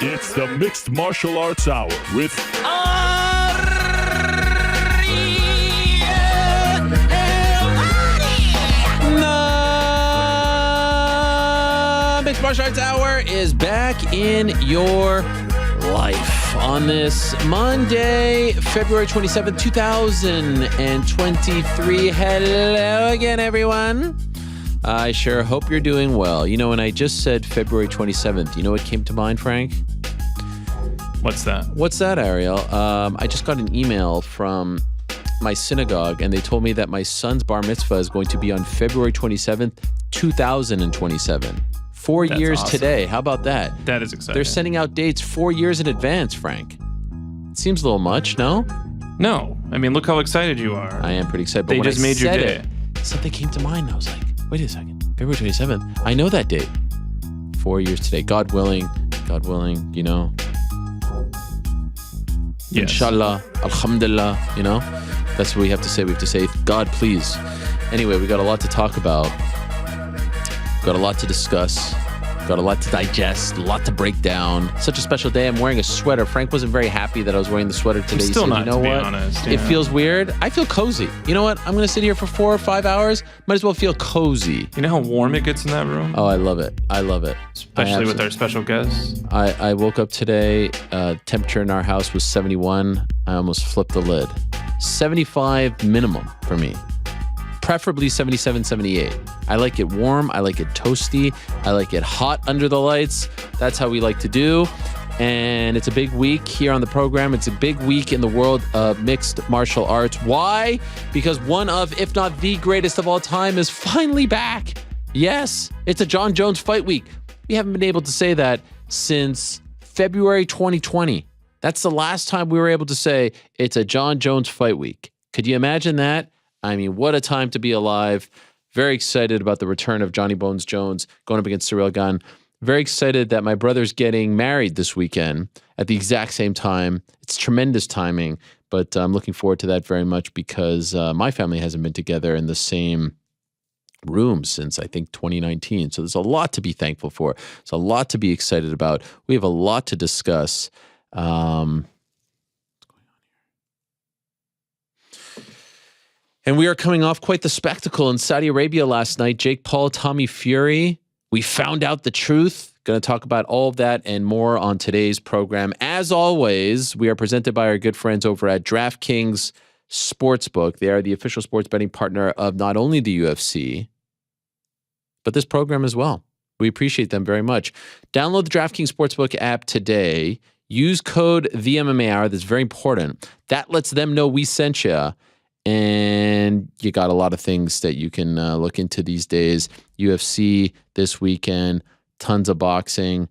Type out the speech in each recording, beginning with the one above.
It's the Mixed Martial Arts Hour with Mixed Martial Arts Hour is back in your life on this Monday, February 27th, 2023. Hello again, everyone. I sure hope you're doing well. You know, when I just said February 27th, you know what came to mind, Frank? What's that? What's that, Ariel? I just got an email from my synagogue, and they told me that my son's bar mitzvah is going to be on February 27th, 2027. 4 That's years awesome. Today. How about that? That is exciting. They're sending out dates 4 years in advance, Frank. It seems a little much, no? No. I mean, look how excited you are. I am pretty excited. But They when just I made your said day. Something came to mind. I was like, wait a second. February 27th. I know that date. 4 years today. God willing, you know. Yes. Inshallah, alhamdulillah, you know. That's what we have to say. We have to say, God, please. Anyway, we got a lot to talk about. Got a lot to discuss. Got a lot to digest, a lot to break down. Such a special day. I'm wearing a sweater. Frank wasn't very happy that I was wearing the sweater today. Still he said, not, you know to be what? honest, It yeah. feels weird. I feel cozy. You know what? I'm going to sit here for 4 or 5 hours. Might as well feel cozy. You know how warm it gets in that room? Oh, I love it. I love it. Especially with our special guests. I woke up today. Temperature in our house was 71. I almost flipped the lid. 75 minimum for me. Preferably 77, 78. I like it warm. I like it toasty. I like it hot under the lights. That's how we like to do. And it's a big week here on the program. It's a big week in the world of mixed martial arts. Why? Because one of, if not the greatest of all time, is finally back. Yes, it's a Jon Jones fight week. We haven't been able to say that since February 2020. That's the last time we were able to say it's a Jon Jones fight week. Could you imagine that? I mean, what a time to be alive. Very excited about the return of Johnny Bones Jones going up against Cyril Gane. Very excited that my brother's getting married this weekend at the exact same time. It's tremendous timing, but I'm looking forward to that very much because my family hasn't been together in the same room since, I think, 2019. So there's a lot to be thankful for. There's a lot to be excited about. We have a lot to discuss. And we are coming off quite the spectacle in Saudi Arabia last night. Jake Paul, Tommy Fury. We found out the truth. Going to talk about all of that and more on today's program. As always, we are presented by our good friends over at DraftKings Sportsbook. They are the official sports betting partner of not only the UFC, but this program as well. We appreciate them very much. Download the DraftKings Sportsbook app today. Use code THEMMAR. That's very important. That lets them know we sent you. And you got a lot of things that you can look into these days. UFC this weekend, tons of boxing,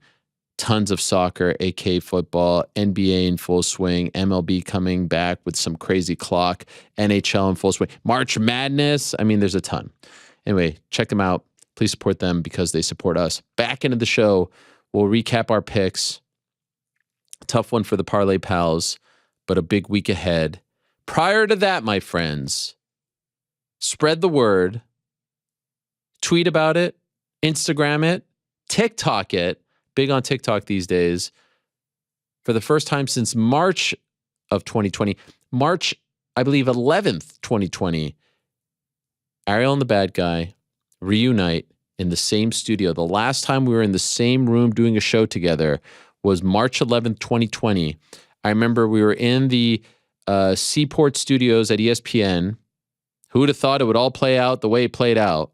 tons of soccer, aka football, NBA in full swing, MLB coming back with some crazy clock, NHL in full swing, March Madness. I mean, there's a ton. Anyway, check them out. Please support them because they support us. Back into the show, we'll recap our picks. Tough one for the Parlay Pals, but a big week ahead. Prior to that, my friends, spread the word, tweet about it, Instagram it, TikTok it, big on TikTok these days. For the first time since March of 2020, March, I believe, 11th, 2020, Ariel and the Bad Guy reunite in the same studio. The last time we were in the same room doing a show together was March 11th, 2020. I remember we were in the Seaport Studios at ESPN. Who would have thought it would all play out the way it played out?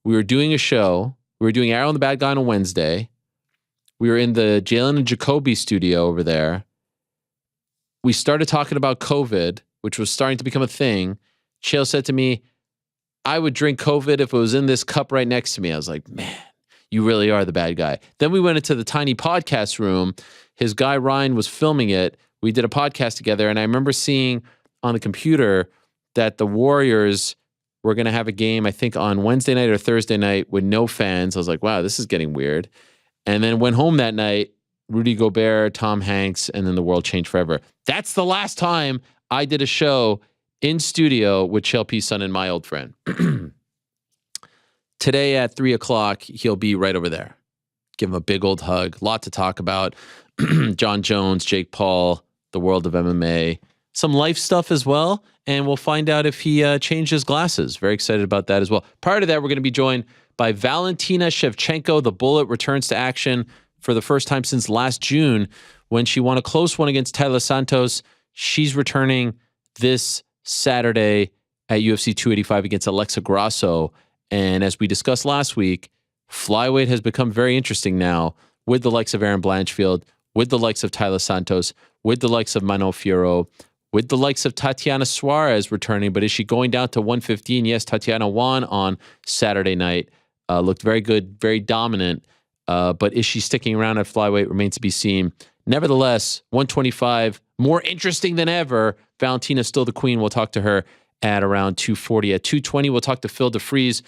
We were doing a show. We were doing Ariel and the Bad Guy on a Wednesday. We were in the Jalen and Jacoby studio over there. We started talking about COVID, which was starting to become a thing. Chael said to me, I would drink COVID if it was in this cup right next to me. I was like, man, you really are the bad guy. Then we went into the tiny podcast room. His guy Ryan was filming it. We did a podcast together, and I remember seeing on the computer that the Warriors were going to have a game, I think, on Wednesday night or Thursday night with no fans. I was like, wow, this is getting weird. And then went home that night, Rudy Gobert, Tom Hanks, and then the world changed forever. That's the last time I did a show in studio with Chael Sonnen, my old friend. Today at 3 o'clock, he'll be right over there. Give him a big old hug. A lot to talk about. John Jones, Jake Paul, the world of MMA, some life stuff as well. And we'll find out if he changed his glasses. Very excited about that as well. Prior to that, we're going to be joined by Valentina Shevchenko. The Bullet returns to action for the first time since last June when she won a close one against Taila Santos. She's returning this Saturday at UFC 285 against Alexa Grasso. And as we discussed last week, flyweight has become very interesting now with the likes of Aaron Blanchfield, with the likes of Taila Santos, with the likes of Manon Fiorot, with the likes of Tatiana Suarez returning. But is she going down to 115? Yes, Tatiana won on Saturday night. Looked very good, very dominant. But is she sticking around at flyweight remains to be seen. Nevertheless, 125, more interesting than ever. Valentina's still the queen. We'll talk to her at around 240. At 220, we'll talk to Phil DeFries.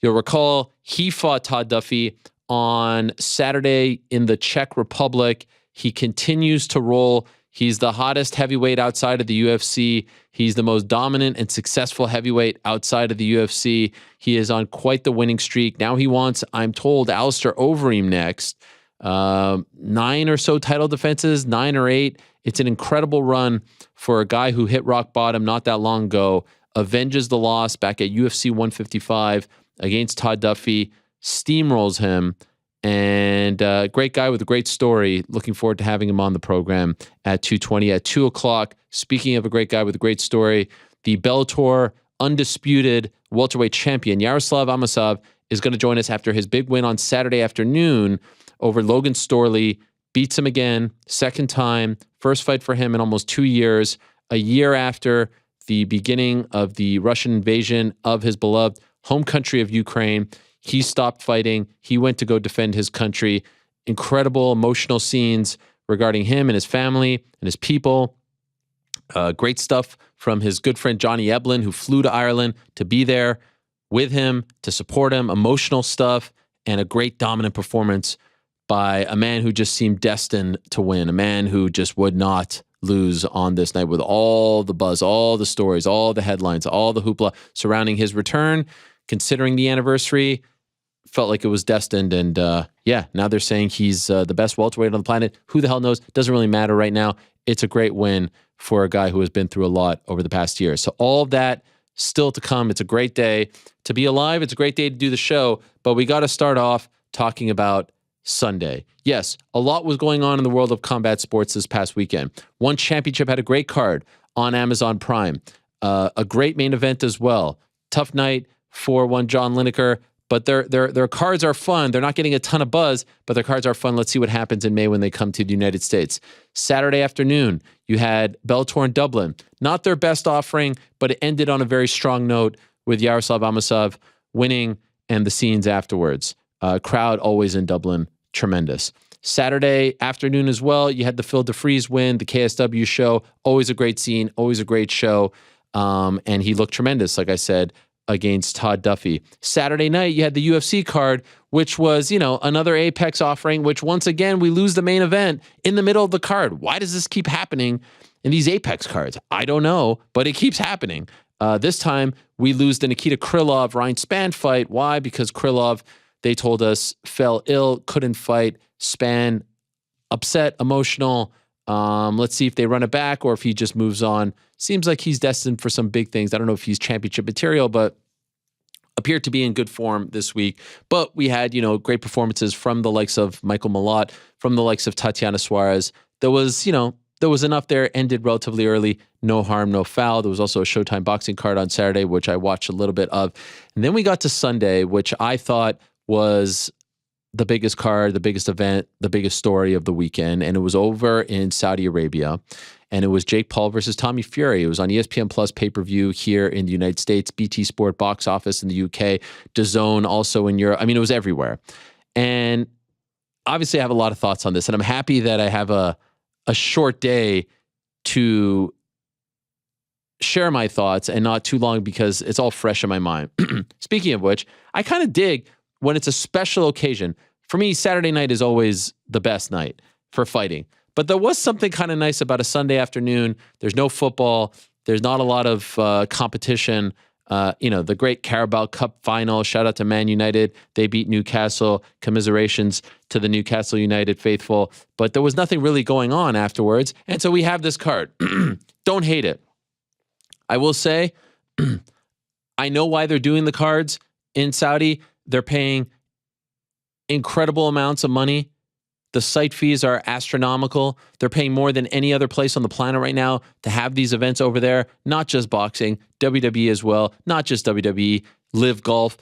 You'll recall he fought Todd Duffee on Saturday in the Czech Republic. He continues to roll. He's the hottest heavyweight outside of the UFC. He's the most dominant and successful heavyweight outside of the UFC. He is on quite the winning streak. Now he wants, I'm told, Alistair Overeem next. 9 or so title defenses, 9 or 8. It's an incredible run for a guy who hit rock bottom not that long ago, avenges the loss back at UFC 155 against Todd Duffee, steamrolls him, and great guy with a great story. Looking forward to having him on the program at 220. At 2 o'clock, speaking of a great guy with a great story, the Bellator undisputed welterweight champion, Yaroslav Amosov, is going to join us after his big win on Saturday afternoon over Logan Storley. Beats him again, second time, first fight for him in almost 2 years, a year after the beginning of the Russian invasion of his beloved home country of Ukraine. He stopped fighting. He went to go defend his country. Incredible emotional scenes regarding him and his family and his people. Great stuff from his good friend Johnny Eblin, who flew to Ireland to be there with him, to support him. Emotional stuff and a great dominant performance by a man who just seemed destined to win, a man who just would not lose on this night with all the buzz, all the stories, all the headlines, all the hoopla surrounding his return. Considering the anniversary, felt like it was destined. And now they're saying he's the best welterweight on the planet. Who the hell knows? Doesn't really matter right now. It's a great win for a guy who has been through a lot over the past year. So all of that still to come. It's a great day to be alive. It's a great day to do the show. But we got to start off talking about Sunday. Yes, a lot was going on in the world of combat sports this past weekend. One Championship had a great card on Amazon Prime. A great main event as well. Tough night for one John Lineker, but their cards are fun. They're not getting a ton of buzz, but their cards are fun. Let's see what happens in May when they come to the United States. Saturday afternoon, you had Bellator in Dublin. Not their best offering, but it ended on a very strong note with Yaroslav Amosov winning and the scenes afterwards. Crowd always in Dublin, tremendous. Saturday afternoon as well, you had the Phil DeFries win, the KSW show. Always a great scene, always a great show. And he looked tremendous, like I said, against Todd Duffee. Saturday night, you had the UFC card, which was, another Apex offering, which once again, we lose the main event in the middle of the card. Why does this keep happening in these Apex cards? I don't know, but it keeps happening. This time, we lose the Nikita Krylov-Ryan Spann fight. Why? Because Krylov, they told us, fell ill, couldn't fight. Spann, upset, emotional. Let's see if they run it back or if he just moves on. Seems like he's destined for some big things. I don't know if he's championship material, but appeared to be in good form this week. But we had, great performances from the likes of Michael Malott, from the likes of Tatiana Suarez. There was enough there, ended relatively early. No harm, no foul. There was also a Showtime boxing card on Saturday, which I watched a little bit of. And then we got to Sunday, which I thought was the biggest card, the biggest event, the biggest story of the weekend. And it was over in Saudi Arabia. And it was Jake Paul versus Tommy Fury. It was on ESPN Plus pay-per-view here in the United States, BT Sport box office in the UK, DAZN also in Europe. I mean, it was everywhere. And obviously I have a lot of thoughts on this. And I'm happy that I have a short day to share my thoughts and not too long because it's all fresh in my mind. Speaking of which, I kind of dig when it's a special occasion. For me, Saturday night is always the best night for fighting. But there was something kind of nice about a Sunday afternoon. There's no football. There's not a lot of competition. The great Carabao Cup final. Shout out to Man United. They beat Newcastle. Commiserations to the Newcastle United faithful. But there was nothing really going on afterwards. And so we have this card. Don't hate it. I will say, I know why they're doing the cards in Saudi. They're paying incredible amounts of money. The site fees are astronomical. They're paying more than any other place on the planet right now to have these events over there. Not just boxing, WWE as well. Not just WWE, live golf,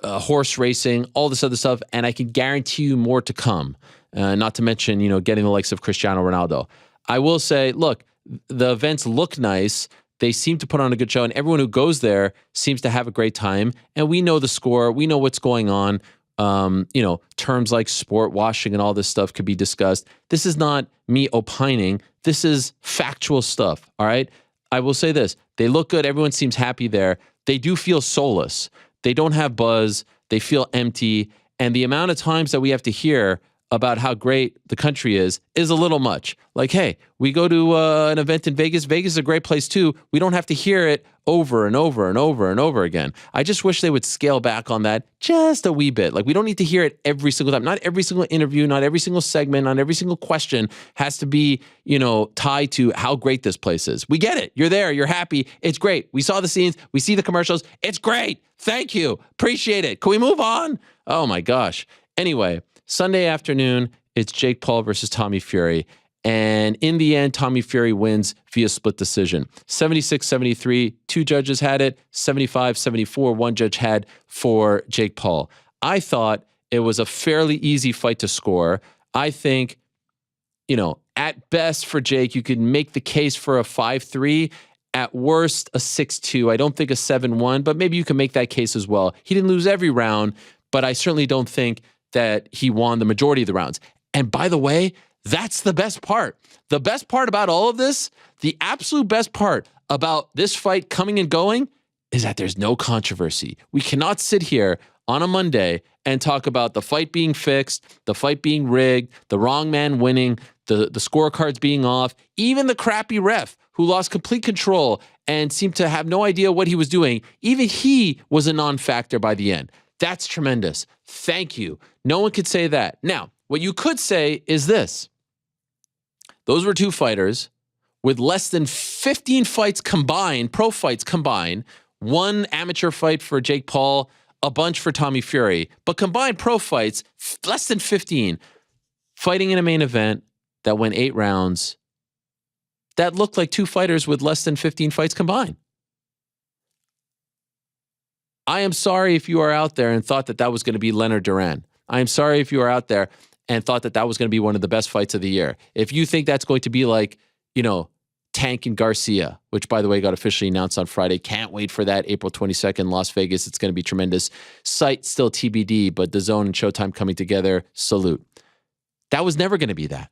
horse racing, all this other stuff. And I can guarantee you more to come. Not to mention, getting the likes of Cristiano Ronaldo. I will say, look, the events look nice. They seem to put on a good show, and everyone who goes there seems to have a great time. And we know the score. We know what's going on. Terms like sport washing and all this stuff could be discussed. This is not me opining. This is factual stuff. All right. I will say this. They look good. Everyone seems happy there. They do feel soulless. They don't have buzz. They feel empty. And the amount of times that we have to hear about how great the country is a little much. Like, hey, we go to an event in Vegas. Vegas is a great place too. We don't have to hear it over and over and over and over again. I just wish they would scale back on that just a wee bit. Like, we don't need to hear it every single time. Not every single interview, not every single segment, not every single question has to be, tied to how great this place is. We get it. You're there. You're happy. It's great. We saw the scenes. We see the commercials. It's great. Thank you. Appreciate it. Can we move on? Oh my gosh. Anyway, Sunday afternoon, it's Jake Paul versus Tommy Fury. And in the end, Tommy Fury wins via split decision. 76-73, two judges had it. 75-74, one judge had for Jake Paul. I thought it was a fairly easy fight to score. I think, at best for Jake, you could make the case for a 5-3. At worst, a 6-2. I don't think a 7-1, but maybe you can make that case as well. He didn't lose every round, but I certainly don't think that he won the majority of the rounds. And by the way, that's the best part. The best part about all of this, the absolute best part about this fight coming and going is that there's no controversy. We cannot sit here on a Monday and talk about the fight being fixed, the fight being rigged, the wrong man winning, the scorecards being off, even the crappy ref who lost complete control and seemed to have no idea what he was doing. Even he was a non-factor by the end. That's tremendous. Thank you. No one could say that. Now, what you could say is this. Those were two fighters with less than 15 fights combined, pro fights combined, one amateur fight for Jake Paul, a bunch for Tommy Fury, but combined pro fights, less than 15, fighting in a main event that went 8 rounds, that looked like two fighters with less than 15 fights combined. I am sorry if you are out there and thought that was going to be Leonard Duran. I am sorry if you are out there and thought that was going to be one of the best fights of the year. If you think that's going to be like, Tank and Garcia, which, by the way, got officially announced on Friday. Can't wait for that. April 22nd, Las Vegas. It's going to be tremendous. Site still TBD, but DAZN and Showtime coming together. Salute. That was never going to be that.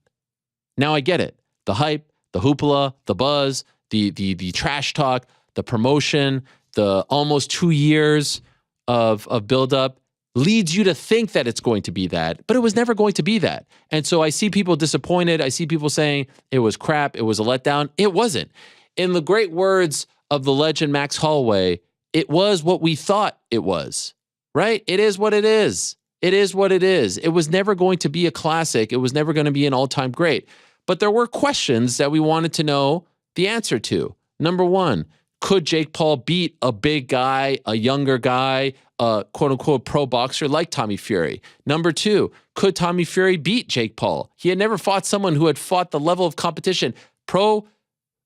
Now I get it. The hype, the hoopla, the buzz, the trash talk, the promotion, the almost 2 years of buildup leads you to think that it's going to be that, but it was never going to be that. And so I see people disappointed. I see people saying it was crap. It was a letdown. It wasn't. In the great words of the legend Max Holloway, it was what we thought it was, right? It is what it is. It is what it is. It was never going to be a classic. It was never going to be an all-time great. But there were questions that we wanted to know the answer to. Number one, could Jake Paul beat a big guy, a younger guy, a quote-unquote pro boxer like Tommy Fury? Number two, could Tommy Fury beat Jake Paul? He had never fought someone who had fought the level of competition, pro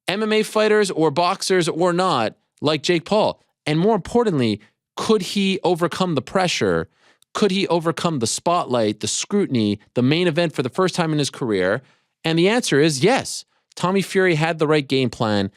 MMA fighters or boxers or not, like Jake Paul. And more importantly, could he overcome the pressure? Could he overcome the spotlight, the scrutiny, the main event for the first time in his career? And the answer is yes. Tommy Fury had the right game plan.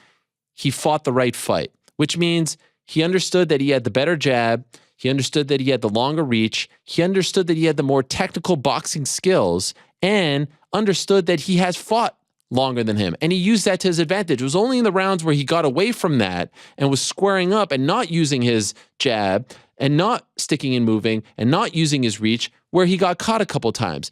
He fought the right fight, which means he understood that he had the better jab. He understood that he had the longer reach. He understood that he had the more technical boxing skills and understood that he has fought longer than him. And he used that to his advantage. It was only in the rounds where he got away from that and was squaring up and not using his jab and not sticking and moving and not using his reach where he got caught a couple times.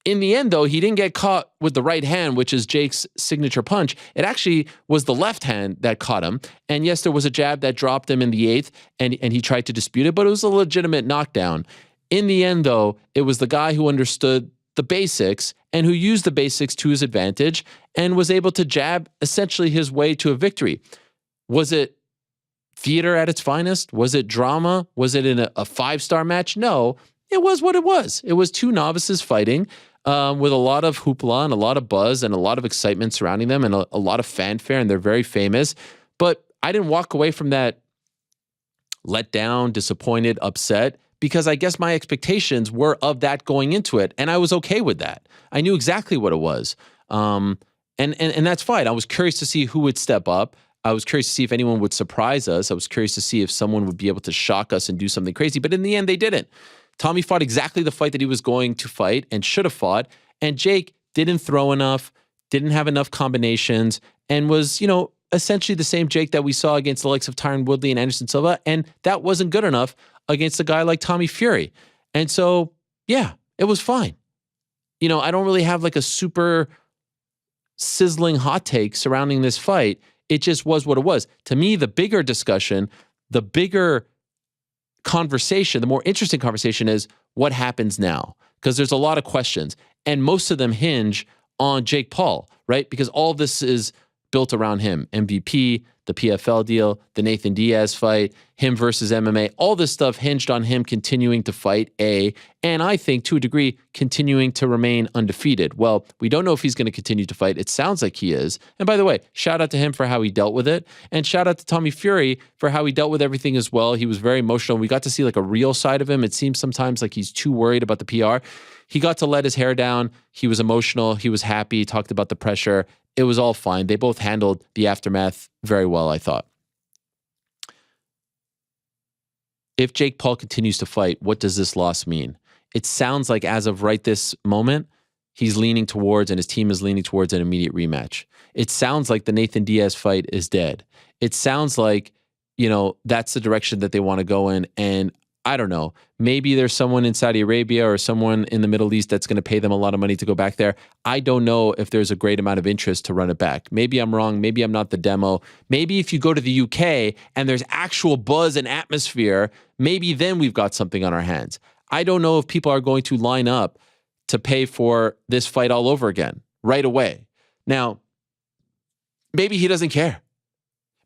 In the end, though, he didn't get caught with the right hand, which is Jake's signature punch. It actually was the left hand that caught him. And yes, there was a jab that dropped him in the 8th, and he tried to dispute it, but it was a legitimate knockdown. In the end, though, it was the guy who understood the basics and who used the basics to his advantage and was able to jab essentially his way to a victory. Was it theater at its finest? Was it drama? Was it in a 5-star match? No, it was what it was. It was two novices fighting with a lot of hoopla and a lot of buzz and a lot of excitement surrounding them and a lot of fanfare, and they're very famous. But I didn't walk away from that let down, disappointed, upset, because I guess my expectations were of that going into it, and I was okay with that. I knew exactly what it was, and that's fine. I was curious to see who would step up. I was curious to see if anyone would surprise us. I was curious to see if someone would be able to shock us and do something crazy, but in the end, they didn't. Tommy fought exactly the fight that he was going to fight and should have fought, and Jake didn't throw enough, didn't have enough combinations, and was, essentially the same Jake that we saw against the likes of Tyron Woodley and Anderson Silva, and that wasn't good enough against a guy like Tommy Fury. And so, yeah, it was fine. I don't really have like a super sizzling hot take surrounding this fight. It just was what it was. To me, the bigger discussion, the bigger conversation, the more interesting conversation is what happens now, because there's a lot of questions, and most of them hinge on Jake Paul, right? Because all of this is built around him. MVP, the PFL deal, the Nathan Diaz fight, him versus MMA, all this stuff hinged on him continuing to fight, and I think to a degree continuing to remain undefeated. Well, we don't know if he's going to continue to fight. It sounds like he is. And by the way, shout out to him for how he dealt with it, and shout out to Tommy Fury for how he dealt with everything as well. He was very emotional. We got to see like a real side of him. It seems sometimes like he's too worried about the PR. He got to let his hair down. He was emotional. He was happy. He talked about the pressure. It was all fine. They both handled the aftermath very well, I thought. If Jake Paul continues to fight, what does this loss mean? It sounds like as of right this moment, he's leaning towards, and his team is leaning towards, an immediate rematch. It sounds like the Nathan Diaz fight is dead. It sounds like, that's the direction that they want to go in. And I don't know, maybe there's someone in Saudi Arabia or someone in the Middle East that's going to pay them a lot of money to go back there. I don't know if there's a great amount of interest to run it back. Maybe I'm wrong. Maybe I'm not the demo. Maybe if you go to the UK and there's actual buzz and atmosphere, maybe then we've got something on our hands. I don't know if people are going to line up to pay for this fight all over again right away. Now, maybe he doesn't care.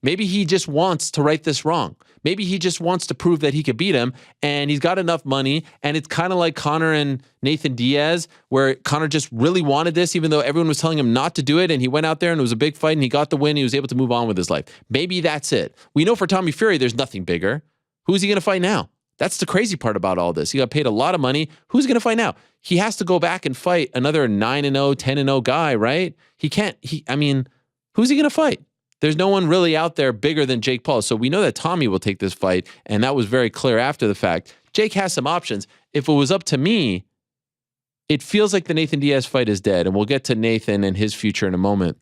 Maybe he just wants to right this wrong. Maybe he just wants to prove that he could beat him, and he's got enough money, and it's kind of like Conor and Nathan Diaz, where Conor just really wanted this, even though everyone was telling him not to do it, and he went out there, and it was a big fight, and he got the win, he was able to move on with his life. Maybe that's it. We know for Tommy Fury, there's nothing bigger. Who's he going to fight now? That's the crazy part about all this. He got paid a lot of money. Who's going to fight now? He has to go back and fight another 9-0, 10-0 guy, right? He can't, who's he going to fight? There's no one really out there bigger than Jake Paul. So we know that Tommy will take this fight, and that was very clear after the fact. Jake has some options. If it was up to me, it feels like the Nathan Diaz fight is dead, and we'll get to Nathan and his future in a moment.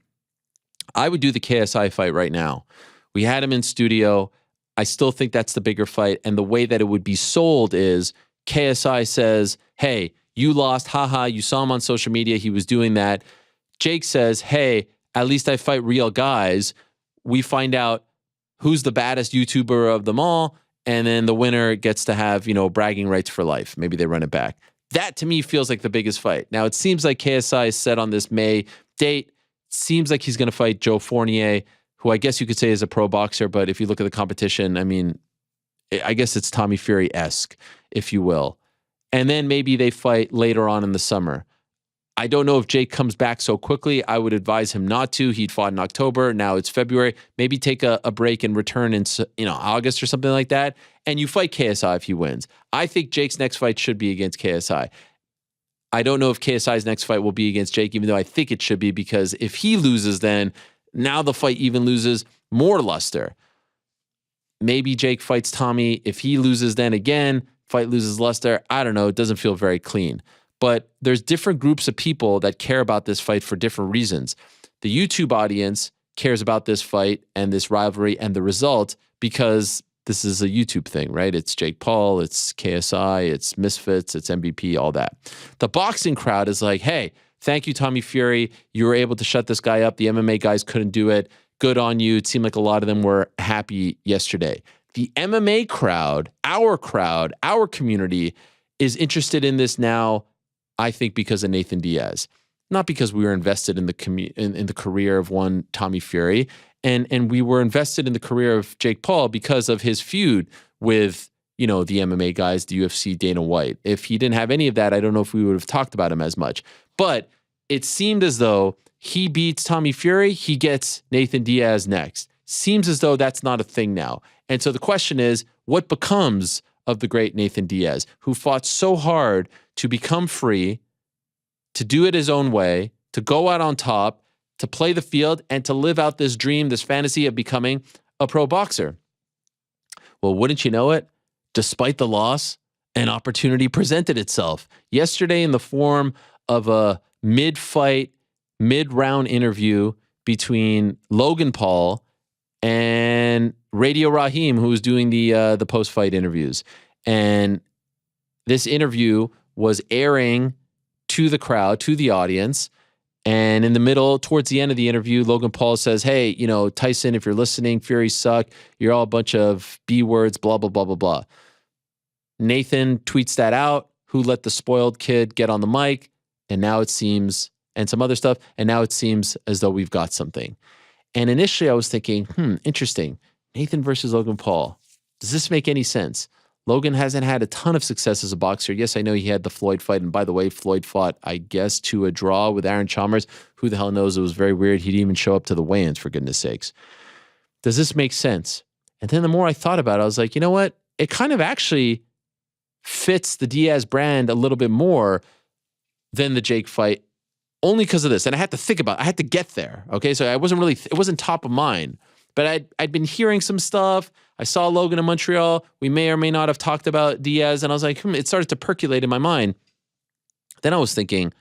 I would do the KSI fight right now. We had him in studio. I still think that's the bigger fight, and the way that it would be sold is KSI says, hey, you lost, haha, you saw him on social media, he was doing that. Jake says, hey, at least I fight real guys. We find out who's the baddest YouTuber of them all, and then the winner gets to have, bragging rights for life. Maybe they run it back. That, to me, feels like the biggest fight. Now, it seems like KSI is set on this May date. Seems like he's going to fight Joe Fournier, who I guess you could say is a pro boxer, but if you look at the competition, I guess it's Tommy Fury-esque, if you will. And then maybe they fight later on in the summer. I don't know if Jake comes back so quickly. I would advise him not to. He'd fought in October. Now it's February. Maybe take a break and return in August or something like that. And you fight KSI if he wins. I think Jake's next fight should be against KSI. I don't know if KSI's next fight will be against Jake, even though I think it should be, because if he loses, then now the fight even loses more luster. Maybe Jake fights Tommy. If he loses, then again, fight loses luster. I don't know. It doesn't feel very clean. But there's different groups of people that care about this fight for different reasons. The YouTube audience cares about this fight and this rivalry and the result because this is a YouTube thing, right? It's Jake Paul, it's KSI, it's Misfits, it's MVP, all that. The boxing crowd is like, hey, thank you, Tommy Fury. You were able to shut this guy up. The MMA guys couldn't do it. Good on you. It seemed like a lot of them were happy yesterday. The MMA crowd, our community is interested in this now, I think, because of Nathan Diaz. Not because we were invested in the in the career of one Tommy Fury, and we were invested in the career of Jake Paul because of his feud with, the MMA guys, the UFC, Dana White. If he didn't have any of that, I don't know if we would have talked about him as much. But it seemed as though he beats Tommy Fury, he gets Nathan Diaz next. Seems as though that's not a thing now. And so the question is, what becomes of the great Nathan Diaz, who fought so hard to become free, to do it his own way, to go out on top, to play the field, and to live out this dream, this fantasy of becoming a pro boxer? Well, wouldn't you know it? Despite the loss, an opportunity presented itself yesterday in the form of a mid-fight, mid-round interview between Logan Paul and Radio Raheem, who was doing the post-fight interviews. And this interview was airing to the crowd, to the audience. And in the middle, towards the end of the interview, Logan Paul says, hey, Tyson, if you're listening, Fury suck. You're all a bunch of B words, blah, blah, blah, blah, blah. Nathan tweets that out. Who let the spoiled kid get on the mic? And now it seems, and some other stuff, and now it seems as though we've got something. And initially I was thinking, interesting. Nathan versus Logan Paul. Does this make any sense? Logan hasn't had a ton of success as a boxer. Yes, I know he had the Floyd fight. And by the way, Floyd fought, I guess, to a draw with Aaron Chalmers. Who the hell knows? It was very weird. He didn't even show up to the weigh-ins, for goodness sakes. Does this make sense? And then the more I thought about it, I was like, you know what? It kind of actually fits the Diaz brand a little bit more than the Jake fight, only because of this. And I had to think about it. I had to get there. Okay, so it wasn't top of mind. But I'd been hearing some stuff. I saw Logan in Montreal. We may or may not have talked about Diaz. And I was like, it started to percolate in my mind. Then I was thinking,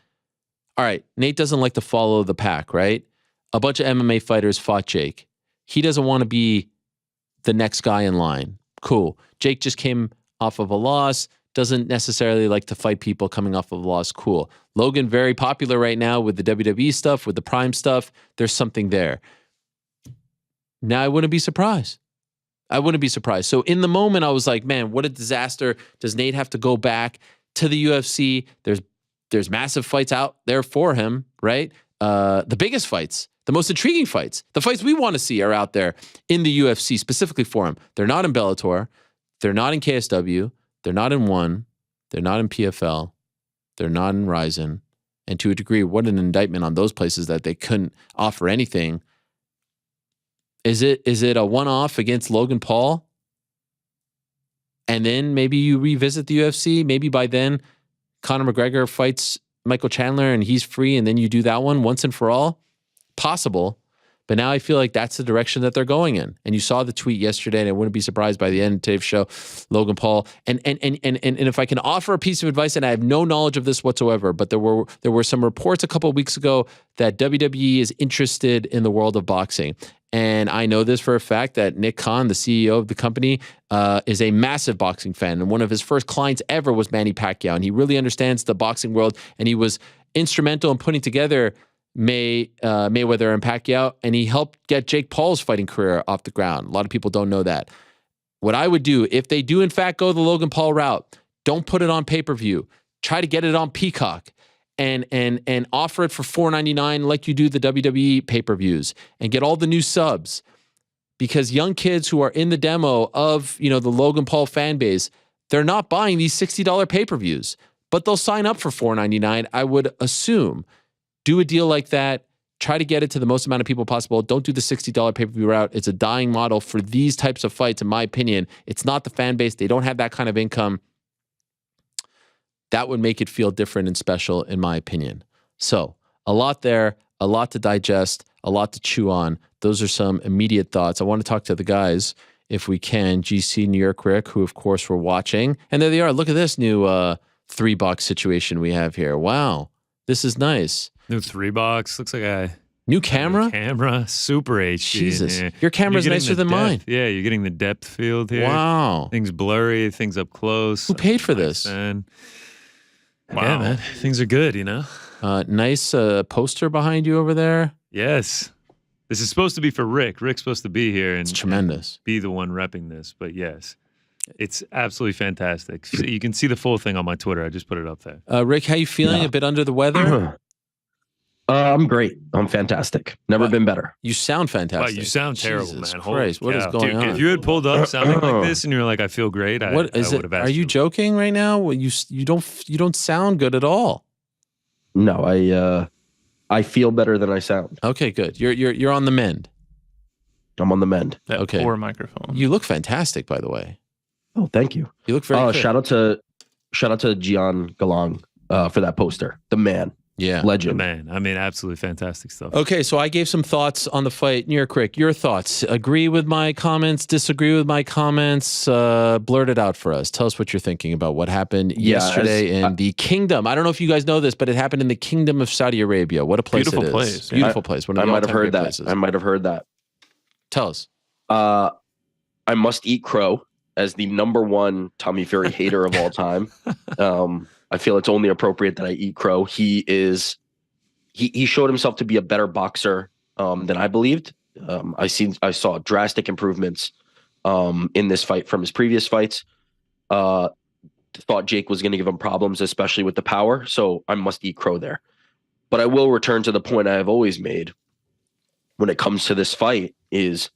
all right, Nate doesn't like to follow the pack, right? A bunch of MMA fighters fought Jake. He doesn't want to be the next guy in line. Cool. Jake just came off of a loss. Doesn't necessarily like to fight people coming off of a loss. Cool. Logan, very popular right now with the WWE stuff, with the Prime stuff. There's something there. Now, I wouldn't be surprised. So in the moment, I was like, man, what a disaster. Does Nate have to go back to the UFC? There's massive fights out there for him, right? The biggest fights, the most intriguing fights, the fights we want to see are out there in the UFC specifically for him. They're not in Bellator. They're not in KSW. They're not in ONE. They're not in PFL. They're not in Ryzen. And to a degree, what an indictment on those places that they couldn't offer anything. Is it a one-off against Logan Paul? And then maybe you revisit the UFC. Maybe by then, Conor McGregor fights Michael Chandler and he's free, and then you do that one once and for all? Possible. But now I feel like that's the direction that they're going in. And you saw the tweet yesterday, and I wouldn't be surprised by the end of today's show, Logan Paul. And if I can offer a piece of advice, and I have no knowledge of this whatsoever, but there were some reports a couple of weeks ago that WWE is interested in the world of boxing. And I know this for a fact that Nick Khan, the CEO of the company, is a massive boxing fan. And one of his first clients ever was Manny Pacquiao. And he really understands the boxing world. And he was instrumental in putting together Mayweather and Pacquiao. And he helped get Jake Paul's fighting career off the ground. A lot of people don't know that. What I would do, if they do in fact go the Logan Paul route, don't put it on pay-per-view. Try to get it on Peacock. And offer it for $4.99 like you do the WWE pay-per-views, and get all the new subs, because young kids who are in the demo of the Logan Paul fan base, they're not buying these $60 pay-per-views, but they'll sign up for $4.99. I would assume. Do a deal like that. Try to get it to the most amount of people possible. Don't do the $60 pay-per-view route. It's a dying model for these types of fights, in my opinion. It's not the fan base. They don't have that kind of income. That would make it feel different and special, in my opinion. So, a lot there, a lot to digest, a lot to chew on. Those are some immediate thoughts. I want to talk to the guys, if we can. GC, New York Rick, who, of course, we're watching. And there they are. Look at this new $3 situation we have here. Wow. This is nice. New $3. Looks like I New camera? Camera, super HD. Jesus. Your camera's nicer than mine. Yeah, you're getting the depth field here. Wow. Things blurry, things up close. Who paid for this? Wow. Wow. Yeah, man. Things are good, you know? Nice poster behind you over there. Yes. This is supposed to be for Rick. Rick's supposed to be here It's tremendous. be the one repping this. But yes, it's absolutely fantastic. You can see the full thing on my Twitter. I just put it up there. Rick, how you feeling? A bit under the weather? I'm great. I'm fantastic. Never been better. You sound fantastic. Wow, you sound terrible, Jesus man. Christ, what is cow. going Dude, on? If you had pulled up sounding like this and you were like, I feel great, I would have asked Are you joking right now? Well, you don't sound good at all. No, I feel better than I sound. Okay, good. You're on the mend. I'm on the mend. That Okay. poor microphone. You look fantastic, by the way. Oh, thank you. You look very good. Shout out to Gian Galang for that poster. The man. Yeah. Legend. Man, I mean, absolutely fantastic stuff. Okay, so I gave some thoughts on the fight. New York Rick, your thoughts. Agree with my comments, disagree with my comments, blurt it out for us. Tell us what you're thinking about what happened yesterday in the kingdom. I don't know if you guys know this, but it happened in the kingdom of Saudi Arabia. What a place Beautiful it is. place, yeah. Beautiful place. One of I the might have all-time heard great that. places. I might have heard that. Tell us. I must eat crow as the #1 Tommy Fury hater of all time. I feel it's only appropriate that I eat crow. He showed himself to be a better boxer than I believed. I saw drastic improvements in this fight from his previous fights. Thought Jake was going to give him problems, especially with the power. So I must eat crow there. But I will return to the point I have always made when it comes to this fight is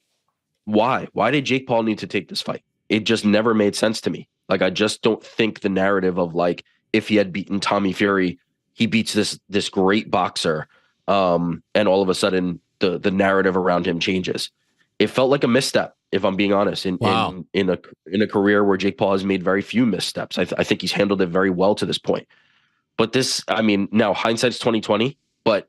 why? Why did Jake Paul need to take this fight? It just never made sense to me. Like, I just don't think the narrative of like, if he had beaten Tommy Fury, he beats this great boxer, and all of a sudden the narrative around him changes. It felt like a misstep, if I'm being honest, in a career where Jake Paul has made very few missteps. I think he's handled it very well to this point. But this, I mean, now hindsight's 2020, but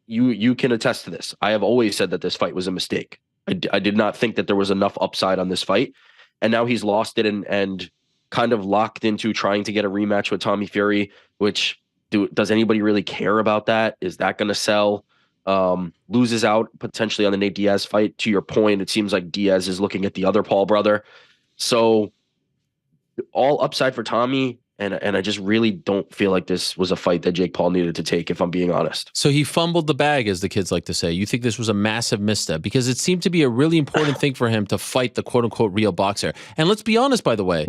you can attest to this. I have always said that this fight was a mistake. I did not think that there was enough upside on this fight, and now he's lost it and kind of locked into trying to get a rematch with Tommy Fury, which. Does anybody really care about that? Is that going to sell? Loses out potentially on the Nate Diaz fight. To your point, it seems like Diaz is looking at the other Paul brother. So all upside for Tommy, and I just really don't feel like this was a fight that Jake Paul needed to take, if I'm being honest. So he fumbled the bag, as the kids like to say. You think this was a massive misstep? Because it seemed to be a really important thing for him to fight the quote-unquote real boxer. And let's be honest, by the way.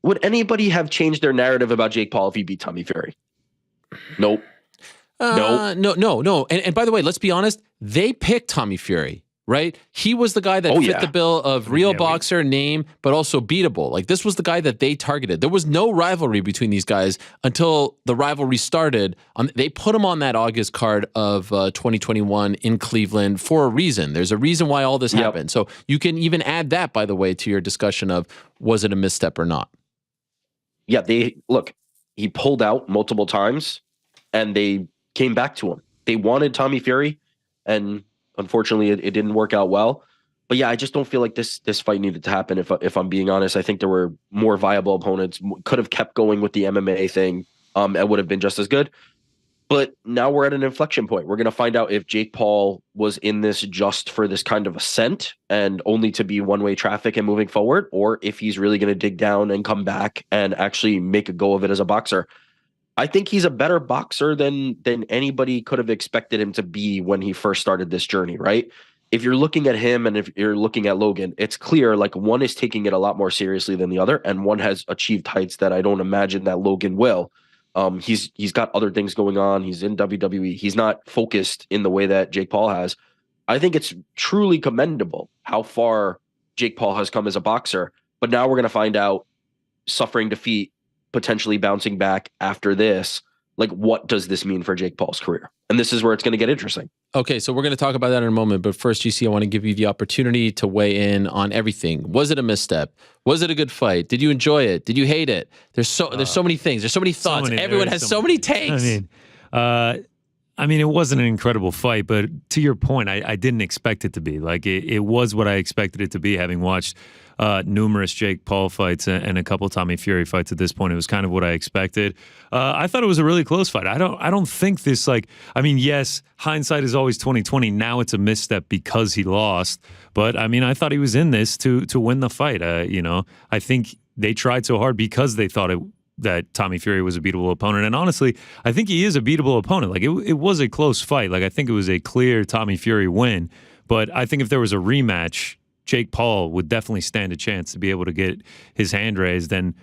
Would anybody have changed their narrative about Jake Paul if he beat Tommy Fury? Nope. No. And by the way, let's be honest. They picked Tommy Fury, right? He was the guy that fit the bill of real boxer, name, but also beatable. Like, this was the guy that they targeted. There was no rivalry between these guys until the rivalry started. They put him on that August card of 2021 in Cleveland for a reason. There's a reason why all this happened. So you can even add that, by the way, to your discussion of was it a misstep or not? Yeah, he pulled out multiple times and they came back to him. They wanted Tommy Fury, and unfortunately it didn't work out well. But yeah, I just don't feel like this fight needed to happen, if I'm being honest. I think there were more viable opponents, could have kept going with the MMA thing. It would have been just as good. But now we're at an inflection point. We're going to find out if Jake Paul was in this just for this kind of ascent and only to be one-way traffic and moving forward, or if he's really going to dig down and come back and actually make a go of it as a boxer. I think he's a better boxer than anybody could have expected him to be when he first started this journey, right? If you're looking at him and if you're looking at Logan, it's clear like one is taking it a lot more seriously than the other, and one has achieved heights that I don't imagine that Logan will. He's got other things going on. He's in WWE. He's not focused in the way that Jake Paul has. I think it's truly commendable how far Jake Paul has come as a boxer. But now we're going to find out, suffering defeat, potentially bouncing back after this. Like, what does this mean for Jake Paul's career? And this is where it's going to get interesting. Okay, so we're going to talk about that in a moment. But first, GC, I want to give you the opportunity to weigh in on everything. Was it a misstep? Was it a good fight? Did you enjoy it? Did you hate it? There's so many things. There's so many thoughts. Everyone has so many takes. I mean, it wasn't an incredible fight, but to your point, I didn't expect it to be. Like, it was what I expected it to be, having watched numerous Jake Paul fights and a couple Tommy Fury fights at this point. It was kind of what I expected. I thought it was a really close fight. I don't think this, like, I mean, yes, hindsight is always 20/20. Now it's a misstep because he lost. But I mean, I thought he was in this to win the fight. I think they tried so hard because they thought that Tommy Fury was a beatable opponent. And honestly, I think he is a beatable opponent. Like, it was a close fight. Like, I think it was a clear Tommy Fury win. But I think if there was a rematch, Jake Paul would definitely stand a chance to be able to get his hand raised. And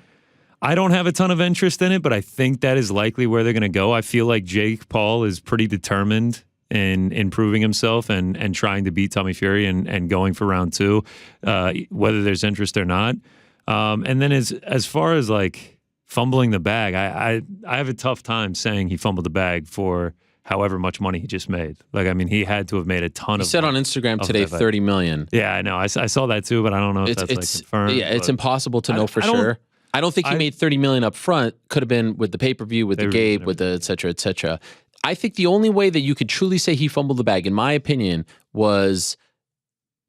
I don't have a ton of interest in it, but I think that is likely where they're going to go. I feel like Jake Paul is pretty determined in improving himself and trying to beat Tommy Fury and going for round 2, whether there's interest or not. And then as far as like fumbling the bag, I have a tough time saying he fumbled the bag for however much money he just made. Like, I mean, he had to have made a ton of. He said on Instagram today, 30 million. Yeah, I know. I saw that too, but I don't know if that's like confirmed. Yeah, it's impossible to know for sure. I don't think he made 30 million up front. Could have been with the pay-per-view, with the Gabe, with the et cetera, et cetera. I think the only way that you could truly say he fumbled the bag, in my opinion, was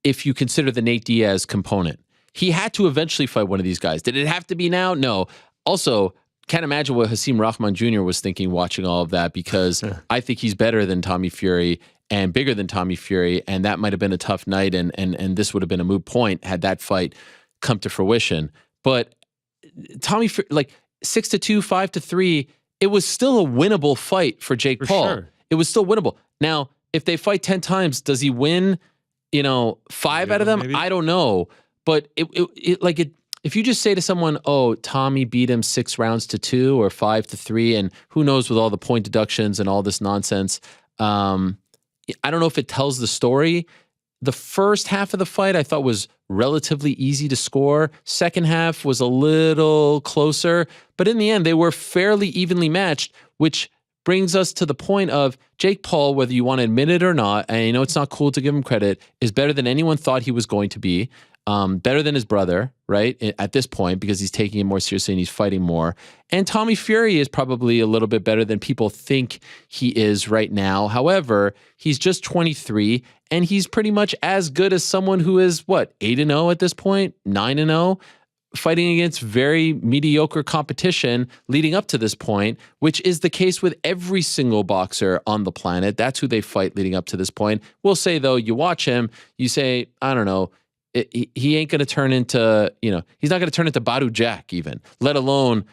if you consider the Nate Diaz component. He had to eventually fight one of these guys. Did it have to be now? No. Also, can't imagine what Hasim Rahman Jr. was thinking watching all of that, because I think he's better than Tommy Fury and bigger than Tommy Fury, and that might have been a tough night, and this would have been a moot point had that fight come to fruition. But Tommy Fury, like 6-2, 5-3, it was still a winnable fight for Jake Paul. Sure. It was still winnable. Now, if they fight 10 times, does he win, 5 out of them? Maybe. I don't know. But if you just say to someone, oh, Tommy beat him 6 rounds to 2 or 5-3, and who knows with all the point deductions and all this nonsense, I don't know if it tells the story. The first half of the fight I thought was relatively easy to score. Second half was a little closer, but in the end they were fairly evenly matched, which brings us to the point of Jake Paul, whether you want to admit it or not, and it's not cool to give him credit, is better than anyone thought he was going to be. Better than his brother, right, at this point, because he's taking it more seriously and he's fighting more. And Tommy Fury is probably a little bit better than people think he is right now. However, he's just 23, and he's pretty much as good as someone who is, 8-0 at this point, 9-0, fighting against very mediocre competition leading up to this point, which is the case with every single boxer on the planet. That's who they fight leading up to this point. We'll say, though, you watch him, you say, I don't know, he ain't going to turn into, he's not going to turn into Badu Jack even, let alone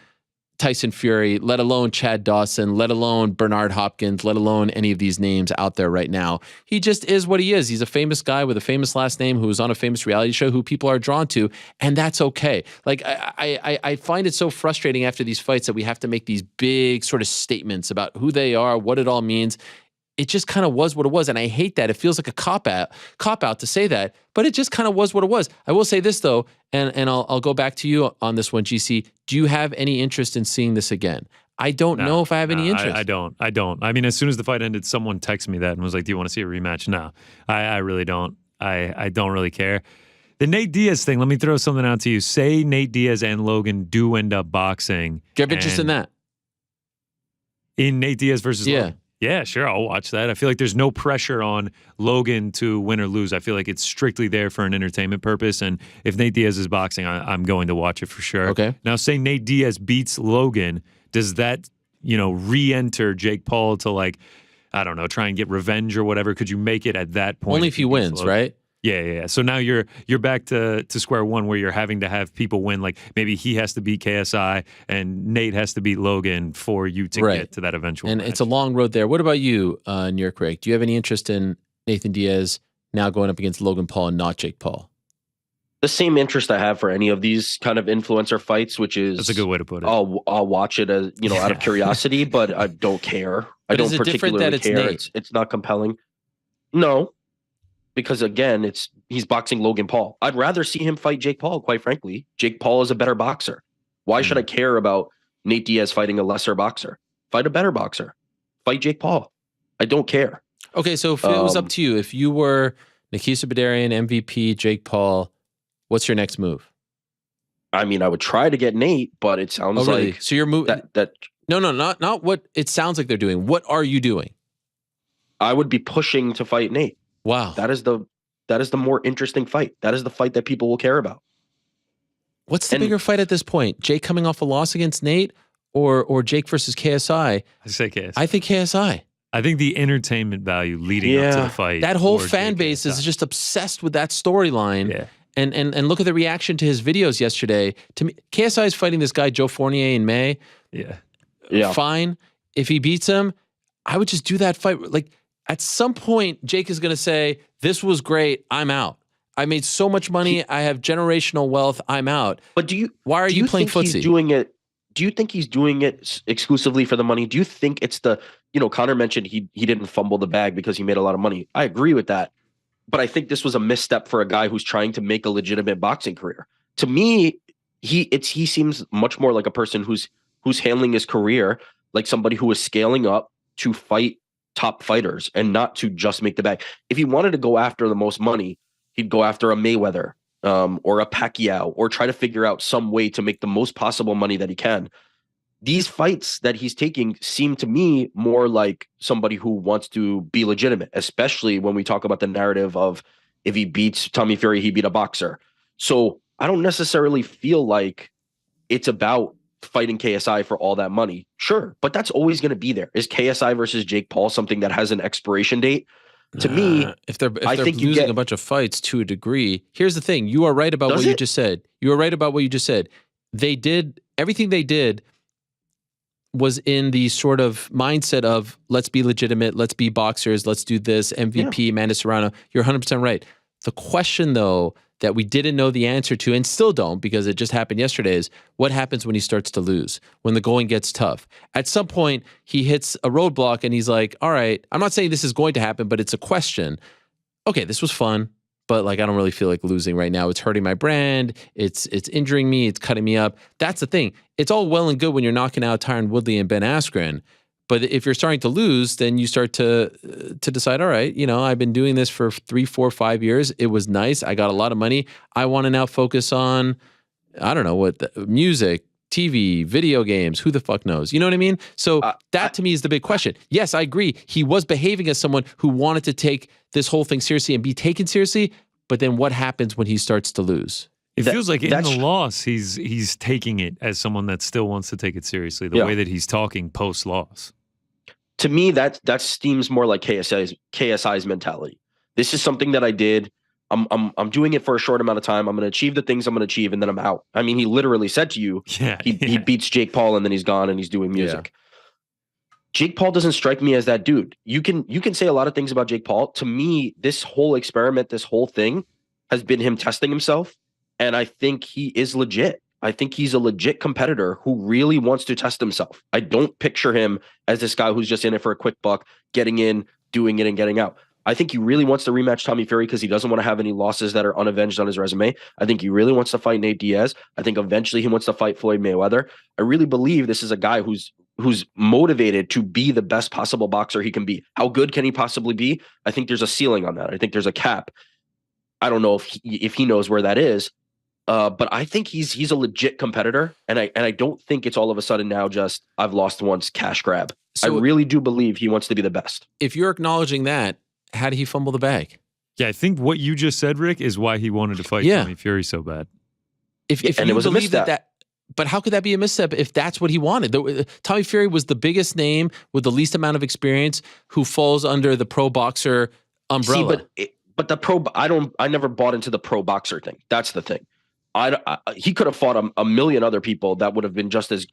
Tyson Fury, let alone Chad Dawson, let alone Bernard Hopkins, let alone any of these names out there right now. He just is what he is. He's a famous guy with a famous last name who's on a famous reality show who people are drawn to, and that's okay. Like, I find it so frustrating after these fights that we have to make these big sort of statements about who they are, what it all means. It just kind of was what it was, and I hate that. It feels like a cop out to say that, but it just kind of was what it was. I will say this though, and I'll go back to you on this one, GC. Do you have any interest in seeing this again? I don't know if I have any interest. I don't. I mean, as soon as the fight ended, someone texted me that and was like, "Do you want to see a rematch?" No, I really don't. I don't really care. The Nate Diaz thing. Let me throw something out to you. Say Nate Diaz and Logan do end up boxing. Do you have interest in that? In Nate Diaz versus Logan? Yeah, sure. I'll watch that. I feel like there's no pressure on Logan to win or lose. I feel like it's strictly there for an entertainment purpose. And if Nate Diaz is boxing, I'm going to watch it for sure. Okay. Now, say Nate Diaz beats Logan. Does that, re-enter Jake Paul to, like, I don't know, try and get revenge or whatever? Could you make it at that point? Only if he wins, Logan? Right? Yeah. So now you're back to square one, where you're having to have people win. Like, maybe he has to beat KSI and Nate has to beat Logan for you to get to that eventual match. It's a long road there. What about you, New York Rick? Do you have any interest in Nathan Diaz now going up against Logan Paul and not Jake Paul? The same interest I have for any of these kind of influencer fights, which is, that's a good way to put it. I'll watch it as out of curiosity, but I don't care. I don't particularly care. It's not compelling. No. Because again, he's boxing Logan Paul. I'd rather see him fight Jake Paul, quite frankly. Jake Paul is a better boxer. Why should I care about Nate Diaz fighting a lesser boxer? Fight a better boxer. Fight Jake Paul. I don't care. Okay, so if it was up to you, if you were Nikisa Badarian, MVP, Jake Paul, what's your next move? I mean, I would try to get Nate, but it sounds like so you're moving. No, not what it sounds like they're doing. What are you doing? I would be pushing to fight Nate. Wow. That is the more interesting fight. That is the fight that people will care about. What's the bigger fight at this point? Jake coming off a loss against Nate or Jake versus KSI? I say KSI. I think KSI. I think the entertainment value leading up to the fight. That whole for fan Jake base is KSI. just obsessed with that storyline. Yeah. And look at the reaction to his videos yesterday. To me, KSI is fighting this guy, Joe Fournier, in May. Yeah. Fine. If he beats him, I would just do that fight. Like, at some point, Jake is going to say, this was great. I'm out. I made so much money. I have generational wealth. I'm out. But why are you playing think footsie? He's doing it? Do you think he's doing it exclusively for the money? Do you think it's Connor mentioned he didn't fumble the bag because he made a lot of money. I agree with that. But I think this was a misstep for a guy who's trying to make a legitimate boxing career. To me, he seems much more like a person who's handling his career like somebody who is scaling up to fight top fighters and not to just make the bag. If he wanted to go after the most money, he'd go after a Mayweather or a Pacquiao, or try to figure out some way to make the most possible money that he can. These fights that he's taking seem to me more like somebody who wants to be legitimate, especially when we talk about the narrative of if he beats Tommy Fury, he beat a boxer. So I don't necessarily feel like it's about fighting KSI for all that money. Sure, but that's always going to be there. Is KSI versus Jake Paul something that has an expiration date? To me, if they're losing a bunch of fights to a degree, here's the thing. You are right about what you just said. You are right about what you just said. They did everything they did was in the sort of mindset of let's be legitimate, let's be boxers, let's do this, MVP, Amanda Serrano. You're 100% right. The question, though, that we didn't know the answer to and still don't because it just happened yesterday is what happens when he starts to lose, when the going gets tough. At some point, he hits a roadblock and he's like, all right, I'm not saying this is going to happen, but it's a question. Okay, this was fun, but like I don't really feel like losing right now. It's hurting my brand. It's injuring me. It's cutting me up. That's the thing. It's all well and good when you're knocking out Tyron Woodley and Ben Askren. But if you're starting to lose, then you start to decide, all right, I've been doing this for 3, 4, 5 years. It was nice. I got a lot of money. I want to now focus on, I don't know music, TV, video games. Who the fuck knows? You know what I mean? So that to me is the big question. Yes, I agree. He was behaving as someone who wanted to take this whole thing seriously and be taken seriously. But then what happens when he starts to lose? It feels like in the loss, he's taking it as someone that still wants to take it seriously. The way that he's talking post-loss. To me, that seems more like KSI's mentality. This is something that I did. I'm doing it for a short amount of time. I'm going to achieve the things I'm going to achieve, and then I'm out. I mean, he literally said to you, he beats Jake Paul, and then he's gone, and he's doing music. Yeah. Jake Paul doesn't strike me as that dude. You can say a lot of things about Jake Paul. To me, this whole experiment, this whole thing, has been him testing himself. And I think he is legit. I think he's a legit competitor who really wants to test himself. I don't picture him as this guy who's just in it for a quick buck, getting in, doing it, and getting out. I think he really wants to rematch Tommy Fury because he doesn't want to have any losses that are unavenged on his resume. I think he really wants to fight Nate Diaz. I think eventually he wants to fight Floyd Mayweather. I really believe this is a guy who's motivated to be the best possible boxer he can be. How good can he possibly be? I think there's a ceiling on that. I think there's a cap. I don't know if he knows where that is. But I think he's a legit competitor, and I don't think it's all of a sudden now just I've lost once cash grab. So I really do believe he wants to be the best. If you're acknowledging that, how did he fumble the bag? Yeah, I think what you just said, Rick, is why he wanted to fight Tommy Fury so bad. If you it was believe a misstep. that, but how could that be a misstep if that's what he wanted? Tommy Fury was the biggest name with the least amount of experience who falls under the pro boxer umbrella. See, but the pro, I never bought into the pro boxer thing. That's the thing. He could have fought a million other people that would have been just as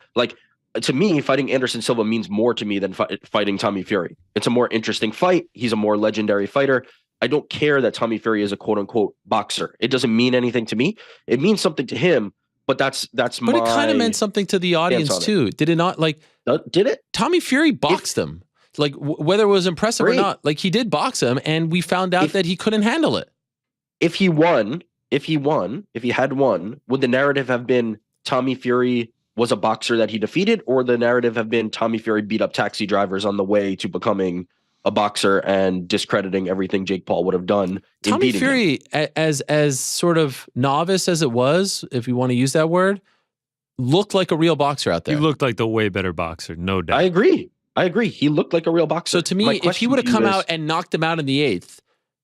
to me, fighting Anderson Silva means more to me than fighting Tommy Fury. It's a more interesting fight. He's a more legendary fighter. I don't care that Tommy Fury is a quote unquote boxer. It doesn't mean anything to me. It means something to him, but that's But it kind of meant something to the audience too. Did it not? Did it? Tommy Fury boxed him. Whether it was impressive or not, he did box him, and we found out that he couldn't handle it. If he had won, would the narrative have been Tommy Fury was a boxer that he defeated, or the narrative have been Tommy Fury beat up taxi drivers on the way to becoming a boxer and discrediting everything Jake Paul would have done? Tommy Fury, as sort of novice as it was, if you want to use that word, looked like a real boxer out there. He looked like the way better boxer, no doubt. I agree. He looked like a real boxer. So to me, if he would have come out and knocked him out in the 8th,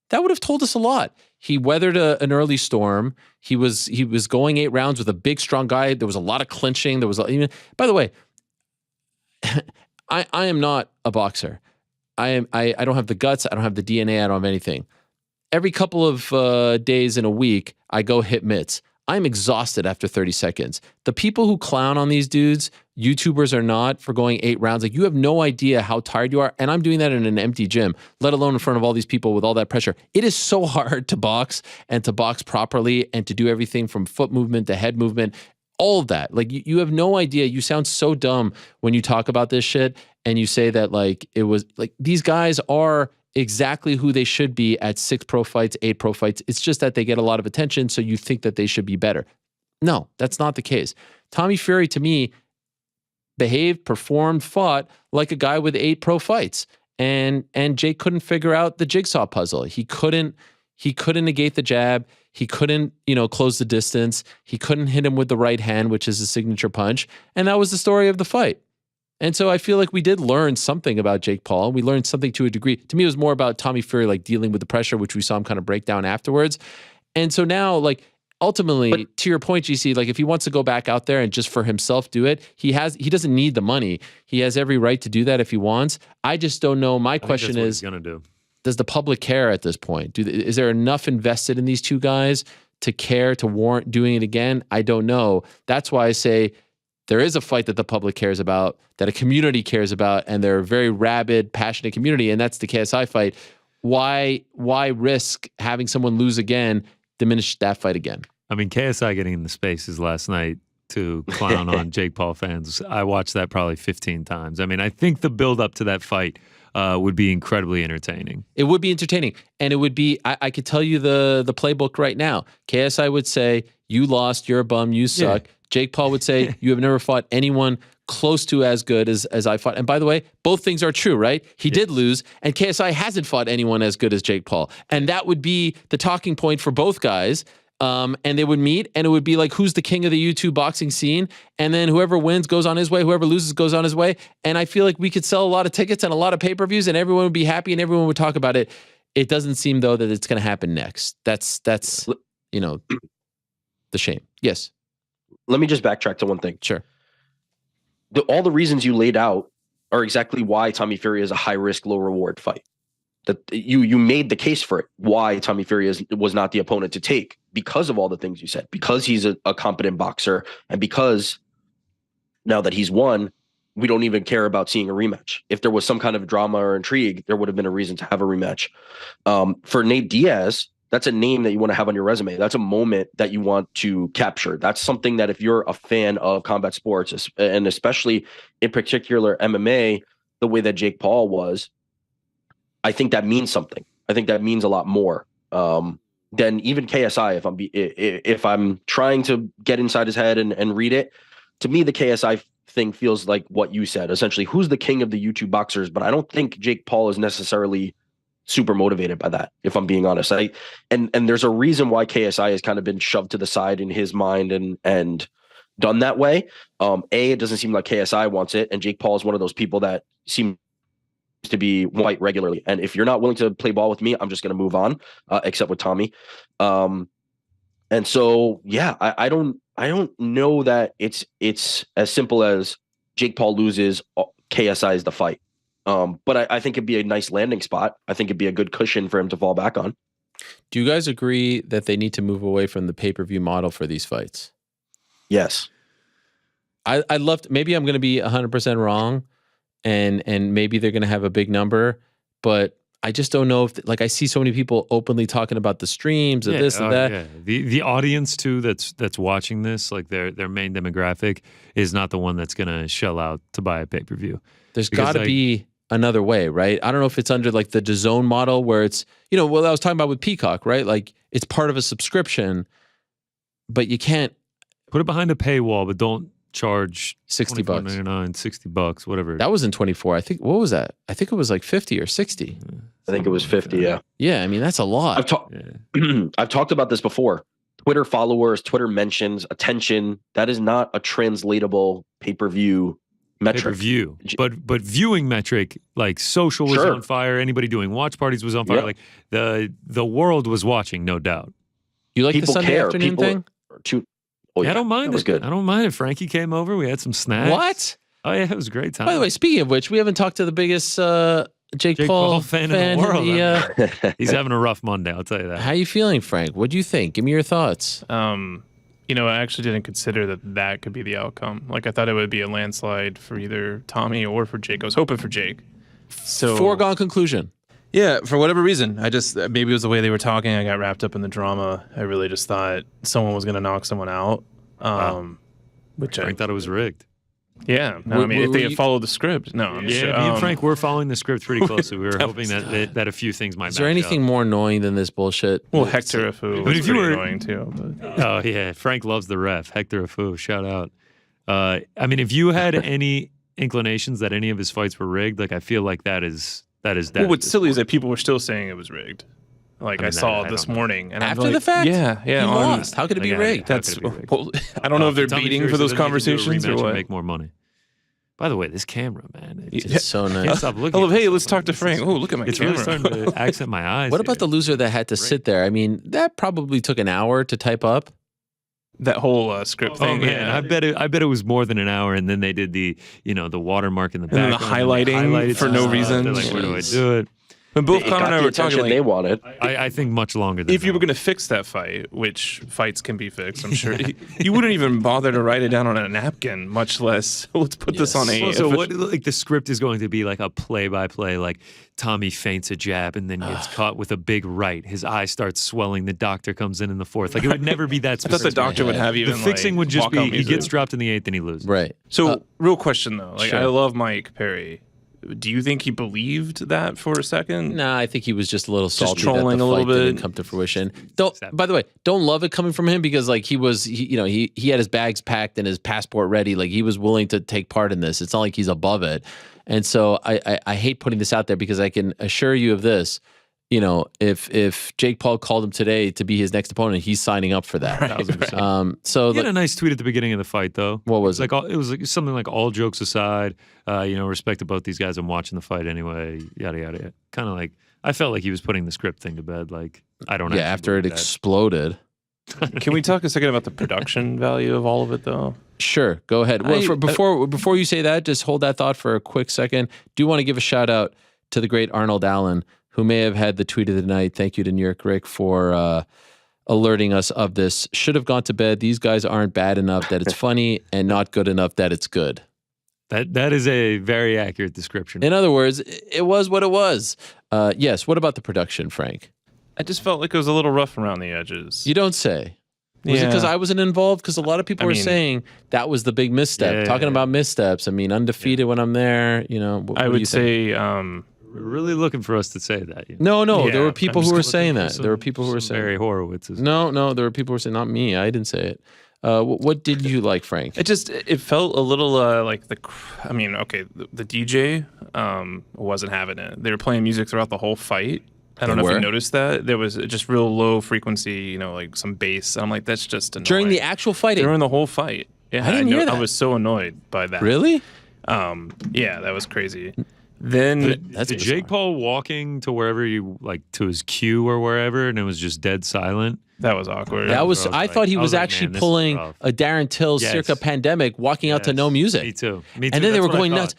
That would have told us a lot. He weathered an early storm. He was going 8 rounds with a big, strong guy. There was a lot of clinching. There was even. By the way, I am not a boxer. I don't have the guts. I don't have the DNA. I don't have anything. Every couple of days in a week, I go hit mitts. I'm exhausted after 30 seconds. The people who clown on these dudes, YouTubers or not, for going 8 rounds, like, you have no idea how tired you are. And I'm doing that in an empty gym, let alone in front of all these people with all that pressure. It is so hard to box and to box properly and to do everything from foot movement to head movement, all of that. Like, you have no idea. You sound so dumb when you talk about this shit and you say that, like, it was like, these guys are exactly who they should be at 6 pro fights, 8 pro fights. It's just that they get a lot of attention, so you think that they should be better. No, that's not the case. Tommy Fury, to me, behaved, performed, fought like a guy with 8 pro fights. And Jake couldn't figure out the jigsaw puzzle. He couldn't negate the jab. He couldn't, close the distance. He couldn't hit him with the right hand, which is a signature punch. And that was the story of the fight. And so I feel like we did learn something about Jake Paul. We learned something to a degree. To me, it was more about Tommy Fury, like, dealing with the pressure, which we saw him kind of break down afterwards. And so now, like, ultimately, to your point, GC, like, if he wants to go back out there and just for himself do it, he doesn't need the money. He has every right to do that if he wants. I just don't know. My question is, gonna do. Does the public care at this point? Is there enough invested in these two guys to care, to warrant doing it again? I don't know. That's why I say there is a fight that the public cares about, that a community cares about, and they're a very rabid, passionate community, and that's the KSI fight. Why risk having someone lose again, diminish that fight again? I mean, KSI getting in the spaces last night to clown on Jake Paul fans, I watched that probably 15 times. I mean, I think the build up to that fight would be incredibly entertaining. It would be entertaining. And it would be, I could tell you the playbook right now. KSI would say, you lost, you're a bum, you suck. Yeah. Jake Paul would say, you have never fought anyone close to as good as I fought. And by the way, both things are true, right? He did lose, and KSI hasn't fought anyone as good as Jake Paul. And that would be the talking point for both guys. And they would meet, and it would be like, who's the king of the YouTube boxing scene? And then whoever wins goes on his way, whoever loses goes on his way. And I feel like we could sell a lot of tickets and a lot of pay-per-views, and everyone would be happy and everyone would talk about it. It doesn't seem, though, that it's going to happen next. That's the shame. Yes. Let me just backtrack to one thing. Sure. All the reasons you laid out are exactly why Tommy Fury is a high risk, low reward fight. That you made the case for it. Why Tommy Fury was not the opponent to take, because of all the things you said, because he's a competent boxer, and because now that he's won, we don't even care about seeing a rematch. If there was some kind of drama or intrigue, there would have been a reason to have a rematch. For Nate Diaz, that's a name that you want to have on your resume. That's a moment that you want to capture. That's something that if you're a fan of combat sports, and especially in particular MMA, the way that Jake Paul was, I think that means something. I think that means a lot more than even KSI. If I'm trying to get inside his head and read it, to me, the KSI thing feels like what you said. Essentially, who's the king of the YouTube boxers? But I don't think Jake Paul is necessarily super motivated by that, if I'm being honest. And there's a reason why KSI has kind of been shoved to the side in his mind and done that way. It doesn't seem like KSI wants it, and Jake Paul is one of those people that seem to be white regularly. And if you're not willing to play ball with me, I'm just going to move on, except with Tommy. And so, yeah, I don't know that it's as simple as Jake Paul loses, KSI is the fight. But I think it'd be a nice landing spot. I think it'd be a good cushion for him to fall back on. Do you guys agree that they need to move away from the pay-per-view model for these fights? Yes. I'd love to, maybe I'm going to be 100% wrong, and maybe they're going to have a big number, but I just don't know if, like, I see so many people openly talking about the streams of this and that. Yeah. The audience too that's watching this, like their main demographic is not the one that's going to shell out to buy a pay-per-view. There's got to be another way, right? I don't know if it's under like the DAZN model where it's, what I was talking about with Peacock, right? Like it's part of a subscription, but you can't put it behind a paywall, but don't charge $60, $24.99, $60, whatever. That was in 24. I think, what was that? I think it was like 50 or 60. I think it was 50. Yeah. Yeah. I mean, that's a lot. I've talked about this before. Twitter followers, Twitter mentions, attention. That is not a translatable pay-per-view metric. View, but viewing metric, like social was on fire. Anybody doing watch parties was on fire. Like the world was watching, no doubt. You like People the Sunday care. afternoon People thing? I don't mind it. Was good. I don't mind it. Frankie came over. We had some snacks. What? Oh yeah, it was a great time. By the way, speaking of which, we haven't talked to the biggest Jake Paul fan in the world. the, He's having a rough Monday. I'll tell you that. How you feeling, Frank? What do you think? Give me your thoughts. I actually didn't consider that could be the outcome. Like, I thought it would be a landslide for either Tommy or for Jake. I was hoping for Jake. So foregone conclusion. Yeah, for whatever reason, I just maybe it was the way they were talking. I got wrapped up in the drama. I really just thought someone was going to knock someone out. Which Frank thought it was rigged. Yeah, no, I mean, if they had followed the script, no. I'm me and Frank were following the script pretty closely. We were hoping that a few things might. Is there anything more annoying than this bullshit? Well, Hector Afu was pretty annoying too. But. Oh yeah, Frank loves the ref. Hector Afu, shout out. I mean, if you had any inclinations that any of his fights were rigged, like I feel like that is dead. Well, what's silly is that people were still saying it was rigged. Like I saw this morning, and after the fact, yeah, he lost. How could it be rigged? That's well, I don't know if they're beating for those conversations or what. Make more money. By the way, this camera, man, it's so nice. Can't stop looking. I love, hey, let's talk to Frank. Oh, look at my camera. It's really starting to accent my eyes. What about the loser that had to sit there? I mean, that probably took an hour to type up. That whole script thing. Oh man, yeah. I bet it was more than an hour, and then they did the watermark in the back, and then the highlighting for no reason. They're like, where do I do it? When both Connor and I were talking, like, they wanted. I think much longer than if you were going to fix that fight, which fights can be fixed, I'm sure you wouldn't even bother to write it down on a napkin, much less let's put this on a. So what? Like the script is going to be like a play-by-play, like Tommy feints a jab and then gets caught with a big right. His eye starts swelling. The doctor comes in the fourth. Like it would never be that specific. I thought the doctor would have even. The fixing would just be he gets dropped in the 8th and he loses. Right. So real question though, like sure. I love Mike Perry. Do you think he believed that for a second? Nah, I think he was just a little salty trolling that the a little fight didn't bit. come to fruition. By the way, don't love it coming from him because like he had his bags packed and his passport ready. Like he was willing to take part in this. It's not like he's above it. And so I hate putting this out there because I can assure you of this. You know, if Jake Paul called him today to be his next opponent, he's signing up for that. Right. So he had a nice tweet at the beginning of the fight, though. What was it? It was like something like, all jokes aside, respect to both these guys. I'm watching the fight anyway. Yada yada yada. Kind of like I felt like he was putting the script thing to bed. Like I don't. Yeah, after it exploded. Can we talk a second about the production value of all of it, though? Sure, go ahead. Before you say that, just hold that thought for a quick second. Do want to give a shout out to the great Arnold Allen, who may have had the tweet of the night. Thank you to New York Rick for alerting us of this. Should have gone to bed. These guys aren't bad enough that it's funny and not good enough that it's good. That is a very accurate description. In other words, it was what it was. Yes, what about the production, Frank? I just felt like it was a little rough around the edges. You don't say. Was it because I wasn't involved? Because a lot of people were saying that was the big misstep. Yeah. Talking about missteps. I mean, undefeated when I'm there. You know, I would say... We're really looking for us to say that. You know? No. Yeah, there were people who were saying that. Some, there were people who were saying Barry Horowitz's. No. There were people who were saying, not me. I didn't say it. What did you like, Frank? It felt a little like the DJ wasn't having it. They were playing music throughout the whole fight. I don't know if you noticed that. There was just real low frequency, like some bass. I'm like, that's just annoying. During the actual fighting? During the whole fight. Yeah, I didn't hear that. I was so annoyed by that. Really? Yeah, that was crazy. Then that's Jake Paul walking to wherever to his cue or wherever, and it was just dead silent. That was awkward. I thought he was actually pulling a Darren Till circa Pandemic, walking out to no music. Me too. And then they were going nuts.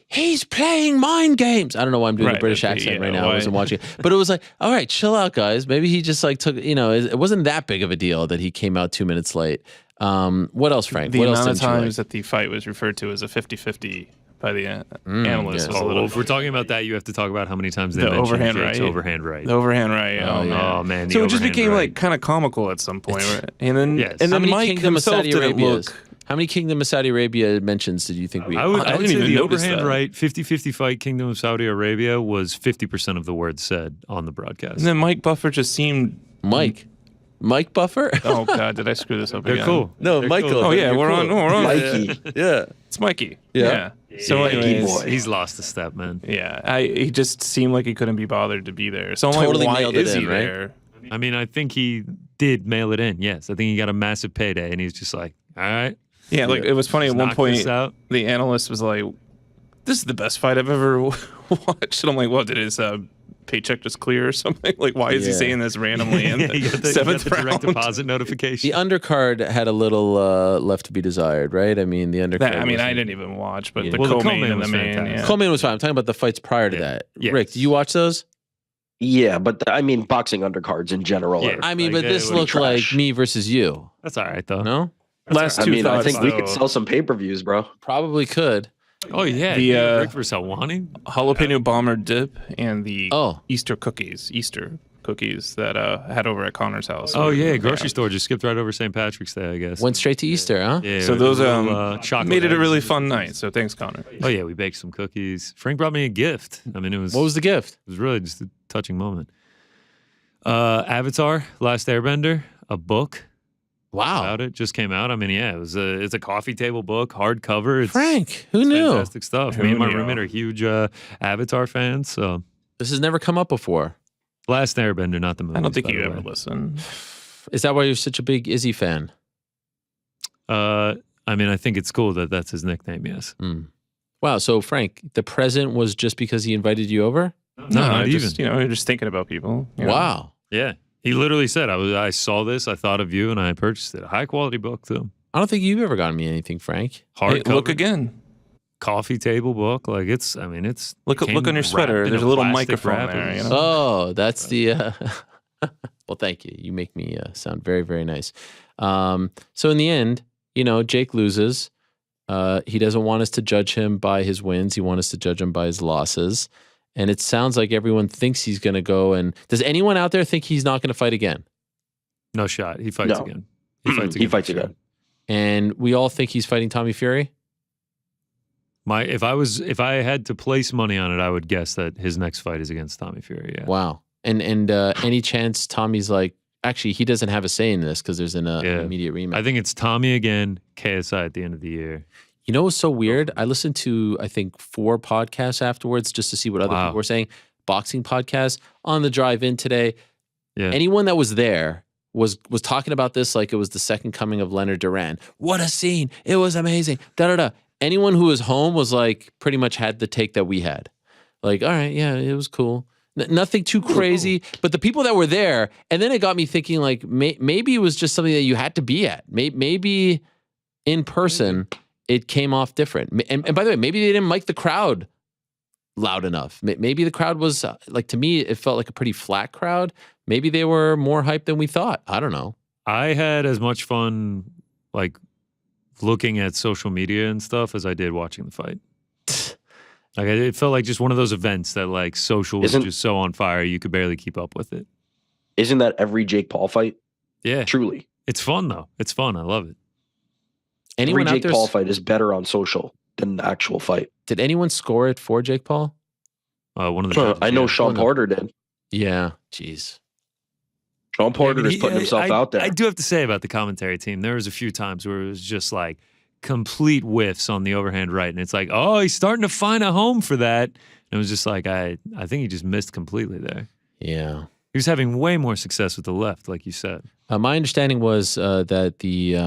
He's playing mind games. I don't know why I'm doing the British accent right now. I wasn't watching it. But it was like, all right, chill out, guys. Maybe he just took, it wasn't that big of a deal that he came out 2 minutes late. What else, Frank? The amount of times that the fight was referred to as a 50-50 by the analysts. Yes. Well, if we're talking about that, you have to talk about how many times they mentioned overhand Jake's right. overhand right. The overhand right. Oh man. So it just became kind of comical at some point. Right? And then, and then Mike himself didn't look. How many Kingdom of Saudi Arabia mentions did you think we? I would say the overhand right 50-50 fight Kingdom of Saudi Arabia was 50% of the words said on the broadcast. And then Mike Buffer just seemed Mike Buffer? Oh God, did I screw this up again? They're cool. No, Michael. Cool. Oh yeah, we're on. Mikey. Yeah. It's Mikey. Yeah. So anyways, he's lost a step, man. Yeah, he just seemed like he couldn't be bothered to be there. So I'm totally like, why mailed is it he in, right? there? I mean, I think he did mail it in. Yes, I think he got a massive payday, and he's just like, all right. Yeah, like it was funny at one knock point. this out. The analyst was like, "This is the best fight I've ever watched." And I'm like, "Well, did his paycheck just clear or something? Like, why is he saying this randomly in the seventh round?" Direct deposit notification. The undercard had a little left to be desired, right? I mean, the undercard. I didn't even watch, but Yeah. the Well, the co-main co-main and the was main. fantastic. Yeah. Co-main was fine. I'm talking about the fights prior to that. Yes. Rick, do you watch those? Yeah, but I mean, boxing undercards in general. Yeah. Are, I mean, Like, but this it would be looked like trash. me versus you. That's all right though. No? Last I two mean, I thoughts, think we though. could sell some pay-per-views, bro. Probably could. Oh yeah, The, Rick versus Alwani. jalapeno bomber dip and the Oh. Easter cookies that I had over at Connor's house. Oh yeah, grocery store just skipped right over St. Patrick's Day, I guess. Went straight to Easter, huh? Yeah, So with those a little, chocolate made it a eggs. really fun night. So thanks, Connor. Oh yeah, we baked some cookies. Frank brought me a gift. I mean, it was What was the gift? it was really just a touching moment. Avatar: Last Airbender, a book Wow. about it just came out. I mean, yeah, it's a coffee table book, hardcover. It's Frank, who knew? fantastic stuff. Who Me and my knew? roommate are huge Avatar fans. So This has never come up before. Last Airbender, not the movie. I don't think you ever listen. Is that why you're such a big Izzy fan? I mean, I think it's cool that that's his nickname. Yes. Mm. Wow. So, Frank, the present was just because he invited you over? No, No, not even. just you're just thinking about people. you know? Wow. Yeah. He literally said, I saw this, I thought of you, and I purchased it. A high quality book, too. I don't think you've ever gotten me anything, Frank. Hey, Hardcover, look again. coffee table book. Like it's Look on your came sweater. wrapped in There's a little plastic microphone wrapper. there. You know? Oh, that's the. Well, thank you. You make me sound very, very nice. So in the end, Jake loses. He doesn't want us to judge him by his wins. He wants us to judge him by his losses. And it sounds like everyone thinks he's going to go. And does anyone out there think he's not going to fight again? No shot. He fights No. again. He for fights sure. again. And we all think he's fighting Tommy Fury? If I had to place money on it, I would guess that his next fight is against Tommy Fury. Yeah. Wow. And any chance Tommy's like, actually, he doesn't have a say in this because there's an immediate rematch. I think it's Tommy again, KSI at the end of the year. You know what's so weird? I listened to, I think, 4 podcasts afterwards just to see what other people were saying. Boxing podcasts on the drive in today. Yeah. Anyone that was there was talking about this like it was the second coming of Leonard Duran. What a scene. It was amazing. Da-da-da. Anyone who was home was like pretty much had the take that we had. Like, all right, yeah, it was cool. Nothing too crazy. But the people that were there, and then it got me thinking like maybe it was just something that you had to be at. Maybe in person it came off different. And by the way, maybe they didn't mic the crowd loud enough. Maybe the crowd was like, to me, it felt like a pretty flat crowd. Maybe they were more hyped than we thought. I don't know. I had as much fun like looking at social media and stuff as I did watching the fight. Like it felt like just one of those events that like social was just so on fire you could barely keep up with it. Isn't that every Jake Paul fight? Yeah. Truly. It's fun though. It's fun. I love it. Anyone Every out Jake there? Paul fight is better on social than the actual fight. Did anyone score it for Jake Paul? One of the judges, I know yeah. Sean Porter did. Yeah. Jeez. Sean Porter is he- putting himself out there. I do have to say about the commentary team, there was a few times where it was just like complete whiffs on the overhand right. And it's like, oh, he's starting to find a home for that. And it was just like, I think he just missed completely there. Yeah. He was having way more success with the left, like you said. My understanding was that the,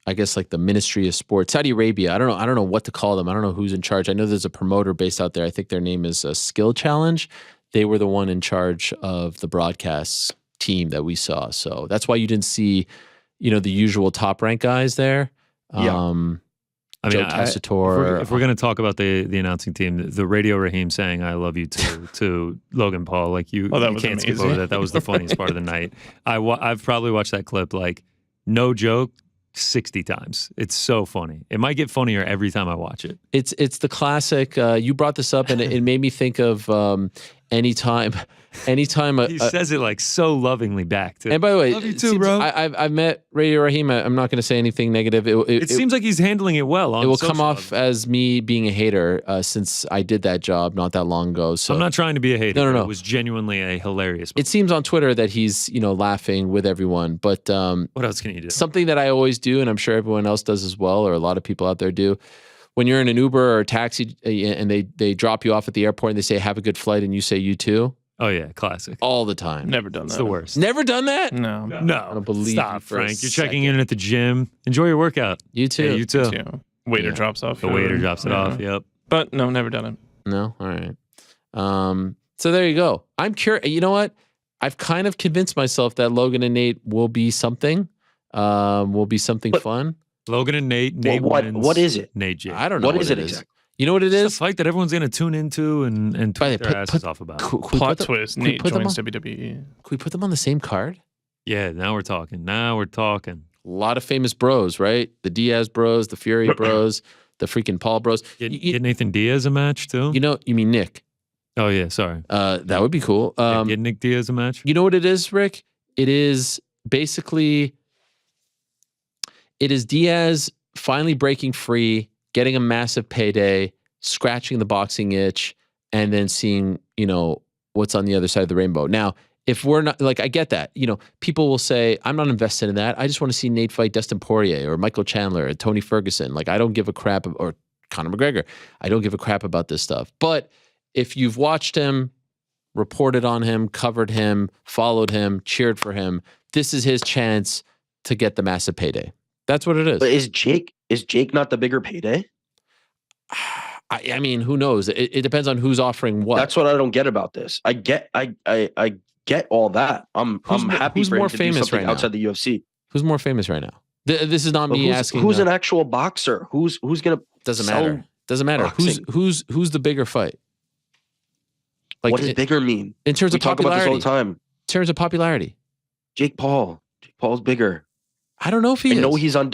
I guess like the Ministry of Sport, Saudi Arabia. I don't know what to call them. I don't know who's in charge. I know there's a promoter based out there. I think their name is Skill Challenge. They were the one in charge of the broadcast team that we saw. So that's why you didn't see, the usual top rank guys there. Yeah. I Joe mean, Tessitore. if we're going to talk about the announcing team, the Radio Raheem saying "I love you" to Logan Paul, like you, Oh, that you was can't skip amazing. over that. That was the funniest part of the night. I've probably watched that clip like no joke 60 times. It's so funny. It might get funnier every time I watch it. It's the classic. You brought this up, and it made me think of anytime. He says it like so lovingly back to. And by the way, love you it too, seems- bro. I've met Radio Raheem. I'm not going to say anything negative. It seems like he's handling it well. On it will come social. off as me being a hater since I did that job not that long ago. So I'm not trying to be a hater. No. But it was genuinely a hilarious. It seems on Twitter that he's laughing with everyone. But What else can you do? something that I always do, and I'm sure everyone else does as well, or a lot of people out there do. When you're in an Uber or a taxi and they drop you off at the airport and they say, have a good flight, and you say, you too, Oh yeah, classic. all the time. Never done It's that. the worst. Never done that? No. No, I don't believe you Stop, for a Frank. You're checking second. in at the gym. Enjoy your workout. You too. Yeah, you too. Waiter Yeah. drops off. The waiter drops it off. Yep. But no, never done it. No? All right. So there you go. I'm curious. You know what? I've kind of convinced myself that Logan and Nate will be something. Will be something fun. Logan and Nate. Nate what wins. is it? Nate Jake. I don't know What what is it it is. exactly? You know what it It's is? a fight that everyone's going to tune into and By the tweet way, their asses off about. Can we Plot put them- twist. can we Nate put them joins on- WWE. Can we put them on the same card? Yeah, now we're talking. A lot of famous bros, right? The Diaz bros, the Fury bros, the freaking Paul bros. Get Nathan Diaz a match too? You mean Nick? Oh yeah, sorry. That would be cool. Get Nick Diaz a match? You know what it is, Rick? It is basically Diaz finally breaking free, getting a massive payday, scratching the boxing itch, and then seeing, what's on the other side of the rainbow. Now, if we're not, like, I get that. People will say, I'm not invested in that. I just want to see Nate fight Dustin Poirier or Michael Chandler or Tony Ferguson. Like, I don't give a crap, or Conor McGregor. I don't give a crap about this stuff. But if you've watched him, reported on him, covered him, followed him, cheered for him, this is his chance to get the massive payday. That's what it is. But is Jake not the bigger payday? I mean, who knows? It depends on who's offering what. That's what I don't get about this. I get all that. I'm happy who's for him more to do famous something right now? outside the UFC. Who's more famous right now? This is not But me asking. Who's an actual boxer? Who's gonna doesn't sell matter. Doesn't matter. boxing? Who's the bigger fight? Like, what does bigger mean? in terms We of talk about this popularity? all the time. In terms of popularity, Jake Paul. Jake Paul's bigger. I don't know if he is. I know he's on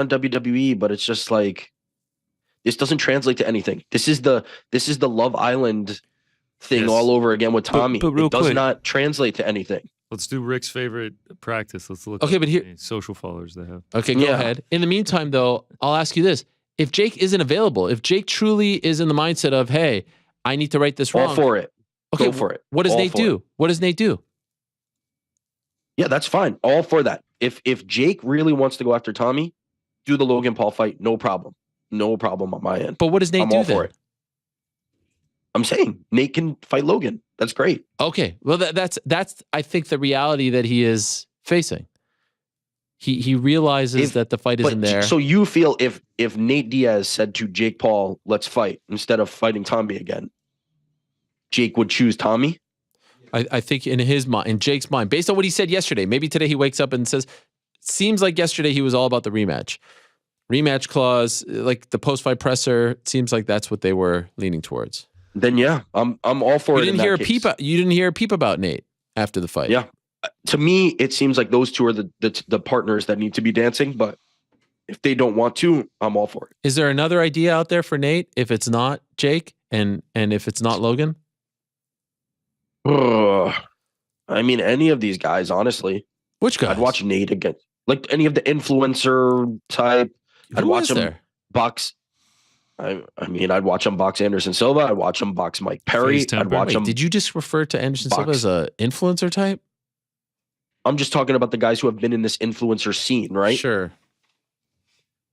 WWE, but it's just like this doesn't translate to anything. This is the Love Island thing Yes. all over again with Tommy. but real It does quick- not translate to anything. Let's do Rick's favorite practice. Let's look Okay, up but here- how many social followers they have. Okay, go Yeah. ahead. In the meantime, though, I'll ask you this: if Jake isn't available, if Jake truly is in the mindset of, "Hey, I need to right this wrong," All for it. okay, Go for it. What does All Nate for do? it. What does Nate do? Yeah, that's fine. All for that. If Jake really wants to go after Tommy, do the Logan Paul fight. No problem. No problem on my end. But what does Nate I'm do all then? for it. I'm saying Nate can fight Logan. That's great. Okay, well that's I think the reality that he is facing. He realizes that the fight isn't there. So you feel if Nate Diaz said to Jake Paul, "Let's fight," instead of fighting Tommy again, Jake would choose Tommy? I think in his mind, in Jake's mind, based on what he said yesterday, maybe today he wakes up and says, seems like yesterday he was all about the rematch clause, like the post-fight presser. It seems like that's what they were leaning towards. Then yeah, I'm all for You it. didn't in hear a that peep. case. You didn't hear a peep about Nate after the fight. Yeah. To me, it seems like those two are the partners that need to be dancing. But if they don't want to, I'm all for it. Is there another idea out there for Nate if it's not Jake and if it's not Logan? Ugh. I mean, any of these guys, honestly. Which guy? I'd watch Nate again. Like any of the influencer type. I'd watch him box. I mean, I'd watch him box Anderson Silva. I'd watch him box Mike Perry. Face temper. I'd watch Wait, him. did you just refer to Anderson Silva box. as a influencer type? I'm just talking about the guys who have been in this influencer scene, right? Sure.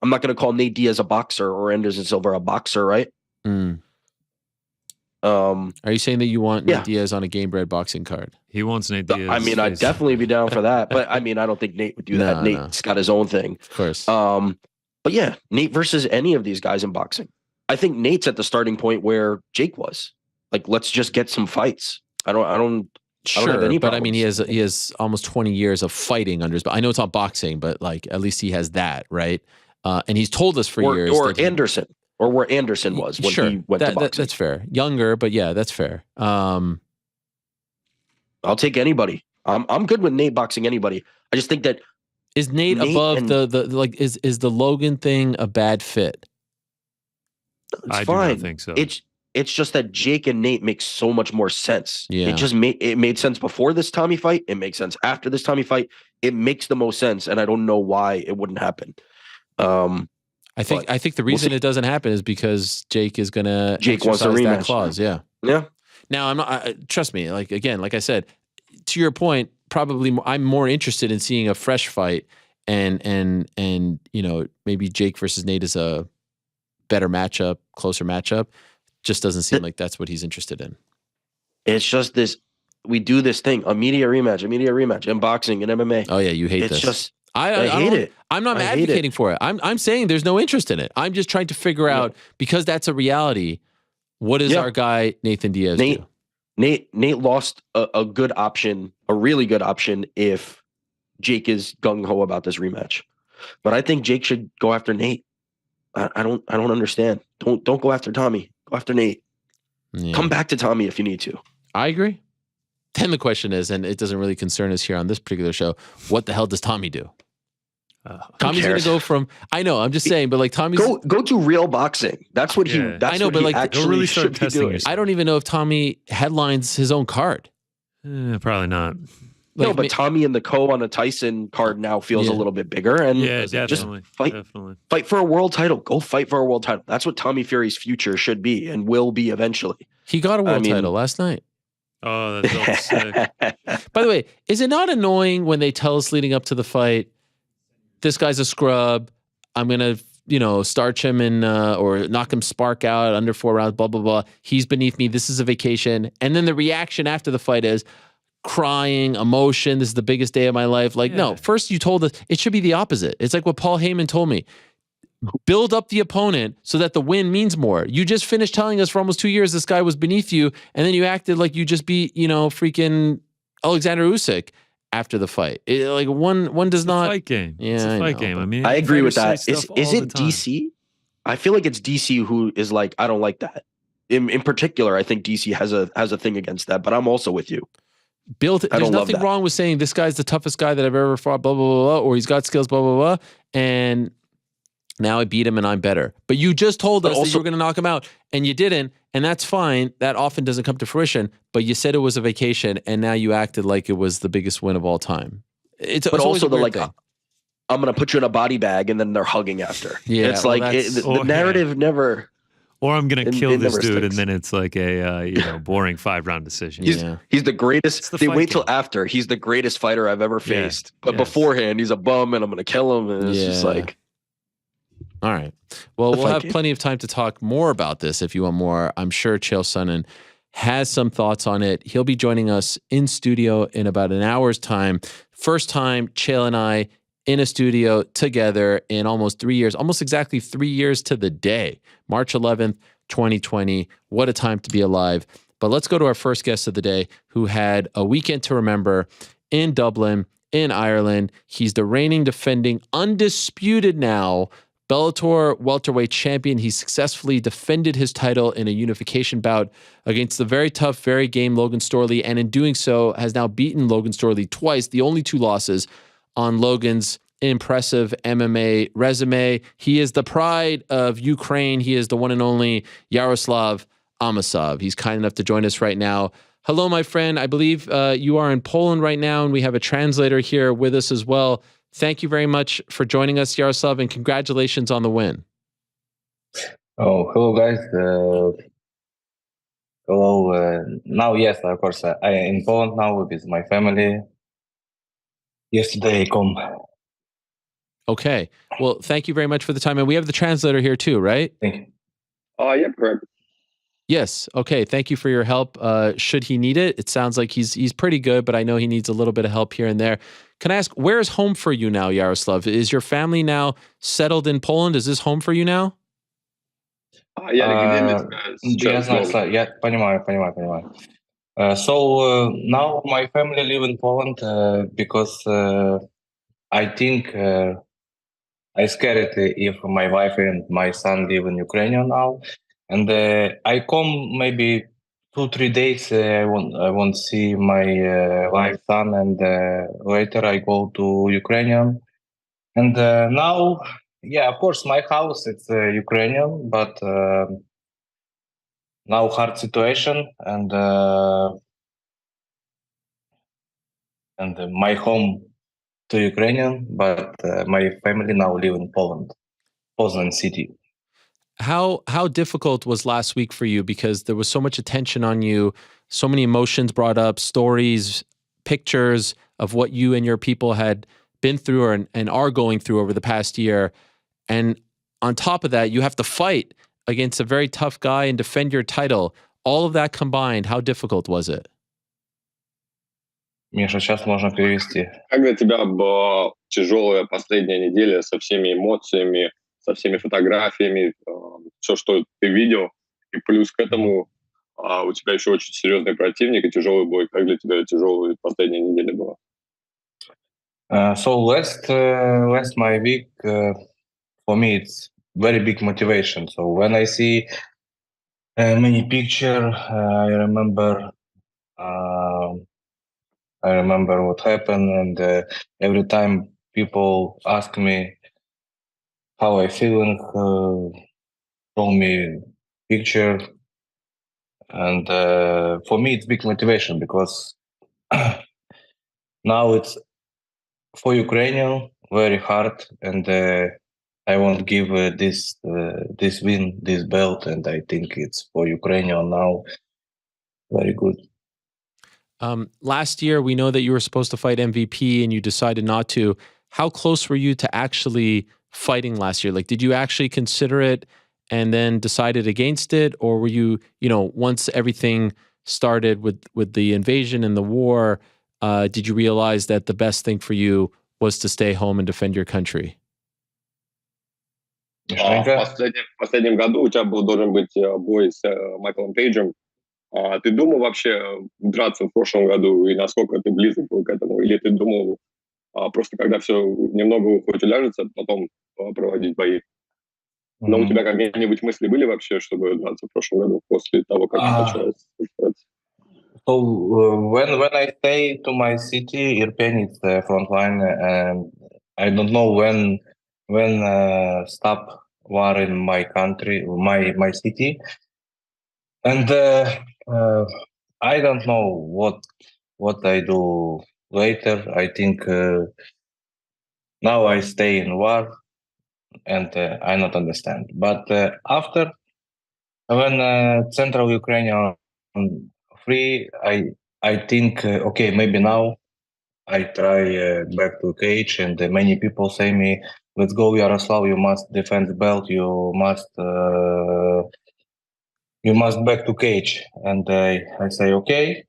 I'm not going to call Nate Diaz a boxer or Anderson Silva a boxer, right? Mm. Um, Are you saying that you want Yeah. Nate Diaz on a game bred boxing card? He wants Nate Diaz. I mean, I'd definitely be down for that, but I mean, I don't think Nate would do that. No, Nate's got his own thing. Of course. But yeah, Nate versus any of these guys in boxing. I think Nate's at the starting point where Jake was. Like, let's just get some fights. I don't have Sure, any but I mean, he problems. has almost 20 years of fighting under his. But I know it's not boxing, but like at least he has that, right? And he's told us for years. Or that he- Anderson, or where Anderson was when sure, he went to boxing. that's fair. Younger, but yeah, that's fair. I'll take anybody. I'm good with Nate boxing anybody. I just think that Is Nate above and- the like? Is the Logan thing a bad fit? it's I do fine. not think so. It's just that Jake and Nate make so much more sense. Yeah. It made sense before this Tommy fight. It makes sense after this Tommy fight. It makes the most sense, and I don't know why it wouldn't happen. I think the reason it doesn't happen is because Jake is gonna Jake wants a exercise that rematch. clause. Yeah. Yeah, Now I'm not. Trust me. Like again, like I said, to your point, probably I'm more interested in seeing a fresh fight, and maybe Jake versus Nate is a better matchup, closer matchup. Just doesn't seem like that's what he's interested in. It's just this. We do this thing, immediate rematch in boxing and MMA. Oh yeah, you hate It's this. just I hate it. I'm not I hate advocating for it. I'm saying there's no interest in it. I'm just trying to figure out, because that's a reality. What does our guy Nathan Diaz do? Nate lost a good option, a really good option, if Jake is gung ho about this rematch. But I think Jake should go after Nate. I don't understand. Don't go after Tommy. Go after Nate. Yeah. Come back to Tommy if you need to. I agree. Then the question is, and it doesn't really concern us here on this particular show, what the hell does Tommy do? Tommy's going to go from, I know, I'm just saying, but like Tommy's go to real boxing. That's what he. That's I know, but like actually really start testing yourself. I don't even know if Tommy headlines his own card. Probably not. No, but Tommy and the on a Tyson card now feels a little bit bigger, and definitely, fight for a world title. Go fight for a world title. That's what Tommy Fury's future should be and will be eventually. He got a world title last night. Oh, that's sick. By the way, is it not annoying when they tell us leading up to the fight, this guy's a scrub, I'm going to, starch him and or knock him spark out under 4 rounds, blah, blah, blah. He's beneath me. This is a vacation. And then the reaction after the fight is crying, emotion. This is the biggest day of my life. Like, no, first you told us it should be the opposite. It's like what Paul Heyman told me. Build up the opponent so that the win means more. You just finished telling us for almost 2 years this guy was beneath you, and then you acted like you just beat, freaking Alexander Usyk after the fight. Like one does not. It's a fight game. Yeah, it's a fight game. I mean, I agree with that. Is it DC? I feel like it's DC who is like, I don't like that. In particular, I think DC has a thing against that. But I'm also with you. There's nothing wrong with saying this guy's the toughest guy that I've ever fought, blah, blah, blah, blah, or he's got skills, blah, blah, blah, and now I beat him and I'm better. But you just told us that you were going to knock him out, and you didn't, and that's fine. That often doesn't come to fruition, but you said it was a vacation, and now you acted like it was the biggest win of all time. It's also the thing. I'm going to put you in a body bag, and then they're hugging after. Yeah, it's the narrative never... Or I'm going to kill this dude, and then it's like a boring 5-round decision. He's the greatest. They wait till after. He's the greatest fighter I've ever faced. But beforehand, he's a bum, and I'm going to kill him. And it's just like... All right. Well, we'll have plenty of time to talk more about this if you want more. I'm sure Chael Sonnen has some thoughts on it. He'll be joining us in studio in about an hour's time. First time Chael and I in a studio together in almost 3 years, almost exactly 3 years to the day, March 11th, 2020. What a time to be alive. But let's go to our first guest of the day, who had a weekend to remember in Dublin, in Ireland. He's the reigning, defending, undisputed now Bellator welterweight champion. He successfully defended his title in a unification bout against the very tough, very game Logan Storley, and in doing so has now beaten Logan Storley twice, the only 2 losses on Logan's impressive MMA resume. He is the pride of Ukraine. He is the one and only Yaroslav Amosov. He's kind enough to join us right now. Hello, my friend. I believe you are in Poland right now, and we have a translator here with us as well. Thank you very much for joining us, Yaroslav, and congratulations on the win. Oh, hello, guys. Hello. Now, yes, of course, I am in Poland now with my family. Yesterday I come. Okay. Well, thank you very much for the time. And we have the translator here too, right? Thank you. Oh, yeah, correct. Yes. Okay. Thank you for your help. Should he need it? It sounds like he's pretty good, but I know he needs a little bit of help here and there. Can I ask, where is home for you now, Yaroslav? Is your family now settled in Poland? Is this home for you now? Понимаю. So now my family live in Poland because I think I scared if my wife and my son live in Ukraine now, and I come maybe 2-3 days. I won't see my wife, son, and later I go to Ukrainian. And now, yeah, of course, my house it's Ukrainian, but now hard situation, and my home to Ukrainian, but my family now live in Poland, Poznan city. How difficult was last week for you? Because there was so much attention on you, so many emotions brought up, stories, pictures of what you and your people had been through and are going through over the past year. And on top of that, you have to fight against a very tough guy and defend your title. all of that combined, how difficult was it? Миша, сейчас можно перевести. Как для тебя была тяжелая последняя неделя со всеми эмоциями, со всеми фотографиями, все, что ты видел, и плюс к этому у тебя еще очень серьезный противник и тяжелый бой. Как для тебя тяжелая последняя неделя была? So last my week for me it's very big motivation. So when I see many picture, I remember what happened, and every time people ask me how I feeling, show me picture, and for me it's big motivation because now it's for Ukrainian very hard, and I want to give this win, this belt, and I think it's for Ukrainian now very good. Last year, we know that you were supposed to fight MVP and you decided not to. How close were you to actually fighting last year? Like, did you actually consider it and then decided against it? Or were you, once everything started with the invasion and the war, did you realize that the best thing for you was to stay home and defend your country? В последнем году у тебя должен быть бой с Майклом Пейджем. Ты думал вообще драться в прошлом году, и насколько ты близок был к этому? Или ты думал просто, когда все немного хоть уляжется, потом проводить бои? Но у тебя какие-нибудь мысли были вообще, чтобы драться в прошлом году, после того, как началась ситуация? So when I stay to my city, Irpin is the front line, and I don't know when stop war in my country, my city, and I don't know what I do later. I think now I stay in war, and I not understand. But after when Central Ukraine free, I think okay, maybe now I try back to cage, and many people say me, let's go Yaroslav, you must defend the belt, you must back to cage, and I say okay.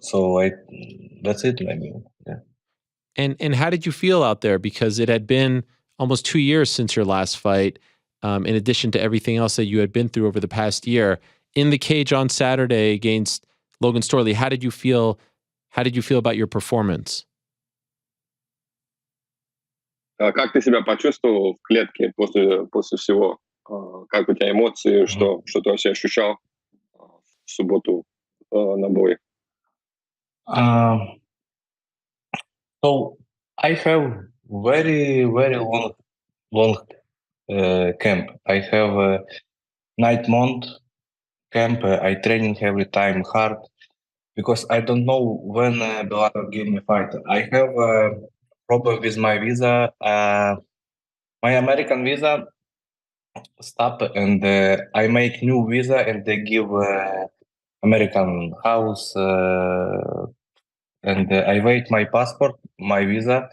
So that's it, maybe. Yeah. And how did you feel out there? Because it had been almost 2 years since your last fight, in addition to everything else that you had been through over the past year. In the cage on Saturday against Logan Storley, how did you feel? How did you feel about your performance? Как ты себя почувствовал в клетке после всего? Как у тебя эмоции? Что ты вообще ощущал в субботу на бой? So I have very long camp. I have a 9-month camp. I training every time hard because I don't know when Bellator give me fight. I have a problem with my visa. My American visa stop, and I make new visa, and they give American house. And I wait my passport, my visa,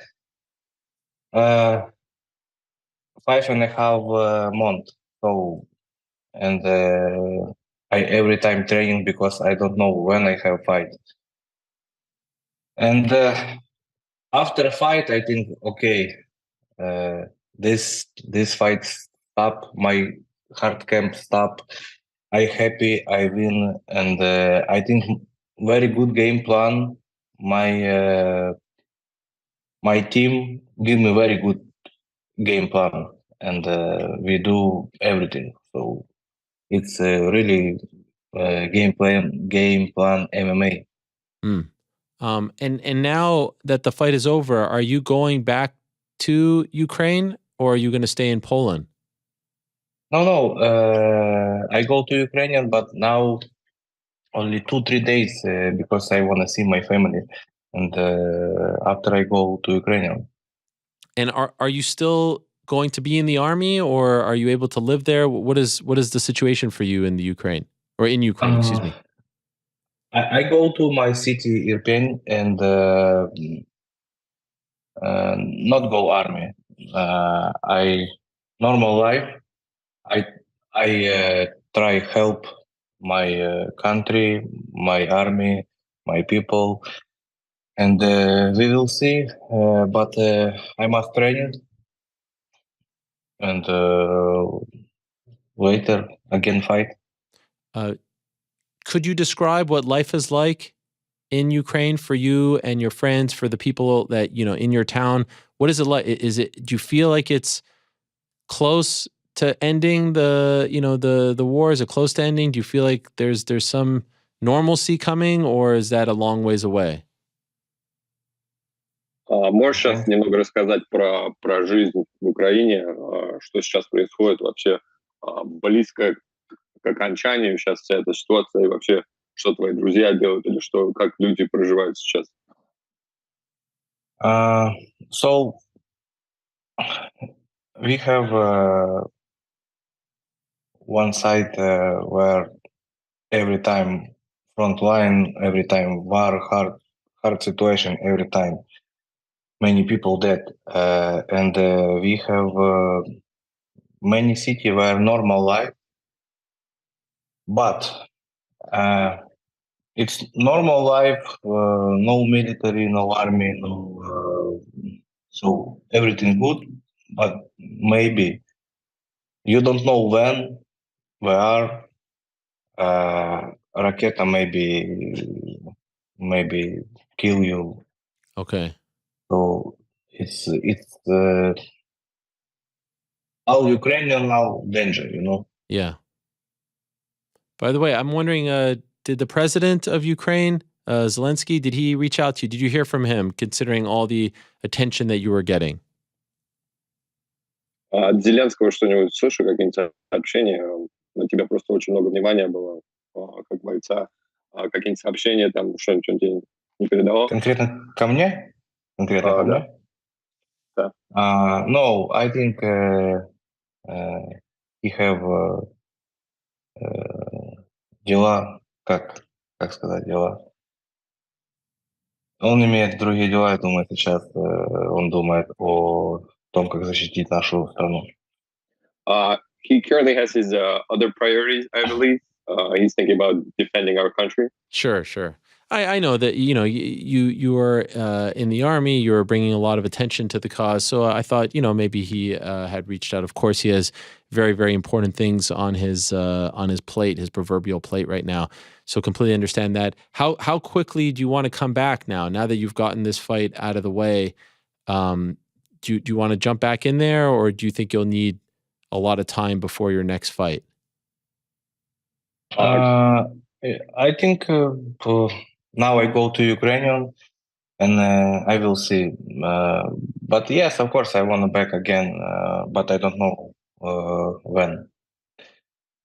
5.5 months. So, and I every time training because I don't know when I have fight. And after a fight, I think okay, this fight stop, my hard camp stop. I happy, I win, and I think very good game plan. My team give me very good game plan, and we do everything. So it's really game plan MMA. And now that the fight is over, are you going back to Ukraine or are you going to stay in Poland? No. I go to Ukrainian, but now only 2-3 days because I want to see my family, and after I go to Ukrainian. And are you still going to be in the army, or are you able to live there? What is the situation for you in the Ukraine, or in Ukraine? Excuse me. I go to my city Irpin and not go army I normal life. I try help my country, my army, my people, and we will see. But I must train and later again fight. Could you describe what life is like in Ukraine for you and your friends, for the people that, in your town? What is it like? Do you feel like it's close to ending the war? Is it close to ending? Do you feel like there's some normalcy coming, or is that a long ways away? Можешь сейчас немного рассказать про жизнь в Украине, что сейчас происходит вообще близко к окончанию сейчас вся эта ситуация и вообще что твои друзья делают или как люди проживают сейчас? So we have one side where every time front line, every time war, hard situation, every time many people dead, and we have many city where normal life, but it's normal life, no military, no army, no, so everything good, but maybe you don't know when, where, Raketa maybe kill you. Okay. So it's all Ukrainian now danger, Yeah. By the way, I'm wondering, did the president of Ukraine, Zelensky, did he reach out to you? Did you hear from him, considering all the attention that you were getting? От Зеленского что-нибудь слышу, какие-нибудь сообщения? На тебя просто очень много внимания было, как бойца. Какие-нибудь сообщения, там, что-нибудь он тебе не передавал? Конкретно ко мне? Конкретно ко мне? Да. No, I think he have дела, как сказать, дела. Он имеет другие дела, я думаю, сейчас он думает о том, как защитить нашу страну. He currently has his other priorities, I believe. He's thinking about defending our country. Sure. I know that, you were in the army, you were bringing a lot of attention to the cause. So I thought, maybe he had reached out. Of course, he has very, very important things on his plate, his proverbial plate right now. So completely understand that. How quickly do you want to come back now that you've gotten this fight out of the way? Do you want to jump back in there, or do you think you'll need a lot of time before your next fight? I think now I go to Ukrainian and I will see. But yes, of course, I want to back again, but I don't know when.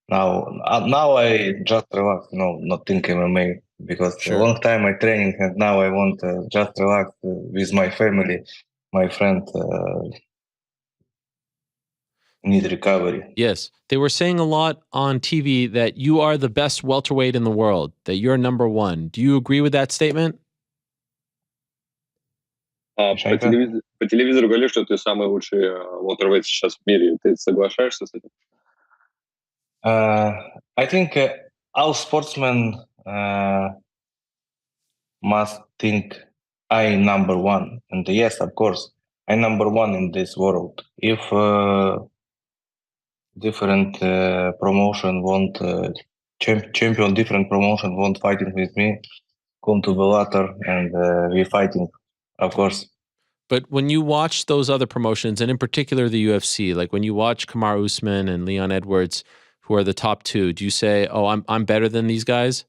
Now I just relax, not think MMA, because Sure. a long time I training and now I want to just relax with my family, my friend. Need recovery. Yes. They were saying a lot on TV that you are the best welterweight in the world, that you're number one. Do you agree with that statement? По телевизору говорили, что ты самый лучший welterweight сейчас в мире. Ты соглашаешься с этим? I think all sportsmen must think I number one. And yes, of course, I number one in this world. If different promotion want champion, different promotion want fighting with me, come to Bellator and we fighting, of course. But when you watch those other promotions, and in particular the UFC, like when you watch Kamaru Usman and Leon Edwards, who are the top two, do you say, "Oh, I'm better than these guys"?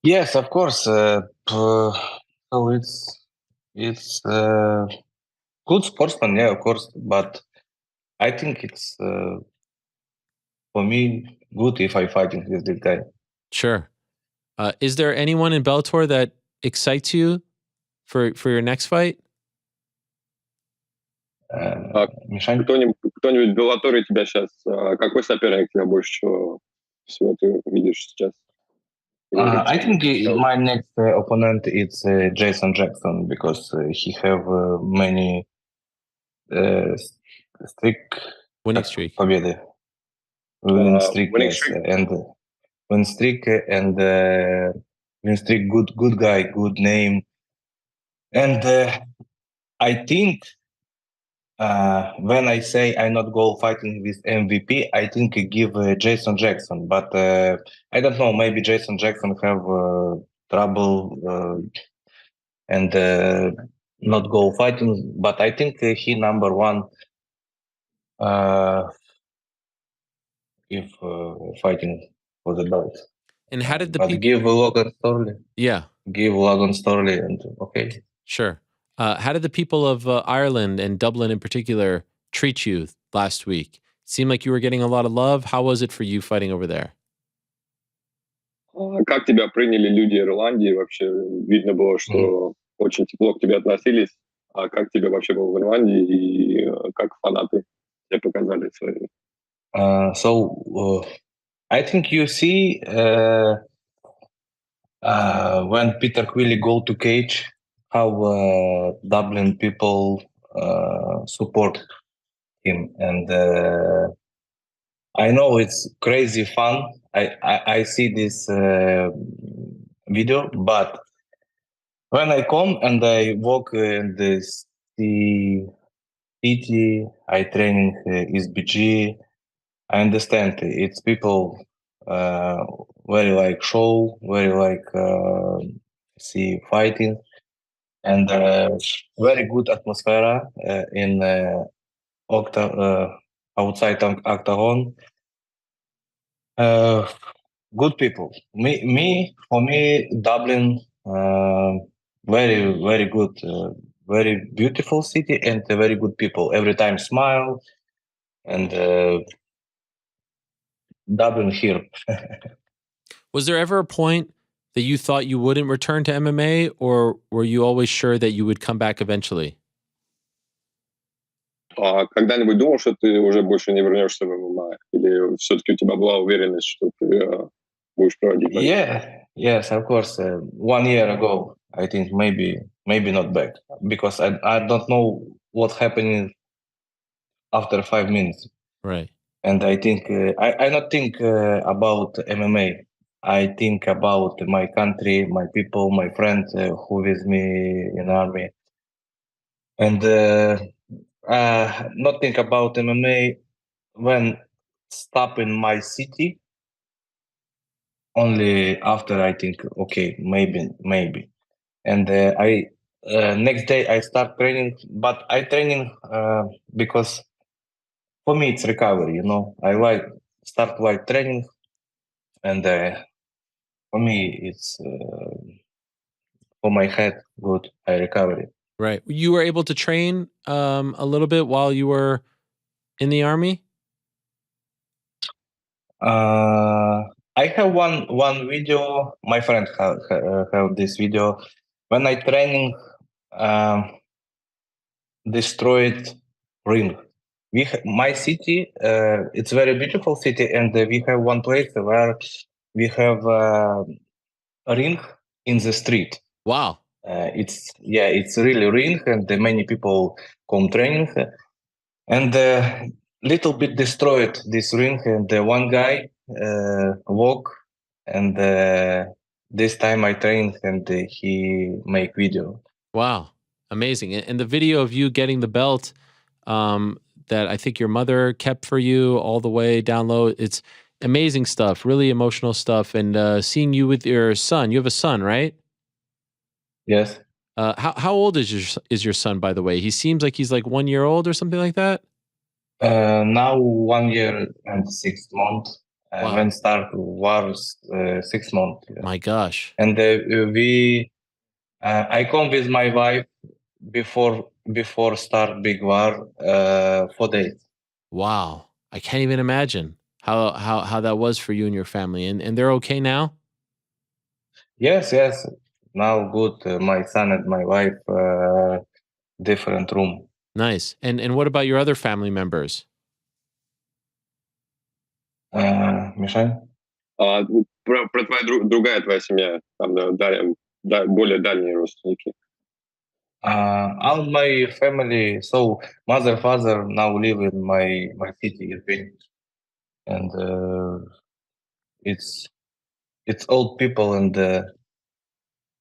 Yes, of course. So it's good sportsman, yeah, of course. But I think it's for me good if I fighting with this guy. Sure. Is there anyone in Bellator that excites you for your next fight? Кто-нибудь в Беллаторе тебя сейчас, какой соперник тебя больше всего ты видишь сейчас? I think my next opponent is Jason Jackson, because he have many streak Winning streak. победы. Winning streak, winning yes. streak. And win streak and win streak, good guy, good name. And I think when I say I not go fighting with MVP, I think I give Jason Jackson. But I don't know, maybe Jason Jackson have trouble and not go fighting. But I think he number one if fighting for the belt. And how did the But people? give Logan Storley. Yeah, Give Logan Storley and okay. sure. How did the people of Ireland and Dublin in particular treat you last week? Seemed like you were getting a lot of love. How was it for you fighting over there? Как тебя приняли люди Ирландии? Вообще видно было, что очень тепло к тебе относились. А как тебе вообще было в Ирландии и как фанаты тебе показали свои? So I think you see when Peter Quilly go to cage, how Dublin people support him, and I know it's crazy fun. I see this video, but when I come and I walk in the city, I training SBG. I understand it's people very like show, very like see fighting, and very good atmosphere in outside octagon. Good people. For me, Dublin, very good, very beautiful city and very good people. Every time smile, and Dublin here. Was there ever a point that you thought you wouldn't return to MMA, or were you always sure that you would come back eventually? А когда-нибудь думал, что ты уже больше не вернешься в ММА? Или все-таки у тебя была уверенность, что ты будешь проводить? Yes, of course. 1 year ago, I think maybe not back, because I don't know what happened after 5 minutes. Right. And I think I not think about MMA. I think about my country, my people, my friends who with me in army, and not think about MMA when stop in my city. Only after I think, okay, maybe, and I next day I start training, but I training because for me it's recovery. I start training, and for me it's for my head good. I recovery. Right. You were able to train a little bit while you were in the army? I have one video. My friend have this video when I training destroyed ring. My city. It's very beautiful city, and we have one place where we have a ring in the street. Wow. It's really ring, and many people come training, and little bit destroyed this ring, and one guy walk, and this time I trained, and he make video. Wow. Amazing. And the video of you getting the belt that I think your mother kept for you all the way down low, it's amazing stuff, really emotional stuff. And seeing you with your son, you have a son, right? Yes. How old is your son, by the way? He seems like he's like 1 year old or something like that. Now 1 year and 6 months. Wow. When start was 6 months. Yeah. My gosh. And I come with my wife before start big war 4 days. Wow. I can't even imagine how that was for you and your family. And they're okay now? Yes. Now good. My son and my wife different room. Nice. And what about your other family members? Мишань? Про другая твоя семья, там более дальние родственники. All my family, so mother, father now live in my city, Ukraine, and it's old people, and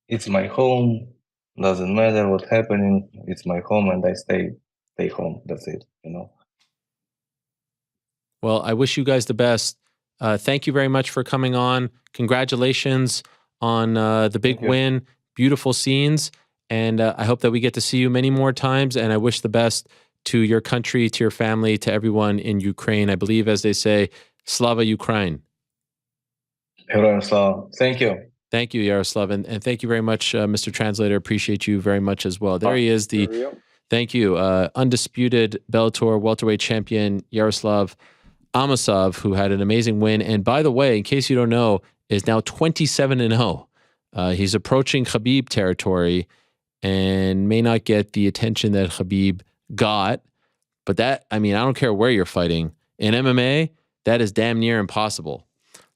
it's my home. Doesn't matter what's happening. It's my home, and I stay home. That's it. Well, I wish you guys the best. Thank you very much for coming on. Congratulations on the big win. Beautiful scenes. And I hope that we get to see you many more times. And I wish the best to your country, to your family, to everyone in Ukraine. I believe, as they say, Slava Ukraine. Yaroslav, thank you. Thank you, Yaroslav. And thank you very much, Mr. Translator. Appreciate you very much as well. There he is, thank you, undisputed Bellator welterweight champion, Yaroslav Amosov, who had an amazing win. And by the way, in case you don't know, is now 27-0. He's approaching Khabib territory and may not get the attention that Khabib got. But that, I mean, I don't care where you're fighting. In MMA, that is damn near impossible.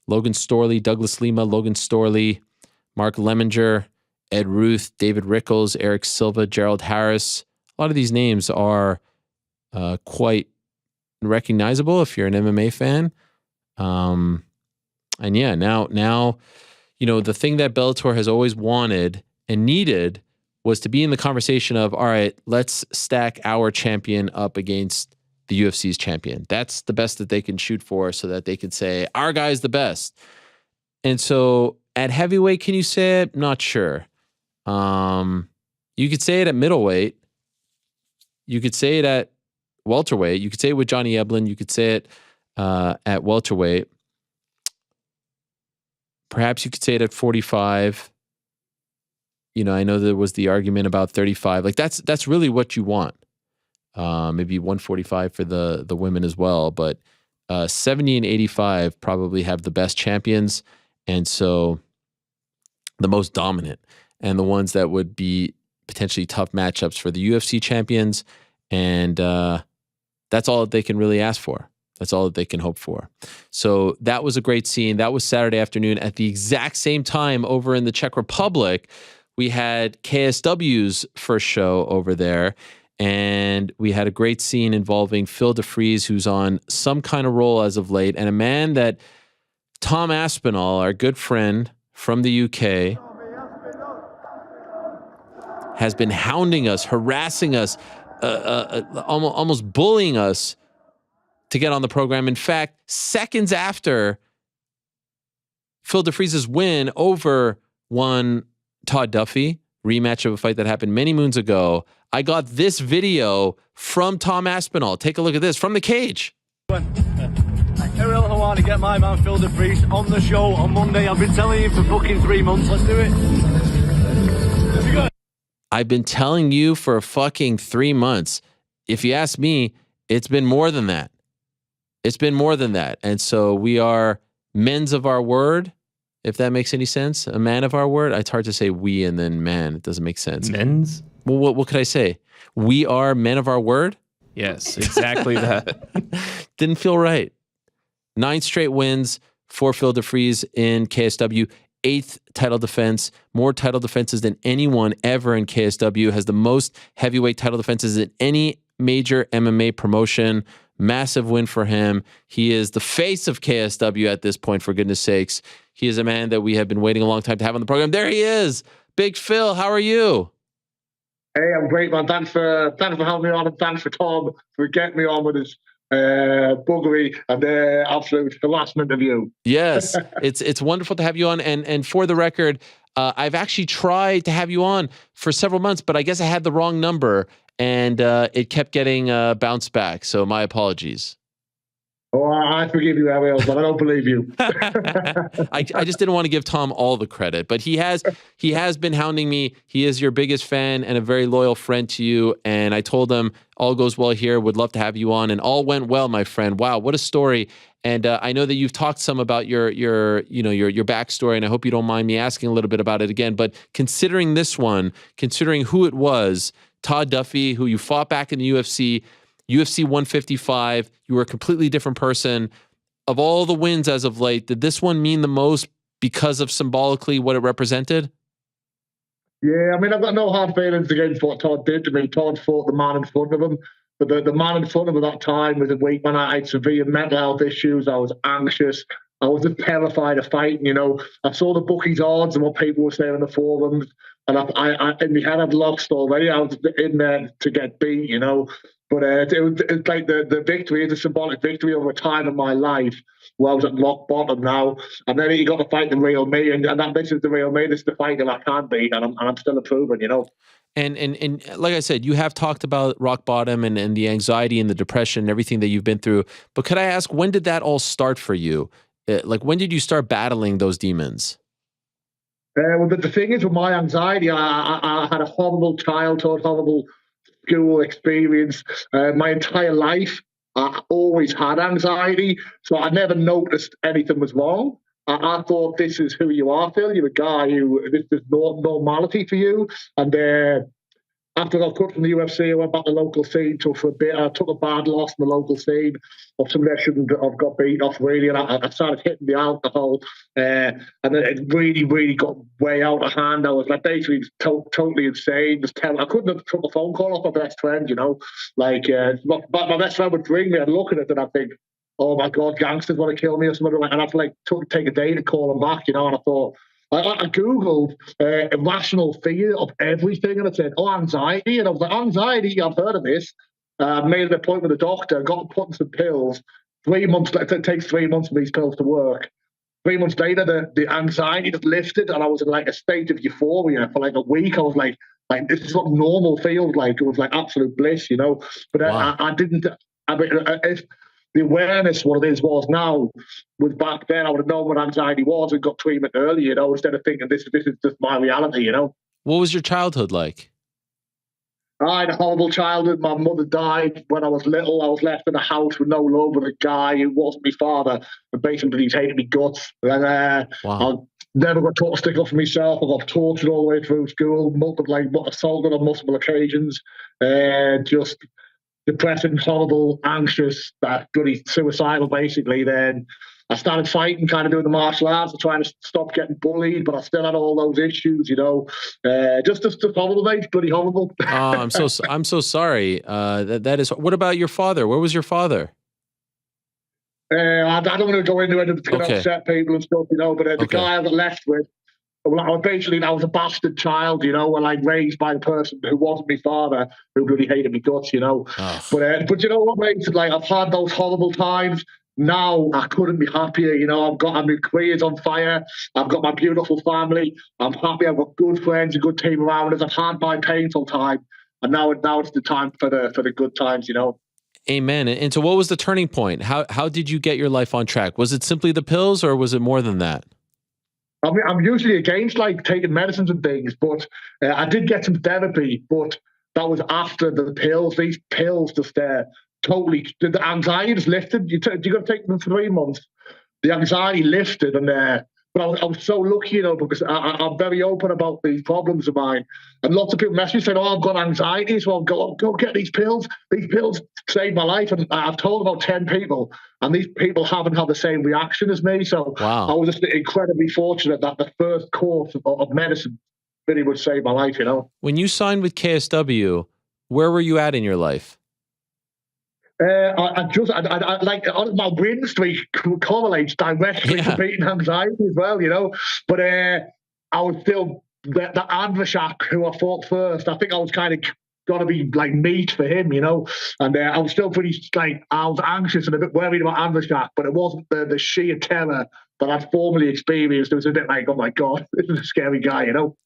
Logan Storley, Douglas Lima, Logan Storley, Mark Lemminger, Ed Ruth, David Rickles, Eric Silva, Gerald Harris. A lot of these names are quite recognizable if you're an MMA fan. And yeah, now, you know, the thing that Bellator has always wanted and needed was to be in the conversation of, all right, let's stack our champion up against the UFC's champion. That's the best that they can shoot for so that they can say, our guy's the best. And so at heavyweight, can you say it? Not sure. You could say it at middleweight. You could say it at welterweight. You could say it with Johnny Eblen. You could say it at welterweight. Perhaps you could say it at 45. You know, I know there was the argument about 35. Like that's really what you want. Maybe 145 for the women as well, but 70 and 85 probably have the best champions, and so the most dominant, and the ones that would be potentially tough matchups for the UFC champions, and that's all that they can really ask for. That's all that they can hope for. So that was a great scene. That was Saturday afternoon. At the exact same time over in the Czech Republic, we had KSW's first show over there. And we had a great scene involving Phil DeFries, who's on some kind of roll as of late, and a man that Tom Aspinall, our good friend from the UK, has been hounding us, harassing us, almost bullying us to get on the program. In fact, seconds after Phil DeFries' win over one Todd Duffee, rematch of a fight that happened many moons ago, I got this video from Tom Aspinall. Take a look at this from the cage. I really want to get my man Phil DeFries on the show on Monday. I've been telling you for fucking 3 months. Let's do it. I've been telling you for fucking 3 months. If you ask me, it's been more than that. It's been more than that. And so we are men's of our word, if that makes any sense. A man of our word. It's hard to say we and then man. It doesn't make sense. Men's? Well, what could I say? We are men of our word? Yes, exactly that. Didn't feel right. 9 straight wins for Phil DeFries in KSW. 8th title defense. More title defenses than anyone ever in KSW. Has the most heavyweight title defenses in any major MMA promotion. Massive win for him. He is the face of KSW at this point, for goodness sakes. He is a man that we have been waiting a long time to have on the program. There he is. Big Phil, how are you? Hey, I'm great, man. Thanks for having me on, and thanks for Tom for getting me on with his buggery and absolute harassment of you. Yes, it's wonderful to have you on. And for the record, I've actually tried to have you on for several months, but I guess I had the wrong number, and it kept getting bounced back. So my apologies. Oh, I forgive you, Ariel, but I don't believe you. I just didn't want to give Tom all the credit, but he has been hounding me. He is your biggest fan and a very loyal friend to you. And I told him all goes well here. Would love to have you on, and all went well, my friend. Wow, what a story! And I know that you've talked some about your backstory, and I hope you don't mind me asking a little bit about it again. But considering this one, considering who it was, Todd Duffee, who you fought back in the UFC 155, you were a completely different person. Of all the wins as of late, did this one mean the most because of symbolically what it represented? Yeah, I mean, I've got no hard feelings against what Todd did to me. Todd fought the man in front of him. But the man in front of him at that time was a weak man. I had severe mental health issues. I was anxious. I was just terrified of fighting, you know. I saw the bookies' odds and what people were saying in the forums. And I in my head, I'd lost already. I was in there to get beat, you know. But it's like the victory is a symbolic victory over a time in my life where I was at rock bottom now. And then you got to fight the real me. And this is the real me. This is the fight that I can beat. And I'm still improving, you know. And like I said, you have talked about rock bottom and the anxiety and the depression and everything that you've been through. But could I ask, when did that all start for you? Like, when did you start battling those demons? Well, the thing is with my anxiety, I had a horrible childhood, horrible school experience. My entire life, I always had anxiety, so I never noticed anything was wrong. I thought this is who you are, Phil. You're a guy who this is normality for you. And after I got cut from the UFC, I went back to the local scene for a bit. I took a bad loss in the local scene of somebody I shouldn't have got beaten off, really. And I started hitting the alcohol. And then it really, really got way out of hand. I was like basically totally insane. I couldn't have took a phone call off my best friend, you know. Like, my best friend would ring me and look at it and I'd think, oh my God, gangsters want to kill me or something like that. And I'd like take a day to call them back, you know. And I thought, I Googled irrational fear of everything, and it said, anxiety. And I was like, anxiety, I've heard of this. Made an appointment with a doctor, got put on some pills. 3 months, it takes 3 months for these pills to work. 3 months later, the anxiety just lifted, and I was in like a state of euphoria for like a week. I was like this is what normal feels like. It was like absolute bliss, you know. But wow. I didn't. I mean, if the awareness, what it is, was now, was back then, I would have known what anxiety was and got treatment early, you know, instead of thinking this is just my reality, you know. What was your childhood like? I had a horrible childhood. My mother died when I was little. I was left in a house with no love with a guy who wasn't my father, and basically he hated me guts. And wow. I never got taught to stick up for myself. I got tortured all the way through school, assaulted on multiple occasions, just depressing, horrible, anxious, bloody suicidal, basically. Then I started fighting, kind of doing the martial arts, trying to stop getting bullied, but I still had all those issues, you know. Just horrible, mate, bloody horrible. I'm so sorry. That is. What about your father? Where was your father? I don't want to go into it. It's going to upset people and stuff, you know. But the guy I got left with, I was a bastard child, you know, like raised by the person who wasn't my father, who really hated me guts, you know. Oh. But you know what, mate? Like, I've had those horrible times. Now I couldn't be happier, you know. My career's on fire. I've got my beautiful family. I'm happy. I've got good friends, a good team around us. I've had my painful time, and now it's the time for the good times, you know. Amen. And so, what was the turning point? How did you get your life on track? Was it simply the pills, or was it more than that? I mean, I'm usually against like taking medicines and things, but I did get some therapy, but that was after the pills. These pills just totally, the anxiety just lifted. You got to take them for 3 months. The anxiety lifted, and but I was so lucky, you know, because I'm very open about these problems of mine. And lots of people message me saying, I've got anxiety, so I'll go get these pills. These pills saved my life. And I've told about 10 people, and these people haven't had the same reaction as me. So wow. I was just incredibly fortunate that the first course of medicine really would save my life, you know. When you signed with KSW, where were you at in your life? I like my win streak correlates directly to beating anxiety as well, you know. But I was still the Andreshak who I fought first. I think I was kind of gonna be like meat for him, you know. And I was still pretty I was anxious and a bit worried about Andreshak, but it wasn't the sheer terror that I'd formerly experienced. It was a bit like, oh my God, this is a scary guy, you know.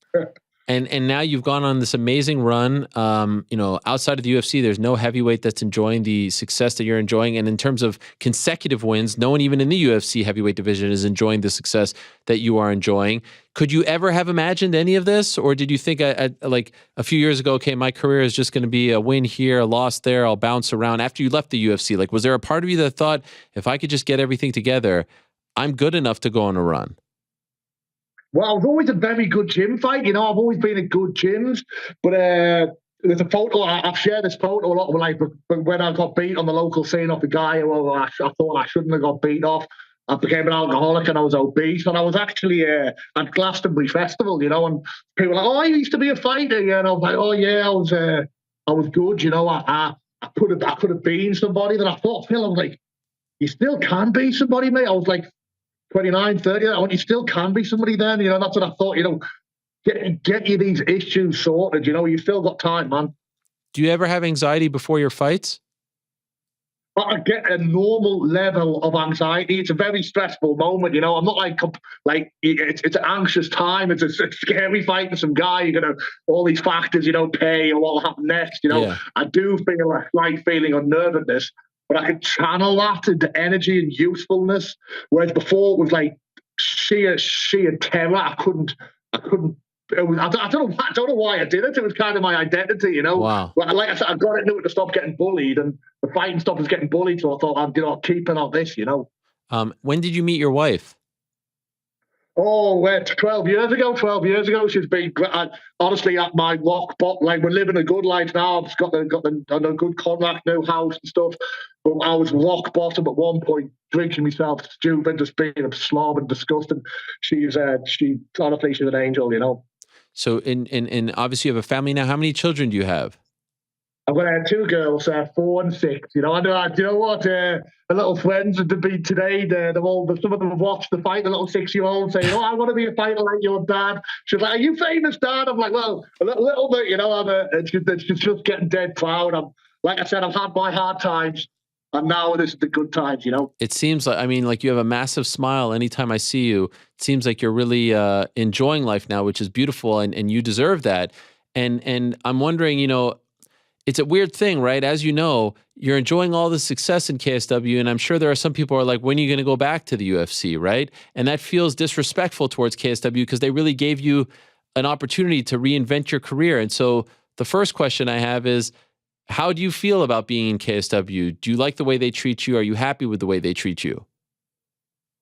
And now you've gone on this amazing run. You know, outside of the UFC, there's no heavyweight that's enjoying the success that you're enjoying. And in terms of consecutive wins, no one even in the UFC heavyweight division is enjoying the success that you are enjoying. Could you ever have imagined any of this? Or did you think like a few years ago, okay, my career is just going to be a win here, a loss there, I'll bounce around after you left the UFC? Like, was there a part of you that thought, if I could just get everything together, I'm good enough to go on a run? Well, I was always a very good gym fight. You know, I've always been at good gyms. But there's a photo, I've shared this photo a lot of, like, when I got beat on the local scene off the guy who I thought I shouldn't have got beat off. I became an alcoholic and I was obese, and I was actually at Glastonbury Festival, you know, and people were like, "Oh, you used to be a fighter," yeah, and I was like, "Oh yeah, I was good, you know. I could have been somebody." Then I thought, Phil, I was like, "You still can be somebody, mate." I was like 29, 30. I went, "You still can be somebody then," you know. And that's what I thought, you know. Get you these issues sorted, you know. You still got time, man. Do you ever have anxiety before your fights? I get a normal level of anxiety. It's a very stressful moment, you know. I'm not like it's an anxious time. It's a scary fight with some guy. You're gonna all these factors, you know, pay or what will happen next. You know, yeah. I do feel a slight feeling of nervousness, but I can channel that into energy and usefulness. Whereas before it was like sheer terror. I couldn't. I don't know why I did it. It was kind of my identity, you know. Wow. But like I said, I got into it to stop getting bullied, and the fighting stuff was getting bullied. So I thought, I'm keeping on this, you know. When did you meet your wife? Oh, 12 years ago. 12 years ago, she's been honestly at my rock bottom. Like, we're living a good life now. I've got a good contract, new house and stuff. But I was rock bottom at one point, drinking myself stupid, just being a slob and disgusting. She's honestly, she's an angel, you know. So, in obviously you have a family now. How many children do you have? I've got 2 girls, 4 and 6. You know, I know. Do you know what? The little friends that have been today, some of them have watched the fight. The little 6-year-old saying, "Oh, I want to be a fighter like your dad." She's like, "Are you famous, Dad?" I'm like, "Well, a little bit." You know, she's just getting dead proud. Like I said, I've had my hard times. And now this is the good times, you know. It seems like, I mean, like you have a massive smile anytime I see you. It seems like you're really enjoying life now, which is beautiful, and you deserve that. And I'm wondering, you know, it's a weird thing, right? As you know, you're enjoying all the success in KSW, and I'm sure there are some people who are like, when are you going to go back to the UFC, right? And that feels disrespectful towards KSW because they really gave you an opportunity to reinvent your career. And so the first question I have is, how do you feel about being in KSW? Do you like the way they treat you? Are you happy with the way they treat you?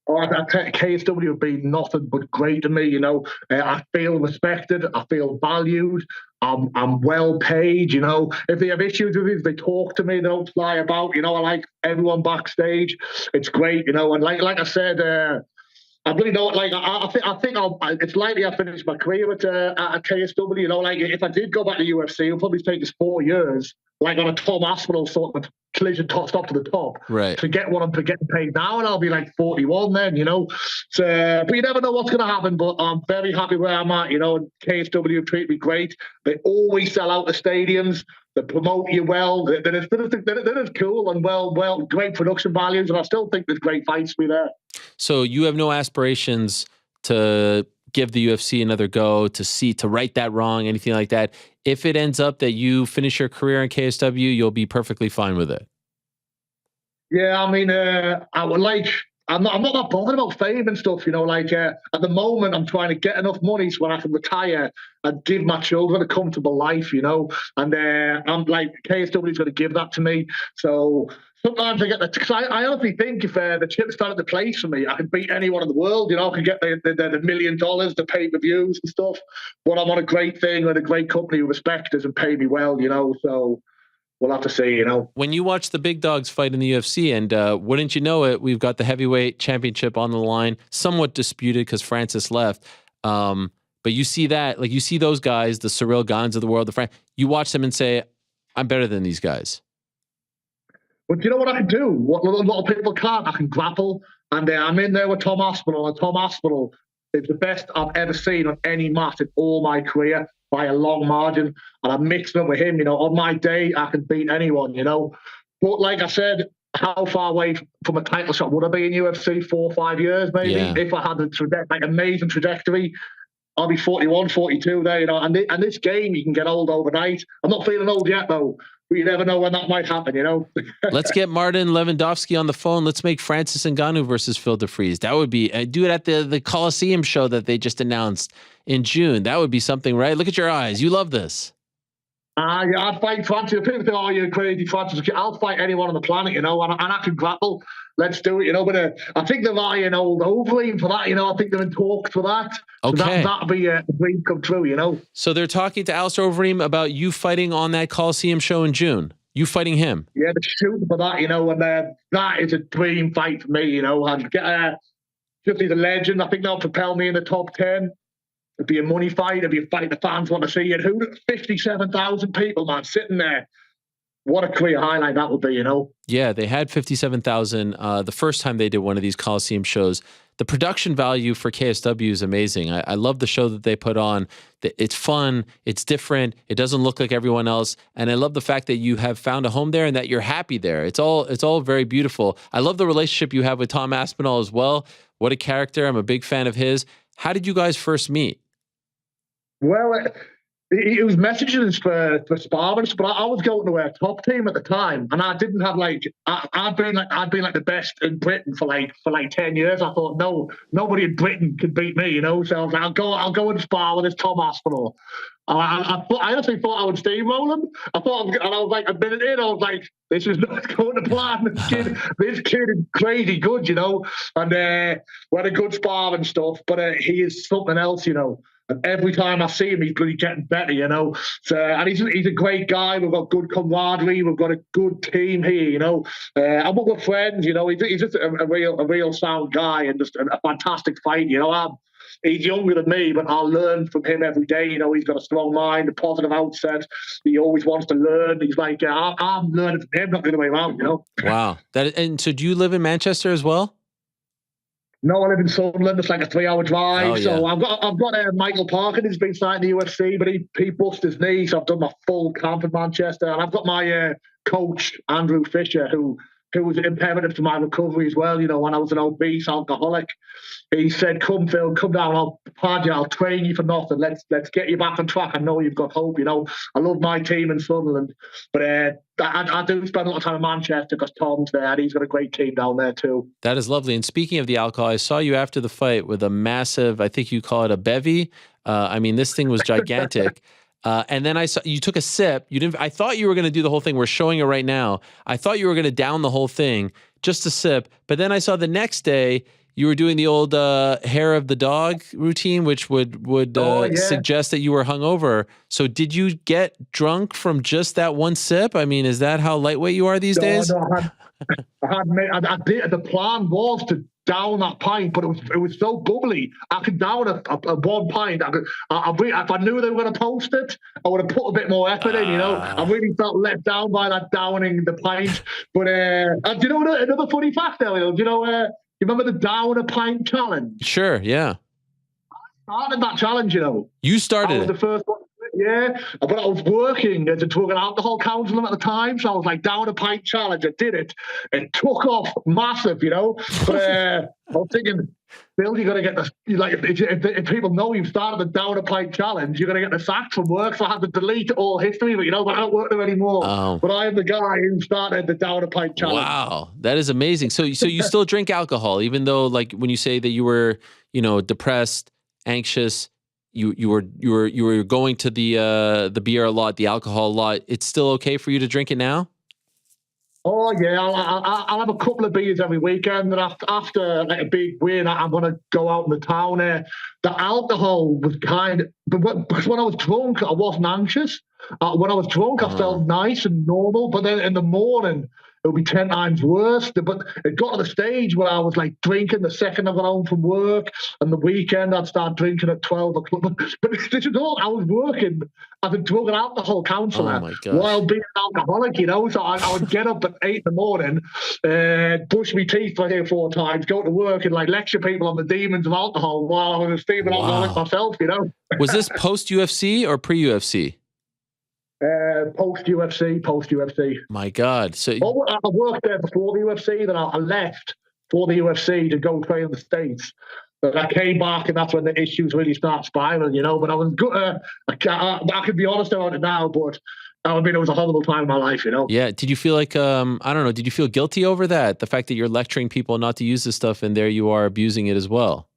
KSW have been nothing but great to me, you know. I feel respected. I feel valued. I'm well paid, you know. If they have issues with me, they talk to me. They don't fly about, you know. I like everyone backstage. It's great, you know. And like I said, I really don't like. I think it's likely I finish my career at KSW. You know, like if I did go back to UFC, it'll probably take us 4 years, like on a Tom Aspinall sort of collision stop to the top, right? To get what I'm getting paid now, and I'll be like 41 then, you know. So, but you never know what's going to happen. But I'm very happy where I'm at. You know, and KSW treat me great. They always sell out the stadiums. They promote you well. They're as cool and well, great production values, and I still think there's great fights to be there. So you have no aspirations to give the UFC another go, to right that wrong, anything like that. If it ends up that you finish your career in KSW, you'll be perfectly fine with it. Yeah, I mean, I would like. I'm not that bothered about fame and stuff, you know. Like at the moment, I'm trying to get enough money so when I can retire and give my children a comfortable life, you know. And I'm like, KSW is going to give that to me. So sometimes I get because I honestly think if the chips fell into place for me, I could beat anyone in the world. You know, I could get the $1 million to pay per views and stuff. But I'm on a great thing with a great company who respect us and pay me well, you know. So we'll have to see, you know. When you watch the big dogs fight in the UFC, and wouldn't you know it, we've got the heavyweight championship on the line, somewhat disputed because Francis left. But you see that, like you see those guys, the Cyril Gans of the world, you watch them and say, I'm better than these guys. But you know what I can do? What a lot of people can't? I can grapple. And I'm in there with Tom Aspinall. And Tom Aspinall is the best I've ever seen on any mat in all my career by a long margin. And I'm mixing up with him. You know, on my day, I can beat anyone, you know. But like I said, how far away from a title shot would I be in UFC? 4 or 5 years, maybe? Yeah. If I had like amazing trajectory, I'll be 41, 42 there, you know. And this game, you can get old overnight. I'm not feeling old yet, though. But you never know when that might happen, you know. Let's get Martin Lewandowski on the phone. Let's make Francis Ngannou versus Phil DeFries. That would be, do it at the Coliseum show that they just announced in June. That would be something, right? Look at your eyes. You love this. Yeah, I'd fight Francis. People think, oh, you're crazy, Francis. I'll fight anyone on the planet, you know, and I can grapple. Let's do it, you know. But I think they're eyeing old Overeem for that, you know. I think they're in talks for that. Okay. So that'll be a dream come true, you know. So they're talking to Alistair Overeem about you fighting on that Coliseum show in June. You fighting him? Yeah, the shooting for that, and that is a dream fight for me, And just he's a legend. I think that'll propel me in the top 10. It'd be a money fight. It'd be a fight the fans want to see. And 57,000 people, man, sitting there. What a career highlight that would be, Yeah, they had 57,000 the first time they did one of these Coliseum shows. The production value for KSW is amazing. I love the show that they put on. It's fun. It's different. It doesn't look like everyone else. And I love the fact that you have found a home there and that you're happy there. It's all very beautiful. I love the relationship you have with Tom Aspinall as well. What a character. I'm a big fan of his. How did you guys first meet? Well, it was messages for sparring, but I was going to a top team at the time, and I didn't have I'd been the best in Britain for 10 years. I thought nobody in Britain could beat me, So I was like, I'll go and spar with this Tom Aspinall. I honestly thought I would steamroll him. I was like a minute in, I was like, this is not going to plan. This kid is crazy good, And we had a good spar and stuff, but he is something else, And every time I see him, he's really getting better, So, and he's a great guy. We've got good camaraderie. We've got a good team here, And we're friends, He's just a real sound guy and just a fantastic fight, He's younger than me, but I'll learn from him every day. He's got a strong mind, a positive outset. He always wants to learn. He's like, I'm learning from him, not the other way around, Wow. And so do you live in Manchester as well? No, I live in Sunderland. It's like a 3-hour drive. Oh, yeah. So I've got Michael Parker who's been signed in the UFC, but he busted his knee. So I've done my full camp in Manchester. And I've got my coach, Andrew Fisher, who was imperative to my recovery as well. When I was an obese alcoholic, he said, "Come, Phil, come down. I'll train you for nothing. Let's get you back on track. I know you've got hope. I love my team in Sunderland, but I do spend a lot of time in Manchester because Tom's there and he's got a great team down there too." That is lovely. And speaking of the alcohol, I saw you after the fight with a massive, I think you call it a bevy. This thing was gigantic. And then I saw you took a sip. You didn't. I thought you were going to do the whole thing. We're showing it right now. I thought you were going to down the whole thing, just a sip. But then I saw the next day you were doing the old hair of the dog routine, which would suggest that you were hungover. So did you get drunk from just that one sip? Is that how lightweight you are these days? No, I did. The plan was to down that pint, but it was so bubbly. I could down a 1 pint. If I knew they were going to post it, I would have put a bit more effort in. I really felt let down by that downing the pint. But do you know another funny fact, Elio? Do you remember the down a pint challenge? Sure, yeah. I started that challenge, You started I was the first one. Yeah, but I was working as a drug and alcohol counselor at the time, so I was like, down a pint challenge. I did it. It took off massive, But I was thinking, Bill, you got to get the if people know you've started the down a pint challenge, you're going to get the sack from work. So I had to delete all history, but but I don't work there anymore. Oh. But I am the guy who started the down a pint challenge. Wow, that is amazing. So you still drink alcohol, even though when you say that you were depressed, anxious. You were going to the beer a lot, the alcohol a lot. It's still okay for you to drink it now? Oh yeah, I'll have a couple of beers every weekend, and after a big win, I'm gonna go out in the town. The alcohol was because when I was drunk, I wasn't anxious. When I was drunk, I felt nice and normal, but then in the morning, it would be 10 times worse. But it got to the stage where I was like drinking the second I got home from work, and the weekend I'd start drinking at 12 o'clock. But this is all, I was working as a drug and alcohol counsellor while being an alcoholic, So I would get up at 8 in the morning, brush my teeth 3 or 4 times, go to work and lecture people on the demons of alcohol while I was a steaming alcoholic myself, Was this post-UFC or pre-UFC? Post UFC. My God! So I worked there before the UFC. Then I left for the UFC to go train in the States. But I came back, and that's when the issues really start spiraling. But I was good. I can be honest about it now, but it was a horrible time in my life. Yeah. Did you feel like I don't know? Did you feel guilty over that? The fact that you're lecturing people not to use this stuff, and there you are abusing it as well.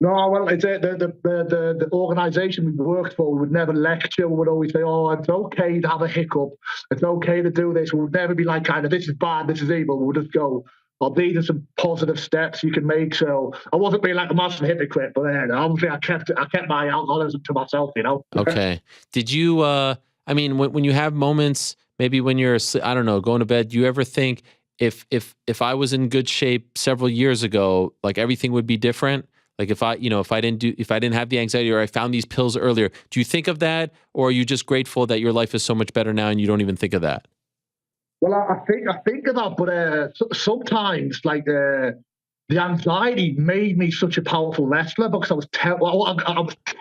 No, well, it's the organisation we worked for. We would never lecture. We would always say, "Oh, it's okay to have a hiccup. It's okay to do this." We would never be like, "Kind of, this is bad, this is evil." We would just go, "Oh, these are some positive steps you can make." So I wasn't being like a massive hypocrite, but obviously I kept my alcoholism to myself. Okay. Did you? When you have moments, maybe when you're, I don't know, going to bed, do you ever think if I was in good shape several years ago, like everything would be different? Like if I didn't have the anxiety, or I found these pills earlier, do you think of that, or are you just grateful that your life is so much better now and you don't even think of that? Well, I think of that, but sometimes like the anxiety made me such a powerful wrestler because I was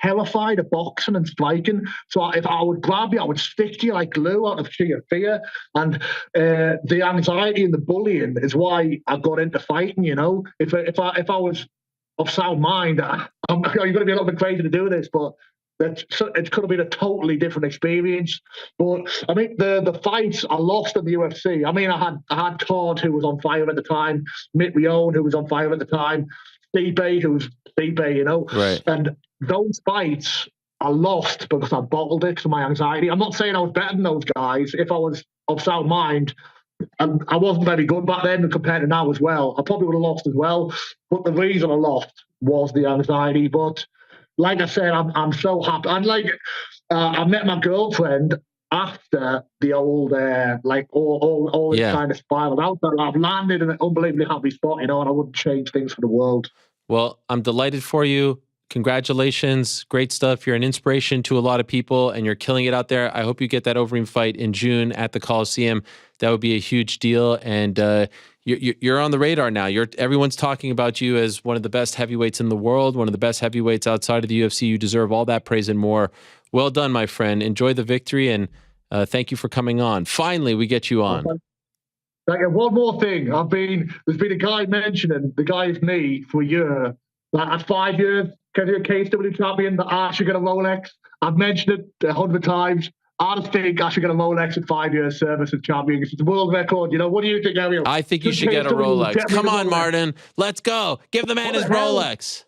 terrified of boxing and striking. So if I would grab you, I would stick to you like glue out of sheer fear. And the anxiety and the bullying is why I got into fighting. You know, if I was of sound mind, you're going to be a little bit crazy to do this, but it could have been a totally different experience. But I mean, the fights I lost in the UFC. I mean, I had Todd, who was on fire at the time, Mick Leone, who was on fire at the time, Stipe, who was Stipe, you know. Right. And those fights I lost because I bottled it to my anxiety. I'm not saying I was better than those guys. If I was of sound mind, and I wasn't very good back then compared to now as well, I probably would have lost as well. But the reason I lost was the anxiety. But like I said, I'm so happy. And like, I met my girlfriend after the old, all this kind of spiraled out. I've landed in an unbelievably happy spot, you know, and I wouldn't change things for the world. Well, I'm delighted for you. Congratulations. Great stuff. You're an inspiration to a lot of people and you're killing it out there. I hope you get that Overeem fight in June at the Coliseum. That would be a huge deal. And you're on the radar now. Everyone's talking about you as one of the best heavyweights in the world, one of the best heavyweights outside of the UFC. You deserve all that praise and more. Well done, my friend. Enjoy the victory, and thank you for coming on. Finally, we get you on. Like, one more thing. There's been a guy mentioning the guy's knee for a year. Like, at 5 years, can you a KSW champion that I should get a Rolex? I've mentioned it 100 times. I just think I should get a Rolex at 5 years service as champion. It's the world record. You know, what do you think, Ariel? I think you should get a Rolex. Come on, Martin. Let's go. Give the man his Rolex.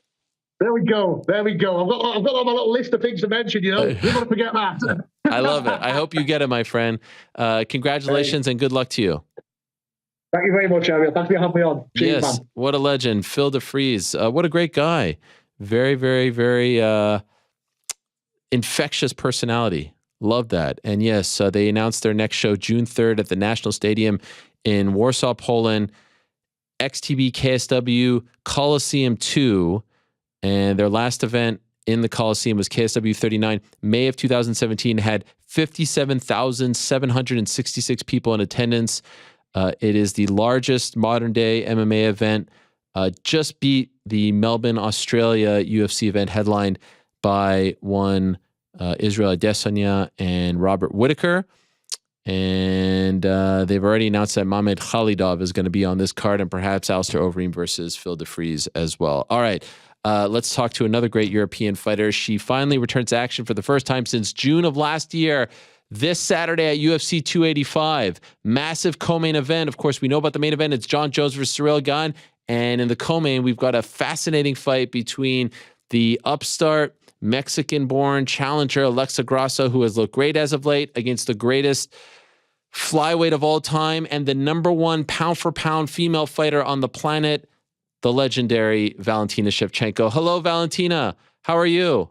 There we go. There we go. I've got on my little list of things to mention, you know. You don't want to forget that. I love it. I hope you get it, my friend. Congratulations and good luck to you. Thank you very much, Ariel. Thanks for having me on. Cheers, yes, man. What a legend. Phil DeFries. What a great guy. Very, very, very infectious personality. Love that. And yes, they announced their next show June 3rd at the National Stadium in Warsaw, Poland. XTB KSW Coliseum 2. And their last event in the Coliseum was KSW 39. May of 2017 had 57,766 people in attendance. It is the largest modern day MMA event. Just beat the Melbourne, Australia UFC event headlined by one Israel Adesanya and Robert Whittaker. And they've already announced that Mamed Khalidov is going to be on this card, and perhaps Alistair Overeem versus Phil DeFries as well. All right. Let's talk to another great European fighter. She finally returns to action for the first time since June of last year. This Saturday at UFC 285, massive co-main event. Of course, we know about the main event. It's John Jones versus Ciryl Gane. And in the co-main, we've got a fascinating fight between the upstart Mexican-born challenger Alexa Grasso, who has looked great as of late, against the greatest flyweight of all time and the #1 pound-for-pound female fighter on the planet, the legendary Valentina Shevchenko. Hello, Valentina. How are you?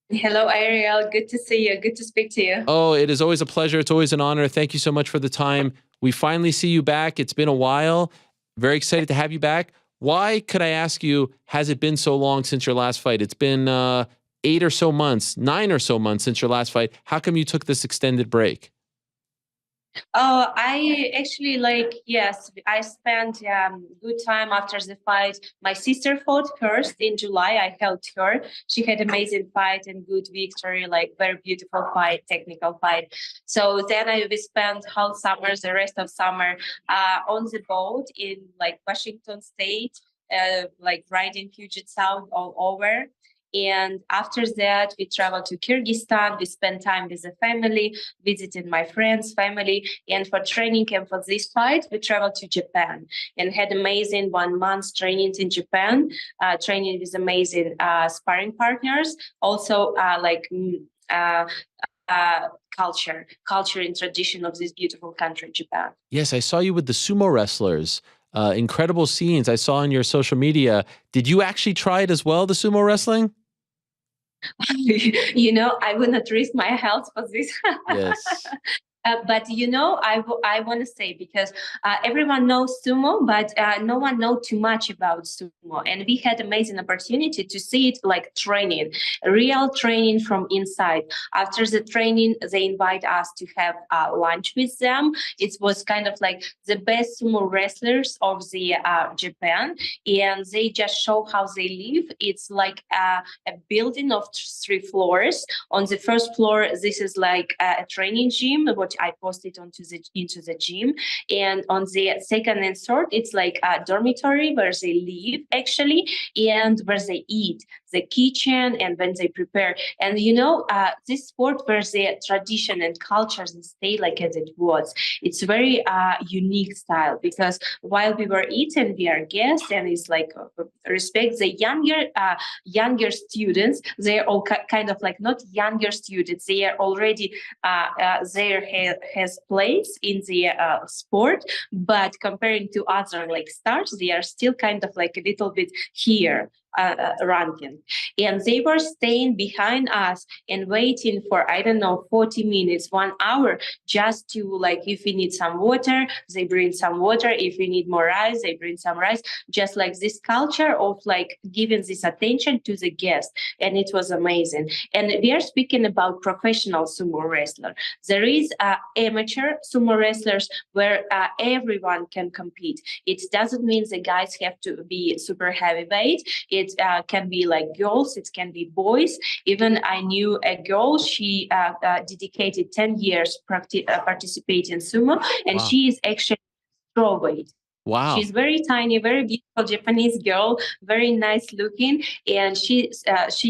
Hello, Ariel. Good to see you. Good to speak to you. Oh, it is always a pleasure. It's always an honor. Thank you so much for the time. We finally see you back. It's been a while. Very excited to have you back. Why, could I ask you, has it been so long since your last fight? It's been 8 or so months, 9 or so months since your last fight. How come you took this extended break? Oh, I actually I spent good time after the fight. My sister fought first in July. I helped her. She had amazing fight and good victory, like very beautiful fight, technical fight. So then we spent whole summer, the rest of summer, on the boat in like Washington State, riding Puget Sound all over. And after that, we traveled to Kyrgyzstan. We spent time with the family, visited my friends' family. And for training camp for this fight, we traveled to Japan and had amazing 1 month trainings in Japan, training with amazing sparring partners. Also, culture and tradition of this beautiful country, Japan. Yes, I saw you with the sumo wrestlers. Incredible scenes I saw on your social media. Did you actually try it as well, the sumo wrestling? I will not risk my health for this. Yes. But I want to say, because everyone knows sumo, but no one knows too much about sumo. And we had amazing opportunity to see it like training, real training from inside. After the training, they invite us to have lunch with them. It was kind of like the best sumo wrestlers of the Japan, and they just show how they live. It's like a building of 3 floors. On the first floor, this is like a training gym, what I posted into the gym. And on the second and third, it's like a dormitory where they live actually, and where they eat, the kitchen, and when they prepare. And this sport where the tradition and culture stay like as it was. It's very unique style, because while we were eating, we are guests, and it's like respect the younger students. They're all kind of like not younger students. They are already there has place in the sport, but comparing to other like stars, they are still kind of like a little bit here ranking. And they were staying behind us and waiting for 40 minutes, 1 hour, just to like, if we need some water, they bring some water. If we need more rice, they bring some rice. Just like this culture of like giving this attention to the guest. And it was amazing. And we are speaking about professional sumo wrestler. There is amateur sumo wrestlers where everyone can compete. It doesn't mean the guys have to be super heavyweight. It can be like girls, it can be boys. Even I knew a girl, she dedicated 10 years participating in sumo, and Wow. she is actually strawweight. Wow. She's very tiny, very beautiful Japanese girl, very nice looking, and she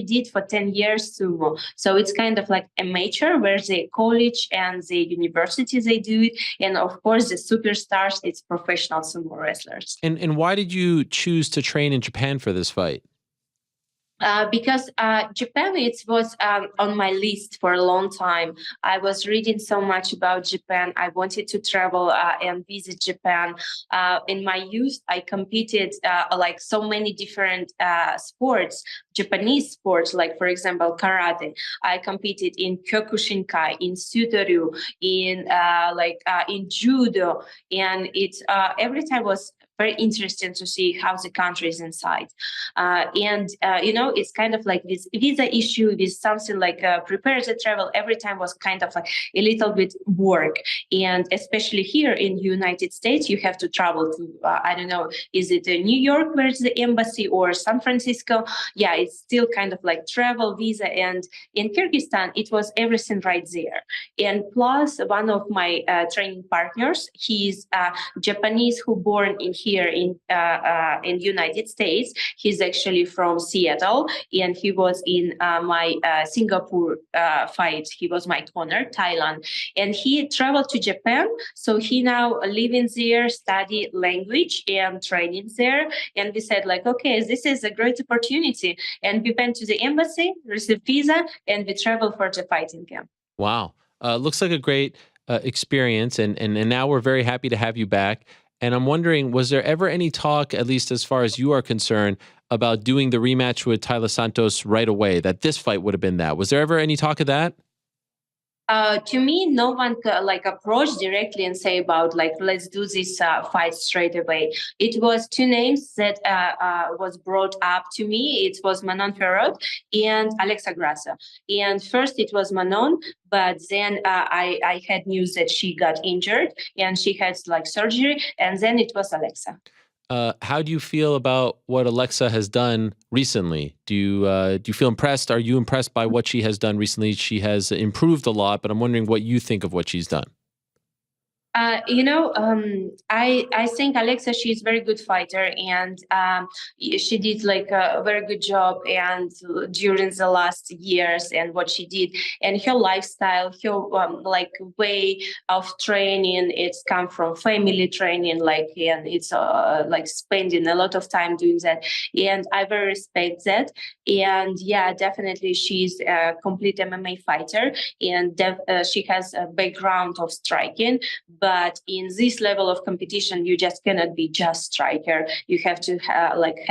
did for 10 years sumo. So it's kind of like amateur, where the college and the university they do it, and of course the superstars, it's professional sumo wrestlers. And why did you choose to train in Japan for this fight? Because Japan, it was on my list for a long time. I was reading so much about Japan. I wanted to travel and visit Japan. In my youth, I competed like so many different sports, Japanese sports, like for example, karate. I competed in Kyokushinkai, in Sudoru, in judo, and it every time was very interesting to see how the country is inside. It's kind of like this visa issue with something like prepare the travel every time was kind of like a little bit work. And especially here in the United States, you have to travel to, I don't know, is it New York, where's the embassy, or San Francisco? Yeah, it's still kind of like travel, visa. And in Kyrgyzstan, it was everything right there. And plus, one of my training partners, he's Japanese who born in here in United States. He's actually from Seattle, and he was in my Singapore fight. He was my corner, Thailand, and he traveled to Japan. So he now living there, study language and training there. And we said like, okay, this is a great opportunity. And we went to the embassy, received visa, and we traveled for the fighting camp. Wow. Looks like a great experience. And now we're very happy to have you back. And I'm wondering, was there ever any talk, at least as far as you are concerned, about doing the rematch with Taila Santos right away, that this fight would have been that? Was there ever any talk of that? To me, no one approached directly and say about like, let's do this fight straight away. It was 2 names that was brought up to me. It was Manon Fiorot and Alexa Grasso. And first it was Manon, but then I had news that she got injured and she had like surgery, and then it was Alexa. How do you feel about what Alexa has done recently? Do you feel impressed? Are you impressed by what she has done recently? She has improved a lot, but I'm wondering what you think of what she's done. I think Alexa, she's a very good fighter, and she did like a very good job and during the last years and what she did, and her lifestyle, her like way of training, it's come from family training, like, and it's like spending a lot of time doing that, and I very respect that. And yeah, definitely she's a complete MMA fighter, and she has a background of striking. But in this level of competition, you just cannot be just striker. You have to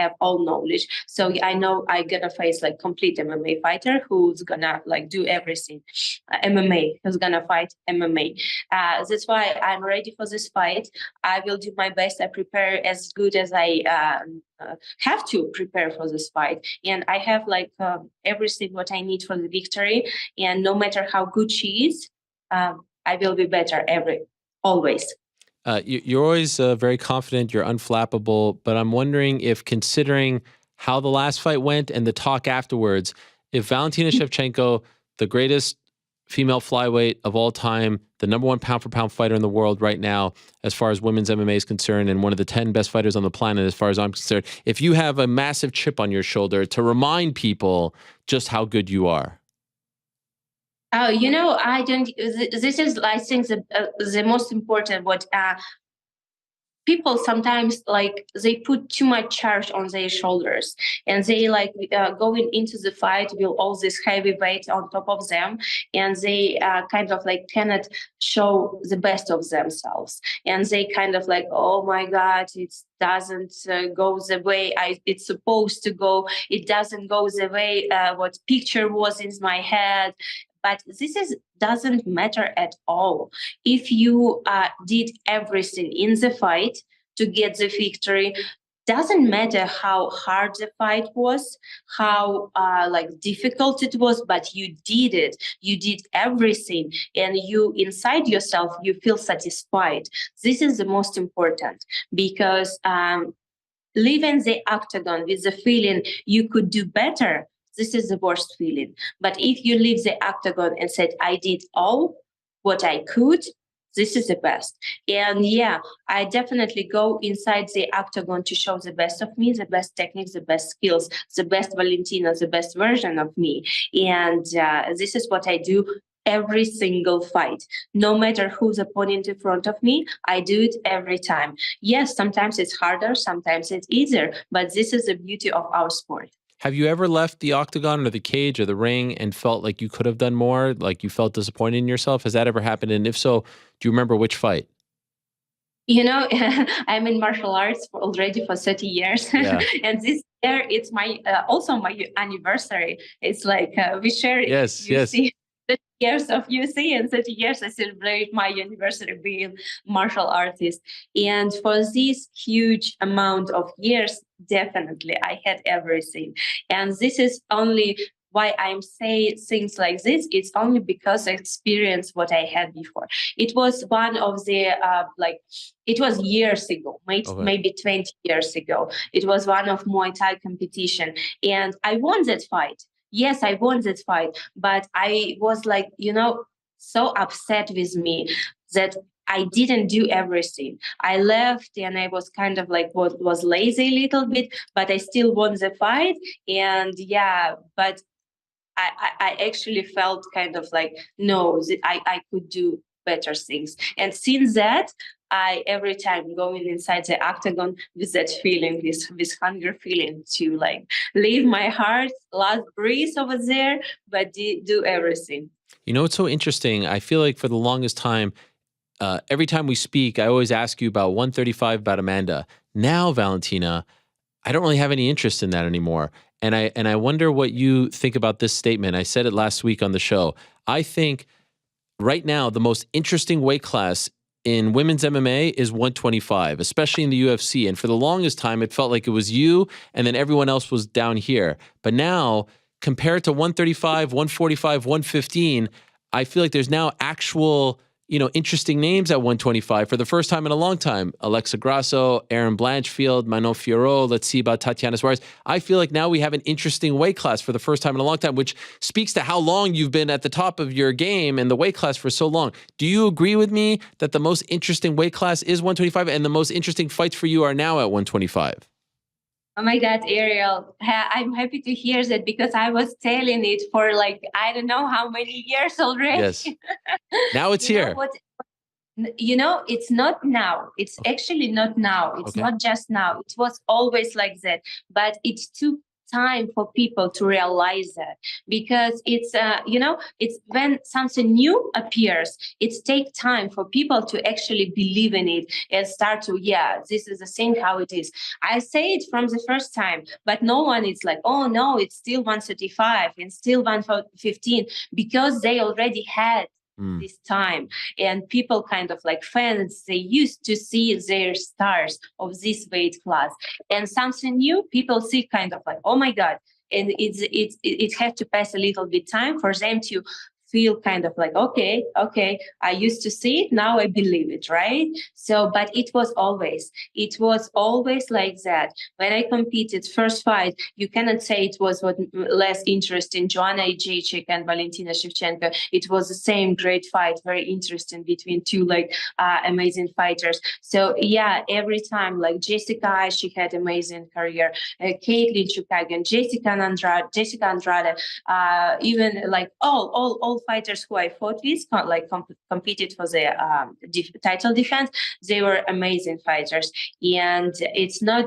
have all knowledge. So I know I'm gonna face like complete MMA fighter who's gonna like do everything. MMA, who's gonna fight MMA. That's why I'm ready for this fight. I will do my best. I prepare as good as I have to prepare for this fight, and I have like everything what I need for the victory. And no matter how good she is, I will be better always. You're always very confident. You're unflappable. But I'm wondering if, considering how the last fight went and the talk afterwards, if Valentina Shevchenko, the greatest female flyweight of all time, the #1 pound-for-pound fighter in the world right now, as far as women's MMA is concerned, and one of the 10 best fighters on the planet, as far as I'm concerned, if you have a massive chip on your shoulder to remind people just how good you are. Oh, I don't. This is, I think, the most important. What people sometimes like, they put too much charge on their shoulders, and they like going into the fight with all this heavy weight on top of them, and they kind of like cannot show the best of themselves, and they kind of like, oh my God, it doesn't go the way it's supposed to go. It doesn't go the way what picture was in my head. But this doesn't matter at all. If you did everything in the fight to get the victory, doesn't matter how hard the fight was, how difficult it was, but you did it. You did everything, and you inside yourself, you feel satisfied. This is the most important, because leaving the octagon with the feeling you could do better, this is the worst feeling. But if you leave the octagon and said, I did all what I could, this is the best. And yeah, I definitely go inside the octagon to show the best of me, the best techniques, the best skills, the best Valentina, the best version of me. And this is what I do every single fight. No matter who's opponent in front of me, I do it every time. Yes, sometimes it's harder, sometimes it's easier, but this is the beauty of our sport. Have you ever left the octagon or the cage or the ring and felt like you could have done more, like you felt disappointed in yourself? Has that ever happened? And if so, do you remember which fight? I'm in martial arts already for 30 years. Yeah. And this year, it's my also my anniversary. It's like we share it. Yes. 30 years of UFC, and 30 years I celebrate my anniversary being martial artist. And for this huge amount of years, definitely I had everything. And this is only why I'm saying things like this. It's only because I experienced what I had before. It was one of the it was years ago, maybe 20 years ago. It was one of Muay Thai competition, and I won that fight. Yes, I won that fight, but I was like, so upset with me that I didn't do everything. I left, and I was kind of like was lazy a little bit, but I still won the fight. And yeah, but I actually felt kind of like, no, I could do better things. And since that, I every time going inside the octagon with that feeling, this hunger feeling to like leave my heart, last breath over there, but do everything. It's so interesting. I feel like for the longest time, every time we speak, I always ask you about 135, about Amanda. Now, Valentina, I don't really have any interest in that anymore. And I wonder what you think about this statement. I said it last week on the show. I think right now the most interesting weight class in women's MMA is 125, especially in the UFC. And for the longest time, it felt like it was you and then everyone else was down here. But now, compared to 135, 145, 115, I feel like there's now actual, interesting names at 125 for the first time in a long time. Alexa Grasso, Erin Blanchfield, Manon Fiorot. Let's see about Tatiana Suarez. I feel like now we have an interesting weight class for the first time in a long time, which speaks to how long you've been at the top of your game and the weight class for so long. Do you agree with me that the most interesting weight class is 125 and the most interesting fights for you are now at 125? Oh my God, Ariel, I'm happy to hear that, because I was telling it for like, I don't know how many years already. Yes. Now it's here. It's not now. It's actually not now. It's not just now. It was always like that. But it took time for people to realize that, because it's it's when something new appears, it takes time for people to actually believe in it and start to, this is the thing how it is. I say it from the first time, but no one is like, oh no, it's still 135 and still 115, because they already had this time, and people kind of like fans, they used to see their stars of this weight class, and something new people see kind of like, oh my god, and it had to pass a little bit time for them to feel kind of like, okay, I used to see it, now I believe it, right? So, but it was always like that. When I competed first fight, you cannot say it was less interesting. Joanna Jacek and Valentina Shevchenko, it was the same great fight, very interesting between two like amazing fighters. So every time, like Jessica, she had amazing career. Caitlin Chukagian, Jessica Andrade, even like all fighters who I fought with, competed for the title defense, they were amazing fighters. And it's not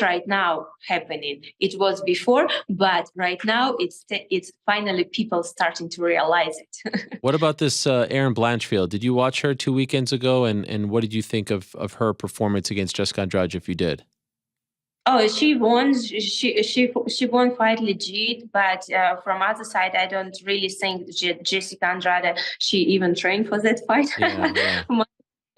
right now happening. It was before, but right now it's finally people starting to realize it. What about this Erin Blanchfield? Did you watch her 2 weekends ago? And what did you think of her performance against Jessica Andrade, if you did? Oh, she won. She won quite legit, but from other side, I don't really think Jessica Andrade, she even trained for that fight. Yeah.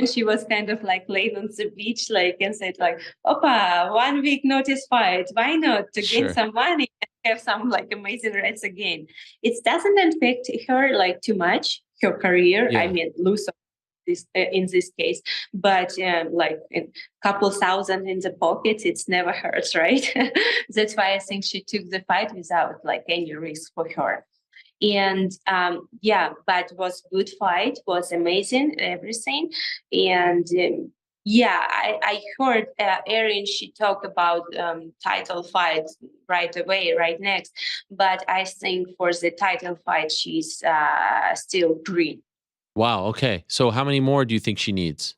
She was kind of like laying on the beach, like, and said like, "Opa, 1 week notice fight. Why not to gain some money and have some like amazing rates again?" It doesn't affect her like too much, her career. Yeah. I mean, lose in this case, but like a couple thousand in the pocket, it's never hurts, right? That's why I think she took the fight without like any risk for her. And but was good fight, was amazing, everything. And I heard Erin, she talked about title fight right away, right next, but I think for the title fight, she's still green. Wow. Okay. So how many more do you think she needs?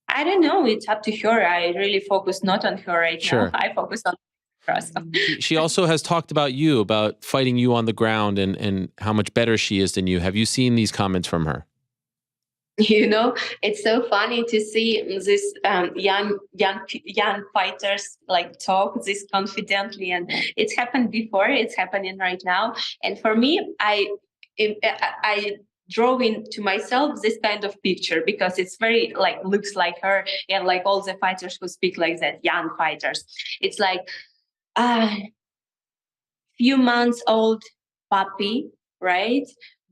I don't know. It's up to her. I really focus not on her right now. I focus on us. She also has talked about you, about fighting you on the ground and how much better she is than you. Have you seen these comments from her? You know, it's so funny to see this young fighters like talk this confidently, and it's happened before. It's happening right now. And for me, I draw into myself this kind of picture because it's very like looks like her and like all the fighters who speak like that, young fighters. It's like few months old puppy, right?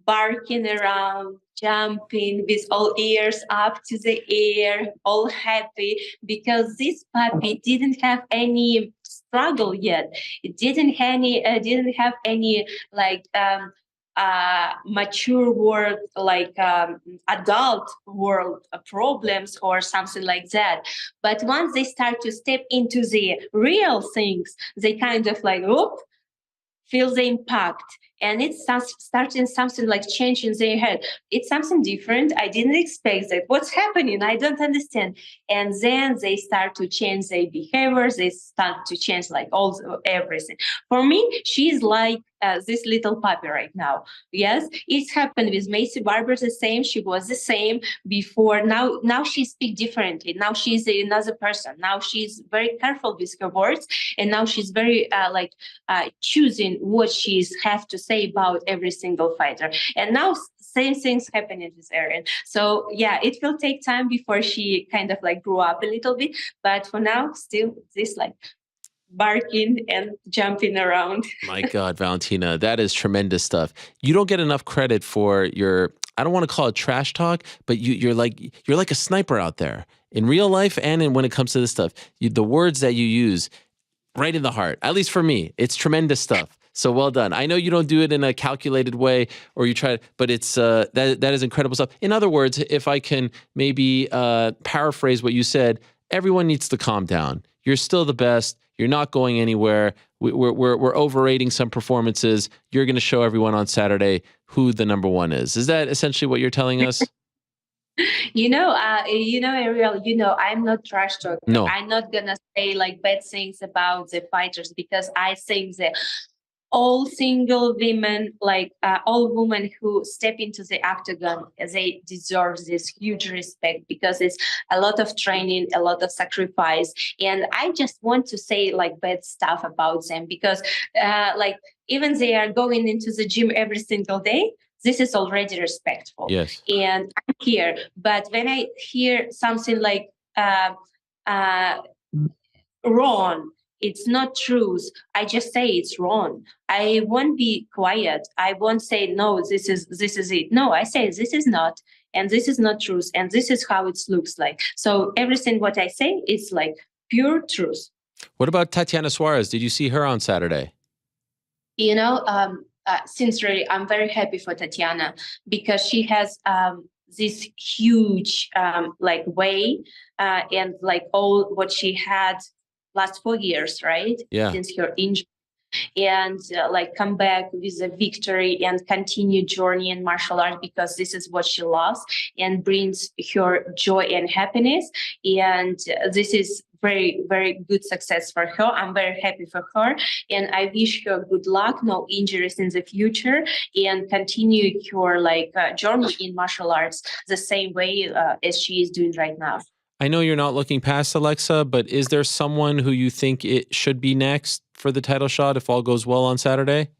Barking around, jumping with all ears up to the air, all happy because this puppy didn't have any struggle yet. It didn't have any like mature world, like adult world problems or something like that. But once they start to step into the real things, they kind of like, feel the impact. And it's starting something like change in their head. It's something different. I didn't expect that. What's happening? I don't understand. And then they start to change their behaviors. They start to change like everything. For me, she's like this little puppy right now. Yes, it's happened with Macy Barber the same. She was the same before. Now she speaks differently. Now she's another person. Now she's very careful with her words, and now she's very choosing what she's have to say about every single fighter. And now same things happening with Erin. So yeah, it will take time before she kind of like grew up a little bit. But for now, still this like barking and jumping around. My God, Valentina, that is tremendous stuff. You don't get enough credit for your, I don't want to call it trash talk, but you're like a sniper out there in real life and when it comes to this stuff. The words that you use, right in the heart. At least for me, it's tremendous stuff. So well done. I know you don't do it in a calculated way, or you try, but it's that is incredible stuff. In other words, if I can maybe paraphrase what you said, everyone needs to calm down. You're still the best. You're not going anywhere. We're overrating some performances. You're going to show everyone on Saturday who the number one is. Is that essentially what you're telling us? Ariel, I'm not trash talker. No. I'm not gonna say like bad things about the fighters because I think that all single women, all women who step into the octagon, they deserve this huge respect because it's a lot of training, a lot of sacrifice. And I just want to say like bad stuff about them because even they are going into the gym every single day. This is already respectful. Yes. And I'm here. But when I hear something like wrong, it's not truth, I just say it's wrong. I won't be quiet. I won't say, no, this is it. No, I say this is not. And this is not truth. And this is how it looks like. So everything what I say is like pure truth. What about Tatiana Suarez? Did you see her on Saturday? Sincerely, I'm very happy for Tatiana because she has this huge way and like all what she had last 4 years, right? Yeah. Since her injury. And come back with a victory and continue journey in martial arts because this is what she loves and brings her joy and happiness. And this is very, very good success for her. I'm very happy for her. And I wish her good luck, no injuries in the future, and continue her journey in martial arts the same way as she is doing right now. I know you're not looking past Alexa, but is there someone who you think it should be next for the title shot if all goes well on Saturday?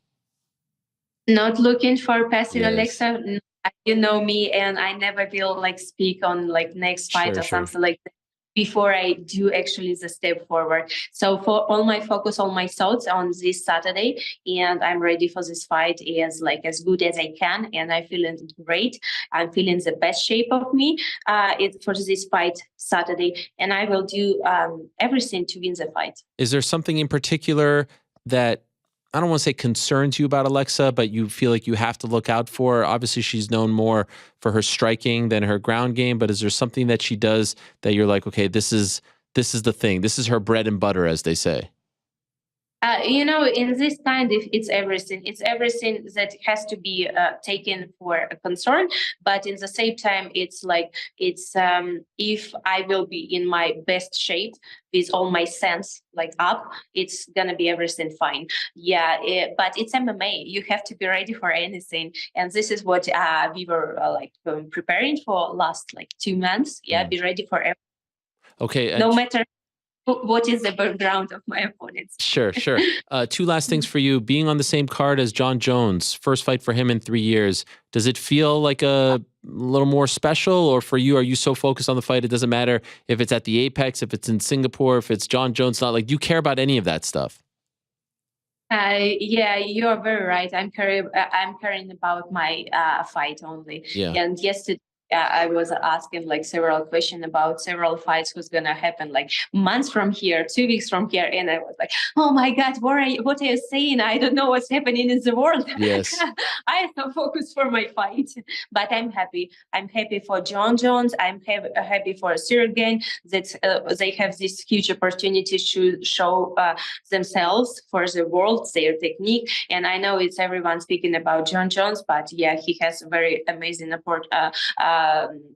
Not looking for passing Yes. Alexa. No, you know me, and I never will speak on next fight Sure, or something like that before I do actually the step forward. So for all my focus, all my thoughts on this Saturday, and I'm ready for this fight as good as I can, and I'm feeling great. I'm feeling the best shape of me for this fight Saturday, and I will do everything to win the fight. Is there something in particular that, I don't want to say concerns you about Alexa, but you feel like you have to look out for? Obviously, she's known more for her striking than her ground game, but is there something that she does that you're like, okay, this is the thing. This is her bread and butter, as they say? In this kind, it's everything. It's everything that has to be taken for a concern. But in the same time, it's if I will be in my best shape with all my sense up, it's gonna be everything fine. Yeah, but it's MMA. You have to be ready for anything, and this is what we were preparing for last 2 months. Yeah, be ready for everything. Okay. No matter what is the background of my opponents. Sure. Two last things for you. Being on the same card as John Jones, first fight for him in 3 years. Does it feel like a little more special, or for you, are you so focused on the fight, it doesn't matter if it's at the Apex, if it's in Singapore, if it's John Jones, not do you care about any of that stuff? Yeah, you are very right. I'm caring about my fight only. Yeah. And yesterday, I was asking several questions about several fights who's gonna happen months from here, 2 weeks from here, and I was like, oh my God, what are you saying? I don't know what's happening in the world. Yes. I have no focus for my fight, but I'm happy. I'm happy for John Jones. I'm happy for Sergey that they have this huge opportunity to show themselves for the world, their technique. And I know it's everyone speaking about John Jones, but yeah, he has a very amazing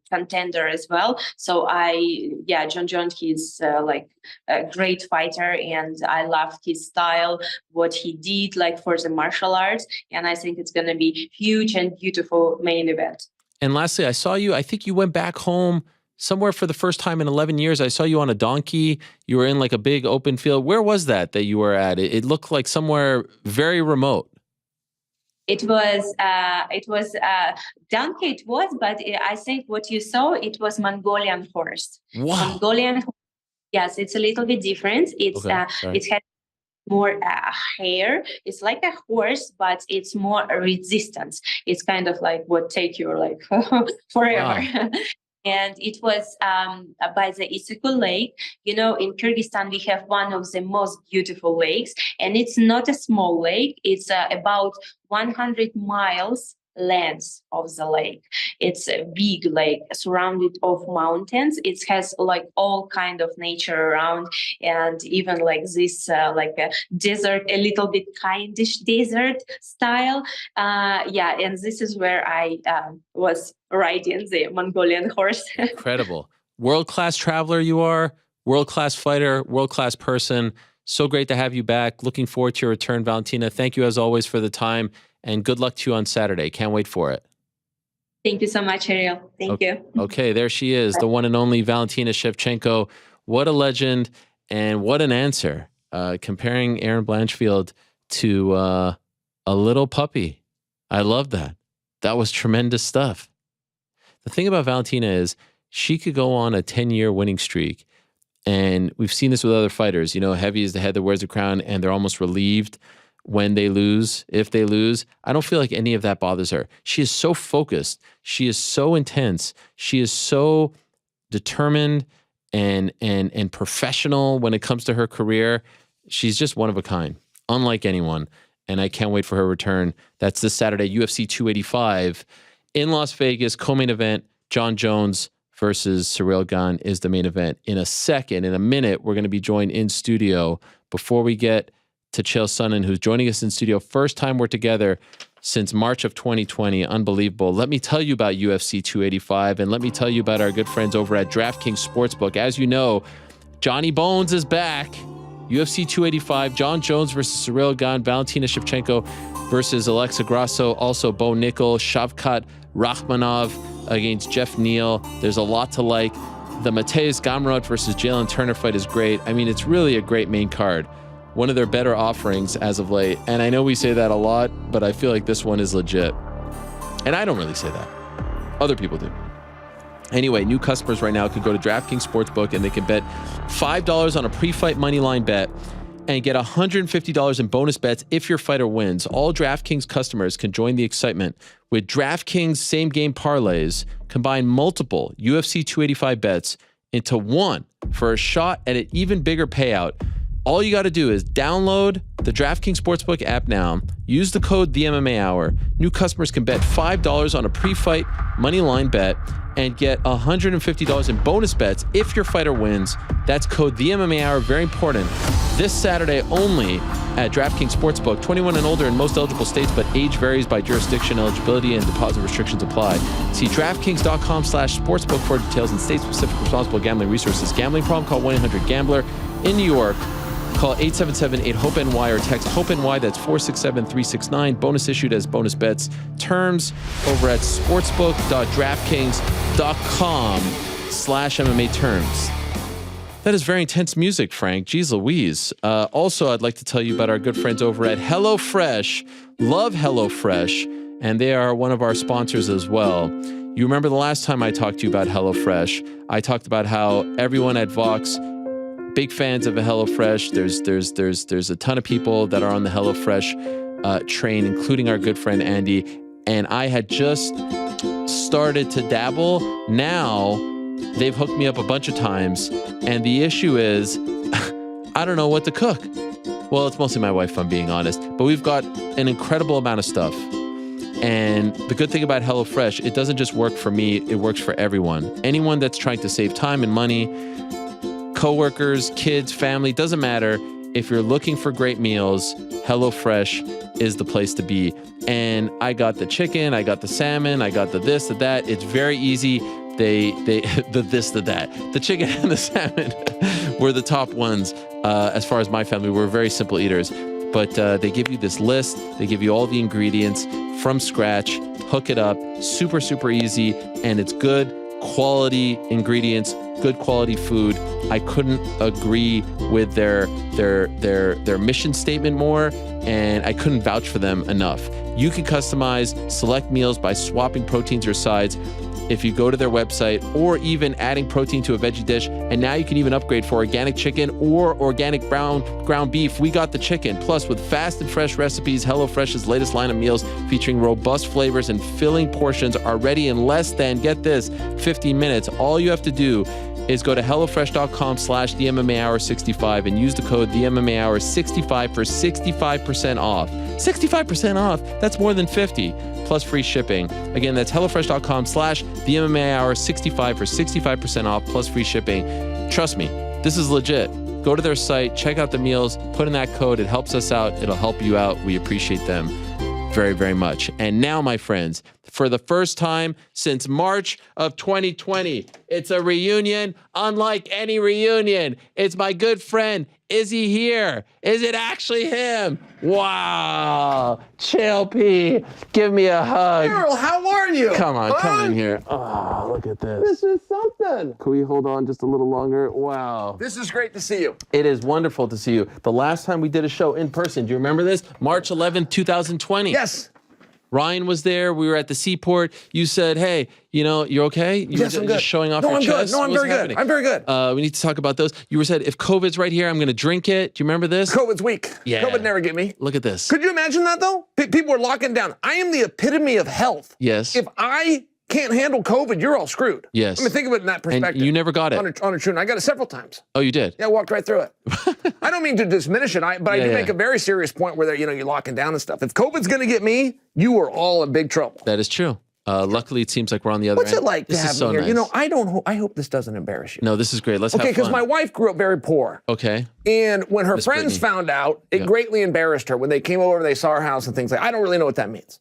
contender as well. So John Jones, he's a great fighter, and I love his style, what he did for the martial arts, and I think it's going to be huge and beautiful main event. And lastly, I saw you, I think you went back home somewhere for the first time in 11 years. I saw you on a donkey. You were in a big open field. Where was that you were at? It looked like somewhere very remote. It was donkey. It was, but I think what you saw, it was Mongolian horse. Wow. Mongolian. Yes, it's a little bit different. It's it has more hair. It's like a horse, but it's more resistance. It's kind of what take you forever. Wow. And it was by the Issyk Lake. In Kyrgyzstan, we have one of the most beautiful lakes, and it's not a small lake. It's about 100 miles length of the lake. It's a big lake surrounded of mountains. It has like all kind of nature around, and even like this like a desert, a little bit kindish desert style. And this is where I was riding the Mongolian horse. Incredible. World-class traveler you are, world-class fighter, world-class person. So great to have you back. Looking forward to your return, Valentina. Thank you as always for the time, and good luck to you on Saturday. Can't wait for it. Thank you so much, Ariel. Thank you. Okay, there she is, the one and only Valentina Shevchenko. What a legend, and what an answer. Comparing Erin Blanchfield to a little puppy. I love that. That was tremendous stuff. The thing about Valentina is she could go on a 10-year winning streak. And we've seen this with other fighters. You know, heavy is the head that wears the crown, and they're almost relieved when they lose, if they lose. I don't feel like any of that bothers her. She is so focused. She is so intense. She is so determined and professional when it comes to her career. She's just one of a kind, unlike anyone. And I can't wait for her return. That's this Saturday, UFC 285 in Las Vegas, co-main event. Jon Jones versus Ciryl Gane is the main event. In a minute, we're going to be joined in studio. Before we get to Chael Sonnen, who's joining us in studio, first time we're together since March of 2020. Unbelievable. Let me tell you about UFC 285, and let me tell you about our good friends over at DraftKings Sportsbook. As you know, Johnny Bones is back. UFC 285, Jon Jones versus Ciryl Gane, Valentina Shevchenko versus Alexa Grasso, also Bo Nickel, Shavkat Rakhmonov against Jeff Neal. There's a lot to like. The Mateusz Gamrot versus Jalen Turner fight is great. I mean, it's really a great main card. One of their better offerings as of late. And I know we say that a lot, but I feel like this one is legit. And I don't really say that. Other people do. Anyway, new customers right now could go to DraftKings Sportsbook and they can bet $5 on a pre-fight money line bet and get $150 in bonus bets if your fighter wins. All DraftKings customers can join the excitement with DraftKings same-game parlays. Combine multiple UFC 285 bets into one for a shot at an even bigger payout. All you got to do is download the DraftKings Sportsbook app now. Use the code THEMMAHour. New customers can bet $5 on a pre-fight money line bet and get $150 in bonus bets if your fighter wins. That's code THEMMAHour. Very important. This Saturday only at DraftKings Sportsbook. 21 and older in most eligible states, but age varies by jurisdiction. Eligibility and deposit restrictions apply. See DraftKings.com/sportsbook for details and state-specific responsible gambling resources. Gambling problem? Call 1-800-GAMBLER. In New York, call 877-8-HOPE-NY or text HOPE-NY. That's 467-369. Bonus issued as bonus bets. Terms over at sportsbook.draftkings.com/MMA terms. That is very intense music, Frank. Jeez Louise. Also, I'd like to tell you about our good friends over at HelloFresh. Love HelloFresh, and they are one of our sponsors as well. You remember the last time I talked to you about HelloFresh, I talked about how everyone at Vox, big fans of a HelloFresh. There's a ton of people that are on the HelloFresh train, including our good friend Andy. And I had just started to dabble. Now they've hooked me up a bunch of times. And the issue is, I don't know what to cook. Well, it's mostly my wife, if I'm being honest. But we've got an incredible amount of stuff. And the good thing about HelloFresh, it doesn't just work for me, it works for everyone. Anyone that's trying to save time and money, coworkers, kids, family, doesn't matter. If you're looking for great meals, HelloFresh is the place to be. And I got the chicken, I got the salmon, I got the this, the that. It's very easy. The this, the that. The chicken and the salmon were the top ones as far as my family. We're very simple eaters. But they give you this list. They give you all the ingredients from scratch. Hook it up. Super, super easy. And it's good quality ingredients, good quality food. I couldn't agree with their mission statement more, and I couldn't vouch for them enough. You can customize select meals by swapping proteins or sides if you go to their website, or even adding protein to a veggie dish. And now you can even upgrade for organic chicken or organic ground beef. We got the chicken. Plus, with fast and fresh recipes, HelloFresh's latest line of meals featuring robust flavors and filling portions are ready in less than, get this, 15 minutes. All you have to do is go to HelloFresh.com/the MMA Hour 65 and use the code the MMA Hour 65 for 65% off. 65% off. That's more than 50 plus free shipping. Again, that's HelloFresh.com/the MMA Hour 65 for 65% off plus free shipping. Trust me, this is legit. Go to their site, check out the meals, put in that code. It helps us out. It'll help you out. We appreciate them very, very much. And now, my friends, for the first time since March of 2020, it's a reunion unlike any reunion. It's my good friend. Is he here? Is it actually him? Wow. Chael P, give me a hug. Carol, how are you? Come on, come in here. Oh, look at this. This is something. Can we hold on just a little longer? Wow. This is great to see you. It is wonderful to see you. The last time we did a show in person, do you remember this? March 11th, 2020. Yes. Ryan was there. We were at the seaport. You said, hey, you know, you're okay? You yes, were I'm good. Just showing off no, your I'm chest? Good. No, I'm very good. I'm very good. We need to talk about those. You were said, if COVID's right here, I'm going to drink it. Do you remember this? COVID's weak. Yeah. COVID never get me. Look at this. Could you imagine that, though? People are locking down. I am the epitome of health. Yes. If I can't handle COVID, you're all screwed. Yes. I mean, think of it in that perspective. And you never got it. On a true, I got it several times. Oh, you did? Yeah, I walked right through it. I don't mean to diminish it, but I do make a very serious point where you're locking down and stuff. If COVID's going to get me, you are all in big trouble. That is true. Luckily, it seems like we're on the other end. What's it like to have me here? Nice. You know, I hope this doesn't embarrass you. No, this is great. Let's have fun. Okay, because my wife grew up very poor. Okay. And when her friends found out, it greatly embarrassed her when they came over and they saw our house and things like that. I don't really know what that means.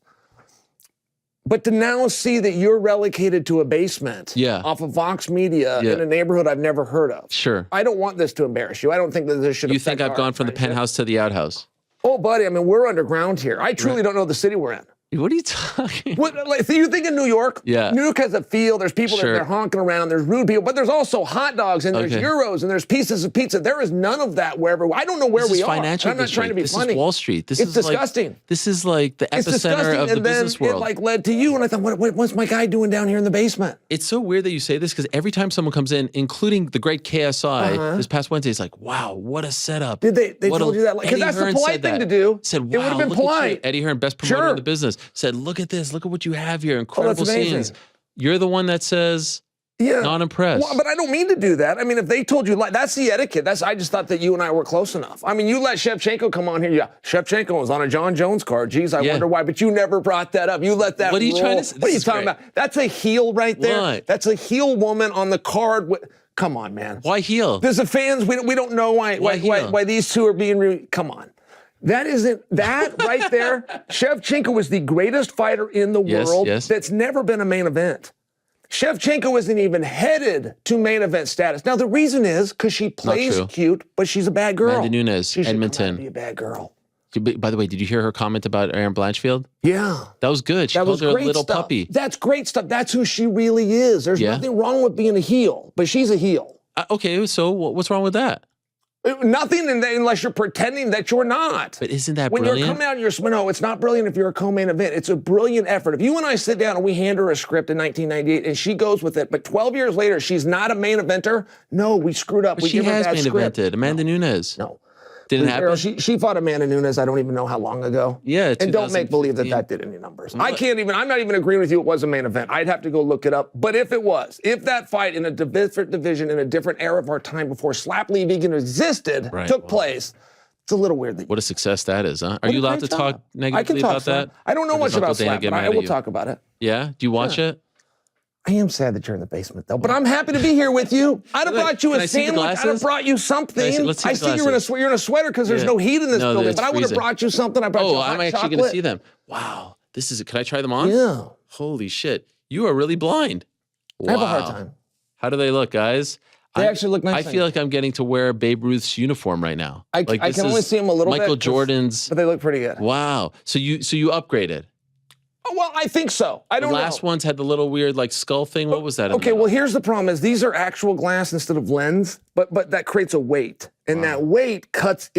But to now see that you're relegated to a basement off of Vox Media in a neighborhood I've never heard of. Sure. I don't want this to embarrass you. I don't think that this should You think I've gone from the penthouse to the outhouse? Oh, buddy, I mean, we're underground here. I truly don't know the city we're in. What are you talking? So you think in New York? Yeah. New York has a feel. There's people that they're honking around. There's rude people, but there's also hot dogs and there's euros and there's pieces of pizza. There is none of that wherever. I don't know where we are. I'm not trying to be funny. This is Wall Street. It's disgusting. This is like the epicenter of the business world. It like led to you, and I thought, what's my guy doing down here in the basement? It's so weird that you say this because every time someone comes in, including the great KSI this past Wednesday, it's like, wow, what a setup. Did they told you that? Because that's the polite thing to do. Said, wow, it would have been polite. Eddie Hearn, best promoter in the business, said, look at this. Look at what you have here. Incredible scenes. You're the one that says, not impressed. Well, but I don't mean to do that. I mean, if they told you, that's the etiquette. I just thought that you and I were close enough. I mean, you let Shevchenko come on here. Yeah, Shevchenko was on a John Jones card. Geez, I wonder why. But you never brought that up. You let that What are you roll. trying to say? What are you talking about? That's a heel right there. What? That's a heel woman on the card. Come on, man. Why heel? There's the fans. We don't know why these two are being. Come on. That isn't that right there. Shevchenko is the greatest fighter in the world that's never been a main event. Shevchenko isn't even headed to main event status. Now, the reason is because she plays cute, but she's a bad girl. Amanda Nunes, Edmonton. Be a bad girl. By the way, did you hear her comment about Aaron Blanchfield? Yeah. That was good. She called her a little puppy. That's great stuff. That's who she really is. There's nothing wrong with being a heel, but she's a heel. Okay, so what's wrong with that? Nothing unless you're pretending that you're not. But isn't that when brilliant? You're coming out, no, it's not brilliant if you're a co-main event. It's a brilliant effort. If you and I sit down and we hand her a script in 1998 and she goes with it, but 12 years later she's not a main eventer, no, we screwed up. But she has main evented. Amanda Nunes. No. Didn't happen? She fought Amanda Nunes, I don't even know how long ago. Yeah, and don't make believe that did any numbers. I'm not even agreeing with you it was a main event. I'd have to go look it up. But if if that fight in a different division, in a different era of our time before Slap League even existed, took place, it's a little weird. What a success that is, huh? Are you allowed to talk negatively about that? I don't know much about Slap, but I will talk about it. Yeah? Do you watch it? I am sad that you're in the basement, though. But I'm happy to be here with you. I'd have brought you a sandwich. I'd have brought you something. I see you're in a sweater because there's no heat in this building. But I would have brought you something. I brought you hot I'm actually going to see them. Wow. Can I try them on? Yeah. Holy shit. You are really blind. Wow. I have a hard time. How do they look, guys? They actually look nice. I feel like I'm getting to wear Babe Ruth's uniform right now. I can only see them a little bit. Michael Jordan's. But they look pretty good. Wow. So you upgraded. Oh, well, I think so. I don't know. The last ones had the little weird skull thing. What was that? Okay, well, here's the problem is these are actual glass instead of lens, but that creates a weight. And that weight cuts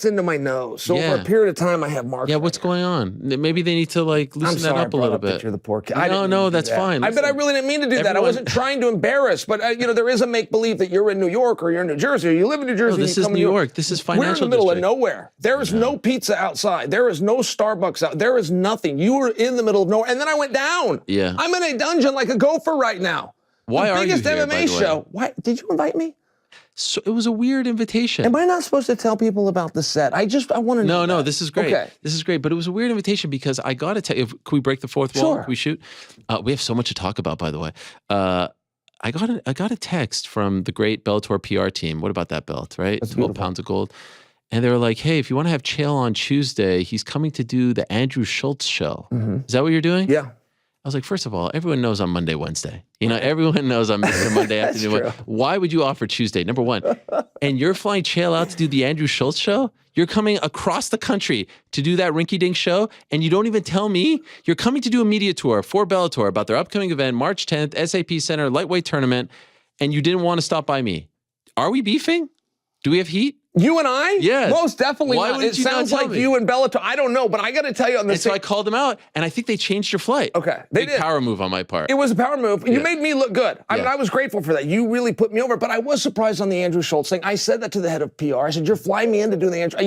into my nose. So for a period of time, I have marks. Yeah, what's going on? Maybe they need to loosen that up a little bit. You're the poor kid. No, that's fine. But I really didn't mean to do that. I wasn't trying to embarrass. But there is a make believe that you're in New York or you're in New Jersey or you live in New Jersey. No, this is New York. This is financial. We're in the middle of nowhere. There is no pizza outside. There is no Starbucks out. There is nothing. You are in the middle of nowhere. And then I went down. Yeah. I'm in a dungeon like a gopher right now. Why are you here, biggest by the MMA way? show. Why did you invite me? So it was a weird invitation. Am I not supposed to tell people about the set? I want to know. No, this is great. Okay. This is great. But it was a weird invitation because I got to tell you, can we break the fourth wall? Sure. Can we shoot? We have so much to talk about, by the way. I got a text from the great Bellator PR team. What about that belt, right? That's 12 pounds of gold. And they were like, hey, if you want to have Chael on Tuesday, he's coming to do the Andrew Schultz show. Is that what you're doing? Yeah. I was like, first of all, everyone knows I'm Monday, Wednesday. You know, everyone knows I'm Mr. Monday afternoon. Why would you offer Tuesday? Number one. And you're flying Chael out to do the Andrew Schultz show? You're coming across the country to do that rinky-dink show, and you don't even tell me? You're coming to do a media tour for Bellator about their upcoming event, March 10th, SAP Center, lightweight tournament, and you didn't want to stop by me. Are we beefing? Do we have heat? You and I? Yes. Most definitely Why not. wouldn't It you not sounds tell like me? you and Bellator. I don't know, but I got to tell you on the So I called them out, and I think they changed your flight. Okay, they Big did. power move on my part. It was a power move. You made me look good. I mean, Yeah. I was grateful for that. You really put me over, but I was surprised on the Andrew Schultz thing. I said that to the head of PR. I said, you're flying me in to do the Andrew.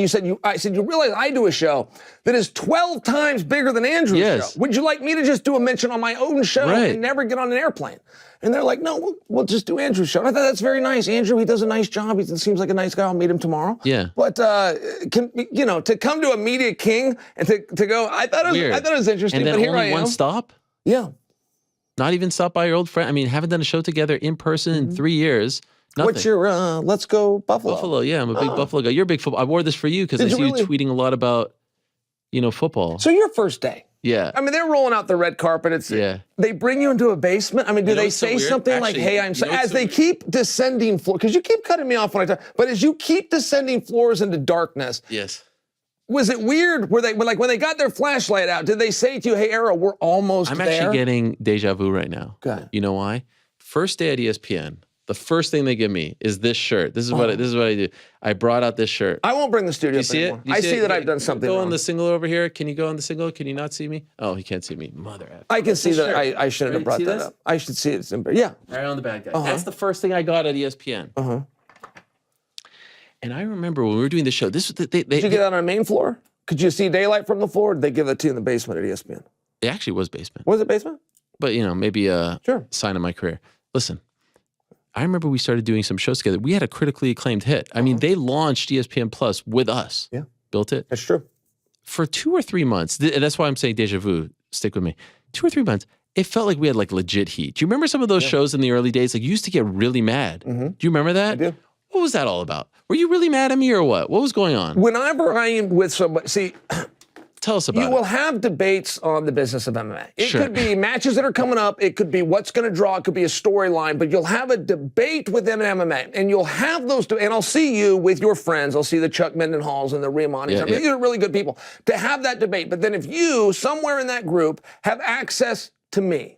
I said, you realize I do a show that is 12 times bigger than Andrew's show. Would you like me to just do a mention on my own show and never get on an airplane? And they're like, no, we'll just do Andrew's show. And I thought that's very nice. Andrew, he does a nice job. He seems like a nice guy. I'll meet him tomorrow. Yeah. But to come to a media king and to go, I thought it was interesting. And then but here only I am. one stop? Yeah. Not even stop by your old friend? I mean, haven't done a show together in person in 3 years. Nothing. What's your let's go Buffalo? Buffalo, yeah. I'm a big Buffalo guy. You're a big football. I wore this for you because I see you tweeting a lot about, football. So your first day. Yeah. I mean, they're rolling out the red carpet. They bring you into a basement. I mean, do they say something like, hey, I'm sorry, as they keep descending floor, because you keep cutting me off when I talk, but as you keep descending floors into darkness. Yes. Was it weird? Were they when they got their flashlight out, did they say to you, hey, Arrow, we're almost I'm there? actually getting deja vu right now. Okay. You know why? First day at ESPN, the first thing they give me is this shirt. This is what I do. I brought out this shirt. I won't bring the studio You up see anymore. it? You I see it? that I've done something Go wrong. on the single over here. Can you go on the single? Can you not see me? Oh, he can't see me. Mother F. I can see This that. shirt. I shouldn't have brought See that this? up. I should see it. Yeah. Right on the bad guy. That's the first thing I got at ESPN. Uh-huh. And I remember when we were doing the show, did you get that on a main floor? Could you see daylight from the floor? Or did they give that to you in the basement at ESPN? It actually was basement. Was it basement? But, maybe a sign of my career. Listen, I remember we started doing some shows together. We had a critically acclaimed hit. I mean, they launched ESPN Plus with us. Yeah. Built it. That's true. For 2 or 3 months, and that's why I'm saying deja vu, stick with me. 2 or 3 months, it felt like we had like legit heat. Do you remember some of those shows in the early days? Like you used to get really mad. Do you remember that? I do. What was that all about? Were you really mad at me or what? What was going on? Whenever I am with somebody, see, tell us about you it. will have debates on the business of MMA. It Sure. could be matches that are coming up. It could be what's going to draw. It could be a storyline. But you'll have a debate with them in MMA. And you'll have those, and I'll see you with your friends. I'll see the Chuck Mendenhalls and the Riamanis. These are really good people to have that debate. But then if you, somewhere in that group, have access to me,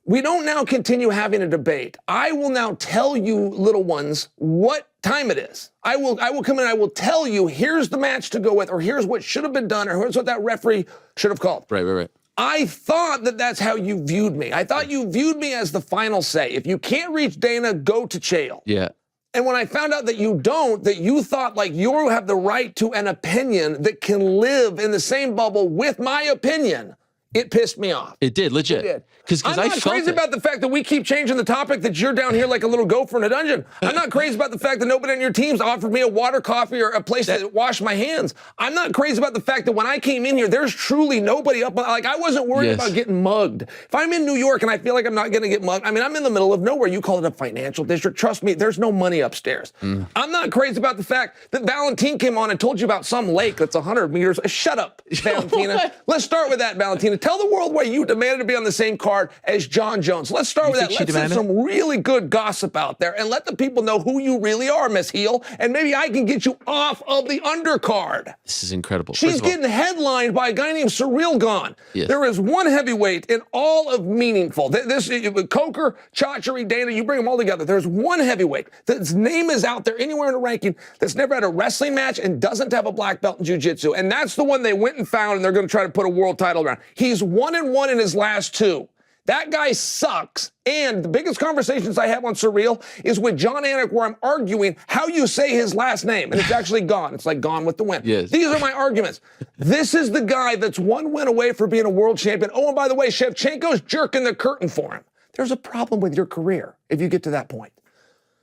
we don't now continue having a debate. I will now tell you, little ones, what time it is. I will come in and I will tell you, here's the match to go with, or here's what should have been done, or here's what that referee should have called. Right. I thought that that's how you viewed me. I thought you viewed me as the final say. If you can't reach Dana, go to Chael. Yeah. And when I found out that you don't, that you thought like you have the right to an opinion that can live in the same bubble with my opinion, it pissed me off. It did, legit. It did. Because I'm I not felt crazy it. about the fact that we keep changing the topic, that you're down here like a little gopher in a dungeon. I'm not crazy about the fact that nobody on your team's offered me a water, coffee, or a place to wash my hands. I'm not crazy about the fact that when I came in here, there's truly nobody up. Like, I wasn't worried about getting mugged. If I'm in New York and I feel like I'm not going to get mugged, I mean, I'm in the middle of nowhere. You call it a financial district. Trust me, there's no money upstairs. I'm not crazy about the fact that Valentina came on and told you about some lake that's 100 meters. Shut up, Valentina. Let's start with that, Valentina. Tell the world why you demanded to be on the same card as John Jones. Let's start with that. Let's send some really good gossip out there and let the people know who you really are, Miss Heel, and maybe I can get you off of the undercard. This is incredible. She's getting headlined by a guy named Surreal Gone. Yes. There is one heavyweight in all of meaningful. This Coker, Chachery, Dana, you bring them all together. There's one heavyweight that's name is out there anywhere in a ranking that's never had a wrestling match and doesn't have a black belt in jiu-jitsu. And that's the one they went and found, and they're going to try to put a world title around. He's 1-1 in his last 2. That guy sucks. And the biggest conversations I have on Surreal is with John Anik, where I'm arguing how you say his last name. And it's actually Gone. It's like Gone with the Wind. Yes. These are my arguments. This is the guy that's one win away from being a world champion. Oh, and by the way, Shevchenko's jerking the curtain for him. there's a problem with your career if you get to that point.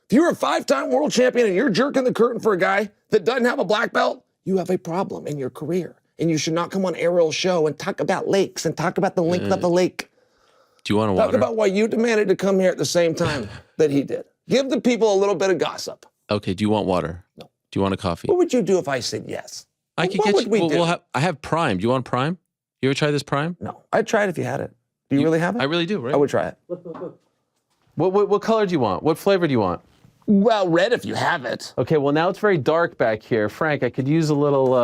If you're a 5-time world champion and you're jerking the curtain for a guy that doesn't have a black belt, you have a problem in your career. And you should not come on Ariel's show and talk about lakes and talk about the length of the lake. Do you want to water? Talk about why you demanded to come here at the same time that he did. Give the people a little bit of gossip. Okay, do you want water? No. Do you want a coffee? What would you do if I said yes? I could get you. I have Prime. Do you want Prime? You ever try this Prime? No. I'd try it if you had it. Do you really have it? I really do, right? I would try it. What color do you want? What flavor do you want? Well, red if you have it. Okay, well, now it's very dark back here. Frank, I could use a little,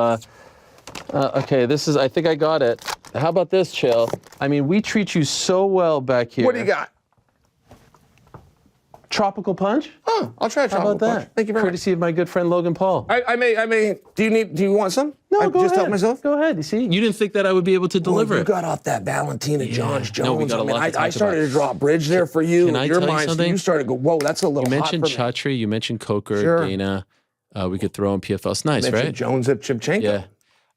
okay, I think I got it. How about this, Chael? I mean, we treat you so well back here. What do you got? Tropical punch? Oh, I'll try a tropical punch. How about that? Thank you very much. Courtesy of my good friend Logan Paul. I may, do you want some? No, go just ahead. help myself? Go ahead. You see, you didn't think that I would be able to deliver You it. got off that Valentina Jones. No, we got a lot to talk I started about. to draw a bridge there for you. Can I Your tell you mind, something? You started to go, whoa, that's a little You hot mentioned for me. Chatri, you mentioned Coker, Sure. Dana. We could throw in PFL. It's nice, Mentioned right? Jones at Shevchenko. Yeah.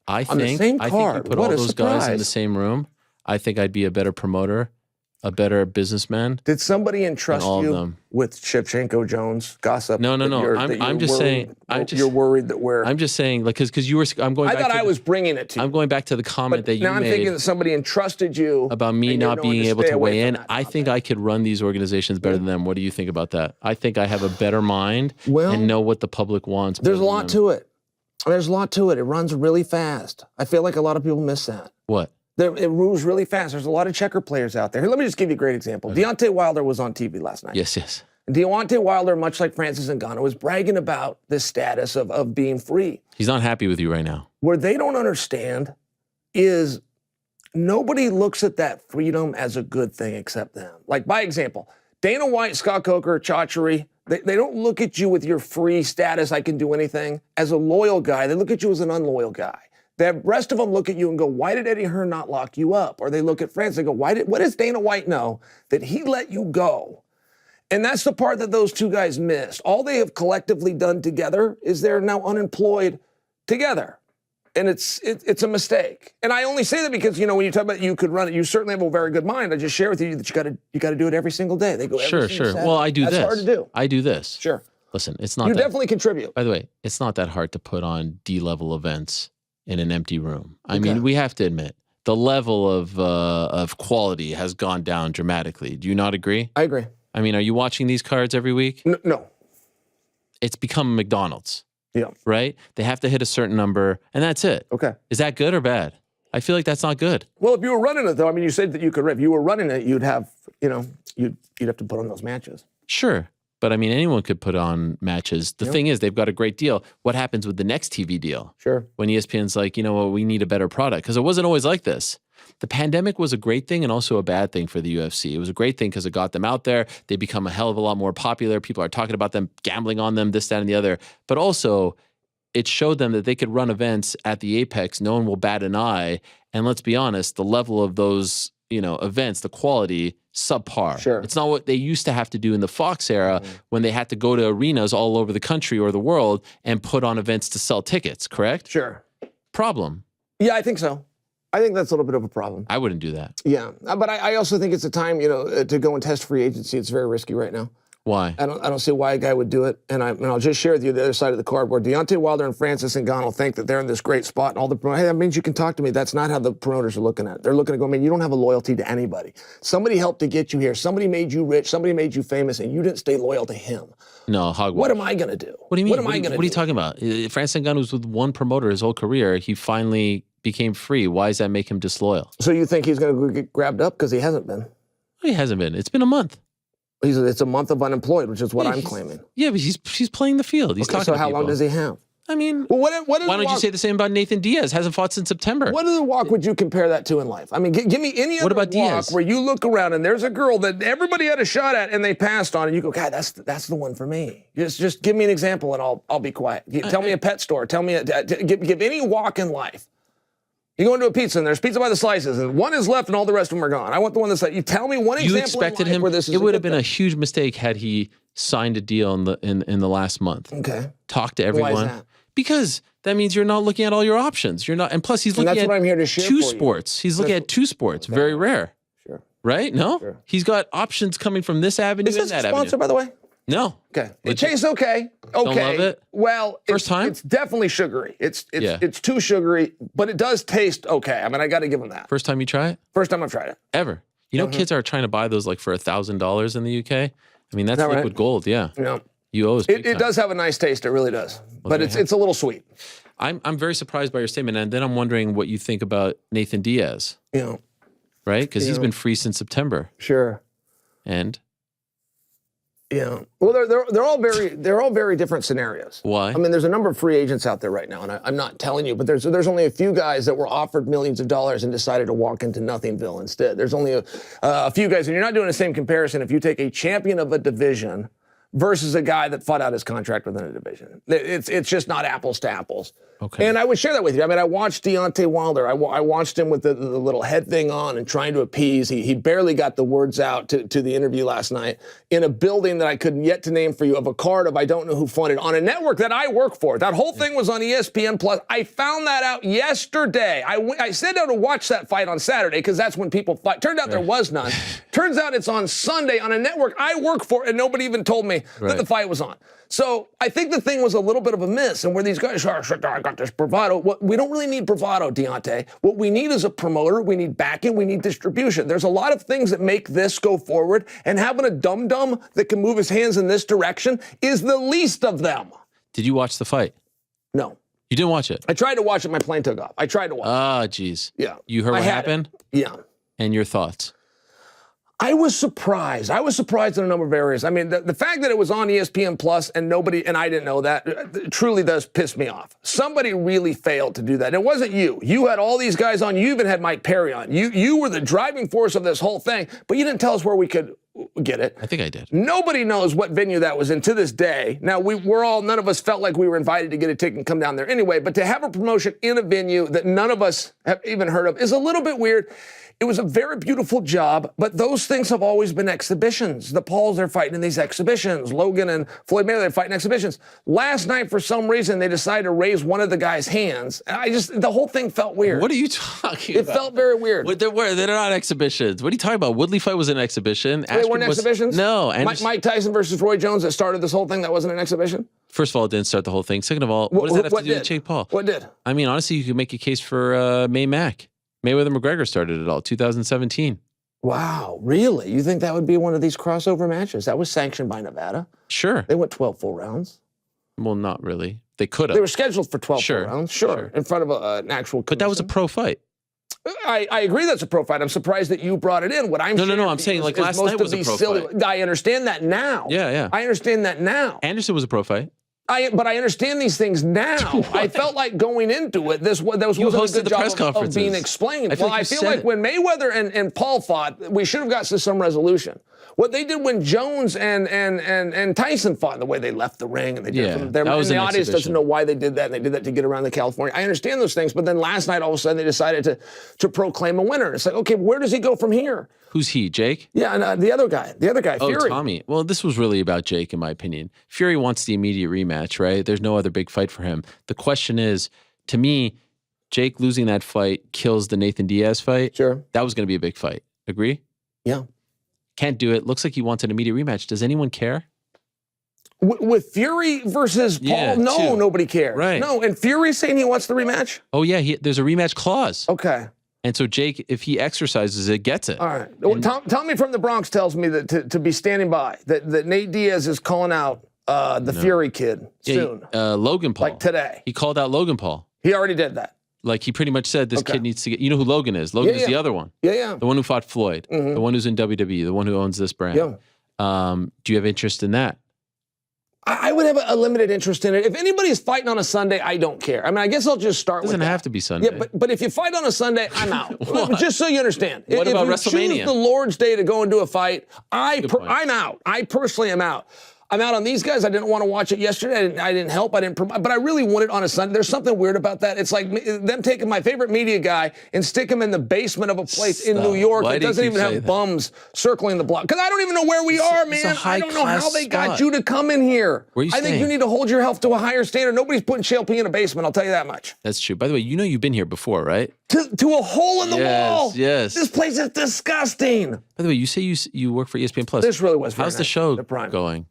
I On the think same you card. put What all a those guys in surprise. the same room. I think I'd be a better promoter, a better businessman. Did somebody entrust all of you them. with Shevchenko Jones gossip? No. that you're- that I'm you're just saying. worried- you're worried that we're. I'm just saying, like, because you were. I'm going. I back thought to I the- was bringing it to you. I'm going back to the comment But that you now I'm made thinking that somebody entrusted you about me and you're not knowing being able stay to away weigh from in. that I think topic. I could run these organizations better than them. What do you think about that? I think I have a better mind Well, and know what the public wants. There's a better lot than them. to it. There's a lot to it. It runs really fast. I feel like a lot of people miss that. What? It moves really fast. There's a lot of checker players out there. Here, let me just give you a great example. Deontay Wilder was on TV last night. Yes. And Deontay Wilder, much like Francis Ngannou, was bragging about this status of being free. He's not happy with you right now. Where they don't understand is nobody looks at that freedom as a good thing except them. Like, by example, Dana White, Scott Coker, Chachery, they don't look at you with your free status, I can do anything, as a loyal guy. They look at you as an unloyal guy. The rest of them look at you and go, why did Eddie Hearn not lock you up? Or they look at France and go, what does Dana White know that he let you go? And that's the part that those two guys missed. All they have collectively done together is they're now unemployed together. And it's a mistake. And I only say that because, you know, when you talk about you could run it, you certainly have a very good mind. I just share with you that you got to do it every single day. They go every single Saturday. Well, I do That's this. hard to do. I do this. Sure. Listen, it's not. You that, definitely contribute. By the way, it's not that hard to put on D-level events in an empty room. I mean, we have to admit the level of quality has gone down dramatically. Do you not agree? I agree. I mean, are you watching these cards every week? No. It's become McDonald's. Yeah. Right? They have to hit a certain number, and that's it. Okay. Is that good or bad? I feel like that's not good. Well, if you were running it, though, I mean, you said that you could. If you were running it, you'd have, you know, you'd have to put on those matches. Sure. But I mean, anyone could put on matches. The thing is, they've got a great deal. What happens with the next TV deal? Sure. When ESPN's like, you know what, we need a better product. Because it wasn't always like this. The pandemic was a great thing and also a bad thing for the UFC. It was a great thing because it got them out there. They become a hell of a lot more popular. People are talking about them, gambling on them, this, that, and the other. But also, it showed them that they could run events at the apex. No one will bat an eye. And let's be honest, the level of those, you know, events, the quality, subpar. Sure. It's not what they used to have to do in the Fox era when they had to go to arenas all over the country or the world and put on events to sell tickets, correct? Sure. Problem. Yeah, I think so. I think that's a little bit of a problem. I wouldn't do that. Yeah, but I also think it's a time, you know, to go and test free agency. It's very risky right now. Why? I don't see why a guy would do it. And I'll just share with you the other side of the cardboard. Deontay Wilder and Francis Ngannou think that they're in this great spot, and all the hey, that means you can talk to me. That's not how the promoters are looking at it. They're looking to go, man, you don't have a loyalty to anybody. Somebody helped to get you here. Somebody made you rich. Somebody made you famous, and you didn't stay loyal to him. No, hogwash. What am I going to do? What do you mean? What am I going to do? What are you talking about? Francis Ngannou was with one promoter his whole career. He finally became free. Why does that make him disloyal? So you think he's going to get grabbed up? Because he hasn't been. He hasn't been. It's been a month. It's a month of unemployed, which is what I'm claiming. Yeah, but he's playing the field. He's talking so to how people. long does he have? I mean, well, why don't you say the same about Nathan Diaz? Hasn't fought since September. What other walk would you compare that to in life? I mean, give me any other walk Diaz? Where you look around and there's a girl that everybody had a shot at and they passed on, and you go, God, that's the one for me. Just give me an example and I'll be quiet. Tell me a pet store. Tell me give any walk in life. You go into a pizza and there's pizza by the slices and one is left and all the rest of them are gone. I want the one that's like, you tell me one example. You expected him. Where this is it would have been a huge mistake had he signed a deal in the last month. Okay. Talk to everyone. Why is that? Because that means you're not looking at all your options. You're not, and plus he's looking that's at what I'm here to share two for you. sports. He's looking at two sports. Okay. Very rare. Sure. Right? No? Sure. He's got options coming from this avenue Is and this that a sponsor, avenue. by the way? No. Okay. It tastes okay. Okay. Don't love it? Well, First time? It's definitely sugary. It's too sugary, but it does taste okay. I mean, I got to give them that. First time you try it? First time I've tried it. Ever. You know, kids are trying to buy those like for $1,000 in the UK. I mean, that's liquid gold. Yeah. Yeah. You owe us big It time. does have a nice taste. It really does. Well, but it's a little sweet. I'm very surprised by your statement, and then I'm wondering what you think about Nathan Diaz. Yeah. Right? Because he's been free since September. Sure. And yeah, well, they're all very different scenarios. Why? I mean, there's a number of free agents out there right now, and I'm not telling you, but there's only a few guys that were offered millions of dollars and decided to walk into Nothingville instead. There's only a few guys, and you're not doing the same comparison if you take a champion of a division versus a guy that fought out his contract within a division. It's just not apples to apples. Okay. And I would share that with you. I mean, I watched Deontay Wilder. I watched him with the little head thing on and trying to appease. He barely got the words out to the interview last night in a building that I couldn't yet to name for you, of a card of I don't know who funded, on a network that I work for. That whole thing was on ESPN Plus. I found that out yesterday. I sat down to watch that fight on Saturday because that's when people fight. Turned out there was none. Turns out it's on Sunday on a network I work for, and nobody even told me that the fight was on. So I think the thing was a little bit of a miss, and where these guys are, I got this bravado. We don't really need bravado, Deontay. What we need is a promoter. We need backing. We need distribution. There's a lot of things that make this go forward, and having a dum-dum that can move his hands in this direction is the least of them. Did you watch the fight? No. You didn't watch it? I tried to watch it. My plane took off. I tried to watch it. Ah, geez. Yeah. You heard what happened? Yeah. And your thoughts? I was surprised. I was surprised in a number of areas. I mean, the fact that it was on ESPN Plus and I didn't know that, truly does piss me off. Somebody really failed to do that. And it wasn't you. You had all these guys on. You even had Mike Perry on. You were the driving force of this whole thing, but you didn't tell us where we could get it. I think I did. Nobody knows what venue that was in to this day. Now, none of us felt like we were invited to get a ticket and come down there anyway, but to have a promotion in a venue that none of us have even heard of is a little bit weird. It was a very beautiful job, but those things have always been exhibitions. The Pauls are fighting in these exhibitions. Logan and Floyd Mayweather are fighting exhibitions. Last night, for some reason, they decided to raise one of the guy's hands. The whole thing felt weird. What are you talking about? It felt very weird. They're not exhibitions. What are you talking about? Woodley fight was an exhibition. They weren't exhibitions? No. Mike Tyson versus Roy Jones that started this whole thing, that wasn't an exhibition? First of all, it didn't start the whole thing. Second of all, what does that have to do with Jake Paul? What did? I mean, honestly, you could make a case for May Mack. Mayweather-McGregor started it all, 2017. Wow, really? You think that would be one of these crossover matches? That was sanctioned by Nevada. Sure. They went 12 full rounds. Well, not really. They could have. They were scheduled for 12 full rounds. Sure. In front of an actual commission. But that was a pro fight. I agree that's a pro fight. I'm surprised that you brought it in. What I'm No. I'm saying like last night was a pro fight. I understand that now. Yeah. I understand that now. Anderson was a pro fight. But I understand these things now. I felt like going into it, that wasn't a good job of being explained. I feel like when Mayweather and Paul fought, we should have got to some resolution. What they did when Jones and Tyson fought, the way they left the ring and they did and the audience doesn't know why they did that, and they did that to get around the California. I understand those things, but then last night all of a sudden they decided to proclaim a winner. It's like, okay, where does he go from here? Who's he, Jake? Yeah, and the other guy, Fury. Oh, Tommy. Well, this was really about Jake, in my opinion. Fury wants the immediate rematch, right? There's no other big fight for him. The question is, to me, Jake losing that fight kills the Nathan Diaz fight. Sure. That was going to be a big fight. Agree? Yeah. Can't do it. Looks like he wants an immediate rematch. Does anyone care? With Fury versus Paul? No, nobody cares. Right. No, and Fury's saying he wants the rematch? Oh, yeah. There's a rematch clause. Okay. And so Jake, if he exercises it, gets it. All right. Tommy from the Bronx tells me that to be standing by, that Nate Diaz is calling out the Fury kid soon. Logan Paul. Like today. He called out Logan Paul. He already did that. Like he pretty much said this kid needs to get, you know who Logan is? Logan is the other one. Yeah. The one who fought Floyd. The one who's in WWE. The one who owns this brand. Yeah. Do you have interest in that? I would have a limited interest in it. If anybody's fighting on a Sunday, I don't care. I mean, I guess I'll just start with that. It doesn't have to be Sunday. Yeah, but if you fight on a Sunday, I'm out. Just so you understand. What about WrestleMania? If you choose the Lord's Day to go and do a fight, I'm out. I personally am out. I'm out on these guys. I didn't want to watch it yesterday. I didn't help. I didn't provide, but I really want it on a Sunday. There's something weird about that. It's like them taking my favorite media guy and stick him in the basement of a place in New York that doesn't even have bums circling the block. Because I don't even know where we are, man. I don't know how they got you to come in here. Where are you I staying? think you need to hold your health to a higher standard. Nobody's putting Chael P in a basement, I'll tell you that much. That's true. By the way, you know you've been here before, right? To a hole in the wall. Yes. This place is disgusting. By the way, you say you work for ESPN Plus. This really was very How's the nice. show The Prime. going?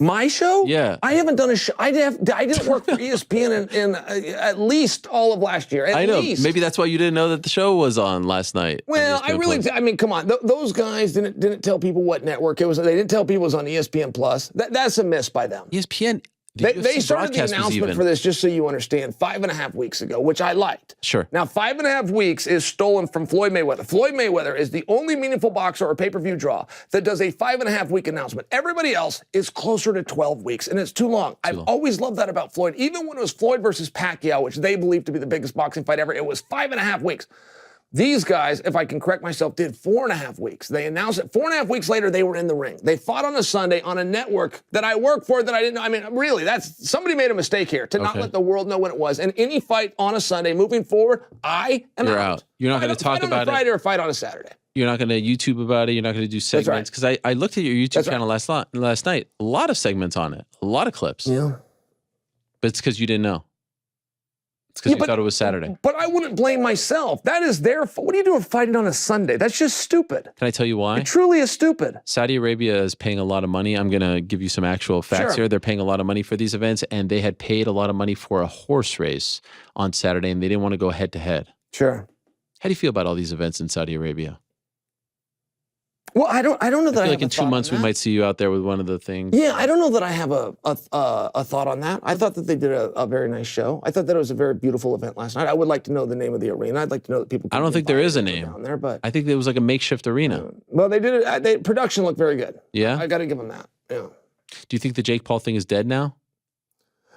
My show? Yeah. I haven't done a show. I didn't work for ESPN in at least all of last year. I know. Least. Maybe that's why you didn't know that the show was on last night. Well, I mean, come on. Those guys didn't tell people what network it was. They didn't tell people it was on ESPN Plus. That's a miss by them. ESPN. They started the announcement for this, just so you understand, 5.5 weeks ago, which I liked. Sure. Now, 5.5 weeks is stolen from Floyd Mayweather. Floyd Mayweather is the only meaningful boxer or pay-per-view draw that does a 5.5 week announcement. Everybody else is closer to 12 weeks, and it's too long. I've always loved that about Floyd. Even when it was Floyd versus Pacquiao, which they believe to be the biggest boxing fight ever, it was 5.5 weeks. These guys, if I can correct myself, did 4.5 weeks. They announced it. 4.5 weeks later, they were in the ring. They fought on a Sunday on a network that I work for that I didn't know. I mean, really, somebody made a mistake here to not let the world know when it was. And any fight on a Sunday moving forward, I am out. You're not going to talk about it. Fight on a Friday or fight on a Saturday. You're not going to YouTube about it. You're not going to do segments. Because I looked at your YouTube channel last night. A lot of segments on it. A lot of clips. Yeah. But it's because you didn't know. It's because you thought it was Saturday. But I wouldn't blame myself. That is their fault. What are you doing fighting on a Sunday? That's just stupid. Can I tell you why? It truly is stupid. Saudi Arabia is paying a lot of money. I'm going to give you some actual facts here. They're paying a lot of money for these events, and they had paid a lot of money for a horse race on Saturday, and they didn't want to go head-to-head. Sure. How do you feel about all these events in Saudi Arabia? Well, I don't know that I feel have like in 2 months we might see you out there with one of the things. Yeah, I don't know that I have a thought on that. I thought that they did a very nice show. I thought that it was a very beautiful event last night. I would like to know the name of the arena. I'd like to know that people. I don't think there is a name down there, but I think it was like a makeshift arena. Well, they did it. Production looked very good. Yeah, I got to give them that. Yeah. Do you think the Jake Paul thing is dead now?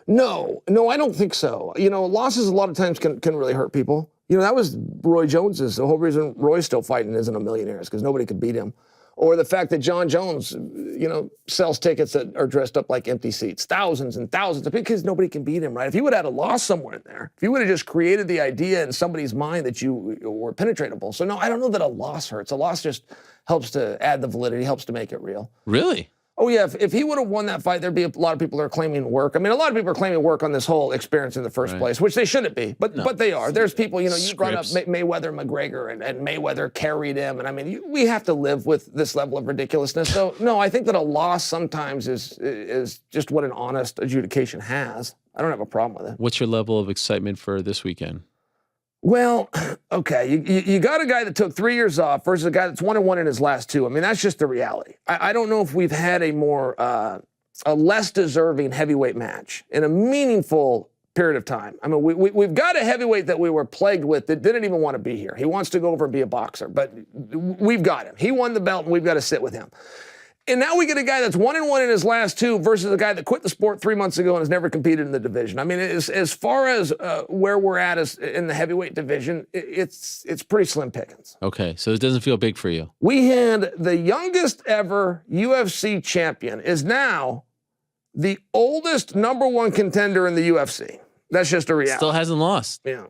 No, I don't think so. You know, losses a lot of times can really hurt people. You know, that was Roy Jones's. The whole reason Roy's still fighting isn't a millionaire is because nobody could beat him. Or the fact that John Jones, sells tickets that are dressed up like empty seats, thousands and thousands of because nobody can beat him, right? If you would have had a loss somewhere in there, if you would have just created the idea in somebody's mind that you were penetratable. So no, I don't know that a loss hurts. A loss just helps to add the validity, helps to make it real. Really? Oh, yeah. If he would have won that fight, there'd be a lot of people that are claiming work. I mean, a lot of people are claiming work on this whole experience in the first place, which they shouldn't be. But they are. There's people, you brought up Mayweather, McGregor, and Mayweather carried him. And I mean, we have to live with this level of ridiculousness. So, no, I think that a loss sometimes is just what an honest adjudication has. I don't have a problem with it. What's your level of excitement for this weekend? Well, okay, you got a guy that took 3 years off versus a guy that's 1-1 in his last two. I mean, that's just the reality. I don't know if we've had a less deserving heavyweight match in a meaningful period of time. I mean, we've got a heavyweight that we were plagued with that didn't even want to be here. He wants to go over and be a boxer, but we've got him. He won the belt, and we've got to sit with him. And now we get a guy that's 1-1 in his last two versus a guy that quit the sport 3 months ago and has never competed in the division. I mean, as far as where we're at in the heavyweight division, it's pretty slim pickings. Okay, so it doesn't feel big for you. We had the youngest ever UFC champion is now the oldest #1 contender in the UFC. That's just a reality. Still hasn't lost. Yeah.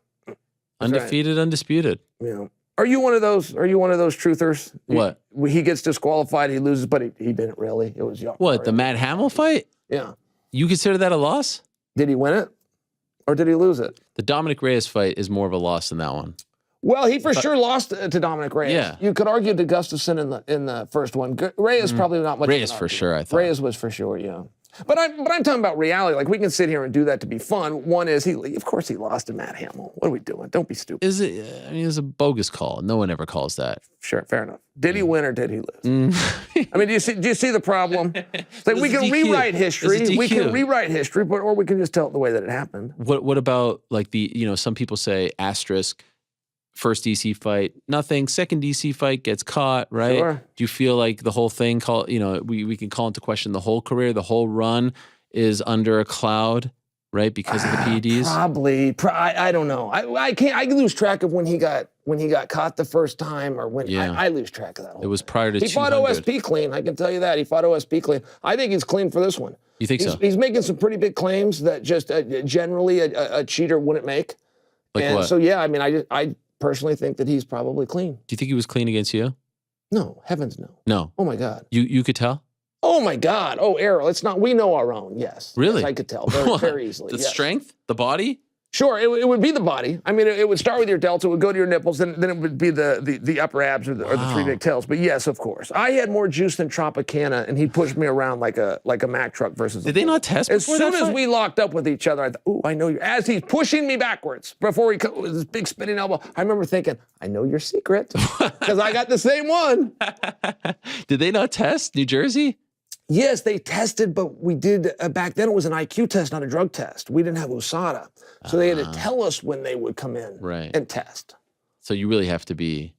Undefeated, undisputed. Yeah. Are you one of those truthers? What? He gets disqualified, he loses, but he didn't really. It was young. What, the Matt Hamill fight? Yeah. You consider that a loss? Did he win it? Or did he lose it? The Dominic Reyes fight is more of a loss than that one. Well, he for sure lost to Dominic Reyes. Yeah. You could argue to Gustafsson in the first one. Reyes probably not much. Reyes for sure, I thought. Reyes was for sure, yeah. But I'm talking about reality. Like, we can sit here and do that to be fun. One is of course he lost to Matt Hamill. What are we doing? Don't be stupid. Is it? I mean, it's a bogus call. No one ever calls that. Sure, fair enough. Did he win or did he lose? I mean, do you see the problem? It's like we can rewrite history. We can rewrite history, or we can just tell it the way that it happened. What about like some people say asterisk. First DC fight, nothing. Second DC fight gets caught, right? Sure. Do you feel like the whole thing, we can call into question the whole career, the whole run is under a cloud, right? Because of the PEDs? Probably. I don't know. I lose track of when he got when he got caught the first time, or when I lose track of that whole It was thing. prior to He 200. fought OSP clean. I can tell you that. He fought OSP clean. I think he's clean for this one. You think so? He's making some pretty big claims that just generally a cheater wouldn't make. Like and what? so, yeah, I mean, I personally think that he's probably clean. Do you think he was clean against you? No, heavens no. No. Oh, my God. You could tell? Oh, my God. Oh, Errol, it's not. We know our own, yes. Really? Yes, I could tell very, very easily. The yes. strength? The body? Sure, it would be the body. I mean, it would start with your delts, it would go to your nipples, then it would be the upper abs or the 3 big tails. But yes, of course. I had more juice than Tropicana, and he pushed me around like a Mack truck versus. Did they not test As before soon that as fight? we locked up with each other, I thought, ooh, I know you. As he's pushing me backwards before he with his big spinning elbow, I remember thinking, I know your secret because I got the same one. Did they not test New Jersey? Yes, they tested, but we did, back then it was an IQ test, not a drug test. We didn't have USADA. So they had to tell us when they would come in and test. So you really have to be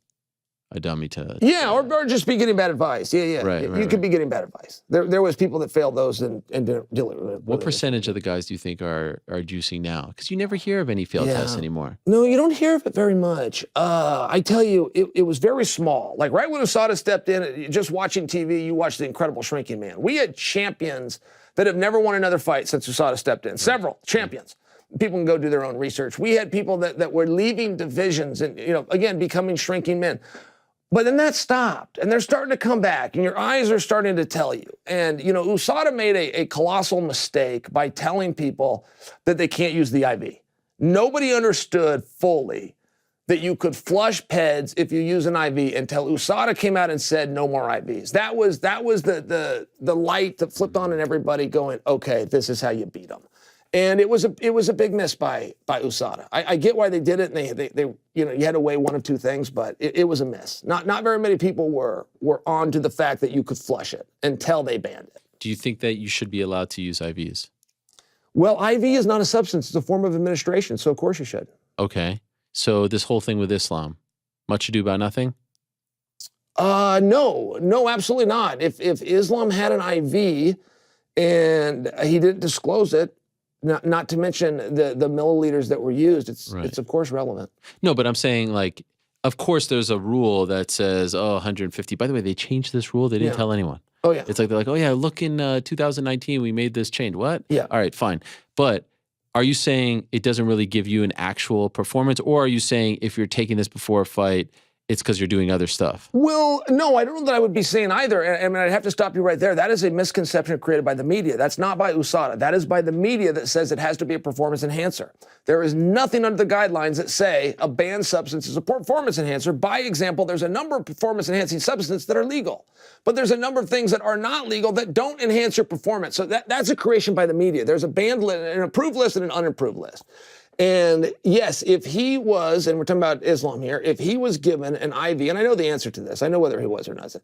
a dummy to... Yeah, or just be getting bad advice. Yeah. Right, you could be getting bad advice. There was people that failed those and didn't deal with it. What percentage of the guys do you think are juicing now? Because you never hear of any failed tests anymore. No, you don't hear of it very much. I tell you, it was very small. Like right when USADA stepped in, just watching TV, you watched The Incredible Shrinking Man. We had champions that have never won another fight since USADA stepped in. Several champions. People can go do their own research. We had people that were leaving divisions and, again, becoming shrinking men. But then that stopped, and they're starting to come back, and your eyes are starting to tell you. And, USADA made a colossal mistake by telling people that they can't use the IV. Nobody understood fully that you could flush PEDs if you use an IV until USADA came out and said no more IVs. That was the light that flipped on in everybody going, okay, this is how you beat them. And it was a big miss by USADA. I get why they did it, and they you had to weigh one of two things, but it was a miss. Not very many people were on to the fact that you could flush it until they banned it. Do you think that you should be allowed to use IVs? Well, IV is not a substance; it's a form of administration, so of course you should. Okay. So this whole thing with Islam, much ado about nothing? No, absolutely not. If Islam had an IV and he didn't disclose it, not to mention the milliliters that were used, it's of course relevant. No, but I'm saying of course there's a rule that says, 150. By the way, they changed this rule. They didn't tell anyone. Oh, yeah. It's like, they're like, oh, yeah, look, in 2019, we made this change. What? Yeah. All right, fine. But are you saying it doesn't really give you an actual performance? Or are you saying if you're taking this before a fight, it's because you're doing other stuff? Well, no, I don't know that I would be saying either. I mean, I'd have to stop you right there. That is a misconception created by the media. That's not by USADA. That is by the media that says it has to be a performance enhancer. There is nothing under the guidelines that say a banned substance is a performance enhancer. By example, there's a number of performance-enhancing substances that are legal. But there's a number of things that are not legal that don't enhance your performance. So that's a creation by the media. There's a banned list, an approved list, and an unapproved list. And yes, if he was, and we're talking about Islam here, if he was given an IV, and I know the answer to this, I know whether he was or not,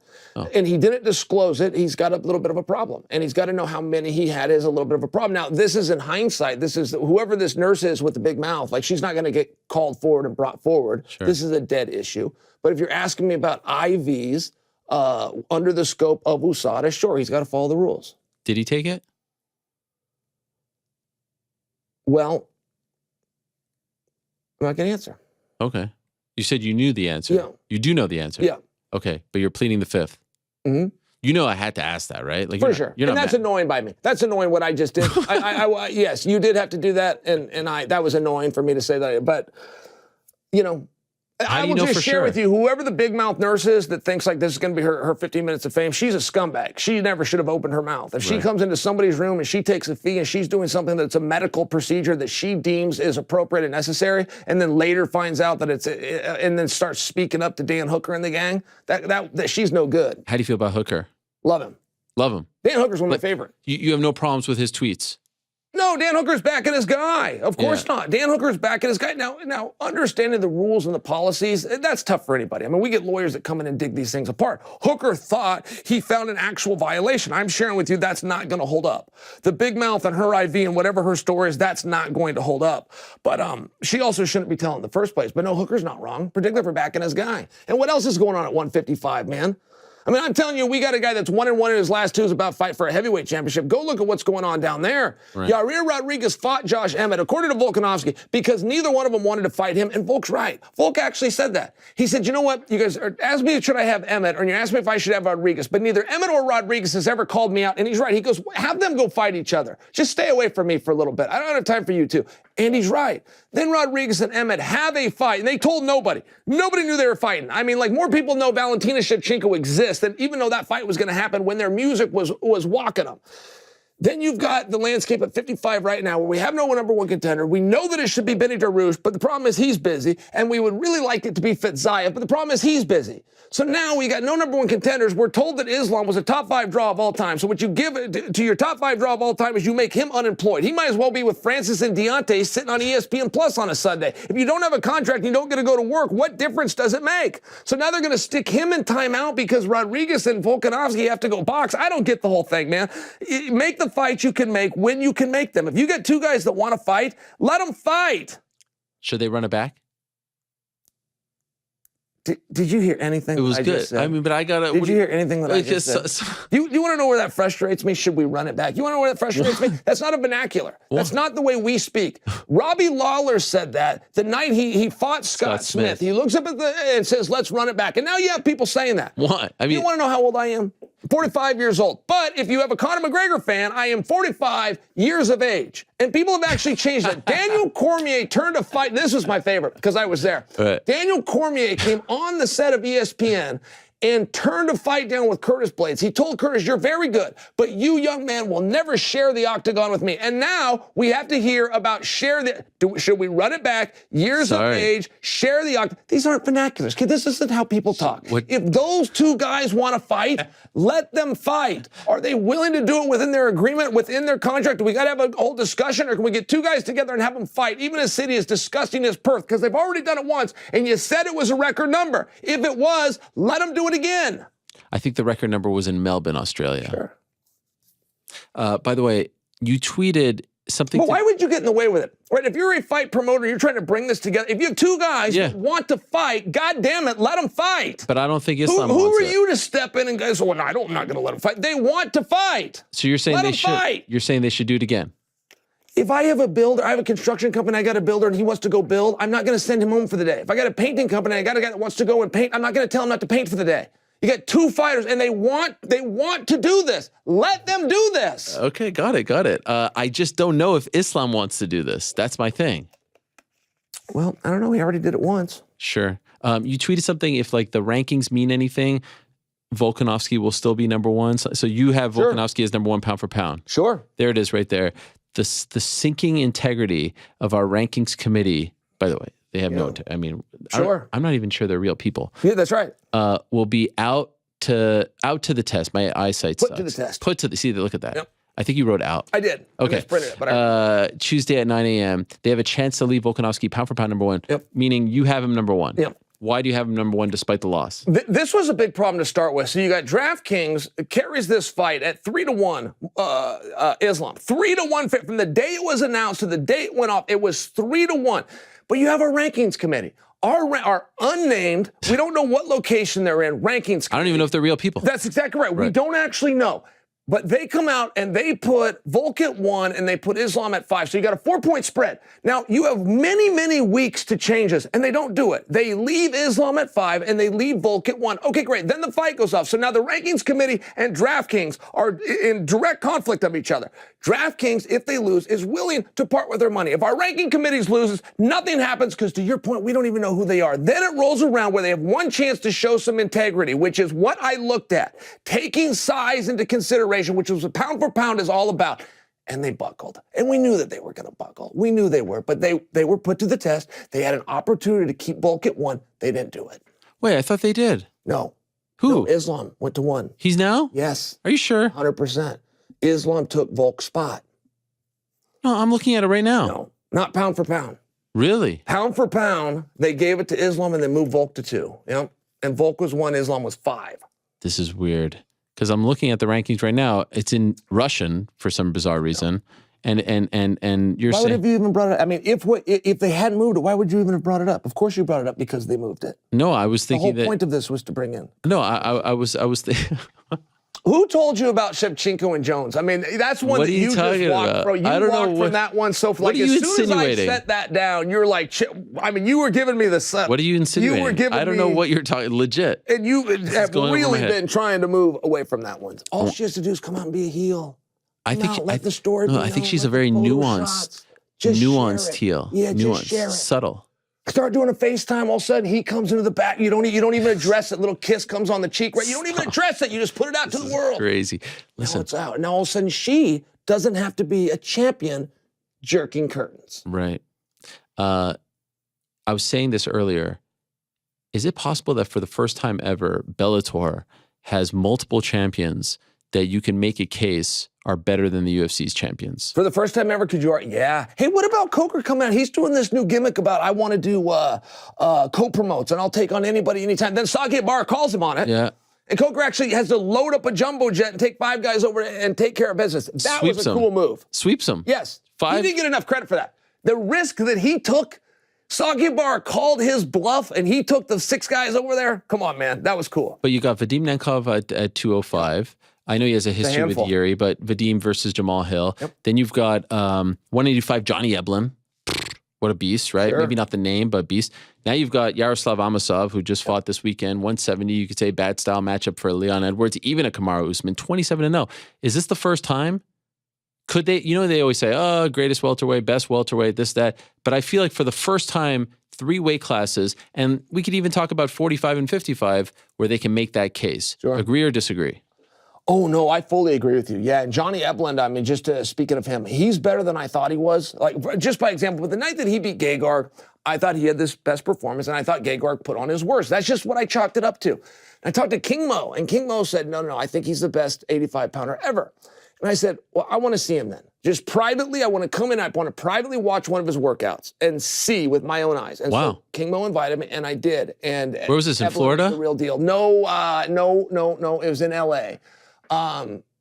and he didn't disclose it, he's got a little bit of a problem. And he's got to know how many he had is a little bit of a problem. Now, this is in hindsight. This is whoever this nurse is with the big mouth, like she's not going to get called forward and brought forward. Sure. This is a dead issue. But if you're asking me about IVs under the scope of USADA, sure, he's got to follow the rules. Did he take it? Well, I'm not going to answer. Okay. You said you knew the answer. Yeah. You do know the answer. Yeah. Okay, but you're pleading the fifth. Mm-hmm. You know I had to ask that, right? Like, for sure. You're and not that's mad. annoying by me. That's annoying what I just did. Yes, you did have to do that, and that was annoying for me to say that. But, I will just share with you, whoever the big mouth nurse is that thinks like this is going to be her 15 minutes of fame, she's a scumbag. She never should have opened her mouth. If she comes into somebody's room and she takes a fee and she's doing something that's a medical procedure that she deems is appropriate and necessary, and then later finds out that and then starts speaking up to Dan Hooker and the gang, that she's no good. How do you feel about Hooker? Love him. Love him. Dan Hooker's one of my favorite. You have no problems with his tweets? No, Dan Hooker's backing his guy. Of course not. Dan Hooker's backing his guy. Now, understanding the rules and the policies, that's tough for anybody. I mean, we get lawyers that come in and dig these things apart. Hooker thought he found an actual violation. I'm sharing with you that's not going to hold up. The big mouth and her IV and whatever her story is, that's not going to hold up. But she also shouldn't be telling in the first place. But no, Hooker's not wrong, particularly for backing his guy. And what else is going on at 155, man? I mean, I'm telling you, we got a guy that's 1-1 in his last 2 is about to fight for a heavyweight championship. Go look at what's going on down there. Right. Yair Rodriguez fought Josh Emmett, according to Volkanovski, because neither one of them wanted to fight him, and Volk's right. Volk actually said that. He said, you know what, you guys asked me should I have Emmett, or you asked me if I should have Rodriguez, but neither Emmett or Rodriguez has ever called me out, and he's right. He goes, have them go fight each other. Just stay away from me for a little bit. I don't have time for you two. And he's right. Then Rodriguez and Emmett have a fight, and they told nobody. Nobody knew they were fighting. I mean, like, more people know Valentina Shevchenko exists, and even though that fight was going to happen when their music was walking them. Then you've got the landscape at 55 right now where we have no number one contender. We know that it should be Benny Dariush, but the problem is he's busy, and we would really like it to be Fitzayev, but the problem is he's busy. So now we got no number one contenders. We're told that Islam was a top 5 draw of all time. So what you give to your top 5 draw of all time is you make him unemployed. He might as well be with Francis and Deontay sitting on ESPN Plus on a Sunday. If you don't have a contract and you don't get to go to work, what difference does it make? So now they're going to stick him in timeout because Rodriguez and Volkanovski have to go box. I don't get the whole thing, man. Make the fights you can make when you can make them. If you get 2 guys that want to fight, let them fight. Should they run it back? Did you hear anything? It was I good. Just said? I mean, but I gotta. Did you hear anything that I just said? You want to know where that frustrates me? Should we run it back? You want to know where that frustrates me? That's not a vernacular. That's not the way we speak. Robbie Lawler said that the night he fought Scott Smith. He looks up at and says, "Let's run it back." And now you have people saying that. What? I mean, you want to know how old I am? 45 years old. But if you have a Conor McGregor fan, I am 45 years of age. And people have actually changed it. Daniel Cormier turned to fight. This was my favorite because I was there. Right. Daniel Cormier came on the set of ESPN and turned to fight down with Curtis Blades. He told Curtis, you're very good, but you, young man, will never share the octagon with me. And now we have to hear about should we run it back, years of age, share the octagon. These aren't vernaculars. Kid, this isn't how people talk. If those 2 guys want to fight, let them fight. Are they willing to do it within their agreement, within their contract? Do we got to have a whole discussion, or can we get 2 guys together and have them fight, even a city as disgusting as Perth? Because they've already done it once, and you said it was a record number. If it was, let them do it again. I think the record number was in Melbourne, Australia. Sure. By the way, you tweeted something. But why would you get in the way with it? Right? If you're a fight promoter, you're trying to bring this together. If you have 2 guys that want to fight, God damn it, let them fight. But I don't think Islam Who wants are you to step in and go, well, no, I'm not going to let them fight. They want to fight. So you're saying let they them should. Fight. You're saying they should do it again. If I have a builder, I have a construction company, I got a builder and he wants to go build, I'm not going to send him home for the day. If I got a painting company, I got a guy that wants to go and paint, I'm not going to tell him not to paint for the day. You got 2 fighters, and they want to do this. Let them do this. Okay, got it. I just don't know if Islam wants to do this. That's my thing. Well, I don't know. He already did it once. Sure. You tweeted something. If like the rankings mean anything, Volkanovski will still be number 1. So you have Volkanovski as number 1 pound for pound. Sure. There it is, right there. The sinking integrity of our rankings committee. By the way, they have no. I mean, sure. I'm not even sure they're real people. Yeah, that's right. Will be out to the test. My eyesight Put to the test. Put to the. See, look at that. Yep. I think you wrote out. I did. Okay. I just printed it, but Tuesday at 9 a.m. They have a chance to leave Volkanovski pound for pound number 1. Yep. Meaning you have him number 1. Yep. Why do you have him number 1 despite the loss? This was a big problem to start with. So you got DraftKings carries this fight at 3-1 Islam. 3-1 from the day it was announced to the day it went off. It was 3-1. But you have a rankings committee. Our unnamed, we don't know what location they're in, rankings committee. I don't even know if they're real people. That's exactly right. We don't actually know. But they come out and they put Volk at 1 and they put Islam at 5. So you got a 4-point spread. Now, you have many, many weeks to change this, and they don't do it. They leave Islam at 5 and they leave Volk at 1. Okay, great. Then the fight goes off. So now the rankings committee and DraftKings are in direct conflict of each other. DraftKings, if they lose, is willing to part with their money. If our ranking committees loses, nothing happens because, to your point, we don't even know who they are. Then it rolls around where they have one chance to show some integrity, which is what I looked at. Taking size into consideration, which was a pound for pound is all about. And they buckled. And we knew that they were going to buckle. We knew they were, but they were put to the test. They had an opportunity to keep Volk at 1. They didn't do it. Wait, I thought they did. No. Who? No, Islam went to 1. He's now? Yes. Are you sure? 100%. Islam took Volk's spot. No, I'm looking at it right now. No, not pound for pound. Really? Pound for pound, they gave it to Islam and they moved Volk to 2. Yep. And Volk was 1, Islam was 5. This is weird. Because I'm looking at the rankings right now. It's in Russian for some bizarre reason. And you're why saying, would you even brought it up? I mean, if they hadn't moved it, why would you even have brought it up? Of course you brought it up because they moved it. No, I was thinking the whole point of this was to bring in. No, I was thinking. Who told you about Shevchenko and Jones? I mean, that's one that you just walked from. You walked from that one so what are you as soon insinuating? as I set that down, you're like, I mean, you were giving me the set. What are you insinuating? You were giving I don't know what you're talking. Legit. And you have really been trying to move away from that one. All she has to do is come out and be a heel. I think the story. No, I think she's a very nuanced heel. Yeah, nuanced, just share it. Subtle. Start doing a FaceTime, all of a sudden he comes into the back. You don't even address it. Little kiss comes on the cheek, right? You don't even address it. You just put it out to the world. Crazy. Listen. Now it's out. Now all of a sudden she doesn't have to be a champion jerking curtains. Right. I was saying this earlier. Is it possible that for the first time ever, Bellator has multiple champions that you can make a case are better than the UFC's champions? For the first time ever, could you? Yeah. Hey, what about Coker coming out? He's doing this new gimmick about I want to do co-promotes and I'll take on anybody anytime. Then Sage Barr calls him on it. Yeah. And Coker actually has to load up a jumbo jet and take 5 guys over and take care of business. That was a cool move. Sweeps him. Yes. He didn't get enough credit for that. The risk that he took, Sage Barr called his bluff and he took the 6 guys over there. Come on, man. That was cool. But you got Vadim Nemkov at 205. I know he has a history with Yuri, but Vadim versus Jamal Hill. Yep. Then you've got 185 Johnny Eblin. What a beast, right? Sure. Maybe not the name, but beast. Now you've got Yaroslav Amosov, who just fought this weekend. 170, you could say bad style matchup for Leon Edwards. Even a Kamaru Usman, 27-0. Is this the first time? Could they, they always say, oh, greatest welterweight, best welterweight, this, that. But I feel like for the first time, 3 weight classes, and we could even talk about 45 and 55, where they can make that case. Sure. Agree or disagree? Oh, no, I fully agree with you. Yeah, and Johnny Eblin, I mean, just speaking of him, he's better than I thought he was. Like, just by example, but the night that he beat Gegard, I thought he had this best performance, and I thought Gegard put on his worst. That's just what I chalked it up to. I talked to King Mo, and King Mo said, no, I think he's the best 85-pounder ever. And I said, well, I want to see him then. Just privately, I want to come in, I want to privately watch one of his workouts and see with my own eyes. And so King Mo invited me, and I did. And where was this, in Florida? The real deal. No, it was in L.A.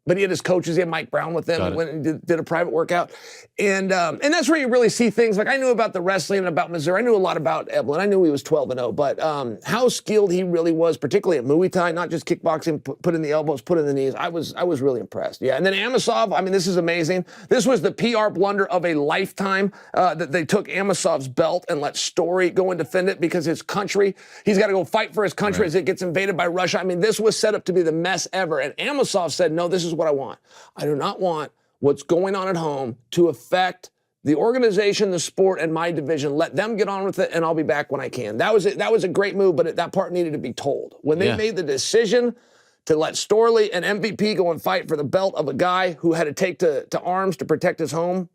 But he had his coaches, he had Mike Brown with them, went and did a private workout. And that's where you really see things. Like, I knew about the wrestling and about Missouri. I knew a lot about Eblin. I knew he was 12-0, but how skilled he really was, particularly at Muay Thai, not just kickboxing, put in the elbows, put in the knees. I was really impressed. Yeah, and then Amosov, I mean, this is amazing. This was the PR blunder of a lifetime, that they took Amosov's belt and let Story go and defend it because his country, he's got to go fight for his country as it gets invaded by Russia. I mean, this was set up to be the mess ever. And Amosov said, no, this is what I want. I do not want what's going on at home to affect the organization, the sport, and my division. Let them get on with it, and I'll be back when I can. That was it. That was a great move, but that part needed to be told. When they made the decision to let Storley and MVP go and fight for the belt of a guy who had to take to arms to protect his home,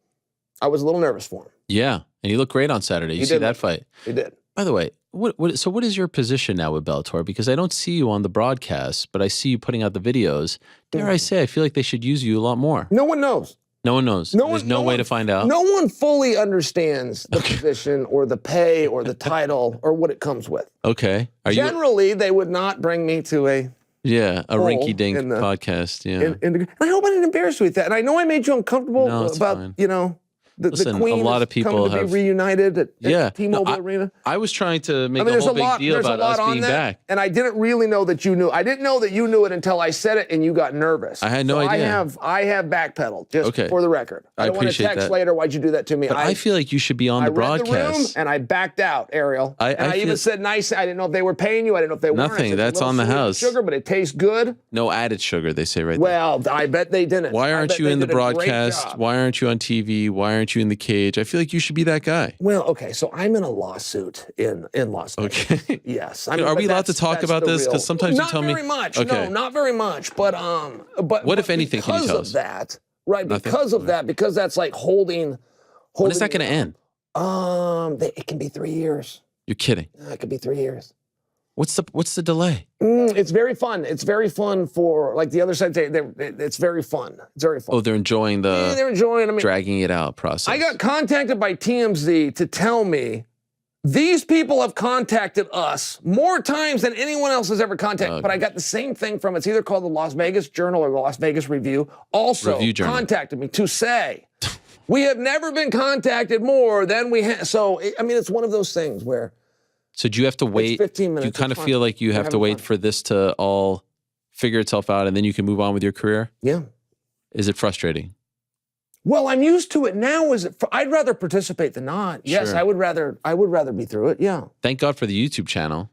I was a little nervous for him. Yeah, and he looked great on Saturday. You see that fight? He did. By the way, so what is your position now with Bellator? Because I don't see you on the broadcast, but I see you putting out the videos. Dare I say, I feel like they should use you a lot more. No one knows. No one knows. There's no way to find out. No one fully understands the position or the pay or the title or what it comes with. Okay. Generally, they would not bring me to a rinky-dink podcast. Yeah. I hope I didn't embarrass you with that. And I know I made you uncomfortable about, fine. The Queen a lot of people have be reunited at T-Mobile Arena. I was trying to make a whole big deal about us being back. And I didn't really know that you knew. I didn't know that you knew it until I said it and you got nervous. I had no idea. I have backpedaled, just for the record. I don't want to text later, why'd you do that to me? But I feel like you should be on the broadcast. I read the room and I backed out, Ariel. I even said nice. I didn't know if they were paying you. I didn't know if they weren't. Nothing. That's on the house. Sugar, but it tastes good. No added sugar, they say right there. Well, I bet they didn't. Why aren't you in the broadcast? Why aren't you on TV? Why aren't you in the cage? I feel like you should be that guy. Well, okay, so I'm in a lawsuit in Las Vegas. Okay. Yes. Are we allowed to talk about this? Because sometimes you tell me. Not very much. Okay. No, not very much. But what if anything can you tell us? Because of that, right? Because of that, because that's like holding. When is that going to end? It can be 3 years. You're kidding. It could be 3 years. What's the delay? It's very fun. It's very fun for, like, the other side. It's very fun. It's very fun. Oh, they're enjoying dragging it out process. I got contacted by TMZ to tell me these people have contacted us more times than anyone else has ever contacted. But I got the same thing from, it's either called the Las Vegas Journal or the Las Vegas Review. Also contacted me to say We have never been contacted more than we have. So, I mean, it's one of those things where. So do you have to wait? 15 minutes. You kind of feel like you have to wait for this to all figure itself out and then you can move on with your career? Yeah. Is it frustrating? Well, I'm used to it now. I'd rather participate than not. Yes, Sure. I would rather be through it. Yeah. Thank God for the YouTube channel.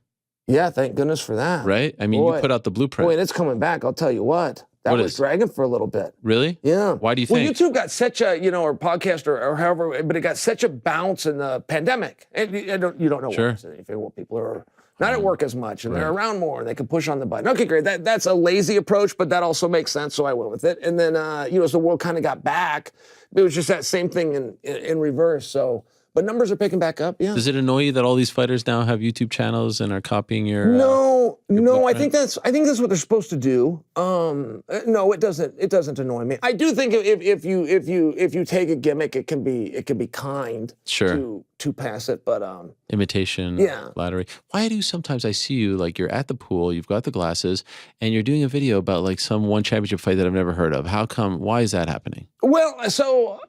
Yeah, thank goodness for that. Right? I mean, Boy. you put out the blueprint. Boy, and it's coming back. I'll tell you what. That was dragging for a little bit. Really? Yeah. Why do you Well, think? YouTube got such a, or podcast or however, but it got such a bounce in the pandemic. And you don't know Sure. what people are not at work as much and they're around more and they can push on the button. Okay, great. That's a lazy approach, but that also makes sense. So I went with it. And then, as the world kind of got back, it was just that same thing in reverse. So, but numbers are picking back up. Yeah. Does it annoy you that all these fighters now have YouTube channels and are copying your? No. I think that's what they're supposed to do. No, it doesn't. It doesn't annoy me. I do think if you take a gimmick, it can be kind. Sure. To pass it, but imitation, yeah. flattery. Why do sometimes I see you like you're at the pool, you've got the glasses, and you're doing a video about like some one championship fight that I've never heard of? How come? Why is that happening? Well, so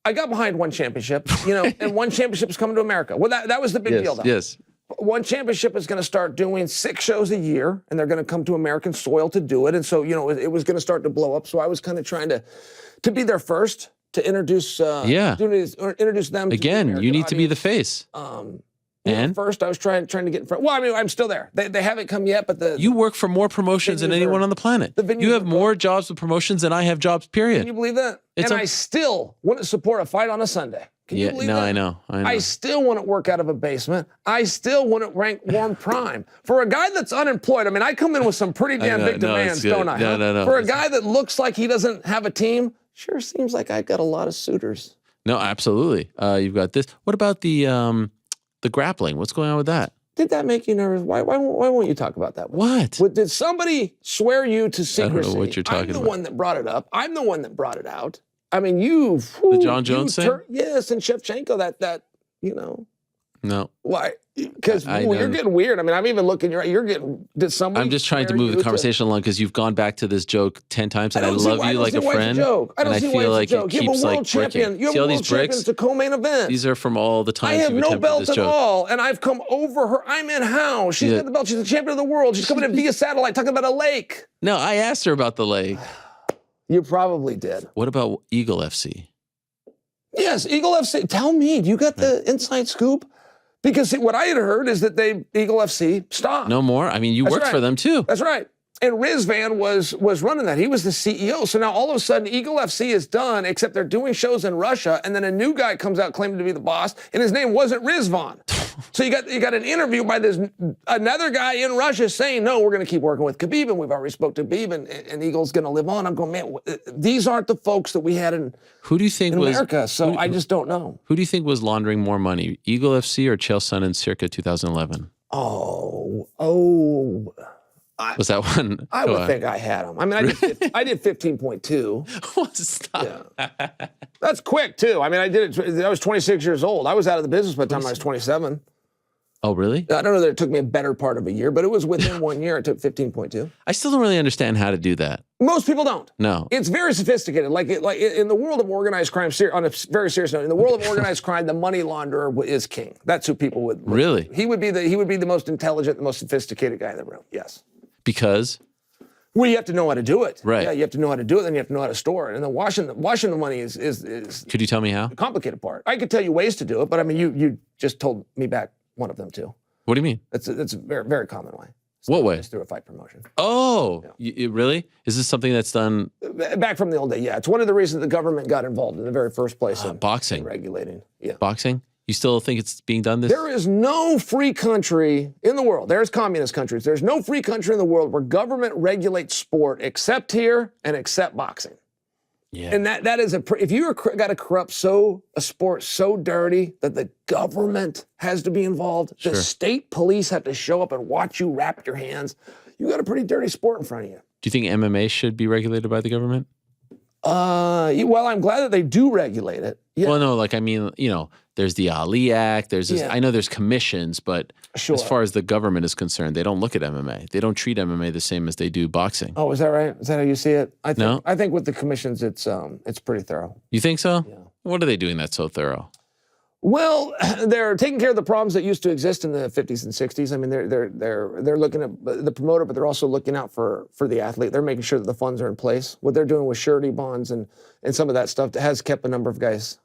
I got behind one championship, and one championship is coming to America. Well, that was the big deal, though. Yes. One championship is going to start doing 6 shows a year, and they're going to come to American soil to do it. And so, it was going to start to blow up. So I was kind of trying to be there first to introduce, introduce them. Again, you need to be the face. And first, I was trying to get in front. Well, I mean, I'm still there. They haven't come yet, but you work for more promotions than anyone on the planet. You have more jobs with promotions than I have jobs. Period. Can you believe that? I still wouldn't support a fight on a Sunday. Can you believe that? I know. I still wouldn't work out of a basement. I still wouldn't rank warm prime. For a guy that's unemployed, I mean, I come in with some pretty damn big demands, don't I? No. For a guy that looks like he doesn't have a team, sure seems like I've got a lot of suitors. No, absolutely. You've got this. What about the grappling? What's going on with that? Did that make you nervous? Why won't you talk about that? What? Did somebody swear you to secrecy? I don't know what you're talking about. I'm the one that brought it up. I'm the one that brought it out. I mean, the John Jones thing? Yes, and Shevchenko, that. No. Why? Because you're getting weird. I mean, I'm even looking. You're getting. Did somebody? I'm just trying to move the conversation along because you've gone back to this joke 10 times, and I love you like a friend. I don't see why it's a joke. You have a world champion. You have a world champion. It's a co-main event. These are from all the times I have no belt at joke. all, and I've come over her. I'm in house. She's got the belt. She's the champion of the world. She's coming in via satellite, talking about a lake. No, I asked her about the lake. You probably did. What about Eagle FC? Yes, Eagle FC. Tell me, do you got the inside scoop? Because what I had heard is that Eagle FC stopped. No more? I mean, you worked for them too. That's right. And Rizvan was running that. He was the CEO. So now all of a sudden, Eagle FC is done, except they're doing shows in Russia, and then a new guy comes out claiming to be the boss, and his name wasn't Rizvan. So you got an interview by another guy in Russia saying, no, we're going to keep working with Khabib, and we've already spoke to Khabib, and Eagle's going to live on. I'm going, man, these aren't the folks that we had in America, so I just don't know. Who do you think was laundering more money, Eagle FC or Chael Sonnen circa 2011? Was that one? I would think I had them. I mean, I did 15.2. Stop. Yeah. That's quick, too. I mean, I was 26 years old. I was out of the business by the time I was 27. Oh, really? I don't know that it took me a better part of a year, but it was within 1 year. It took 15.2. I still don't really understand how to do that. Most people don't. No. It's very sophisticated. Like in the world of organized crime, on a very serious note, in the world of organized crime, the money launderer is king. That's who people would. Really? He would be the most intelligent, the most sophisticated guy in the room. Yes. Because? Well, you have to know how to do it. Right. Yeah, you have to know how to do it, then you have to know how to store it. And then washing the money is Could you tell me how? The complicated part. I could tell you ways to do it, but I mean, you just told me back one of them too. What do you mean? That's a very, very common way. What way? It's through a fight promotion. Oh, really? Is this something that's done? Back from the old day, yeah. It's one of the reasons the government got involved in the very first place in boxing. In regulating. Yeah. Boxing? You still think it's being done this? There is no free country in the world. There's communist countries. There's no free country in the world where government regulates sport except here and except boxing. Yeah. And that is if you got to corrupt a sport so dirty that the government has to be involved, the state police have to show up and watch you wrap your hands, you got a pretty dirty sport in front of you. Do you think MMA should be regulated by the government? Well, I'm glad that they do regulate it. Yeah. Well, no, like, I mean, there's the Ali Act. There's this, I know there's commissions, but as far as the government is concerned, they don't look at MMA. They don't treat MMA the same as they do boxing. Oh, is that right? Is that how you see it? I think with the commissions, it's pretty thorough. You think so? Yeah. What are they doing that's so thorough? Well, they're taking care of the problems that used to exist in the 50s and 60s. I mean, they're looking at the promoter, but they're also looking out for the athlete. They're making sure that the funds are in place. What they're doing with surety bonds and some of that stuff has kept a number of guys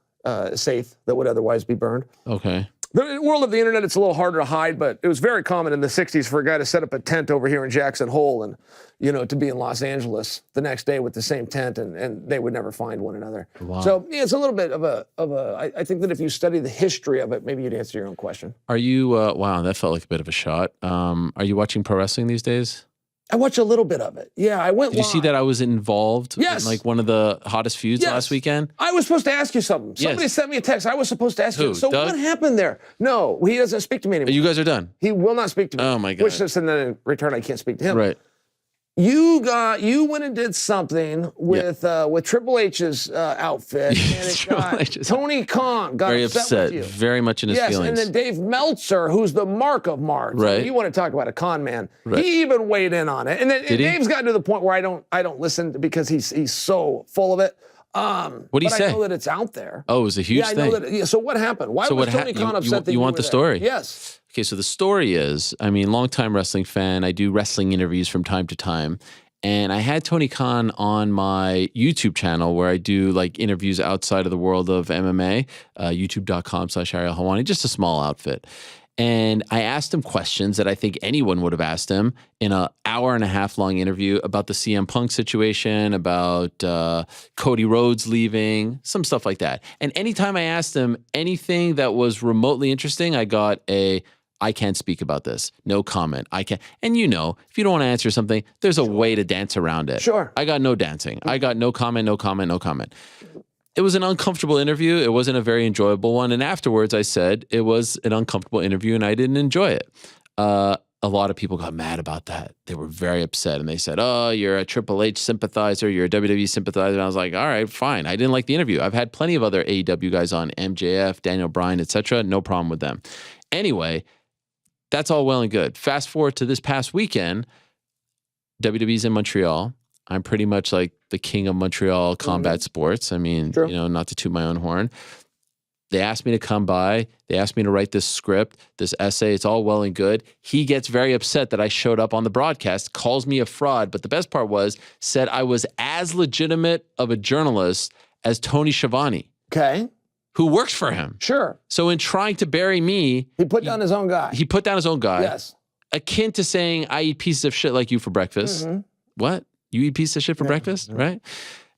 safe that would otherwise be burned. Okay. The world of the internet, it's a little harder to hide, but it was very common in the 60s for a guy to set up a tent over here in Jackson Hole and, to be in Los Angeles the next day with the same tent, and they would never find one another. Wow. So, yeah, it's a little bit of I think that if you study the history of it, maybe you'd answer your own question. Are you, wow, that felt like a bit of a shot. Are you watching pro wrestling these days? I watch a little bit of it. Yeah, I went Did you see that I was involved Yes. in like one of the hottest feuds last weekend? I was supposed to ask you something. Somebody sent me a text. I was supposed to ask you. So Doug? what happened there? No, he doesn't speak to me anymore. You guys are done? He will not speak to me. Oh, my God. Which is, and then in return, I can't speak to him. Right. You went and did something with Triple H's outfit, and it got Tony Khan got very upset with you. Very much in his Yes, feelings. and then Dave Meltzer, who's the mark of Marks. Right. You want to talk about a con man? Right. He even weighed in on it, and then Did he? Dave's gotten to the point where I don't listen because he's so full of it. What did he but say? I know that it's out there. Oh, it was a huge I thing. know that. Yeah. So what happened? Why was Tony Khan upset that you want were the there? story? Yes. Okay, so the story is, I mean, longtime wrestling fan. I do wrestling interviews from time to time. And I had Tony Khan on my YouTube channel where I do like interviews outside of the world of MMA, youtube.com/Ariel Helwani, just a small outfit. And I asked him questions that I think anyone would have asked him in an hour-and-a-half long interview about the CM Punk situation, about Cody Rhodes leaving, some stuff like that. And anytime I asked him anything that was remotely interesting, I got I can't speak about this. No comment. I can't. And if you don't want to answer something, there's a way to dance around it. Sure. I got no dancing. I got no comment, no comment, no comment. It was an uncomfortable interview. It wasn't a very enjoyable one. And afterwards, I said it was an uncomfortable interview and I didn't enjoy it. A lot of people got mad about that. They were very upset and they said, oh, you're a Triple H sympathizer. You're a WWE sympathizer. And I was like, all right, fine. I didn't like the interview. I've had plenty of other AEW guys on, MJF, Daniel Bryan, etc. No problem with them. Anyway, that's all well and good. Fast forward to this past weekend, WWE's in Montreal. I'm pretty much like the king of Montreal combat sports. I mean, not to toot my own horn. They asked me to come by. They asked me to write this script, this essay. It's all well and good. He gets very upset that I showed up on the broadcast, calls me a fraud. But the best part said I was as legitimate of a journalist as Tony Schiavone. Okay. Who works for him. Sure. So in trying to bury me... He put down his own guy. He put down his own guy. Yes. Akin to saying, I eat pieces of shit like you for breakfast. Mm-hmm. What? You eat pieces of shit for breakfast? Right?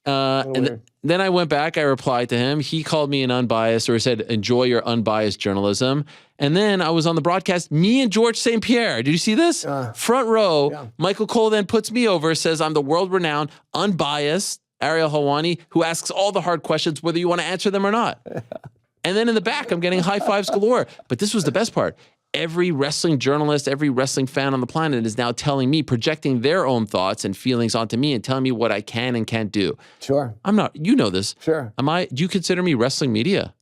Then I went back. I replied to him. He called me an unbiased, or said, enjoy your unbiased journalism. And then I was on the broadcast, me and George St. Pierre. Did you see this? Front row. Yeah. Michael Cole then puts me over, says I'm the world-renowned, unbiased Ariel Helwani, who asks all the hard questions, whether you want to answer them or not. And then in the back, I'm getting high fives galore. But this was the best part. Every wrestling journalist, every wrestling fan on the planet is now telling me, projecting their own thoughts and feelings onto me and telling me what I can and can't do. Sure. I'm not, you know this. Sure. Do you consider me wrestling media?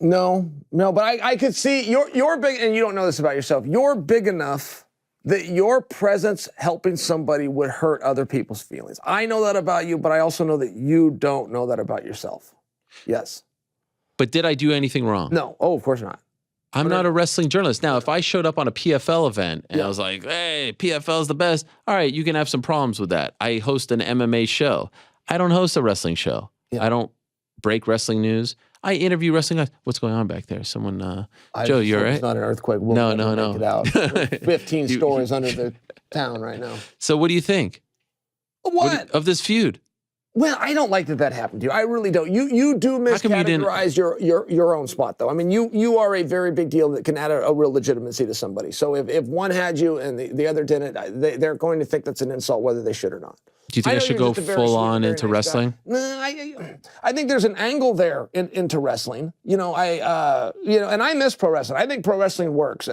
No, but I could see you're big, and you don't know this about yourself. You're big enough that your presence helping somebody would hurt other people's feelings. I know that about you, but I also know that you don't know that about yourself. Yes. But did I do anything wrong? No. Oh, of course not. I'm not a wrestling journalist. Now, if I showed up on a PFL event and I was like, hey, PFL is the best, all right, you can have some problems with that. I host an MMA show. I don't host a wrestling show. I don't break wrestling news. I interview wrestling guys. What's going on back there? Someone, Joe, you all right? It's not an earthquake. No. Make it out. 15 stories under the town right now. So what do you think? What? Of this feud? Well, I don't like that happened to you. I really don't. You do miscategorize your own spot, though. I mean, you are a very big deal that can add a real legitimacy to somebody. So if one had you and the other didn't, they're going to think that's an insult whether they should or not. Do you think I should go full on into wrestling? No, I think there's an angle there into wrestling. And I miss pro wrestling. I think pro wrestling works.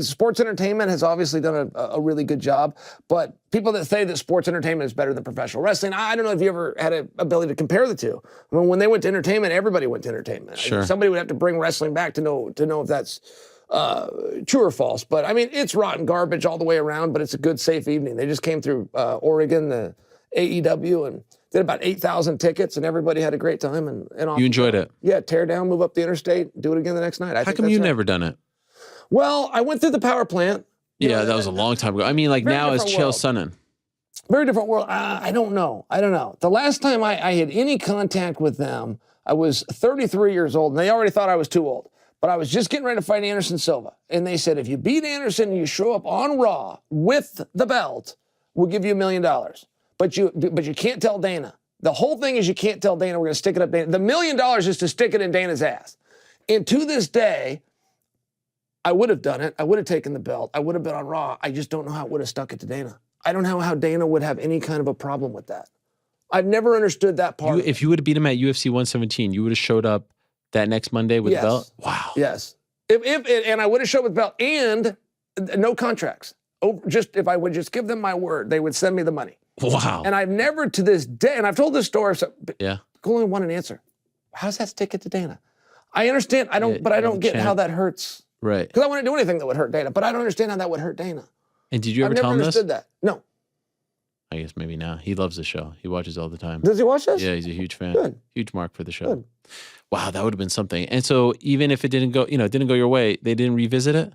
Sports entertainment has obviously done a really good job, but people that say that sports entertainment is better than professional wrestling, I don't know if you ever had an ability to compare the two. I mean, when they went to entertainment, everybody went to entertainment. Sure. Somebody would have to bring wrestling back to know if that's true or false. But I mean, it's rotten garbage all the way around, but it's a good, safe evening. They just came through Oregon, the AEW, and Did about 8,000 tickets, and everybody had a great time. And you enjoyed it? Yeah, tear down, move up the interstate, do it again the next night. How come you never done it? Well, I went through the power plant. Yeah, that was a long time ago. I mean, like now as Chael Sonnen. Very different world. I don't know. The last time I had any contact with them, I was 33 years old, and they already thought I was too old. But I was just getting ready to fight Anderson Silva. And they said, if you beat Anderson and you show up on Raw with the belt, we'll give you $1 million. But you can't tell Dana. The whole thing is you can't tell Dana we're going to stick it up Dana. The $1 million is to stick it in Dana's ass. And to this day, I would have done it. I would have taken the belt. I would have been on Raw. I just don't know how it would have stuck it to Dana. I don't know how Dana would have any kind of a problem with that. I've never understood that part. If you would have beat him at UFC 117, you would have showed up that next Monday with the belt? Wow. Yes. And I would have showed up with the belt and no contracts. If I would just give them my word, they would send me the money. Wow. And I've never to this day, and I've told this story, so only want an answer. How's that stick it to Dana? I understand. I don't get how that hurts. Right. Because I wouldn't do anything that would hurt Dana, but I don't understand how that would hurt Dana. And did you ever tell him this? I've never understood that. No. I guess maybe now. He loves the show. He watches all the time. Does he watch this? Yeah, he's a huge fan. Good. Huge mark for the show. Good. Wow, that would have been something. And so even if it didn't go your way, they didn't revisit it?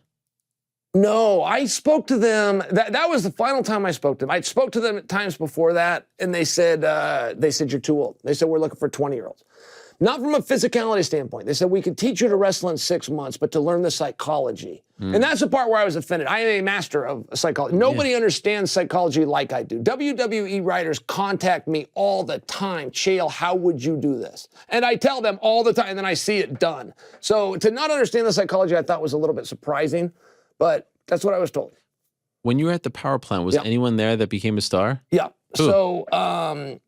No, I spoke to them. That was the final time I spoke to them. I spoke to them at times before that, and they said you're too old. They said, we're looking for 20-year-olds. Not from a physicality standpoint. They said, we could teach you to wrestle in 6 months, but to learn the psychology. And that's the part where I was offended. I am a master of psychology. Nobody understands psychology like I do. WWE writers contact me all the time. Chael, how would you do this? And I tell them all the time, and then I see it done. So to not understand the psychology, I thought was a little bit surprising, but that's what I was told. When you were at the power plant, was anyone there that became a star? Yeah. Who? So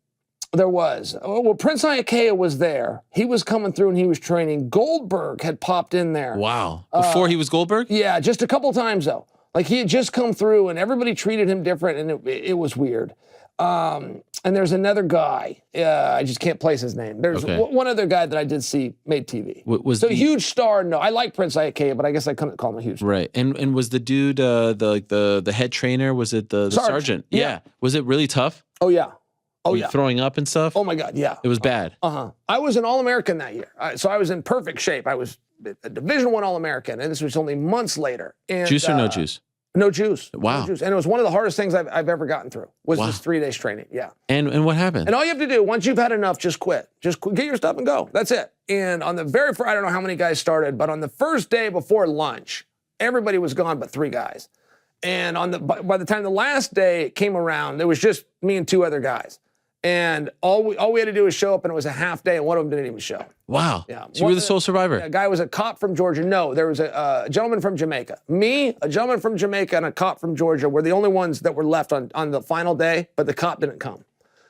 there was. Well, Prince Iakea was there. He was coming through and he was training. Goldberg had popped in there. Wow. Before he was Goldberg? Yeah, just a couple times though. Like he had just come through and everybody treated him different and it was weird. And there's another guy. I just can't place his name. There's one other guy that I did see made TV. Was a huge star? No, I like Prince Iakea, but I guess I couldn't call him a huge star. Right. And was the dude the head trainer? Was it the sergeant? Yeah. Was it really tough? Oh yeah. Were you throwing up and stuff? Oh my God, yeah. It was bad. I was an All-American that year, so I was in perfect shape. I was a Division I All-American, and this was only months later. And, juice or no juice? No juice. Wow. No juice. And it was one of the hardest things I've ever gotten through. Was this 3 days training? Yeah. And what happened? And all you have to do once you've had enough, just quit. Just get your stuff and go. That's it. And on the very first, I don't know how many guys started, but on the first day before lunch, everybody was gone but 3 guys. And by the time the last day came around, there was just me and 2 other guys. And all we had to do was show up, and it was a half day, and one of them didn't even show. Wow. Yeah. So you were the sole survivor? A guy was a cop from Georgia. No, there was a gentleman from Jamaica. Me, a gentleman from Jamaica, and a cop from Georgia were the only ones that were left on the final day, but the cop didn't come.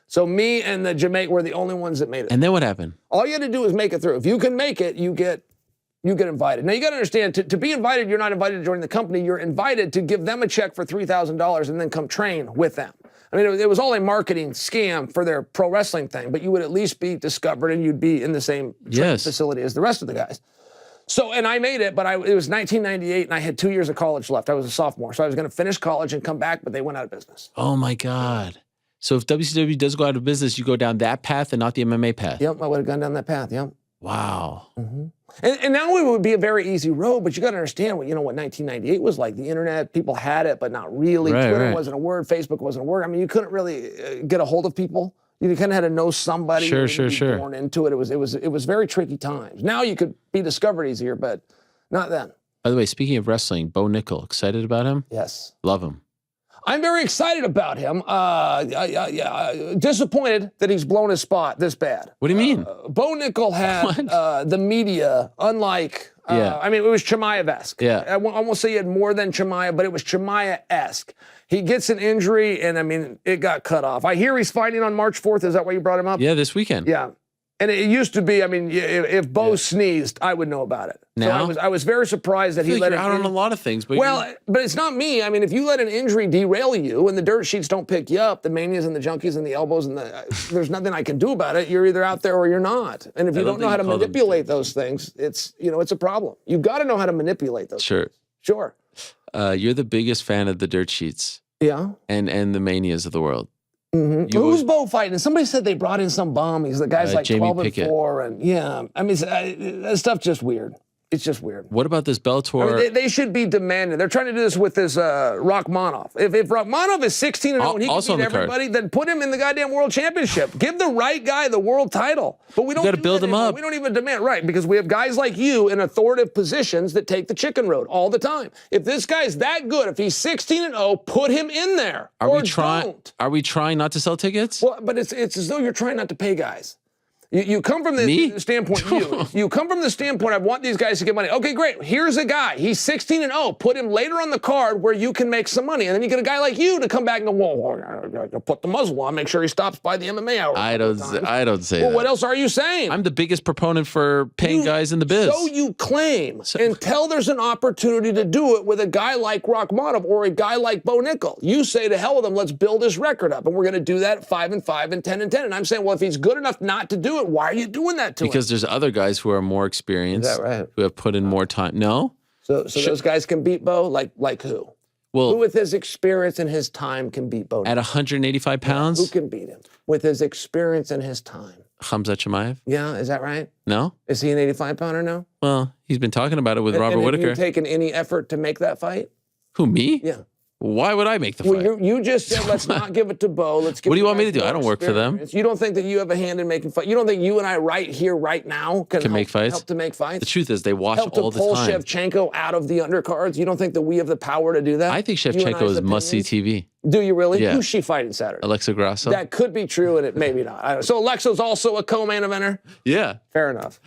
So me and the Jamaican were the only ones that made it. And then what happened? All you had to do was make it through. If you can make it, you get invited. Now, you got to understand, to be invited, you're not invited to join the company. You're invited to give them a check for $3,000 and then come train with them. I mean, it was all a marketing scam for their pro wrestling thing, but you would at least be discovered and you'd be in the same training facility as the rest of the guys. So, and I made it, but it was 1998 and I had 2 years of college left. I was a sophomore. So I was going to finish college and come back, but they went out of business. Oh my God. So if WCW does go out of business, you go down that path and not the MMA path. Yep, I would have gone down that path, yep. Wow. Mm-hmm. And now it would be a very easy road, but you got to understand what 1998 was like. The internet, people had it, but not really. Twitter wasn't a word. Facebook wasn't a word. I mean, you couldn't really get a hold of people. You kind of had to know somebody. Sure. Born into it. It was very tricky times. Now you could be discovered easier, but not then. By the way, speaking of wrestling, Bo Nickel, excited about him? Yes. Love him. I'm very excited about him. Disappointed that he's blown his spot this bad. What do you mean? Bo Nickel had the media, unlike, I mean, it was Chimaev-esque. Yeah. I won't say he had more than Chimaev, but it was Chimaev-esque. He gets an injury, and I mean, it got cut off. I hear he's fighting on March 4th. Is that why you brought him up? Yeah, this weekend. Yeah. And it used to be, I mean, if Bo sneezed, I would know about it. Now? So I was very surprised that he let it out on a lot of things. But but it's not me. I mean, if you let an injury derail you and the dirt sheets don't pick you up, the manias and the junkies and the elbows and there's nothing I can do about it. You're either out there or you're not. And if you don't know how to manipulate those things, it's a problem. You got to know how to manipulate those. Sure. Sure. You're the biggest fan of the dirt sheets. Yeah. And the manias of the world. Mm-hmm. Who's Bo fighting? Somebody said they brought in some bum. He's the guy's like Jamie 12-4, and yeah, I mean, that stuff's just weird. It's just weird. What about this Bellator? I mean, they should be demanding. They're trying to do this with this Rachmanov. If Rachmanov is 16-0 and he can beat everybody, then put him in the goddamn world championship. Give the right guy the world title. But we don't got to build him up. We don't even demand, right, because we have guys like you in authoritative positions that take the chicken road all the time. If this guy's that good, if he's 16-0, put him in there. Are we trying not to sell tickets? Well, but it's as though you're trying not to pay guys. You come from the standpoint, you come from the standpoint, I want these guys to get money. Okay, great. Here's a guy. He's 16-0. Put him later on the card where you can make some money. And then you get a guy like you to come back and go, well, put the muzzle on, make sure he stops by the MMA hour. I don't say that. Well, what else are you saying? I'm the biggest proponent for paying guys in the biz. So you claim until there's an opportunity to do it with a guy like Rachmanov or a guy like Bo Nickel. You say to hell with him, let's build his record up. And we're going to do that at 5-5 and 10-10. And I'm saying, well, if he's good enough not to do it, why are you doing that to him? Because there's other guys who are more experienced, is that right? Who have put in more time. No? So those guys can beat Bo? Like who? Well, who with his experience and his time can beat Bo? At 185 pounds? Yeah, who can beat him with his experience and his time? Khamzat Chimaev? Yeah, is that right? No? Is he an 85-pounder now? Well, he's been talking about it with Robert Whittaker. Have you taken any effort to make that fight? Who, me? Yeah. Why would I make the fight? Well, you just said, let's not give it to Bo. Let's give what do you want me to do? I don't work for them. You don't think that you have a hand in making fights? You don't think you and I right here, right now can make fights? Help to make fights? The truth is they watch all the time. Help to pull Shevchenko out of the undercards? You don't think that we have the power to do that? I think Shevchenko is must-see TV. Do you really? Yeah. Who's she fighting Saturday? Alexa Grasso. That could be true, and it maybe not. So Alexa's also a co-main eventer? Yeah. Fair enough.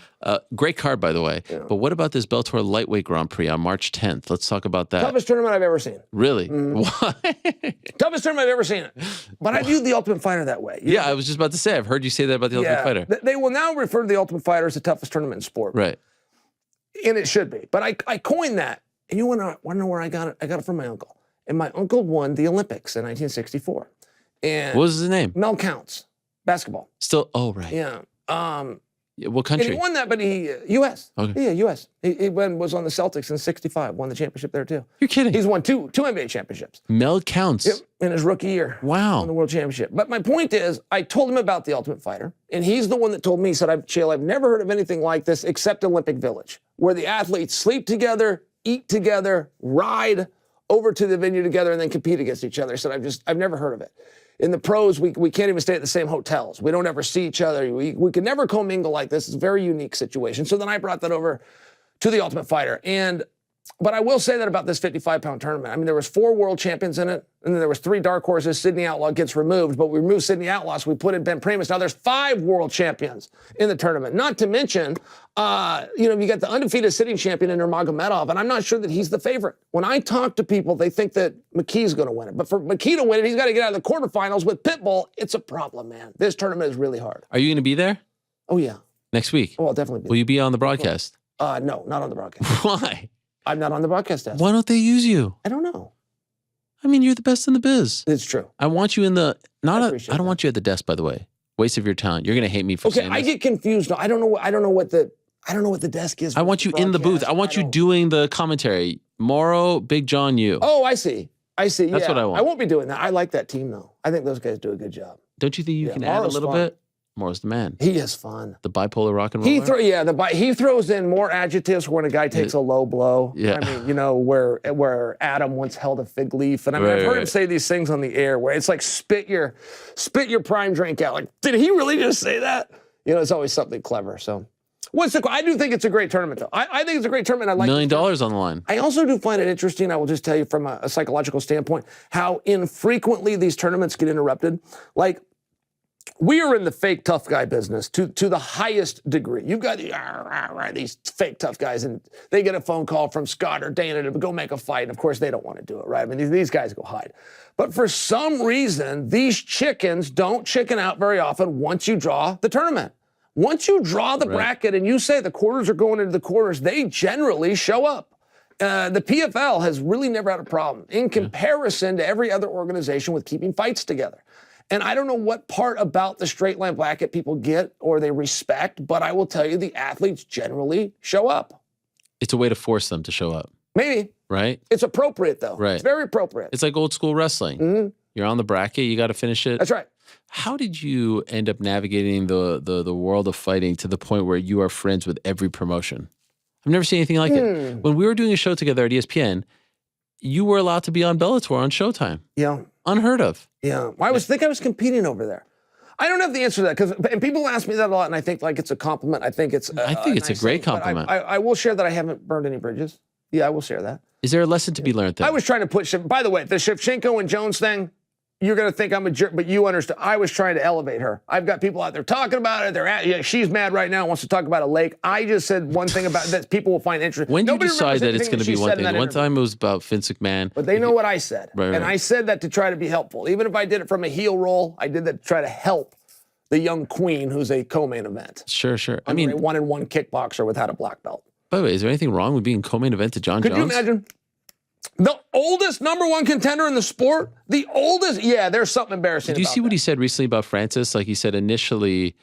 Great card, by the way. Yeah. But what about this Bellator Lightweight Grand Prix on March 10th? Let's talk about that. Toughest tournament I've ever seen. Really? Why? Toughest tournament I've ever seen. But I view the Ultimate Fighter that way. Yeah, I was just about to say, I've heard you say that about the Ultimate Fighter. They will now refer to the Ultimate Fighter as the toughest tournament in sport. Right. And it should be. But I coined that. And you want to know where I got it? I got it from my uncle. And my uncle won the Olympics in 1964. And what was his name? Mel Counts, basketball. Still, oh, right. Yeah. What country? And he won that, but U.S. Okay. Yeah, U.S. He was on the Celtics in '65, won the championship there too. You're kidding. He's won two NBA championships. Mel Counts. Yep, in his rookie year. Wow. Won the world championship. But my point is, I told him about the Ultimate Fighter, and he's the one that told me, he said, Chael, I've never heard of anything like this except Olympic Village, where the athletes sleep together, eat together, ride over to the venue together, and then compete against each other. He said, I've never heard of it. In the pros, we can't even stay at the same hotels. We don't ever see each other. We can never commingle like this. It's a very unique situation. So then I brought that over to the Ultimate Fighter. But I will say that about this 55-pound tournament. I mean, there was 4 world champions in it, and then there was 3 dark horses. Sydney Outlaw gets removed, but we removed Sydney Outlaw, so we put in Ben Primus. Now there's 5 world champions in the tournament. Not to mention, you got the undefeated sitting champion in Nurmagomedov, and I'm not sure that he's the favorite. When I talk to people, they think that McKee's going to win it. But for McKee to win it, he's got to get out of the quarterfinals with Pitbull. It's a problem, man. This tournament is really hard. Are you going to be there? Oh, yeah. Next week? Oh, I'll definitely be there. Will you be on the broadcast? No, not on the broadcast. Why? I'm not on the broadcast desk. Why don't they use you? I don't know. I mean, you're the best in the biz. It's true. I want you in the I don't want you at the desk, by the way. Waste of your talent. You're gonna hate me for saying this. I get confused. I don't know what the desk is. I want you in the booth. I want you doing the commentary. Morrow, Big John, you. Oh, I see. That's what I want. I won't be doing that. I like that team though. I think those guys do a good job. Don't you think you can add a little bit? Morrow's the man. He is fun. The bipolar rock and roller. He throws in more adjectives when a guy takes a low blow. Yeah. I mean, where Adam once held a fig leaf, and I've heard him say these things on the air where it's like spit your prime drink out. Like, did he really just say that? It's always something clever. So, I do think it's a great tournament though. I think it's a great tournament. I like $1 million on the line. I also do find it interesting. I will just tell you from a psychological standpoint how infrequently these tournaments get interrupted. Like, we are in the fake tough guy business to the highest degree. You've got these fake tough guys, and they get a phone call from Scott or Dana to go make a fight. And of course, they don't want to do it, right? I mean, these guys go hide. But for some reason, these chickens don't chicken out very often once you draw the tournament. Once you draw the bracket and you say the quarters are going into the quarters, they generally show up. The PFL has really never had a problem in comparison to every other organization with keeping fights together. And I don't know what part about the straight line bracket people get or they respect, but I will tell you the athletes generally show up. It's a way to force them to show up. Maybe. Right? It's appropriate, though. Right. It's very appropriate. It's like old school wrestling. Mm-hmm. You're on the bracket. You got to finish it. That's right. How did you end up navigating the world of fighting to the point where you are friends with every promotion? I've never seen anything like it. When we were doing a show together at ESPN, you were allowed to be on Bellator on Showtime. Yeah. Unheard of. Yeah. Well, I think I was competing over there. I don't have the answer to that and people ask me that a lot, and I think like it's a compliment. I think it's it's a great compliment. I will share that I haven't burned any bridges. Yeah, I will share that. Is there a lesson to be learned there? I was trying to put. By the way, the Shevchenko and Jones thing. You're going to think I'm a jerk, but you understand. I was trying to elevate her. I've got people out there talking about it. She's mad right now, wants to talk about a lake. I just said one thing about that people will find interesting. When do you decide that it's going to be one thing? One time it was about Vince McMahon. But they know what I said. Right. I said that to try to be helpful. Even if I did it from a heel role, I did that to try to help the young queen who's a co-main event. Sure. I mean, a 1-1 kickboxer without a black belt. By the way, is there anything wrong with being co-main event to John Jones? Could you imagine? The oldest #1 contender in the sport? The oldest? Yeah, there's something embarrassing. Did you see what he said recently about Francis? Like he said initially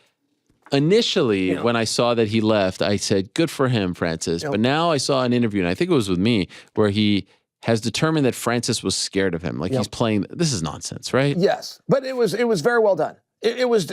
when I saw that he left, I said, good for him, Francis. But now I saw an interview, and I think it was with me, where he has determined that Francis was scared of him. Like he's playing, this is nonsense, right? Yes, but it was very well done. It was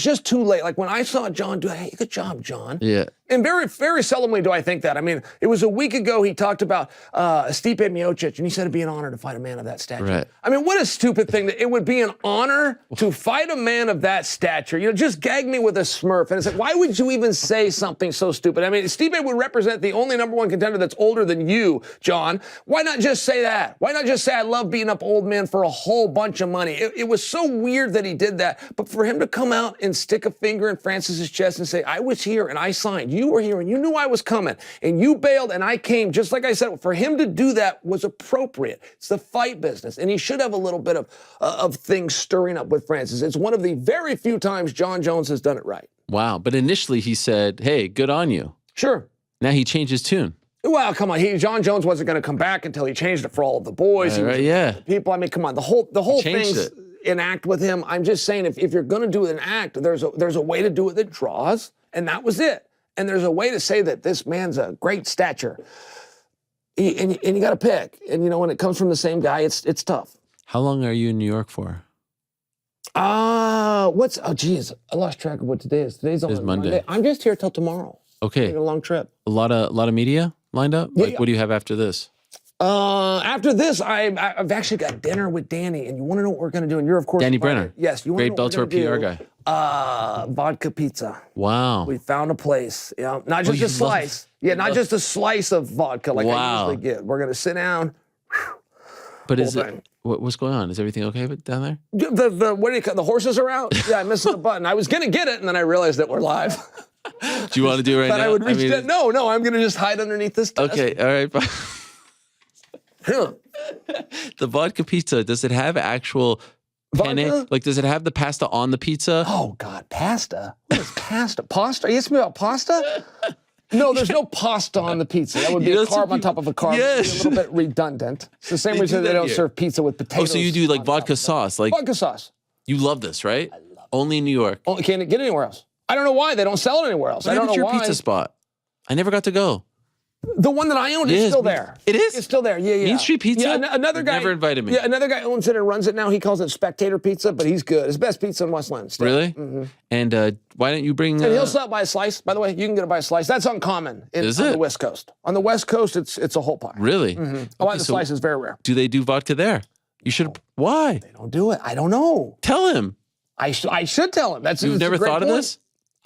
just too late. Like when I saw John do, hey, good job, John. Yeah. And very, very seldomly do I think that. I mean, it was a week ago he talked about Stipe Miocic, and he said it'd be an honor to fight a man of that stature. Right. I mean, what a stupid thing. That it would be an honor to fight a man of that stature. You know, just gag me with a smurf. And it's like, why would you even say something so stupid? I mean, Stipe would represent the only #1 contender that's older than you, John. Why not just say that? Why not just say, I love beating up old men for a whole bunch of money? It was so weird that he did that. But for him to come out and stick a finger in Francis's chest and say, I was here and I signed. You were here and you knew I was coming. And you bailed and I came. Just like I said, for him to do that was appropriate. It's the fight business. And he should have a little bit of things stirring up with Francis. It's one of the very few times John Jones has done it right. Wow. But initially he said, hey, good on you. Sure. Now he changed his tune. Well, come on. John Jones wasn't going to come back until he changed it for all of the boys. People. I mean, come on. The whole thing's an act with him. I'm just saying, if you're going to do an act, there's a way to do it that draws, and that was it. And there's a way to say that this man's a great stature. And you got to pick. And, you know, when it comes from the same guy, it's tough. How long are you in New York for? Geez. I lost track of what today is. Today's on Monday. I'm just here till tomorrow. Okay. Taking a long trip. A lot of media lined up? Yeah. What do you have after this? After this, I've actually got dinner with Danny, and you want to know what we're going to do? And you're, of course, Danny Brenner. Yes, you want great to know what Bellator PR guy. Vodka pizza. Wow. We found a place. Yeah, not just a slice. Not just a slice of vodka like I usually get. We're going to sit down. But is it? What's going on? Is everything okay down there? What do you call the horses are out? Yeah, I missed the button. I was going to get it, and then I realized that we're live. Do you want to do it right now? I would reach No, I'm going to just hide underneath this desk. Okay, all right. The vodka pizza, does it have actual penne? Like, does it have the pasta on the pizza? Oh, God, pasta? What is pasta? Pasta? Are you asking me about pasta? No, there's no pasta on the pizza. That would be a carb on top of a carb. Yes. It would be a little bit redundant. It's the same reason they don't serve pizza with potatoes. Oh, so you do like vodka sauce? Like vodka sauce. You love this, right? I love it. Only in New York. Oh, can't get it anywhere else. I don't know why. They don't sell it anywhere else. I don't know your why. Pizza spot? I never got to go. The one that I own is still there. It is? It's still there. Yeah. Main Street Pizza? Yeah, another guy never invited me. Yeah, another guy owns it and runs it now. He calls it Spectator Pizza, but he's good. It's the best pizza in West Lynn. Still. Really? Mm-hmm. And why don't you bring... And he'll sell it by a slice. By the way, you can get it by a slice. That's uncommon on the West Coast. On the West Coast, it's a whole pie. Really? Mm-hmm. Okay, the slice is very rare. Do they do vodka there? You should... Why? They don't do it. I don't know. Tell him. I should tell him. You've never thought of this?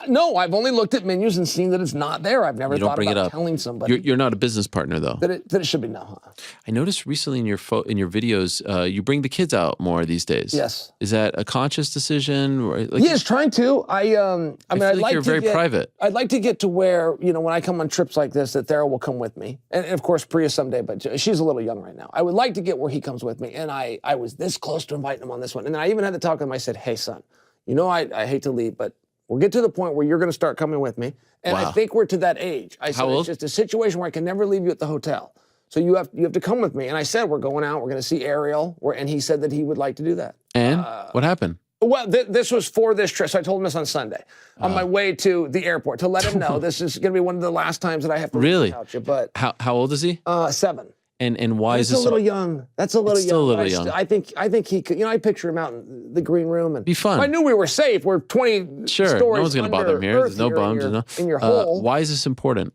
No, I've only looked at menus and seen that it's not there. I've never thought about telling somebody. You're not a business partner, though. That it should be no. Huh? I noticed recently in your videos, you bring the kids out more these days. Yes. Is that a conscious decision? Or yes, trying to. I mean, I'd like you're very private. I'd like to get to where, when I come on trips like this, that Thera will come with me. And of course, Priya someday, but she's a little young right now. I would like to get where he comes with me. And I was this close to inviting him on this one. And then I even had to talk to him. I said, hey, son, I hate to leave, but we'll get to the point where you're going to start coming with me. And I think we're to that age. I said, it's just a situation where I can never leave you at the hotel. So you have to come with me. And I said, we're going out. We're going to see Ariel. And he said that he would like to do that. And what happened? Well, this was for this trip. So I told him this on Sunday on my way to the airport to let him know this is going to be one of the last times that I have to really without you. But how old is he? 7. And why is this this a little young? That's a little young. Still a little young. I think he could. I picture him out in the green room and be fun. I knew we were safe. We're 20 Sure, stories no one's going to bother him here. There's no bums. In your hole. Why is this important?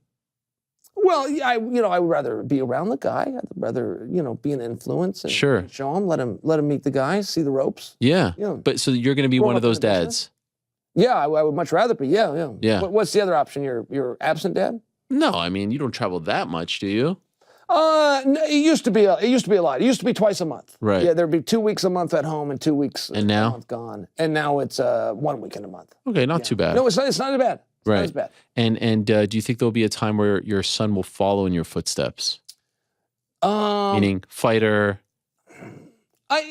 Well, I would rather be around the guy. I'd rather, be an influence and show him, let him meet the guys, see the ropes. Yeah. But so you're going to be one of those dads. Yeah, I would much rather be. Yeah. What's the other option? You're absent dad? No, I mean, you don't travel that much, do you? No, it used to be a lot. It used to be twice a month. Right. Yeah, there'd be 2 weeks a month at home and 2 weeks and now? a month gone. And now it's 1 week in a month. Okay, not too bad. No, it's not as bad. It's not as bad. And do you think there'll be a time where your son will follow in your footsteps? Meaning fighter.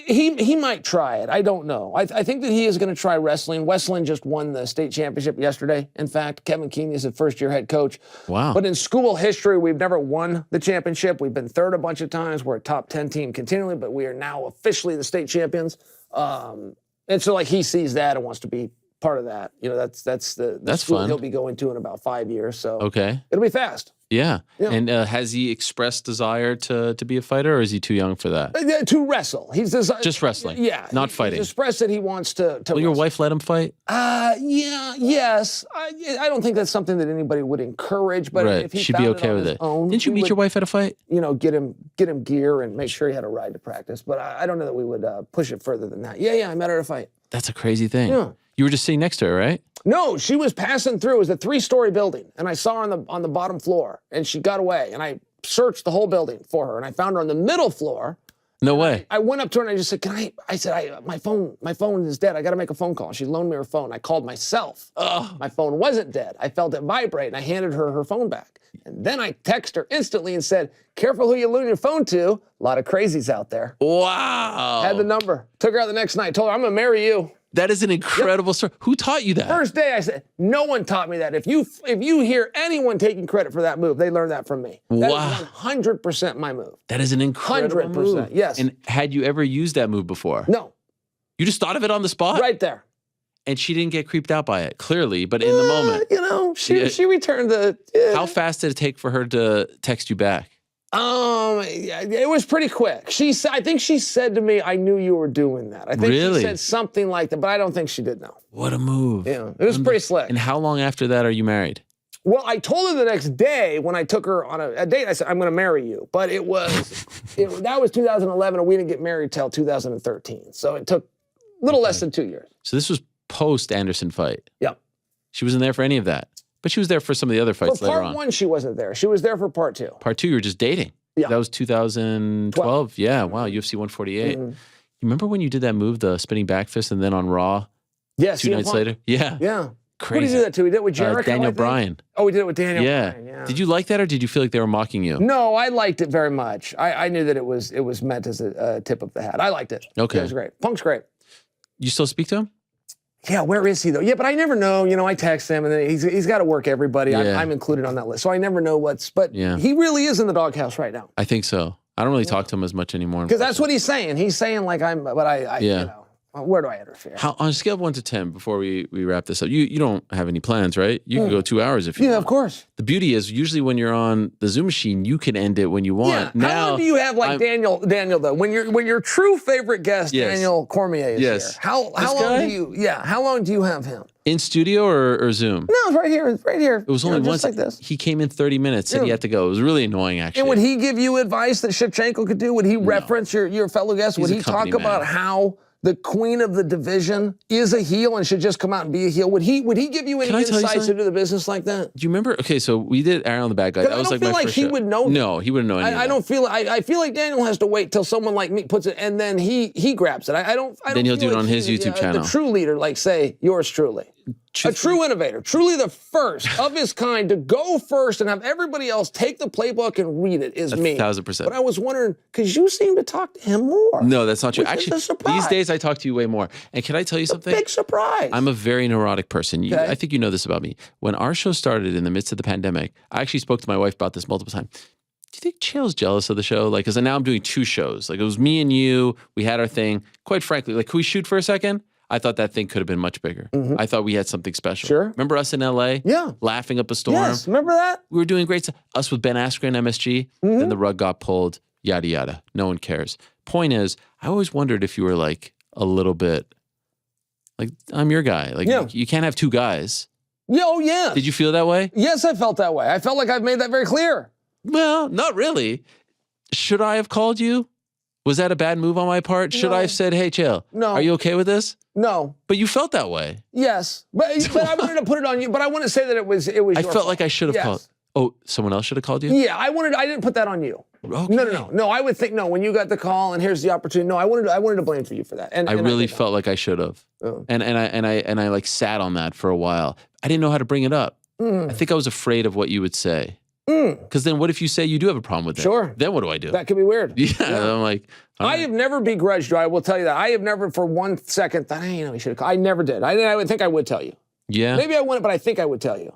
He might try it. I don't know. I think that he is going to try wrestling. Wesleyan just won the state championship yesterday. In fact, Kevin Keeney is a first-year head coach. Wow. But in school history, we've never won the championship. We've been third a bunch of times. We're a top 10 team continually, but we are now officially the state champions. And so, he sees that and wants to be part of that. That's the school fun. He'll be going to in about 5 years. So okay, it'll be fast. Yeah. And has he expressed desire to be a fighter, or is he too young for that? To wrestle. He's just wrestling. Yeah. Not fighting. He's expressed that he wants to Will your wife let him fight? Yes. I don't think that's something that anybody would encourage, but if he she'd found be okay with it. Didn't you meet your wife at a fight? Get him gear and make sure he had a ride to practice. But I don't know that we would push it further than that. Yeah, I met her at a fight. That's a crazy thing. Yeah. You were just sitting next to her, right? No, she was passing through. It was a 3-story building, and I saw her on the bottom floor, and she got away, and I searched the whole building for her, and I found her on the middle floor. No way. I went up to her and I just said, my phone is dead. I got to make a phone call. She loaned me her phone. I called myself. My phone wasn't dead. I felt it vibrate, and I handed her phone back. And then I texted her instantly and said, careful who you loan your phone to. A lot of crazies out there. Wow. Had the number. Took her out the next night. Told her, I'm going to marry you. That is an incredible story. Who taught you that? First day, I said, no one taught me that. If you hear anyone taking credit for that move, they learned that from me. That is 100% my move. That is an incredible 100%, move. yes. And had you ever used that move before? No. You just thought of it on the spot? Right there. And she didn't get creeped out by it, clearly, but in the moment. She returned the... How fast did it take for her to text you back? It was pretty quick. I think she said to me, I knew you were doing that. I think she said something like that, but I don't think she did know. What a move. Yeah, it was pretty slick. And how long after that are you married? Well, I told her the next day when I took her on a date, I said, I'm going to marry you. But that was 2011, and we didn't get married till 2013. So it took a little less than 2 years. So this was post-Anderson fight? Yeah. She wasn't there for any of that? But she was there for some of the other fights later on. For part 1, she wasn't there. She was there for part 2. Part 2, you were just dating. Yeah. That was 2012. Yeah, wow, UFC 148. You remember when you did that move, the spinning back fist, and then on Raw? Yes. 2 nights later? Yeah. Yeah. Crazy. Who did you do that to? We did it with Jericho, Daniel Bryan. Oh, we did it with Daniel Bryan, yeah. Did you like that, or did you feel like they were mocking you? No, I liked it very much. I knew that it was meant as a tip of the hat. I liked it. Okay. Yeah, it was great. Punk's great. You still speak to him? Yeah, where is he though? Yeah, but I never know. I text him, and then he's got to work everybody. Yeah. I'm included on that list, so I never know but he really is in the doghouse right now. I think so. I don't really talk to him as much anymore. Because that's what he's saying. He's saying where do I interfere? On a scale of 1 to 10, before we wrap this up, you don't have any plans, right? You can go 2 hours if you want. Yeah, of course. The beauty is usually when you're on the Zoom machine, you can end it when you want. Yeah. Now, how long do you have Daniel though? When your true favorite guest, Daniel Cormier is here. How long do you have him? In studio or Zoom? No, it's right here. It's right here. It was only once. Like this. He came in 30 minutes, said he had to go. It was really annoying, actually. And would he give you advice that Shevchenko could do? Would he reference your fellow guests? Would he talk about how the queen of the division is a heel and should just come out and be a heel? Would he give you any insights into the business like that? Do you remember? Okay, so we did Aaron on the Bad Guy. That was like my first show. He would know. No, he wouldn't know anything. I don't feel. I feel like Daniel has to wait till someone like me puts it, and then he grabs it. I don't. Then he'll do it on his YouTube channel. The true leader, like say yours truly. A true innovator, truly the first of his kind to go first and have everybody else take the playbook and read it is me. 1,000%. But I was wondering, because you seem to talk to him more. No, that's not true. Actually, these days I talk to you way more. And can I tell you something? Big surprise. I'm a very neurotic person. I think you know this about me. When our show started in the midst of the pandemic, I actually spoke to my wife about this multiple times. Do you think Chael's jealous of the show? Because now I'm doing 2 shows. It was me and you. We had our thing. Quite frankly, could we shoot for a second? I thought that thing could have been much bigger. I thought we had something special. Sure. Remember us in LA? Yeah. Laughing up a storm? Yes, remember that? We were doing great stuff. Us with Ben Askren, MSG. Then the rug got pulled. yada, yada. No one cares. Point is, I always wondered if you were like a little bit like, I'm your guy. Like, you can't have two guys. Yeah, oh, yeah. Did you feel that way? Yes, I felt that way. I felt like I've made that very clear. Well, not really. Should I have called you? Was that a bad move on my part? Should I have said, hey, Chael, are you okay with this? No. But you felt that way. Yes. But I wanted to put it on you, but I wouldn't say that it was your I felt fault. like I should have called. Oh, someone else should have called you? Yeah, I didn't put that on you. Okay. No, I would think, when you got the call and here's the opportunity, I wanted to blame for you for that. And I really felt like I should have. Oh. And I like sat on that for a while. I didn't know how to bring it up. I think I was afraid of what you would say. Because then what if you say you do have a problem with it? Sure. Then what do I do? That could be weird. Yeah. I'm like, I have never begrudged you. I will tell you that. I have never for 1 second thought, hey, you should have called. I never did. I would think I would tell you. Yeah. Maybe I wouldn't, but I think I would tell you.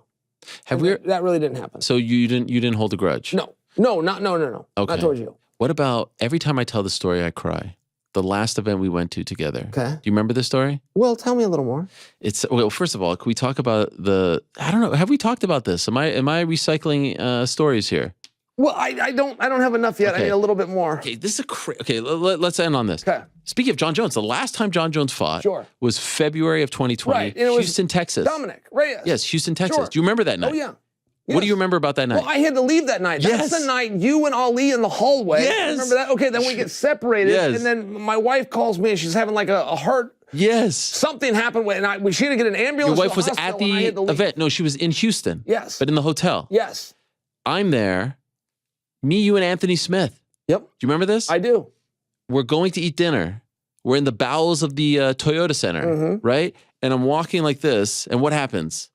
That really didn't happen. So you didn't hold a grudge? No. No. Okay. Not towards you. What about every time I tell the story, I cry? The last event we went to together. Okay. Do you remember this story? Well, tell me a little more. Well, first of all, can we talk about I don't know, have we talked about this? Am I recycling stories here? Well, I don't have enough yet. Okay. I need a little bit more. Okay, this is let's end on this. Okay. Speaking of John Jones, the last time John Jones fought was February of 2020, right. And it was Houston, Texas. Dominic Reyes. Yes, Houston, Texas. Sure. Do you remember that night? Oh, yeah. Yes. What do you remember about that night? Well, I had to leave that night. That's the night you and Ali in the hallway. Yes. Remember that? Okay, then we get separated. Yes. And then my wife calls me and she's having like a heart. Yes. Something happened and she had to get an ambulance. Your wife was at the event. No, she was in Houston. Yes. But in the hotel. Yes. I'm there. Me, you, and Anthony Smith. Yep. Do you remember this? I do. We're going to eat dinner. We're in the bowels of the Toyota Center, right? And I'm walking like this, and what happens?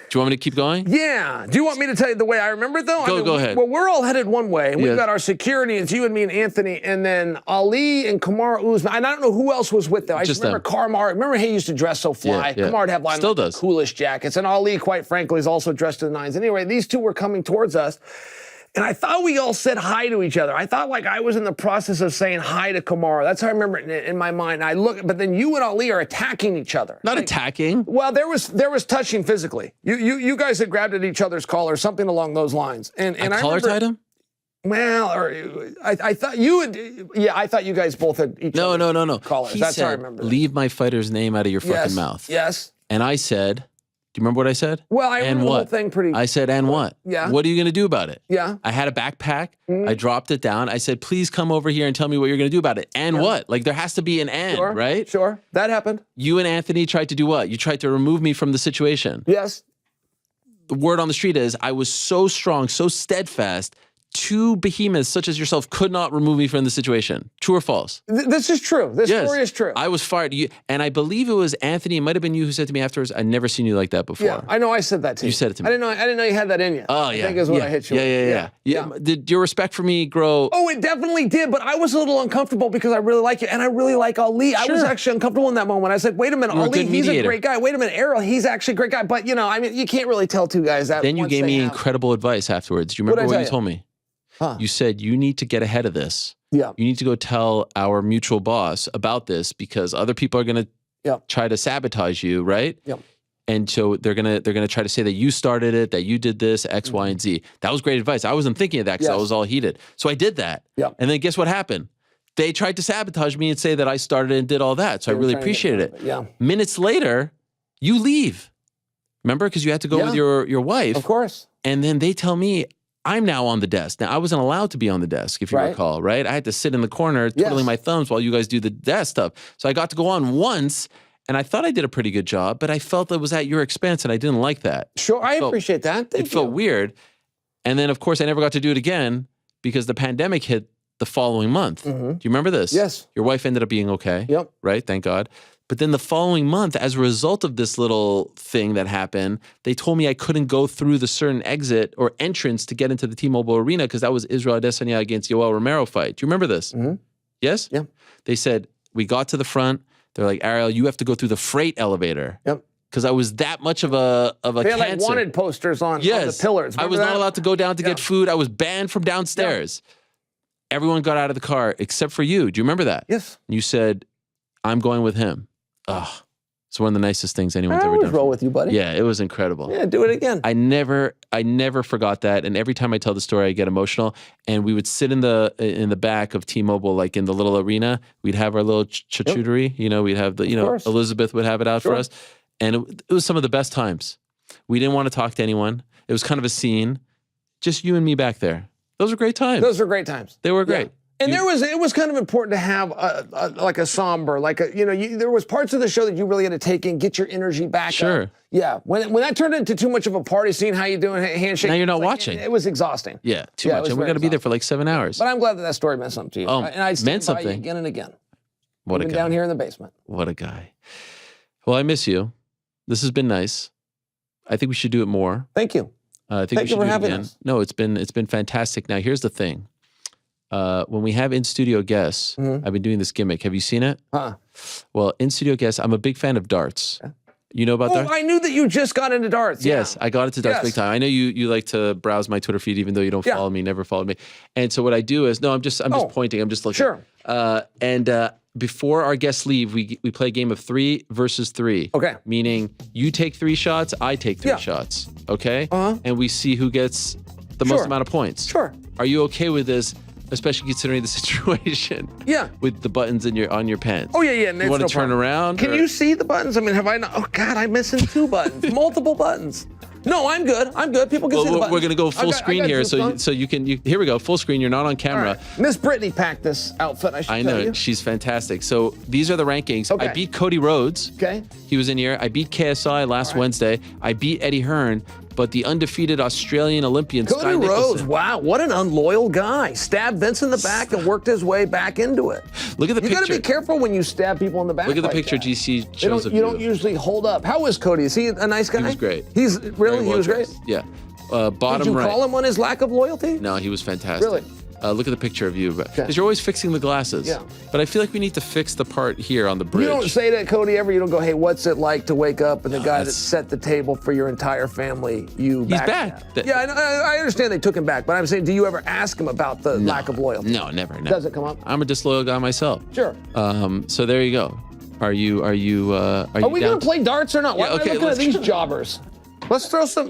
Do you want me to keep going? Yeah. Do you want me to tell you the way I remember it, though? Go ahead. Well, we're all headed one way. And we've got our security. It's you and me and Anthony. And then Ali and Kamaru Usman. And I don't know who else was with them. I just remember Kamaru. Remember he used to dress so fly? Yeah. Kamaru would have like the coolest jackets. And Ali, quite frankly, is also dressed to the nines. Anyway, these two were coming towards us. And I thought we all said hi to each other. I thought like I was in the process of saying hi to Kamaru. That's how I remember it in my mind. But then you and Ali are attacking each other. Not attacking. Well, there was touching physically. You guys had grabbed at each other's collar, something along those lines. And I collar tied him? Well, or I thought you would. Yeah, I thought you guys both had each other's No. collars. He That's said, how I remember. Leave my fighter's name out of your fucking mouth. Yes. And I said, do you remember what I said? Well, I remember the whole thing pretty. I said, and what? Yeah. What are you going to do about it? Yeah. I had a backpack. I dropped it down. I said, please come over here and tell me what you're going to do about it. And what? Like, there has to be an and, right? Sure. That happened. You and Anthony tried to do what? You tried to remove me from the situation. Yes. The word on the street is I was so strong, so steadfast. Two behemoths such as yourself could not remove me from the situation. True or false? This is true. This story is true. I was fired. And I believe it was Anthony. It might have been you who said to me afterwards, I'd never seen you like that before. Yeah, I know I said that to you. You said it to me. I didn't know you had that in you. Oh, yeah. I think is what I hit you with. Yeah. Did your respect for me grow? Oh, it definitely did. But I was a little uncomfortable because I really like you. And I really like Ali. Sure. I was actually uncomfortable in that moment. I said, wait a minute, Ali, he's a great guy. Wait a minute, Errol, he's actually a great guy. But, you can't really tell two guys that. Then you gave me incredible advice afterwards. Do you remember what you told me? Huh. You said, you need to get ahead of this. Yeah. You need to go tell our mutual boss about this because other people are going to try to sabotage you, right? Yep. And so they're gonna try to say that you started it, that you did this, X, Y, and Z. That was great advice. I wasn't thinking of that because I was all heated. So I did that. Yep. And then guess what happened? They tried to sabotage me and say that I started and did all that. So I really appreciated it. Yeah. Minutes later, you leave. Remember? Because you had to go with your wife. Of course. And then they tell me, I'm now on the desk. Now, I wasn't allowed to be on the desk, if you recall, right? I had to sit in the corner twiddling my thumbs while you guys do the desk stuff. So I got to go on once, and I thought I did a pretty good job, but I felt it was at your expense, and I didn't like that. Sure, I appreciate that. It felt weird. And then, of course, I never got to do it again because the pandemic hit the following month. Do you remember this? Yes. Your wife ended up being okay. Yep. Right? Thank God. But then the following month, as a result of this little thing that happened, they told me I couldn't go through the certain exit or entrance to get into the T-Mobile Arena because that was Israel Adesanya against Yoel Romero fight. Do you remember this? Yes? Yeah. They said, we got to the front. They're like, Ariel, you have to go through the freight elevator. Yep. Because I was that much of a they had cancer. like wanted posters on the pillars. I was not allowed to go down to get food. I was banned from downstairs. Everyone got out of the car except for you. Do you remember that? Yes. You said, I'm going with him. Ugh. It's one of the nicest things anyone's ever done. Roll with you, buddy. Yeah, it was incredible. Yeah, do it again. I never forgot that. And every time I tell the story, I get emotional. And we would sit in the back of T-Mobile, like in the little arena. We'd have our little charcuterie. You know, we'd have the, Elizabeth would have it out for us. And it was some of the best times. We didn't want to talk to anyone. It was kind of a scene. Just you and me back there. Those were great times. Those were great times. They were great. Yeah. And it was kind of important to have like a somber, like there was parts of the show that you really had to take in, get your energy back. Sure. Up. Yeah. When that turned into too much of a party scene, how you doing, handshake. Now you're not watching. It was exhausting. Yeah, too much. And we're going to be there for like 7 hours. But I'm glad that story meant something to you. Oh, and I'd meant something. By you again and again. What Even a guy. down here in the basement. What a guy. Well, I miss you. This has been nice. I think we should do it more. Thank you. I think Thank you for having us. No, it's been fantastic. Now, here's the thing. When we have in-studio guests, I've been doing this gimmick. Have you seen it? Well, in-studio guests, I'm a big fan of darts. You know about darts? I knew that you just got into darts. Yes, I got into darts big time. I know you like to browse my Twitter feed, even though you don't follow me, never followed me. And so what I do is, I'm just pointing. I'm just looking. Sure. Before our guests leave, we play a game of 3 versus 3. Okay. Meaning you take 3 shots, I take 3 shots. Okay? And we see who gets the most amount of points. Sure. Are you okay with this? Especially considering the situation. Yeah. With the buttons on your pants. Oh, yeah. You want to turn around? Can you see the buttons? I mean, have I not? Oh, God, I'm missing 2 buttons. Multiple buttons. No, I'm good. People can see the buttons. We're going to go full screen here. So you can, here we go. Full screen. You're not on camera. Right. Miss Brittany packed this outfit, I should tell you. I know. She's fantastic. So these are the rankings. Okay. I beat Cody Rhodes. Okay. He was in here. I beat KSI last Wednesday. I beat Eddie Hearn. But the undefeated Australian Olympian, Cody Rhodes, wow, what an unloyal guy. Stabbed Vince in the back and worked his way back into it. Look at the picture. You got to be careful when you stab people in the back. Look at the like picture that. GC shows of you. Don't usually hold up. How is Cody? Is he a nice guy? He was great. He was great? Yeah. Bottom Did you right. call him on his lack of loyalty? No, he was fantastic. Really? Look at the picture of you. Because you're always fixing the glasses. Yeah. But I feel like we need to fix the part here on the bridge. You don't say that, Cody, ever. You don't go, hey, what's it like to wake up and the guy that set the table for your entire family, He's back. Yeah, I understand they took him back, but I'm saying, do you ever ask him about the lack of loyalty? No, never. Does it come up? I'm a disloyal guy myself. Sure. So there you go. Are we going to play darts or not? Why am I looking at these jobbers? Let's throw some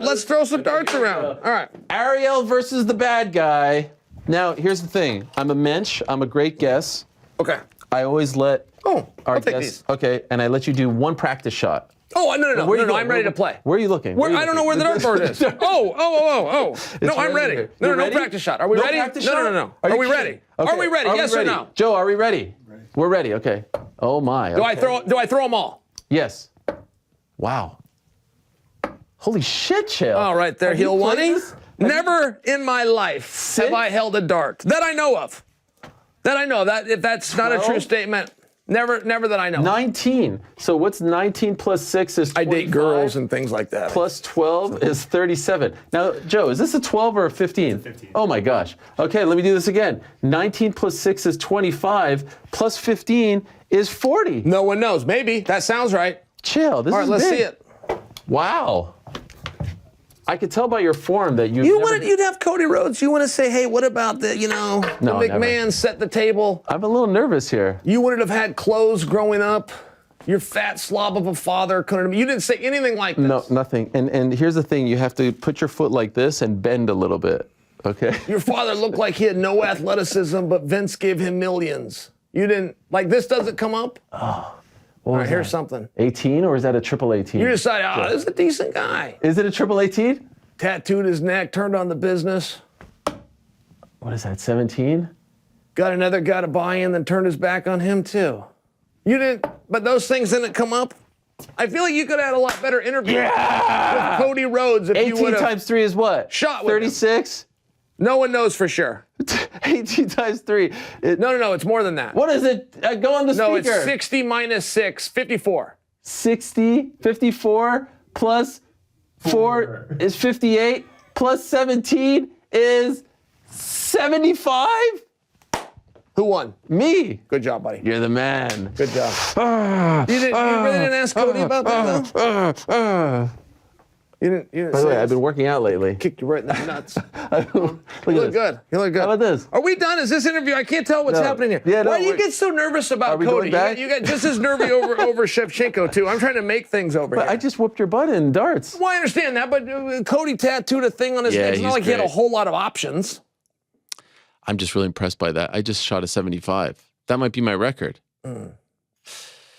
darts around. All right. Ariel versus the bad guy. Now, here's the thing. I'm a mensch. I'm a great guess. Okay. I always let our I'll take guests. these. Okay, and I let you do 1 practice shot. Oh, no, I'm ready to play. Where are you looking? I don't know where the dartboard is. Oh. No, I'm ready. No practice shot. Are we ready? No. Are we ready? Are we ready? Yes or no? Joe, are we ready? We're ready. Okay. Oh my. Do I throw them all? Yes. Wow. Holy shit, Chael. All right, there, heel one. Never in my life have I held a dart that I know of. That if that's 12? Not a true statement. Never that I know. 19. So what's 19 plus 6 is 25? I date girls and things like that. Plus 12 is 37. Now, Joe, is this a 12 or a 15? It's a 15. Oh my gosh. Okay, let me do this again. 19 plus 6 is 25. Plus 15 is 40. No one knows. Maybe. That sounds right. Chill. This All right, is let's big. see it. Wow. I could tell by your form that you'd have Cody Rhodes. You want to say, hey, what about the McMahon never. set the table? I'm a little nervous here. You wouldn't have had clothes growing up. Your fat slob of a father couldn't have. You didn't say anything like this. No, nothing. And here's the thing. You have to put your foot like this and bend a little bit. Okay? Your father looked like he had no athleticism, but Vince gave him millions. You didn't, like this doesn't come up? Oh. All right, here's something. 18 or is that a triple 18? You decide, this is a decent guy. Is it a triple 18? Tattooed his neck, turned on the business. What is that, 17? Got another guy to buy in, then turned his back on him too. You didn't, but those things didn't come up? I feel like you could have had a lot better interview with Cody Rhodes if you would have. 18 times 3 is what? Shot with 36? No one knows for sure. 18 times 3. No, it's more than that. What is it? Go on the speaker. No, it's 60 minus 6, 54. 60, 54 plus 4 is 58 plus 17 is 75? Who won? Me. Good job, buddy. You're the man. Good job. You really didn't ask Cody about that, though? You didn't By the way, I've been working out lately. Kicked you right in the nuts. You look good. You look good. How about this? Are we done? Is this interview? I can't tell what's happening here. Yeah, Why do you get so nervous about Cody? You get just as nervy over Shevchenko, too. I'm trying to make things over here. I just whooped your butt in darts. Well, I understand that, but Cody tattooed a thing on his neck. It's not like he had a whole lot of options. I'm just really impressed by that. I just shot a 75. That might be my record.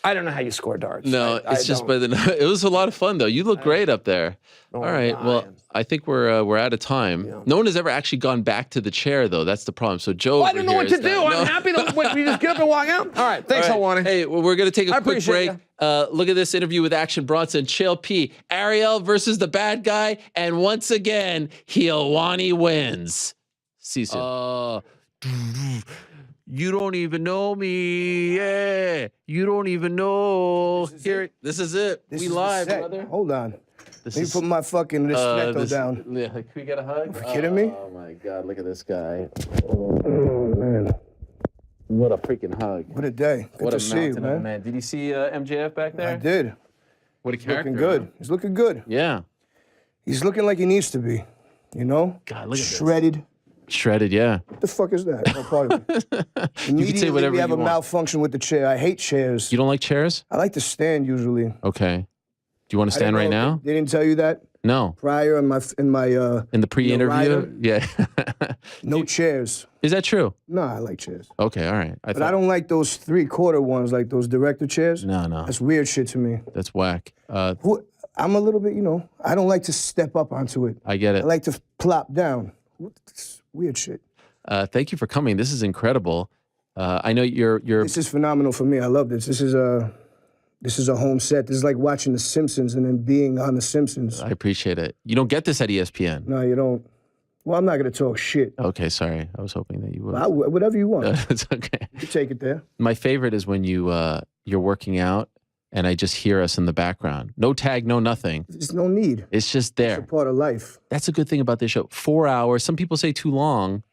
I don't know how you score darts. No, it's just by the. It was a lot of fun though. You look great up there. All right. Well, I think we're out of time. Yeah. No one has ever actually gone back to the chair though. That's the problem. So Joe, I don't know what to do. I'm happy to. We just get up and walk out. All right. Thanks, Helwani. Hey, we're gonna take a quick break. Look at this interview with Action Bronson. Chael P. Ariel versus the bad guy, and once again, Helwani wins. See you soon. You don't even know me. Yeah. You don't even know. This is it. We live, brother. Hold on. Let me put my fucking respecto down. Yeah, can we get a hug? Are you kidding me? Oh my God, look at this guy. Oh, man. What a freaking hug. What a day. Good to see you, man. Did you see MJF back there? I did. What a character. Looking good. Man. He's looking good. Yeah. He's looking like he needs to be. You know? God, look at Shredded. Shredded, yeah. What the fuck is that? Oh, pardon me. You can say whatever we have you a want. malfunction with the chair. I hate chairs. You don't like chairs? I like to stand usually. Okay. Do you want to stand right now? They didn't tell you that? No. Prior in the pre-interview? Yeah. No chairs. Is that true? No, I like chairs. Okay, all right. But I don't like those 3/4 ones, like those director chairs. No. That's weird shit to me. That's whack. I'm a little bit, I don't like to step up onto it. I get it. I like to plop down. It's weird shit. Thank you for coming. This is incredible. I know you're. This is phenomenal for me. I love this. This is a home set. This is like watching The Simpsons and then being on The Simpsons. I appreciate it. You don't get this at ESPN. No, you don't. Well, I'm not going to talk shit. Okay, sorry. I was hoping that you would. Whatever you want. It's okay. You take it there. My favorite is when you're working out and I just hear us in the background. No tag, no nothing. There's no need. It's just there. It's a part of life. That's a good thing about this show. 4 hours. Some people say too long.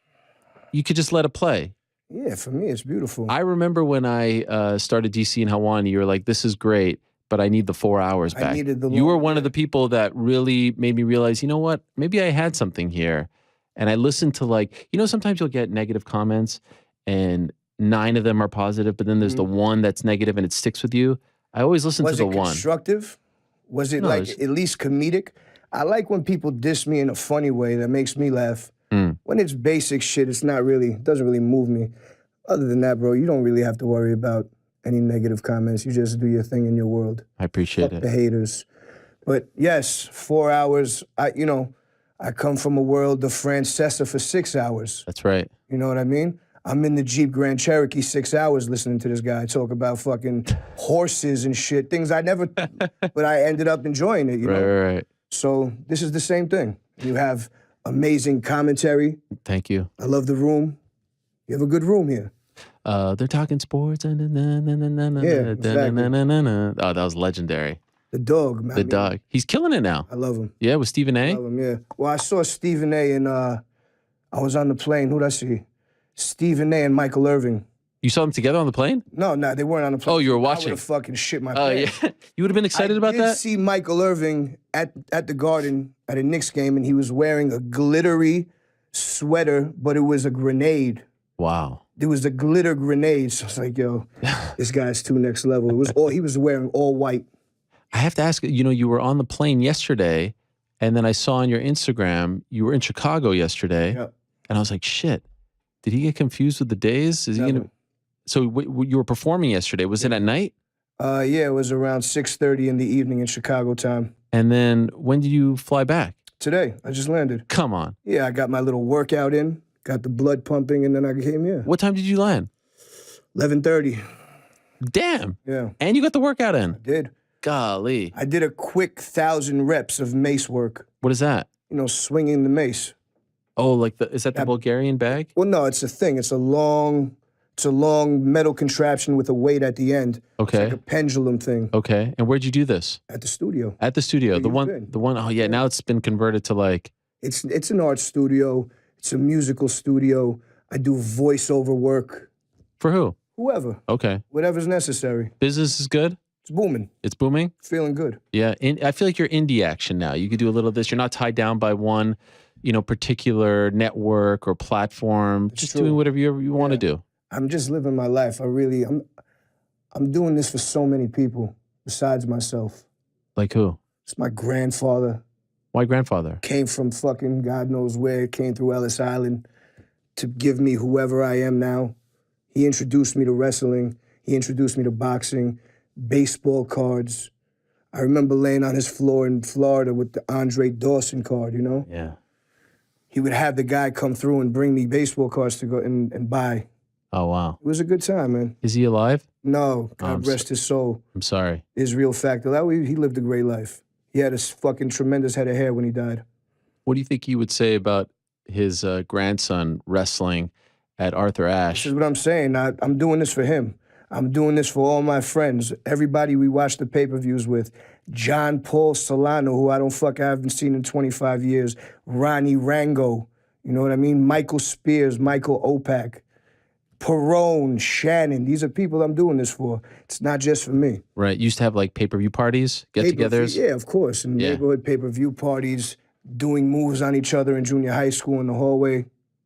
You could just let it play. Yeah, for me, it's beautiful. I remember when I started DC and Helwani, you were like, this is great, but I need the 4 hours back. I needed the You were one of the people that really made me realize, you know what? Maybe I had something here. And I listened to sometimes you'll get negative comments and 9 of them are positive, but then there's the one that's negative and it sticks with you. I always listen to the one. Was it constructive? Was it at least comedic? I like when people diss me in a funny way that makes me laugh. When it's basic shit, it doesn't really move me. Other than that, bro, you don't really have to worry about any negative comments. You just do your thing in your world. I appreciate it. The haters. But yes, 4 hours, I come from a world of Francesa for 6 hours. That's right. You know what I mean? I'm in the Jeep Grand Cherokee 6 hours listening to this guy talk about fucking horses and shit, things I never, but I ended up enjoying it, you know? Right. So this is the same thing. You have amazing commentary. Thank you. I love the room. You have a good room here. They're talking sports. Yeah, exactly. Oh, that was legendary. The dog, man. The dog. He's killing it now. I love him. Yeah, with Stephen A. I love him, yeah. Well, I saw Stephen A. and I was on the plane. Who'd I see? Stephen A. and Michael Irving. You saw them together on the plane? No, they weren't on the plane. Oh, you were I watching. would have fucking shit my pants. Yeah. You would have been excited about that? I did see Michael Irving at the Garden at a Knicks game, and he was wearing a glittery sweater, but it was a grenade. Wow. There was a glitter grenade. So I was like, yo, this guy's too next level. He was wearing all white. I have to ask, you were on the plane yesterday, and then I saw on your Instagram, you were in Chicago yesterday, and I was like, shit, did he get confused with the days? Is he gonna? So you were performing yesterday. Was it at night? Yeah, it was around 6:30 in the evening in Chicago time. And then when did you fly back? Today. I just landed. Come on. Yeah, I got my little workout in, got the blood pumping, and then I came here. What time did you land? 11:30. Damn. Yeah. And you got the workout in? I did. Golly. I did a quick 1,000 reps of mace work. What is that? Swinging the mace. Oh, is that the Bulgarian bag? Well, no, it's a thing. It's a long metal contraption with a weight at the end. Okay. It's like a pendulum thing. Okay. And where'd you do this? At the studio. At the studio. The one, oh yeah, now it's been converted to like. It's an art studio. It's a musical studio. I do voiceover work. For who? Whoever. Okay. Whatever's necessary. Business is good? It's booming. It's booming? Feeling good. Yeah. I feel like you're indie action now. You could do a little of this. You're not tied down by one, particular network or platform. Just doing whatever you want to do. I'm just living my life. I'm doing this for so many people besides myself. Like who? It's my grandfather. Why grandfather? Came from fucking God knows where. Came through Ellis Island to give me whoever I am now. He introduced me to wrestling. He introduced me to boxing, baseball cards. I remember laying on his floor in Florida with the Andre Dawson card, Yeah. He would have the guy come through and bring me baseball cards to go and buy. Oh, wow. It was a good time, man. Is he alive? No, God rest his soul. I'm sorry. Israel Factor. He lived a great life. He had a fucking tremendous head of hair when he died. What do you think he would say about his grandson wrestling at Arthur Ashe? This is what I'm saying. I'm doing this for him. I'm doing this for all my friends, everybody we watch the pay-per-views with. John Paul Solano, who I haven't seen in 25 years. Ronnie Rango, you know what I mean? Michael Spears, Michael Opak, Perone, Shannon. These are people I'm doing this for. It's not just for me. Right. You used to have like pay-per-view parties, get-togethers? Yeah, of course. And neighborhood pay-per-view parties, doing moves on each other in junior high school in the hallway.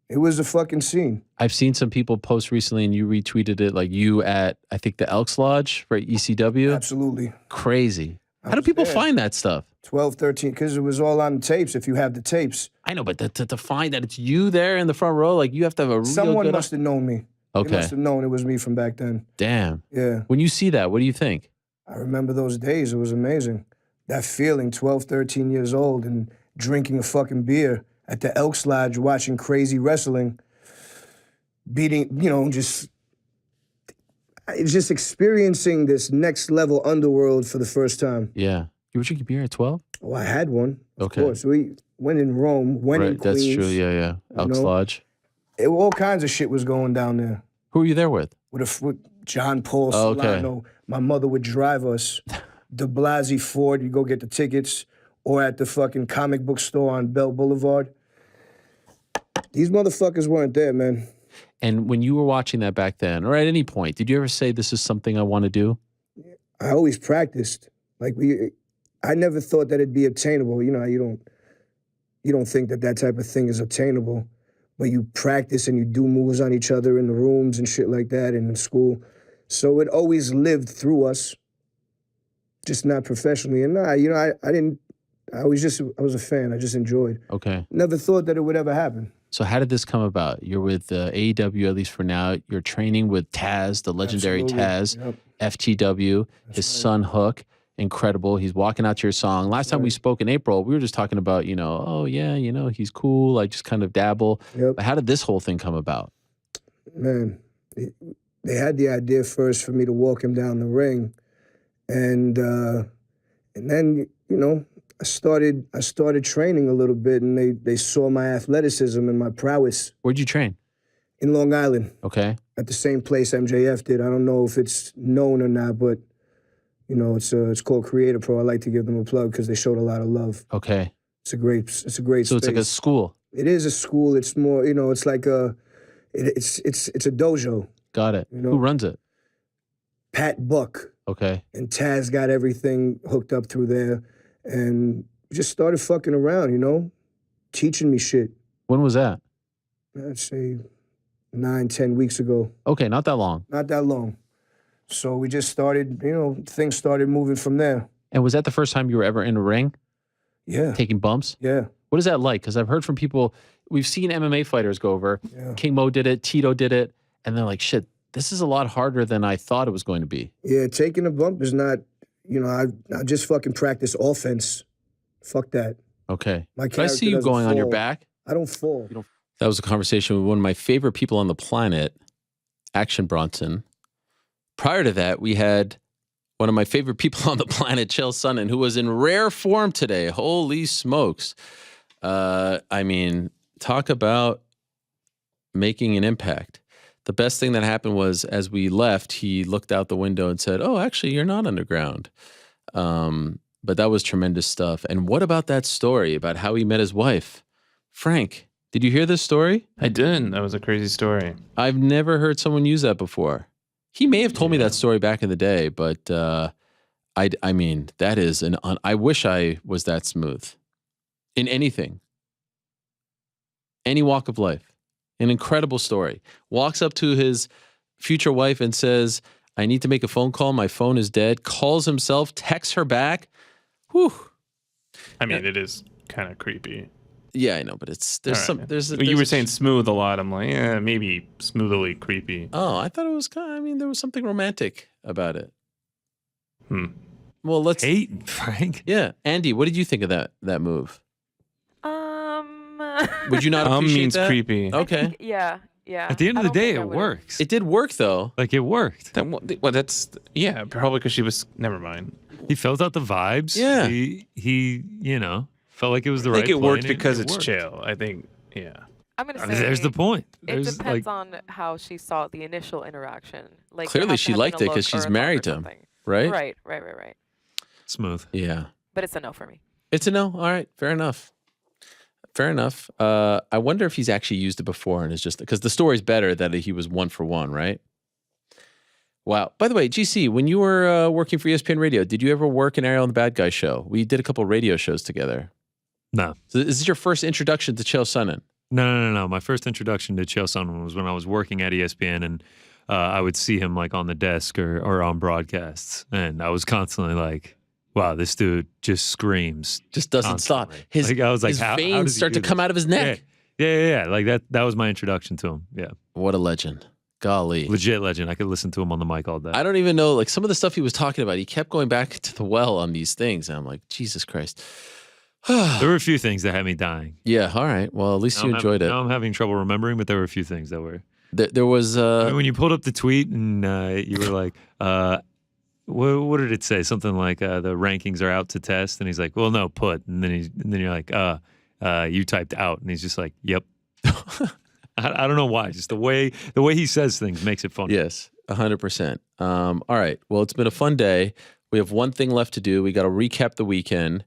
It was a fucking scene. I've seen some people post recently, and you retweeted it, like you at, I think, the Elks Lodge, right? ECW? Absolutely. Crazy. How do people find that stuff? 12, 13, because it was all on the tapes, if you have the tapes. I know, but to find that it's you there in the front row, like you have to have a real Someone must have known me. Okay. They must have known it was me from back then. Damn. Yeah. When you see that, what do you think? I remember those days. It was amazing. That feeling, 12, 13 years old and drinking a fucking beer at the Elks Lodge, watching crazy wrestling, beating, just experiencing this next level underworld for the first time. Yeah. You were drinking beer at 12? Oh, I had one. Okay. Of course. We went in Rome, went in Queens. That's true. Yeah. Elks Lodge. All kinds of shit was going down there. Who were you there with? With John Paul Solano. Okay. My mother would drive us. De Blasi Ford, you go get the tickets, or at the fucking comic book store on Bell Boulevard. These motherfuckers weren't there, man. And when you were watching that back then, or at any point, did you ever say, this is something I want to do? I always practiced. I never thought that it'd be obtainable. You don't think that type of thing is obtainable, but you practice and you do moves on each other in the rooms and shit like that and in school. So it always lived through us, just not professionally. And I was a fan. I just enjoyed. Okay. Never thought that it would ever happen. So how did this come about? You're with AEW, at least for now. You're training with Taz, the legendary Taz, FTW, his son Hook. Incredible. He's walking out to your song. Last time we spoke in April, we were just talking about, he's cool. I just kind of dabble. Yep. But how did this whole thing come about? Man, they had the idea first for me to walk him down the ring. And then, I started training a little bit, and they saw my athleticism and my prowess. Where'd you train? In Long Island. Okay. At the same place MJF did. I don't know if it's known or not, but it's called Creator Pro. I like to give them a plug because they showed a lot of love. Okay. It's a great So space. it's like a school. It is a school. It's more, it's like it's a dojo. Got it. Who runs it? Pat Buck. Okay. And Taz got everything hooked up through there. And just started fucking around, teaching me shit. When was that? I'd say 9-10 weeks ago. Okay, not that long. Not that long. So we just started, things started moving from there. And was that the first time you were ever in a ring? Yeah. Taking bumps? Yeah. What is that like? Because I've heard from people, we've seen MMA fighters go over. Yeah. King Mo did it, Tito did it, and they're like, shit, this is a lot harder than I thought it was going to be. Yeah, taking a bump is not, I just fucking practice offense. Fuck that. Okay. My I see you going on your back. I don't fall. That was a conversation with one of my favorite people on the planet, Action Bronson. Prior to that, we had one of my favorite people on the planet, Chael Sonnen, who was in rare form today. Holy smokes. Talk about making an impact. The best thing that happened was, as we left, he looked out the window and said, oh, actually, you're not underground. But that was tremendous stuff. And what about that story about how he met his wife? Frank, did you hear this story? I did. That was a crazy story. I've never heard someone use that before. He may have told me that story back in the day, but I mean, that is I wish I was that smooth in anything, any walk of life. An incredible story. Walks up to his future wife and says, I need to make a phone call. My phone is dead. Calls himself, texts her back. Whew. I mean, it is kind of creepy. Yeah, I know, but you were saying smooth a lot. I'm like, yeah, maybe smoothly creepy. Oh, I thought it was there was something romantic about it. Well, let's hate Frank. Yeah, Andy, what did you think of that move? Would you not appreciate means that? creepy. Okay. Yeah. At the end of the day, it works. It did work though. Like it worked. Well, that's probably because she was. Never mind. He felt out the vibes. Yeah. He felt like it was the right. I think it play, worked and because it it's worked. Chael. I think. Yeah. I'm gonna say There's the point. It depends on how she saw the initial interaction. Like clearly, she liked it because she's married to him, right? Right. Smooth. Yeah. But it's a no for me. It's a no. All right. Fair enough. I wonder if he's actually used it before and it's just because the story's better that he was 1-for-1, right? Wow. By the way, GC, when you were working for ESPN Radio, did you ever work in Ariel and the Bad Guy show? We did a couple radio shows together. No. So is this your first introduction to Chael Sonnen? No. My first introduction to Chael Sonnen was when I was working at ESPN, and I would see him like on the desk or on broadcasts, and I was constantly like, wow, this dude just screams. Just doesn't stop. His veins start to come out of his neck. Yeah. Like that was my introduction to him. Yeah. What a legend. Golly. Legit legend. I could listen to him on the mic all day. I don't even know, like some of the stuff he was talking about, he kept going back to the well on these things. And I'm like, Jesus Christ. There were a few things that had me dying. Yeah, all right. Well, at least you enjoyed it. Now I'm having trouble remembering, but there were a few things that were. There was... when you pulled up the tweet and you were like... what did it say? Something like the rankings are out to test, and he's like, "Well, no, put." And then you're like, "You typed out," and he's just like, "Yep." I don't know why. Just the way he says things makes it funny. Yes, 100%. All right. Well, it's been a fun day. We have one thing left to do. We got to recap the weekend.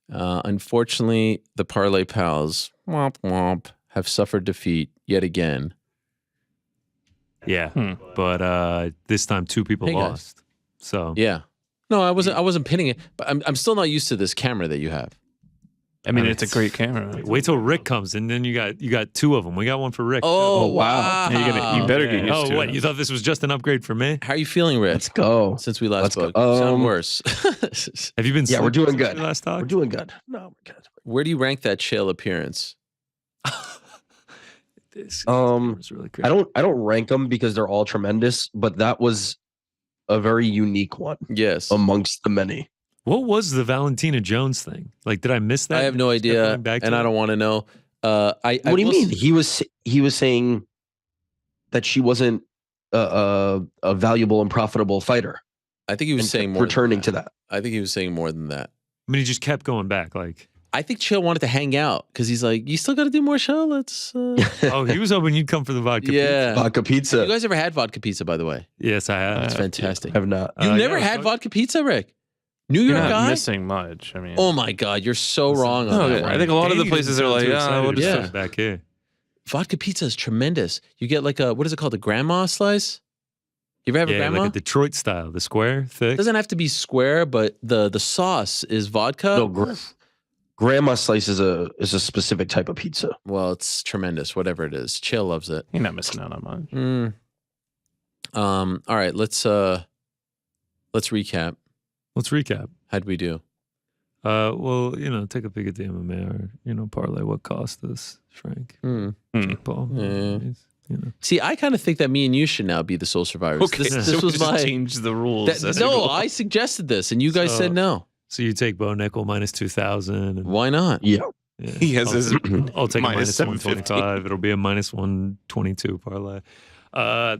Unfortunately, the Parlay Pals have suffered defeat yet again. Yeah, but this time 2 people lost. So yeah, no, I wasn't pinning it, but I'm still not used to this camera that you have. I mean, it's a great camera. Wait till Rick comes, and then you got 2 of them. We got one for Rick. Oh wow! Yeah, you better get used to it. What? You thought this was just an upgrade for me? How are you feeling, Rick? Let's go. Since we last spoke, you sound worse. Have you been? Yeah, we're doing good. Last talk? We're doing good. No, we're good. Where do you rank that Chael appearance? This was really crazy. I don't rank them because they're all tremendous, but that was a very unique one. Yes, amongst the many. What was the Valentina Jones thing? Like, did I miss that? I have no idea, and I don't want to know. What do you mean? He was saying that she wasn't a valuable and profitable fighter. I think he was saying more. Returning to that. I think he was saying more than that. I mean, he just kept going back. Like, I think Chael wanted to hang out because he's like, you still got to do more show. Let's. Oh, he was hoping you'd come for the vodka. Yeah, vodka pizza. You guys ever had vodka pizza? By the way, yes, I have. It's fantastic. I have not. You've never had vodka pizza, Rick? New York You're not guy? missing much. I mean, oh my God, you're so wrong on that. I think a lot of the places are like, yeah, back here. Vodka pizza is tremendous. You get like a, what is it called? A grandma slice? You ever have a grandma? Like a Detroit style, the square, thick. It doesn't have to be square, but the sauce is vodka. No, grandma slice is a specific type of pizza. Well, it's tremendous, whatever it is. Chael loves it. You're not missing out on much. All right, let's recap. Let's recap. How'd we do? Well, take a peek at the MMA or, parlay what cost us, Frank. Paul. See, I kind of think that me and you should now be the sole survivors. Okay, this was my change the rules. No, I suggested this, and you guys said no. So you take Bo Nickel minus 2,000. Why not? Yeah. He has his. I'll take minus a minus 125. It'll be a minus 122 parlay. No,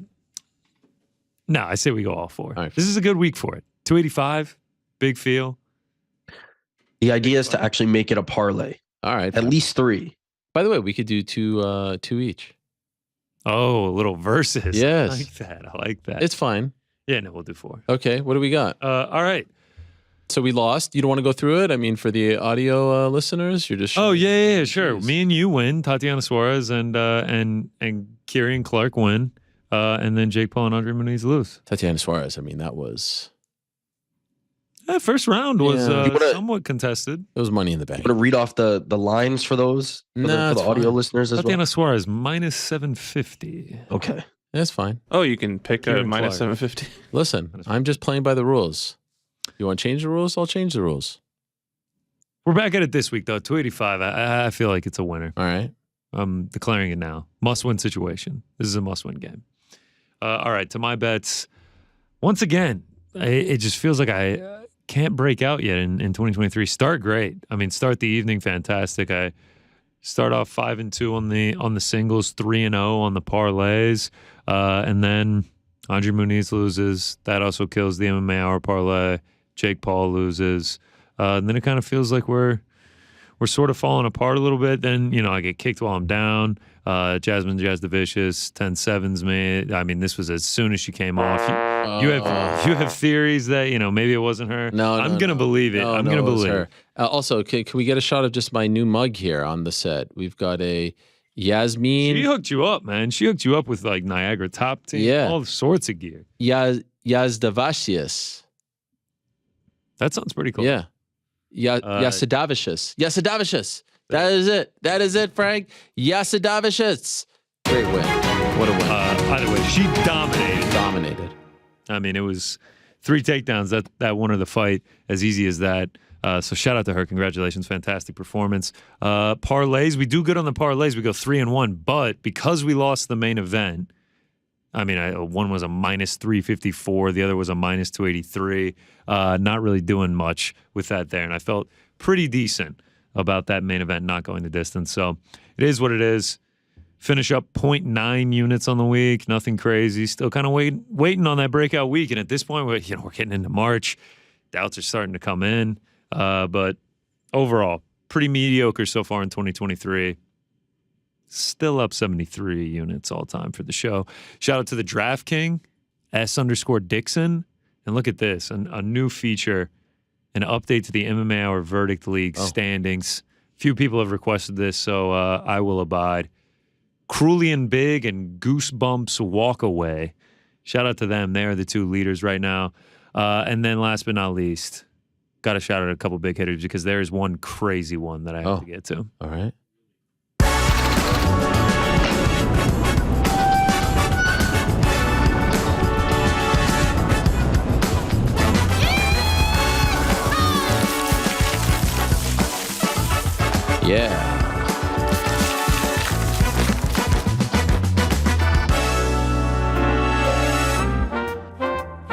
I say we go all 4. All right. This is a good week for it. 285, big feel. The idea is to actually make it a parlay. All right. At least 3. By the way, we could do two each. Oh, a little versus. Yes. I like that. It's fine. Yeah, no, we'll do 4. Okay, what do we got? All right. So we lost. You don't want to go through it? I mean, for the audio listeners, you're just... Oh, yeah, sure. Me and you win. Tatiana Suarez and Kieran Clark win. And then Jake Paul and Andre Muniz lose. Tatiana Suarez, I mean, that was... That first round was somewhat contested. It was Money in the Bank. Want to read off the lines for those for the audio listeners as well? Tatiana Suarez minus 750. Okay. That's fine. Oh, you can pick a minus 750. Listen, I'm just playing by the rules. You want to change the rules? I'll change the rules. We're back at it this week, though. 285. I feel like it's a winner. All right. I'm declaring it now. Must-win situation. This is a must-win game. All right, to my bets. Once again, it just feels like I can't break out yet in 2023. Start great. I mean, start the evening fantastic. I start off 5-2 on the singles, 3-0 on the parlays, and then Andre Muniz loses. That also kills the MMA hour parlay. Jake Paul loses. And then it kind of feels like we're sort of falling apart a little bit. Then, I get kicked while I'm down. Jasmine Jasdavicius, 10-7s me. I mean, this was as soon as she came off. You have theories that, maybe it wasn't her. No, I'm going to believe it. I'm going to believe her. Also, can we get a shot of just my new mug here on the set? We've got a Yasmin. She hooked you up, man. She hooked you up with like Niagara Top Team, all sorts of gear. Jasdavicius. That sounds pretty cool. Yeah. Yasidavicius. Yasidavicius. That is it, Frank. Yasidavicius. Great win. What a win. Either way, she dominated. I mean, it was 3 takedowns. That won her the fight as easy as that. So shout out to her. Congratulations. Fantastic performance. Parlays. We do good on the parlays. We go 3-1. But because we lost the main event, I mean, one was a minus 354. The other was a minus 283. Not really doing much with that there. And I felt pretty decent about that main event not going the distance. So it is what it is. Finish up 0.9 units on the week. Nothing crazy. Still kind of waiting on that breakout week. And at this point, we're getting into March. Doubts are starting to come in. But overall, pretty mediocre so far in 2023. Still up 73 units all time for the show. Shout out to the Draft King, S_Dixon. And look at this, a new feature, an update to the MMA Hour Verdict League standings. Few people have requested this, so I will abide. Crulian Big and Goosebumps Walk Away. Shout out to them. They are the 2 leaders right now. And then last but not least, got to shout out a couple big hitters because there is one crazy one that I have to get to. All right. Yeah.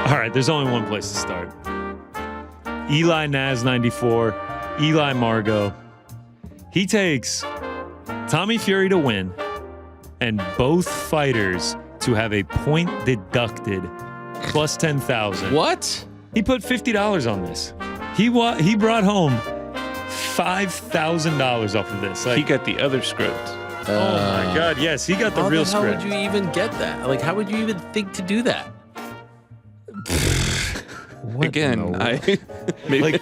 All right, there's only one place to start. Eli Naz 94, Eli Margot. He takes Tommy Fury to win and both fighters to have a point deducted plus 10,000. What? He put $50 on this. He brought home $5,000 off of this. He got the other script. Oh my God! Yes, he got the real script. How would you even get that? Like, how would you even think to do that? Again, like,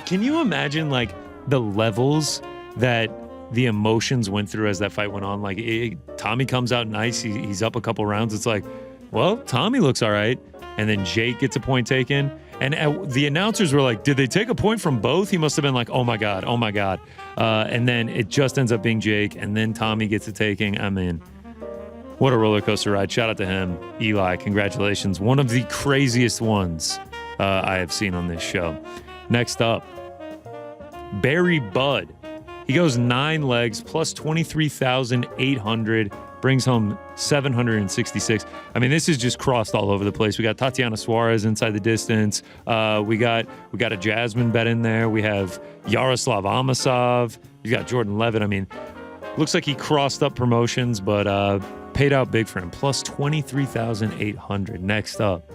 can you imagine like the levels that the emotions went through as that fight went on? Like, Tommy comes out nice. He's up a couple rounds. It's like, well, Tommy looks all right, and then Jake gets a point taken. And the announcers were like, did they take a point from both? He must have been like, oh my God. And then it just ends up being Jake, and then Tommy gets a taking. I mean, what a roller coaster ride. Shout out to him. Eli, congratulations. One of the craziest ones I have seen on this show. Next up, Barry Budd. He goes 9 legs plus 23,800. Brings home 766. I mean, this is just crossed all over the place. We got Tatiana Suarez inside the distance. We got a Jasmine bet in there. We have Yaroslav Amosov. You got Jordan Levitt. I mean, looks like he crossed up promotions, but paid out big for him. Plus 23,800. Next up,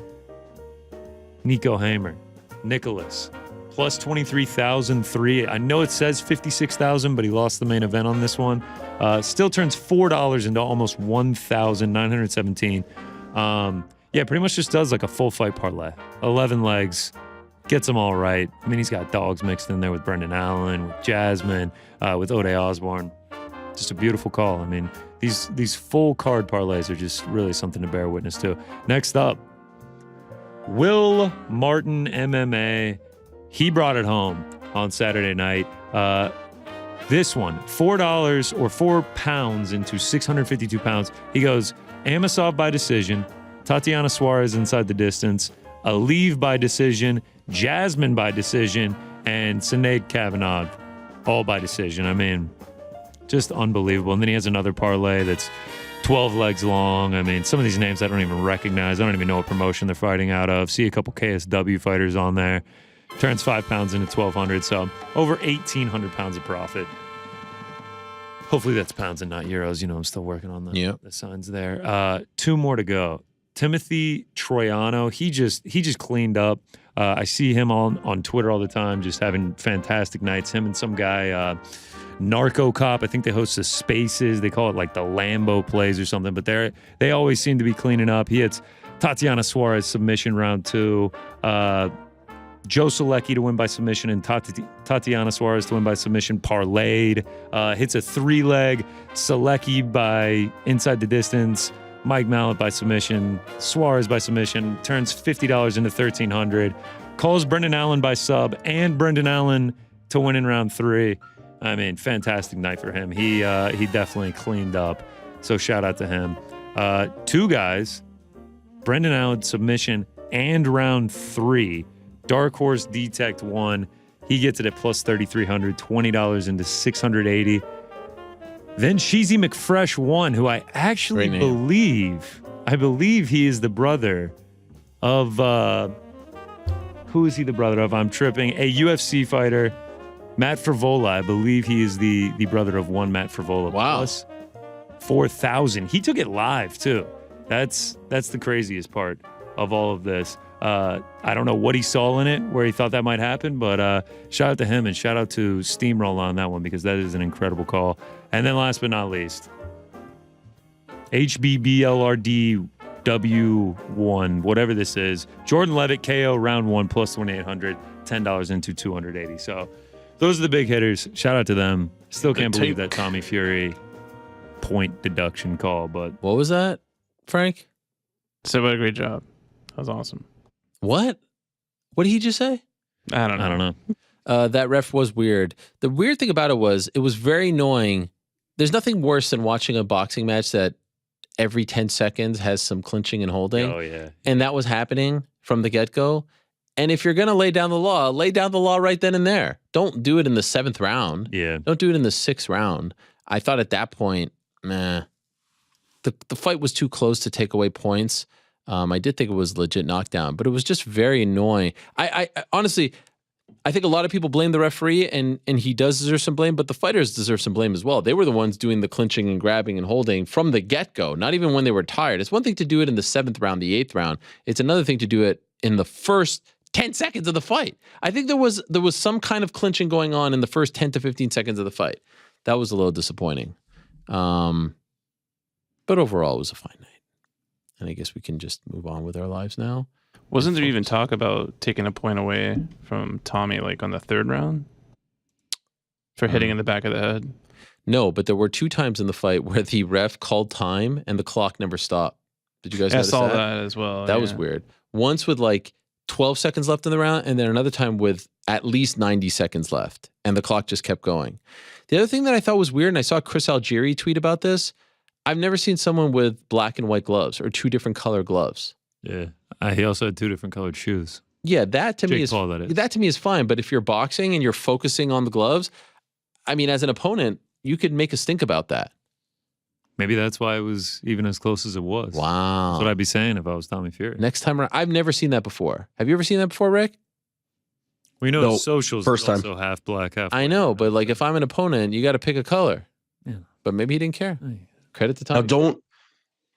Nico Hamer. Nicholas. Plus 23,003. I know it says 56,000, but he lost the main event on this one. Still turns $4 into almost 1,917. Yeah, pretty much just does like a full fight parlay. 11 legs, gets them all right. I mean, he's got dogs mixed in there with Brendan Allen, with Jasmine, with Ode Osborne. Just a beautiful call. I mean, these full card parlays are just really something to bear witness to. Next up, Will Martin MMA. He brought it home on Saturday night. This one, $4 or 4 pounds into 652 pounds. He goes, Amosov by decision, Tatiana Suarez inside the distance, Alieve by decision, Jasmine by decision, and Sinead Kavanagh all by decision. I mean, just unbelievable. And then he has another parlay that's 12 legs long. I mean, some of these names I don't even recognize. I don't even know what promotion they're fighting out of. See a couple KSW fighters on there. Turns 5 pounds into 1,200, so over 1,800 pounds of profit. Hopefully that's pounds and not euros. You know, I'm still working on the signs there. 2 more to go. Timothy Troiano, he just cleaned up. I see him on Twitter all the time, just having fantastic nights. Him and some guy, Narco Cop. I think they host the Spaces. They call it like the Lambo Plays or something. But they always seem to be cleaning up. He hits Tatiana Suarez submission round 2. Joe Selecki to win by submission and Tatiana Suarez to win by submission parlayed. Hits a 3-leg. Selecki by inside the distance. Mike Mallet by submission. Suarez by submission. Turns $50 into $1,300. Calls Brendan Allen by sub and Brendan Allen to win in round 3. I mean, fantastic night for him. He definitely cleaned up. So shout out to him. 2 guys. Brendan Allen submission and round 3. Dark Horse Detect 1. He gets it at plus 3,300, $20 into 680. Then Sheezy McFresh 1, who I actually believe he is the brother of who is he the brother of? I'm tripping. A UFC fighter, Matt Frivola. I believe he is the brother of one Matt Frivola. Wow. Plus 4,000. He took it live too. That's the craziest part of all of this. I don't know what he saw in it, where he thought that might happen, but shout out to him and shout out to Steamroll on that one because that is an incredible call. And then last but not least, HBBLRDW1, whatever this is, Jordan Levitt KO round 1 plus 2,800, $10 into 280. So those are the big hitters. Shout out to them. Still can't believe that Tommy Fury point deduction call, but what was that, Frank? So what a great job. That was awesome. What did he just say? I don't know. That ref was weird. The weird thing about it was very annoying. There's nothing worse than watching a boxing match that every 10 seconds has some clinching and holding. Oh, yeah. And that was happening from the get-go. And if you're going to lay down the law right then and there. Don't do it in the 7th round. Yeah. Don't do it in the 6th round. I thought at that point, the fight was too close to take away points. I did think it was legit knockdown, but it was just very annoying. I honestly, I think a lot of people blame the referee, and he does deserve some blame, but the fighters deserve some blame as well. They were the ones doing the clinching and grabbing and holding from the get-go, not even when they were tired. It's one thing to do it in the 7th round, the 8th round. It's another thing to do it in the first 10 seconds of the fight. I think there was some kind of clinching going on in the first 10 to 15 seconds of the fight. That was a little disappointing. But overall, it was a fine night. And I guess we can just move on with our lives now. Wasn't there even talk about taking a point away from Tommy, like on the 3rd round, for hitting in the back of the head? No, but there were 2 times in the fight where the ref called time and the clock never stopped. Did you guys notice that? I saw that as well. That was weird. Once with like 12 seconds left in the round, and then another time with at least 90 seconds left, and the clock just kept going. The other thing that I thought was weird, and I saw Chris Algieri tweet about this, I've never seen someone with black and white gloves or 2 different color gloves. yeah. He also had 2 different colored shoes. Yeah, that to me Jake is Paul, that is. that to me is fine. But if you're boxing and you're focusing on the gloves, I mean, as an opponent, you could make a stink about that. Maybe that's why it was even as close as it was. Wow. That's what I'd be saying if I was Tommy Fury. Next time around, I've never seen that before. Have you ever seen that before, Rick? We know No, socials first is time. also half black, half I white. know, but like if I'm an opponent, you got to pick a color. Yeah. But maybe he didn't care. Hey. Credit to Now, Tommy.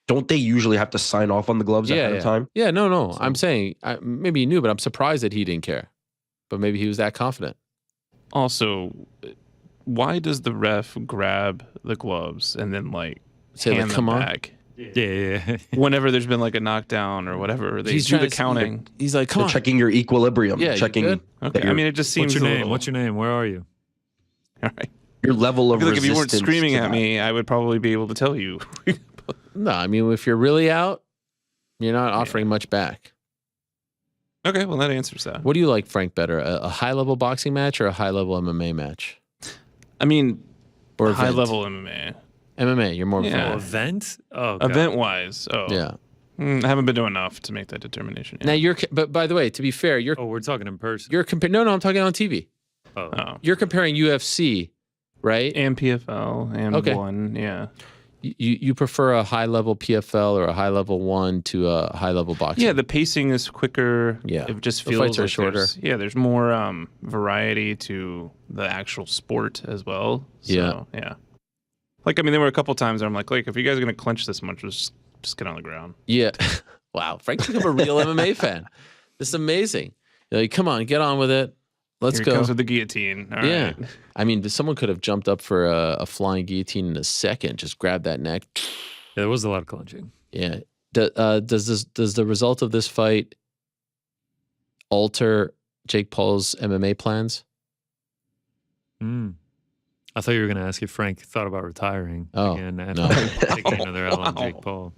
don't they usually have to sign off on the gloves ahead of time? Yeah, no. I'm saying maybe he knew, but I'm surprised that he didn't care. But maybe he was that confident. Also, why does the ref grab the gloves and then like Say, hand like, come them on? back? Yeah. Whenever there's been like a knockdown or whatever, they do the counting. He's like, come They're on. checking your equilibrium. Yeah, you checking good? Okay, I mean, it just seems. What's your a name? little- What's your name? Where are you? All right. your level I of feel like if resistance. you weren't screaming to at that. me, I would probably be able to tell you. No, I mean, if you're really out, you're not offering much back. Okay, well, that answers that. What do you like, Frank, better? A high-level boxing match or a high-level MMA match? I mean, or high-level MMA. MMA, you're more event? Oh, God. Event-wise. Oh. Yeah. I haven't been doing enough to make that determination yet. Now, but by the way, to be fair, we're talking in person. You're No, I'm talking on TV. Oh. You're comparing UFC, right? And PFL and one, yeah. You prefer a high-level PFL or a high-level one to a high-level boxing? Yeah, the pacing is quicker. Yeah. It just The feels fights are like shorter. there's more variety to the actual sport as well. So, yeah. Like, I mean, there were a couple times where I'm like, if you guys are going to clinch this much, just get on the ground. Yeah. Wow. Frank's become a real MMA fan. This is amazing. You're like, come on, get on with it. Let's Here go. it comes with the guillotine. All right. I mean, someone could have jumped up for a flying guillotine in a second, just grab that neck. Yeah, there was a lot of clinching. Yeah. Does the result of this fight alter Jake Paul's MMA plans? I thought you were going to ask if Frank thought about retiring again and taking another L on Jake Paul.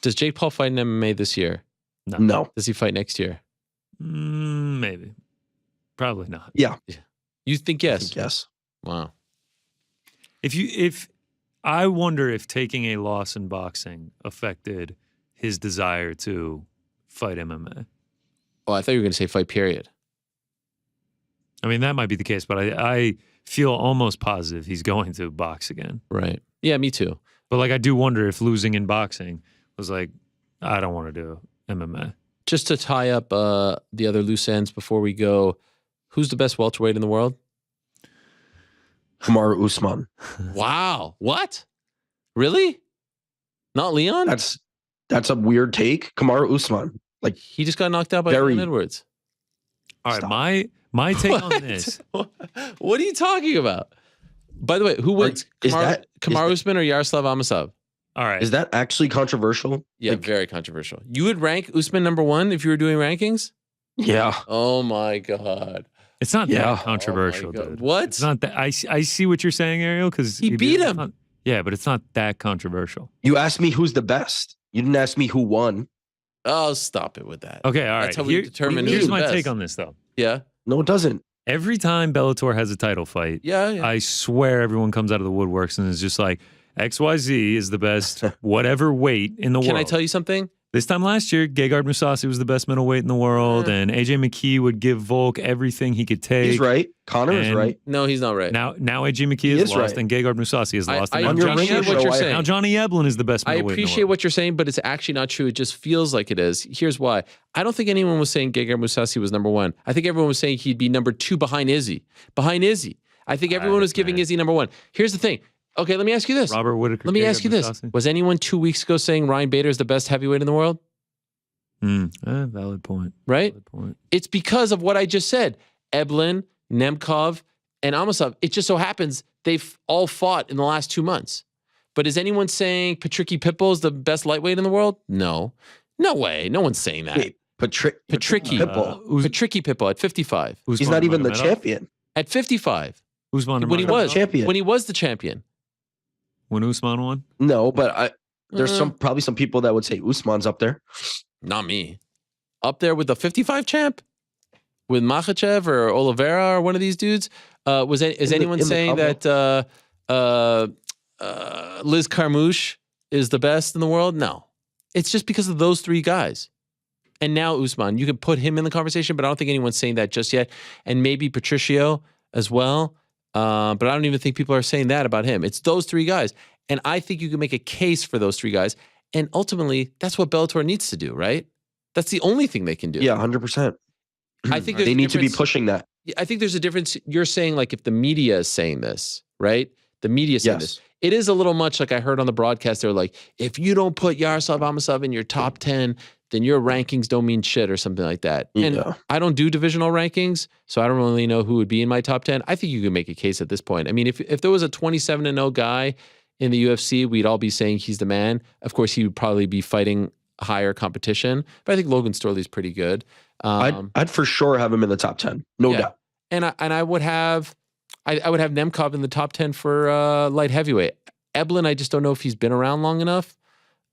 Does Jake Paul fight in MMA this year? No. Does he fight next year? Maybe. Probably not. Yeah. You think yes? Yes. Wow. If I wonder if taking a loss in boxing affected his desire to fight MMA. Oh, I thought you were going to say fight period. I mean, that might be the case, but I feel almost positive he's going to box again. Right. Yeah, me too. But I do wonder if losing in boxing was like, I don't want to do MMA. Just to tie up the other loose ends before we go, who's the best welterweight in the world? Kamaru Usman. Wow. What? Really? Not Leon? That's a weird take. Kamaru Usman. He just got knocked out by Leon Edwards. All right, my take on this. What are you talking about? By the way, who wins? Kamaru Usman or Yaroslav Amosov? All right. Is that actually controversial? Yeah, very controversial. You would rank Usman number one if you were doing rankings? Yeah. Oh my God. It's not that controversial, dude. What? It's not that. I see what you're saying, Ariel, because he beat him. Yeah, but it's not that controversial. You asked me who's the best. You didn't ask me who won. Oh, stop it with that. Okay, all right. That's how we determine who's Here's the my best. take on this, though. Yeah. No, it doesn't. Every time Bellator has a title fight, I swear everyone comes out of the woodworks and is just like, XYZ is the best whatever weight in the world. Can I tell you something? This time last year, Gegard Mousasi was the best middleweight in the world, and AJ McKee would give Volk everything he could take. He's right. Connor is right. No, he's not right. Now AJ McKee is lost, and Gegard Mousasi is lost. I and appreciate what you're saying. Now Johnny Eblin is the best I middleweight appreciate in the world. what you're saying, but it's actually not true. It just feels like it is. Here's why. I don't think anyone was saying Gegard Mousasi was number one. I think everyone was saying he'd be number two behind Izzy. I think everyone was giving Izzy number one. Here's the thing. Okay, let me ask you this. Robert Whittaker. Let me ask you this. Was anyone 2 weeks ago saying Ryan Bader is the best heavyweight in the world? Valid point. Right? Valid point. It's because of what I just said. Eblin, Nemkov, and Amosov. It just so happens they've all fought in the last 2 months. But is anyone saying Patricky Pitbull is the best lightweight in the world? No. No way. No one's saying that. Wait, Patricky Pitbull at 55. He's not even the champion. At 55. Usman When he was champion. When he was the champion. When Usman won? No, but there's probably some people that would say Usman's up there. Not me. Up there with the 55 champ? With Makhachev or Oliveira or one of these dudes? Is anyone saying that Liz Carmouche is the best in the world? No. It's just because of those three guys. And now Usman. You can put him in the conversation, but I don't think anyone's saying that just yet. And maybe Patricio as well. But I don't even think people are saying that about him. It's those three guys. And I think you can make a case for those three guys. And ultimately, that's what Bellator needs to do, right? That's the only thing they can do. Yeah, 100%. I think they need to be pushing that. I think there's a difference. You're saying like if the media is saying this, right? The media is saying this. It is a little much like I heard on the broadcast. They're like, if you don't put Yaroslav Amosov in your top 10, then your rankings don't mean shit or something like that. Yeah. And I don't do divisional rankings, so I don't really know who would be in my top 10. I think you can make a case at this point. I mean, if there was a 27-0 guy in the UFC, we'd all be saying he's the man. Of course, he would probably be fighting higher competition, but I think Logan Storley's pretty good. I'd for sure have him in the top 10, no doubt. And I would have Nemkov in the top 10 for light heavyweight. Eblin, I just don't know if he's been around long enough.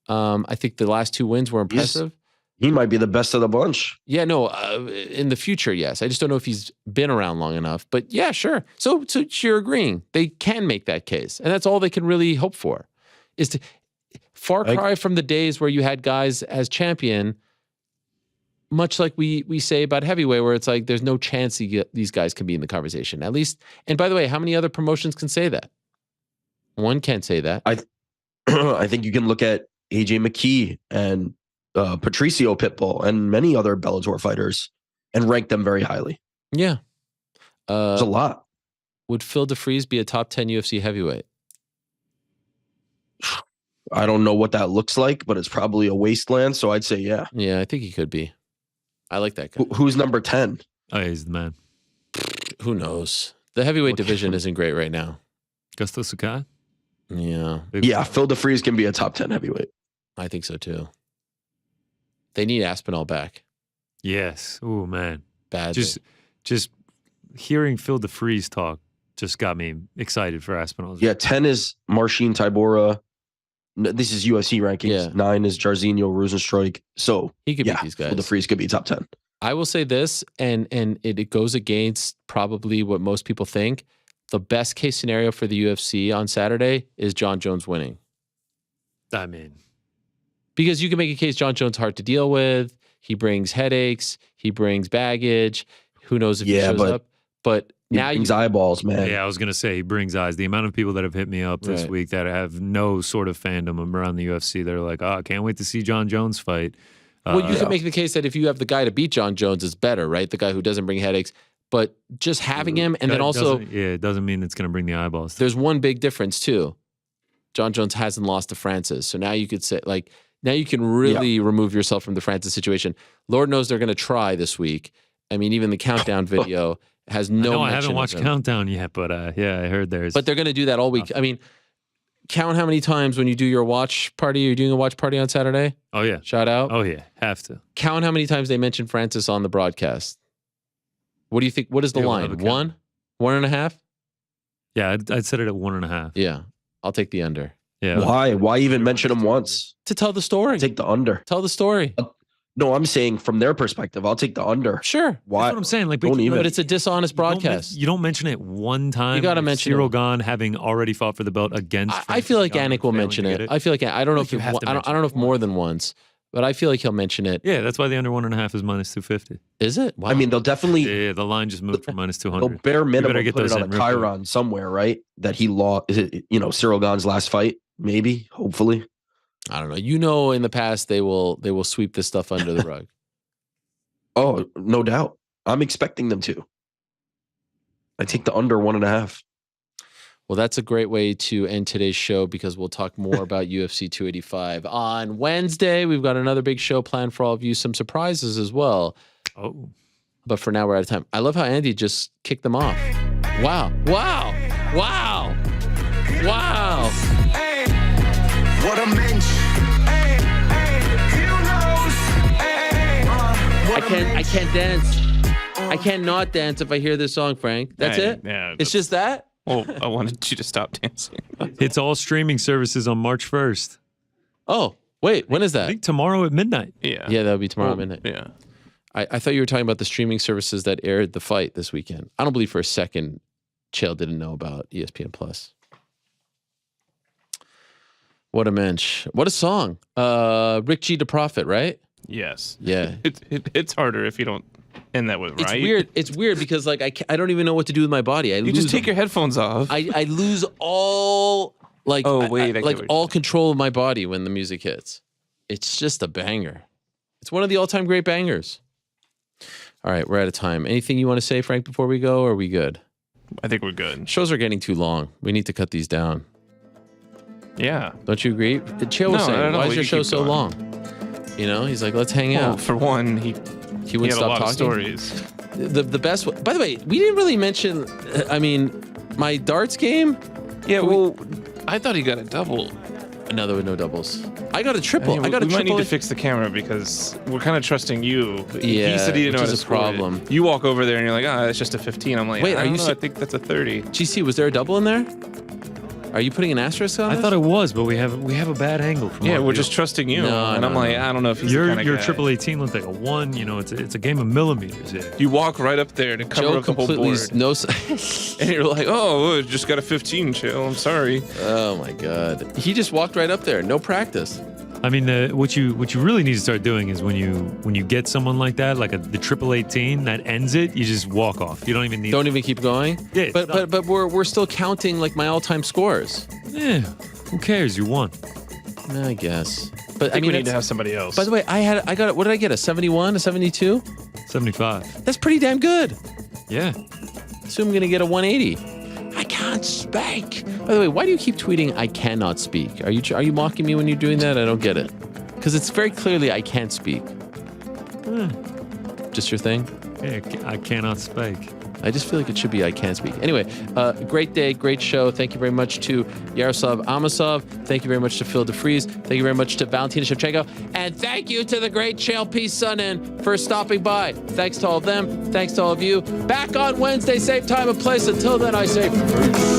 I think the last 2 wins were impressive. He might be the best of the bunch. Yeah, no, in the future, yes. I just don't know if he's been around long enough. But yeah, sure. So you're agreeing. They can make that case. And that's all they can really hope for. Is to far cry from the days where you had guys as champion, much like we say about heavyweight, where it's like there's no chance these guys can be in the conversation. At least, and by the way, how many other promotions can say that? One can't say that. I think you can look at AJ McKee and Patricio Pitbull and many other Bellator fighters and rank them very highly. Yeah. There's a lot. Would Phil DeFries be a top 10 UFC heavyweight? I don't know what that looks like, but it's probably a wasteland. So I'd say, yeah. Yeah, I think he could be. I like that guy. Who's number 10? Oh, he's the man. Who knows? The heavyweight division isn't great right now. Gusto Sakai? Yeah. Yeah, Phil DeFries can be a top 10 heavyweight. I think so too. They need Aspinall back. Yes. Oh, man. Bad. Just hearing Phil DeFries talk just got me excited for Aspinall. Yeah, 10 is Marcin Tybura. This is UFC rankings. Yeah. 9 is Jairzinho Rosenstruik. So he could beat these guys. Phil DeFries could be top 10. I will say this, and it goes against probably what most people think. The best case scenario for the UFC on Saturday is John Jones winning. I mean, because you can make a case John Jones hard to deal with. He brings headaches. He brings baggage. Who knows if he shows up? But now he brings eyeballs, man. Yeah, I was gonna say he brings eyes. The amount of people that have hit me up this week that have no sort of fandom around the UFC, they're like, "Oh, I can't wait to see John Jones fight." Well, you can make the case that if you have the guy to beat John Jones, it's better, right? The guy who doesn't bring headaches. But just having him, and then also, it doesn't mean it's going to bring the eyeballs. There's one big difference too. John Jones hasn't lost to Francis, so now you could say, like, now you can really remove yourself from the Francis situation. Lord knows they're going to try this week. I mean, even the countdown video has no. I haven't watched Countdown yet, but yeah, I heard there's. But they're going to do that all week. I mean, count how many times when you do your watch party. You're doing a watch party on Saturday. Oh yeah, shout out. Oh yeah, have to count how many times they mention Francis on the broadcast. What do you think? What is the line? 1, 1.5? Yeah, I'd set it at 1.5. Yeah, I'll take the under. Yeah. Why? Why even mention him once? To tell the story. Take the under. Tell the story. No, I'm saying from their perspective, I'll take the under. Sure. Why? That's what I'm saying. Like, don't even. But it's a dishonest broadcast. You don't mention it one time. You got to mention Cyril Gane having already fought for the belt against. I feel like Anik will mention it. I feel like I don't know if I don't know if more than once. But I feel like he'll mention it. Yeah, that's why the under 1.5 is minus 250. Is it? Wow. I mean, they'll definitely. Yeah, the line just moved from minus 200. They'll bare minimum get put it on a chyron somewhere, right? That he lost. Is it Cyril Gane's last fight? Maybe, hopefully. I don't know. In the past they will sweep this stuff under the rug. Oh, no doubt. I'm expecting them to. I take the under 1.5. Well, that's a great way to end today's show because we'll talk more about UFC 285 on Wednesday. We've got another big show planned for all of you, some surprises as well. Oh. But for now, we're out of time. I love how Andy just kicked them off. Wow. Wow. Wow. Wow. Hey, what a mensch. Hey, you knows. I can't dance. I cannot dance if I hear this song, Frank. That's it? Yeah. It's just that? Well, I wanted you to stop dancing. It's all streaming services on March 1st. Oh, wait. When is that? I think tomorrow at midnight. Yeah. Yeah, that'll be tomorrow at midnight. Yeah. I thought you were talking about the streaming services that aired the fight this weekend. I don't believe for a second Chael didn't know about ESPN Plus. What a mensch. What a song. Rick G. to Profit, right? Yes. Yeah. It's harder if you don't end that with right. It's weird. It's weird because like I don't even know what to do with my body. You just take your headphones off. I lose all like all control of my body when the music hits. It's just a banger. It's one of the all-time great bangers. All right, we're out of time. Anything you want to say, Frank, before we go, or are we good? I think we're good. Shows are getting too long. We need to cut these down. Yeah. Don't you agree? Chael was saying, why is your show so long? You know, he's like, let's hang out. For one, he wouldn't had stop a lot talking. of stories. The best. By the way, we didn't really mention. I mean, my darts game. Yeah. Well, I thought he got a double. No, there were no doubles. I got a triple. I got a triple. We might need to fix the camera because we're kind of trusting you. Yeah, he said he didn't know which how is to a problem. You walk over there and you're like, it's just a 15. I'm like, wait, I think that's a 30. GC, was there a double in there? Are you putting an asterisk on I this? thought it was, but we have a bad angle from Yeah, our we're view. just trusting you. I'm like, I don't know if he's You're the kind of guy. triple 18 looked like a 1. You know, it's a game of millimeters here. You walk right up there to cover Joe up the whole completely board. And you're like, oh, just got a 15, Chael. I'm sorry. Oh my God. He just walked right up there. No practice. I mean, what you really need to start doing is when you get someone like that, like the triple 18 that ends it, you just walk off. You don't even need. Don't even keep going. Yeah, but we're still counting like my all-time scores. Yeah, who cares? You won. I guess. But I mean, we need to have somebody else. By the way, I got what did I get? A 71, a 72, 75. That's pretty damn good. Yeah. So I'm gonna get a 180. I can't speak. By the way, why do you keep tweeting I cannot speak? Are you mocking me when you're doing that? I don't get it. Because it's very clearly I can't speak. Just your thing? Yeah, I cannot speak. I just feel like it should be I can't speak. Anyway, great day, great show. Thank you very much to Yaroslav Amosov. Thank you very much to Phil DeFries. Thank you very much to Valentina Shevchenko. And thank you to the great Chael Sonnen for stopping by. Thanks to all of them. Thanks to all of you. Back on Wednesday, same time and place. Until then, I say peace.